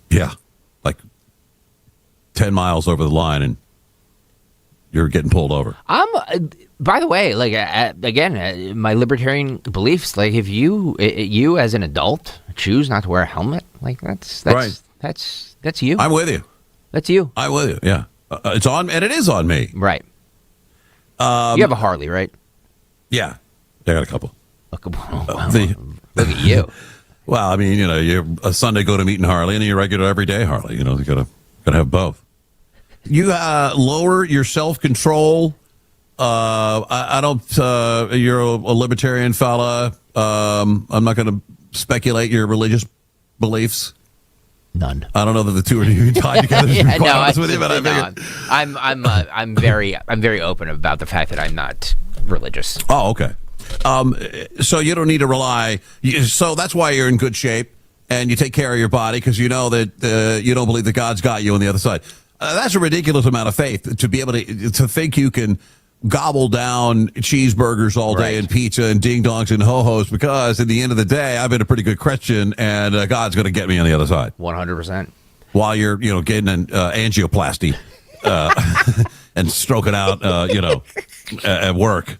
Yeah. Like 10 miles over the line and you're getting pulled over. By the way, like, again, my libertarian beliefs, like, if you as an adult choose not to wear a helmet, like, that's you. I'm with you. That's you. I'm with you, yeah. It's on, and it is on me. Right. You have a Harley, right? Yeah. I got a couple. Look at you. Well, I mean, you're a Sunday go to meeting Harley, and then you're regular everyday Harley. You gotta have both. You lower your self-control. I don't. You're a libertarian fella. I'm not going to speculate your religious beliefs. None. I don't know that the two are even tied together. I'm very open about the fact that I'm not religious. Oh, okay. So you don't need to rely. So that's why you're in good shape, and you take care of your body because you know that you don't believe that God's got you on the other side. That's a ridiculous amount of faith to be able to think you can gobble down cheeseburgers all day and pizza and ding dongs and ho-hos because at the end of the day, I've been a pretty good Christian and God's going to get me on the other side. 100%. While you're, getting an angioplasty and stroking out, at work.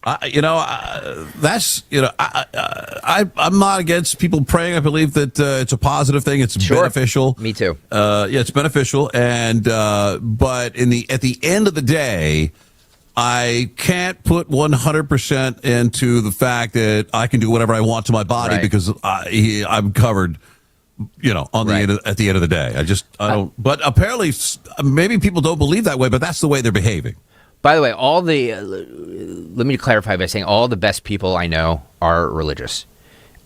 That's, I'm not against people praying. I believe that it's a positive thing. It's beneficial. Me too. Yeah, it's beneficial. And, but at the end of the day, I can't put 100% into the fact that I can do whatever I want to my body because I'm covered, at the end of the day. I don't, but apparently maybe people don't believe that way, but that's the way they're behaving. By the way, let me clarify by saying all the best people I know are religious.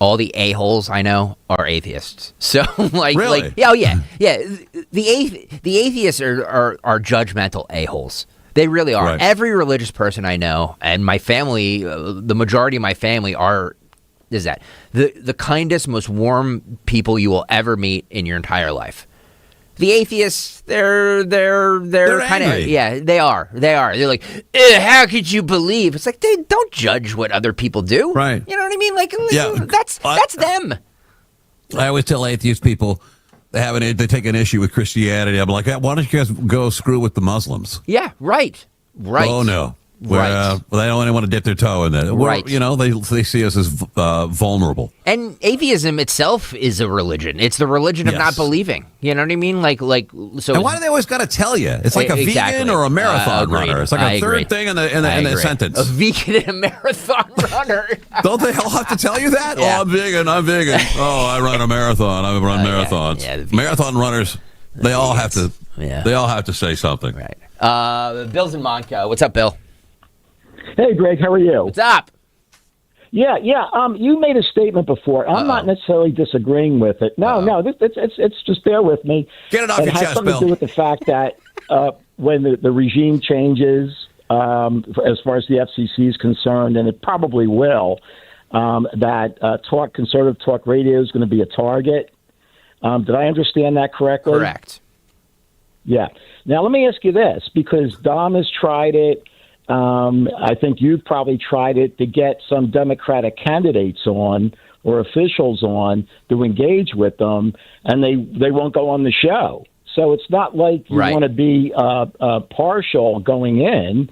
All the a-holes I know are atheists. So, really? Yeah. The atheists are judgmental a-holes. They really are. Right. Every religious person I know, and my family, the majority of my family is the kindest, most warm people you will ever meet in your entire life. The atheists, they're kind of, they are. They're like, how could you believe? It's like, they don't judge what other people do. Right. You know what I mean? Like, that's them. I always tell atheist people they take an issue with Christianity. I'm like, why don't you guys go screw with the Muslims? Yeah, right. Oh, no. Right. They don't want to dip their toe in that. Right. They see us as vulnerable. And atheism itself is a religion. It's the religion of not believing. You know what I mean? So. And why do they always got to tell you? It's like a vegan or a marathon runner. It's like a third thing in the sentence. A vegan and a marathon runner. Don't they all have to tell you that? Yeah. Oh, I'm vegan. Oh, I run a marathon. I run marathons. Yeah, marathon runners. They all have to. Yeah. They all have to say something. Right. Bill's in Monco. What's up, Bill? Hey, Greg, how are you? What's up? Yeah. You made a statement before. I'm not necessarily disagreeing with it. No. It's just bear with me. Get it off your chest, Bill. It has something to do with the fact that when the regime changes, as far as the FCC is concerned, and it probably will, that conservative talk radio is going to be a target. Did I understand that correctly? Correct. Yeah. Now, let me ask you this, because Dom has tried it. I think you've probably tried it to get some Democratic candidates on or officials on to engage with them, and they won't go on the show. So it's not like you want to be partial going in.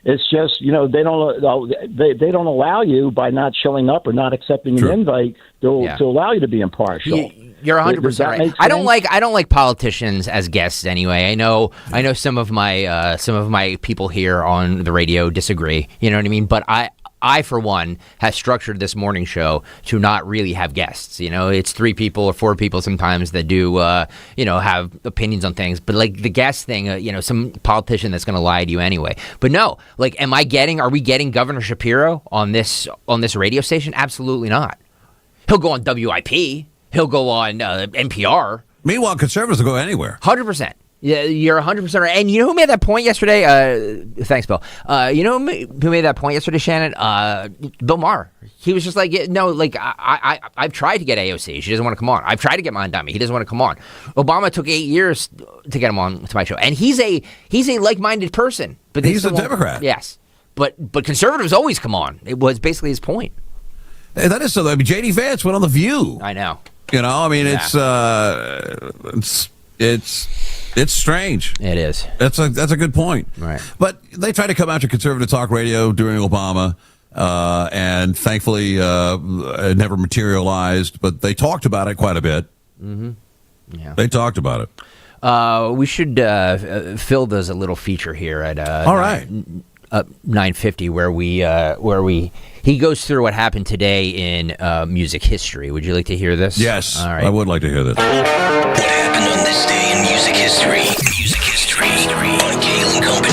It's just, they don't allow you by not showing up or not accepting an invite to allow you to be impartial. You're 100% right. I don't like politicians as guests anyway. I know some of my people here on the radio disagree. You know what I mean? But I for one have structured this morning show to not really have guests. It's 3 people or 4 people sometimes that do have opinions on things. But like the guest thing, some politician that's going to lie to you anyway. But no, like, are we getting Governor Shapiro on this radio station? Absolutely not. He'll go on WIP. He'll go on NPR. Meanwhile, conservatives will go anywhere. 100%. Yeah, you're 100% right. And you know who made that point yesterday? Thanks, Bill. You know who made that point yesterday, Shannon? Bill Maher. He was just like, I've tried to get AOC. She doesn't want to come on. I've tried to get Mondami. He doesn't want to come on. Obama took 8 years to get him on to my show. And he's a like-minded person. But he's a Democrat. Yes. But conservatives always come on. It was basically his point. That is so. I mean, J.D. Vance went on The View. I know. I mean, it's strange. It is. That's a good point. Right. But they tried to come after conservative talk radio during Obama, and thankfully it never materialized. But they talked about it quite a bit. Mm-hmm. Yeah. They talked about it. We should Phil does a little feature here at all right. 9:50 where he goes through what happened today in music history. Would you like to hear this? Yes, all right. I would like to hear this. What happened on this day in music history? Music history on Kayal and Company.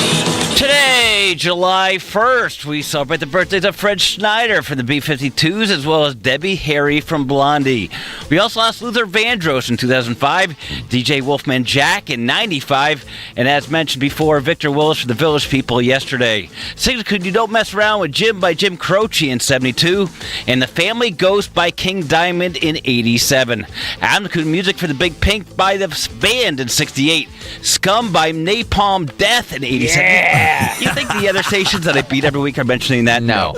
Today, July 1st, we celebrate the birthdays of Fred Schneider from the B-52s, as well as Debbie Harry from Blondie. We also lost Luther Vandross in 2005, DJ Wolfman Jack in 95, and as mentioned before, Victor Willis from the Village People yesterday. Singles include You Don't Mess Around with Jim by Jim Croce in 72, and The Family Ghost by King Diamond in 87. Album include music for The Big Pink by the band in 68, Scum by Napalm Death in 87. Yeah. You think the other stations that I beat every week are mentioning that? No.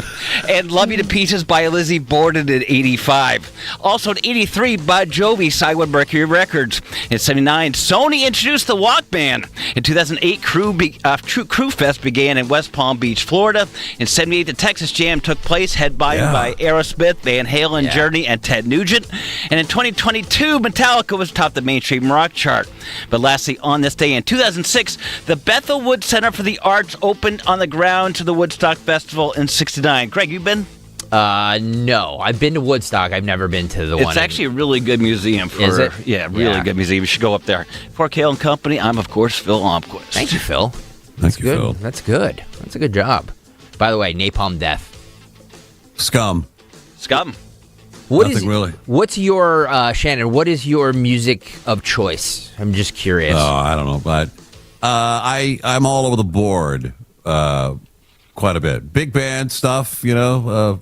And Love You to Pieces by Lizzie Borden in 85. Also in 83, Bon Jovi signed with Mercury Records. In 79, Sony introduced the Walkman. In 2008, Crew Fest began in West Palm Beach, Florida. In 78, the Texas Jam took place, headlined by Aerosmith, Van Halen, Journey, and Ted Nugent. And in 2022, Metallica was topped the mainstream rock chart. But lastly, on this day in 2006, the Bethel Wood Center for the Arts opened on the grounds of the Woodstock Festival in 69. Greg, you been? No. I've been to Woodstock. I've never been to the one. It's actually a really good museum. Is it? Yeah, really good museum. You should go up there. For Kayal and Company, I'm, of course, Phil Omquist. Thank you, Phil. Thank you, good. Phil. That's good. That's a good job. By the way, Napalm Death. Scum. Nothing really. What's your, Shannon, what is your music of choice? I'm just curious. Oh, I don't know, but I'm all over the board quite a bit. Big band stuff, I'm a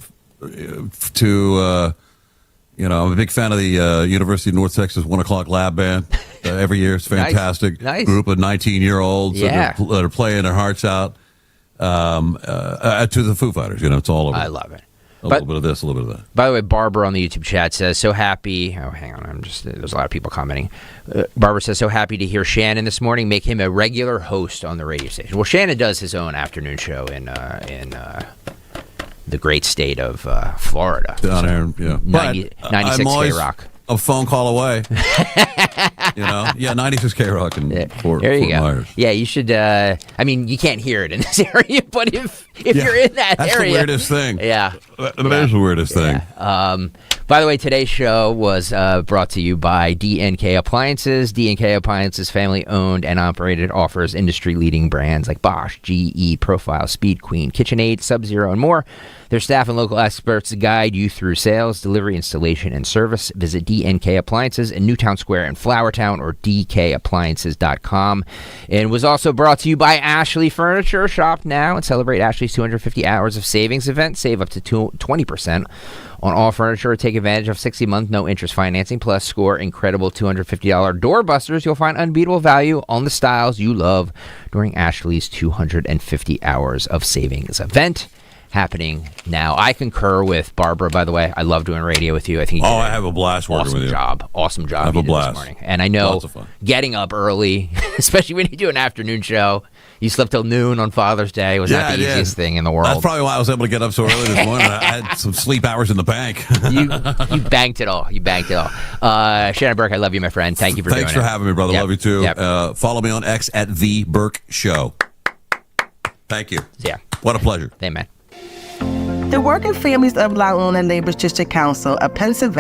big fan of the University of North Texas 1 O'Clock Lab Band. Every year it's fantastic. Nice. Group of 19-year-olds that are playing their hearts out to the Foo Fighters. It's all over. I love it. A little bit of this, a little bit of that. By the way, Barbara on the YouTube chat says, so happy. Oh, hang on. There's a lot of people commenting. Barbara says, so happy to hear Shannon this morning. Make him a regular host on the radio station. Well, Shannon does his own afternoon show in the great state of Florida. Down there, yeah. 96 K-Rock. A phone call away. 96 K-Rock in Fort Myers. Yeah, you should. You can't hear it in this area, but if you're in that that's area, the weirdest thing. Yeah, that is the weirdest thing. By the way, today's show was brought to you by D&K Appliances. D&K Appliances, family-owned and operated, offers industry-leading brands like Bosch, GE, Profile, Speed Queen, KitchenAid, Sub-Zero, and more. Their staff and local experts guide you through sales, delivery, installation, and service. Visit D&K Appliances in Newtown Square in Flourtown or dkappliances.com. And was also brought to you by Ashley Furniture. Shop now and celebrate Ashley's 250 hours of savings event. Save up to 20% on all furniture. Take advantage of 60-month no-interest financing, plus score incredible $250 doorbusters. You'll find unbeatable value on the styles you love during Ashley's 250 hours of savings event. Happening now. I concur with Barbara, by the way. I love doing radio with you. I think I have a blast working with you. Awesome job. I have a blast this morning. And I know lots of fun. Getting up early, especially when you do an afternoon show, you slept till noon on Father's Day, was not the easiest thing in the world. That's probably why I was able to get up so early this morning. I had some sleep hours in the bank. You banked it all. Shannon Burke, I love you, my friend. Thank you for doing it. Thanks for having me, brother. Yep. Love you too. Yep. Follow me on X at The Burke Show. Thank you. Yeah. What a pleasure. Amen. The Working Families of La Una Neighbors District Council of Pennsylvania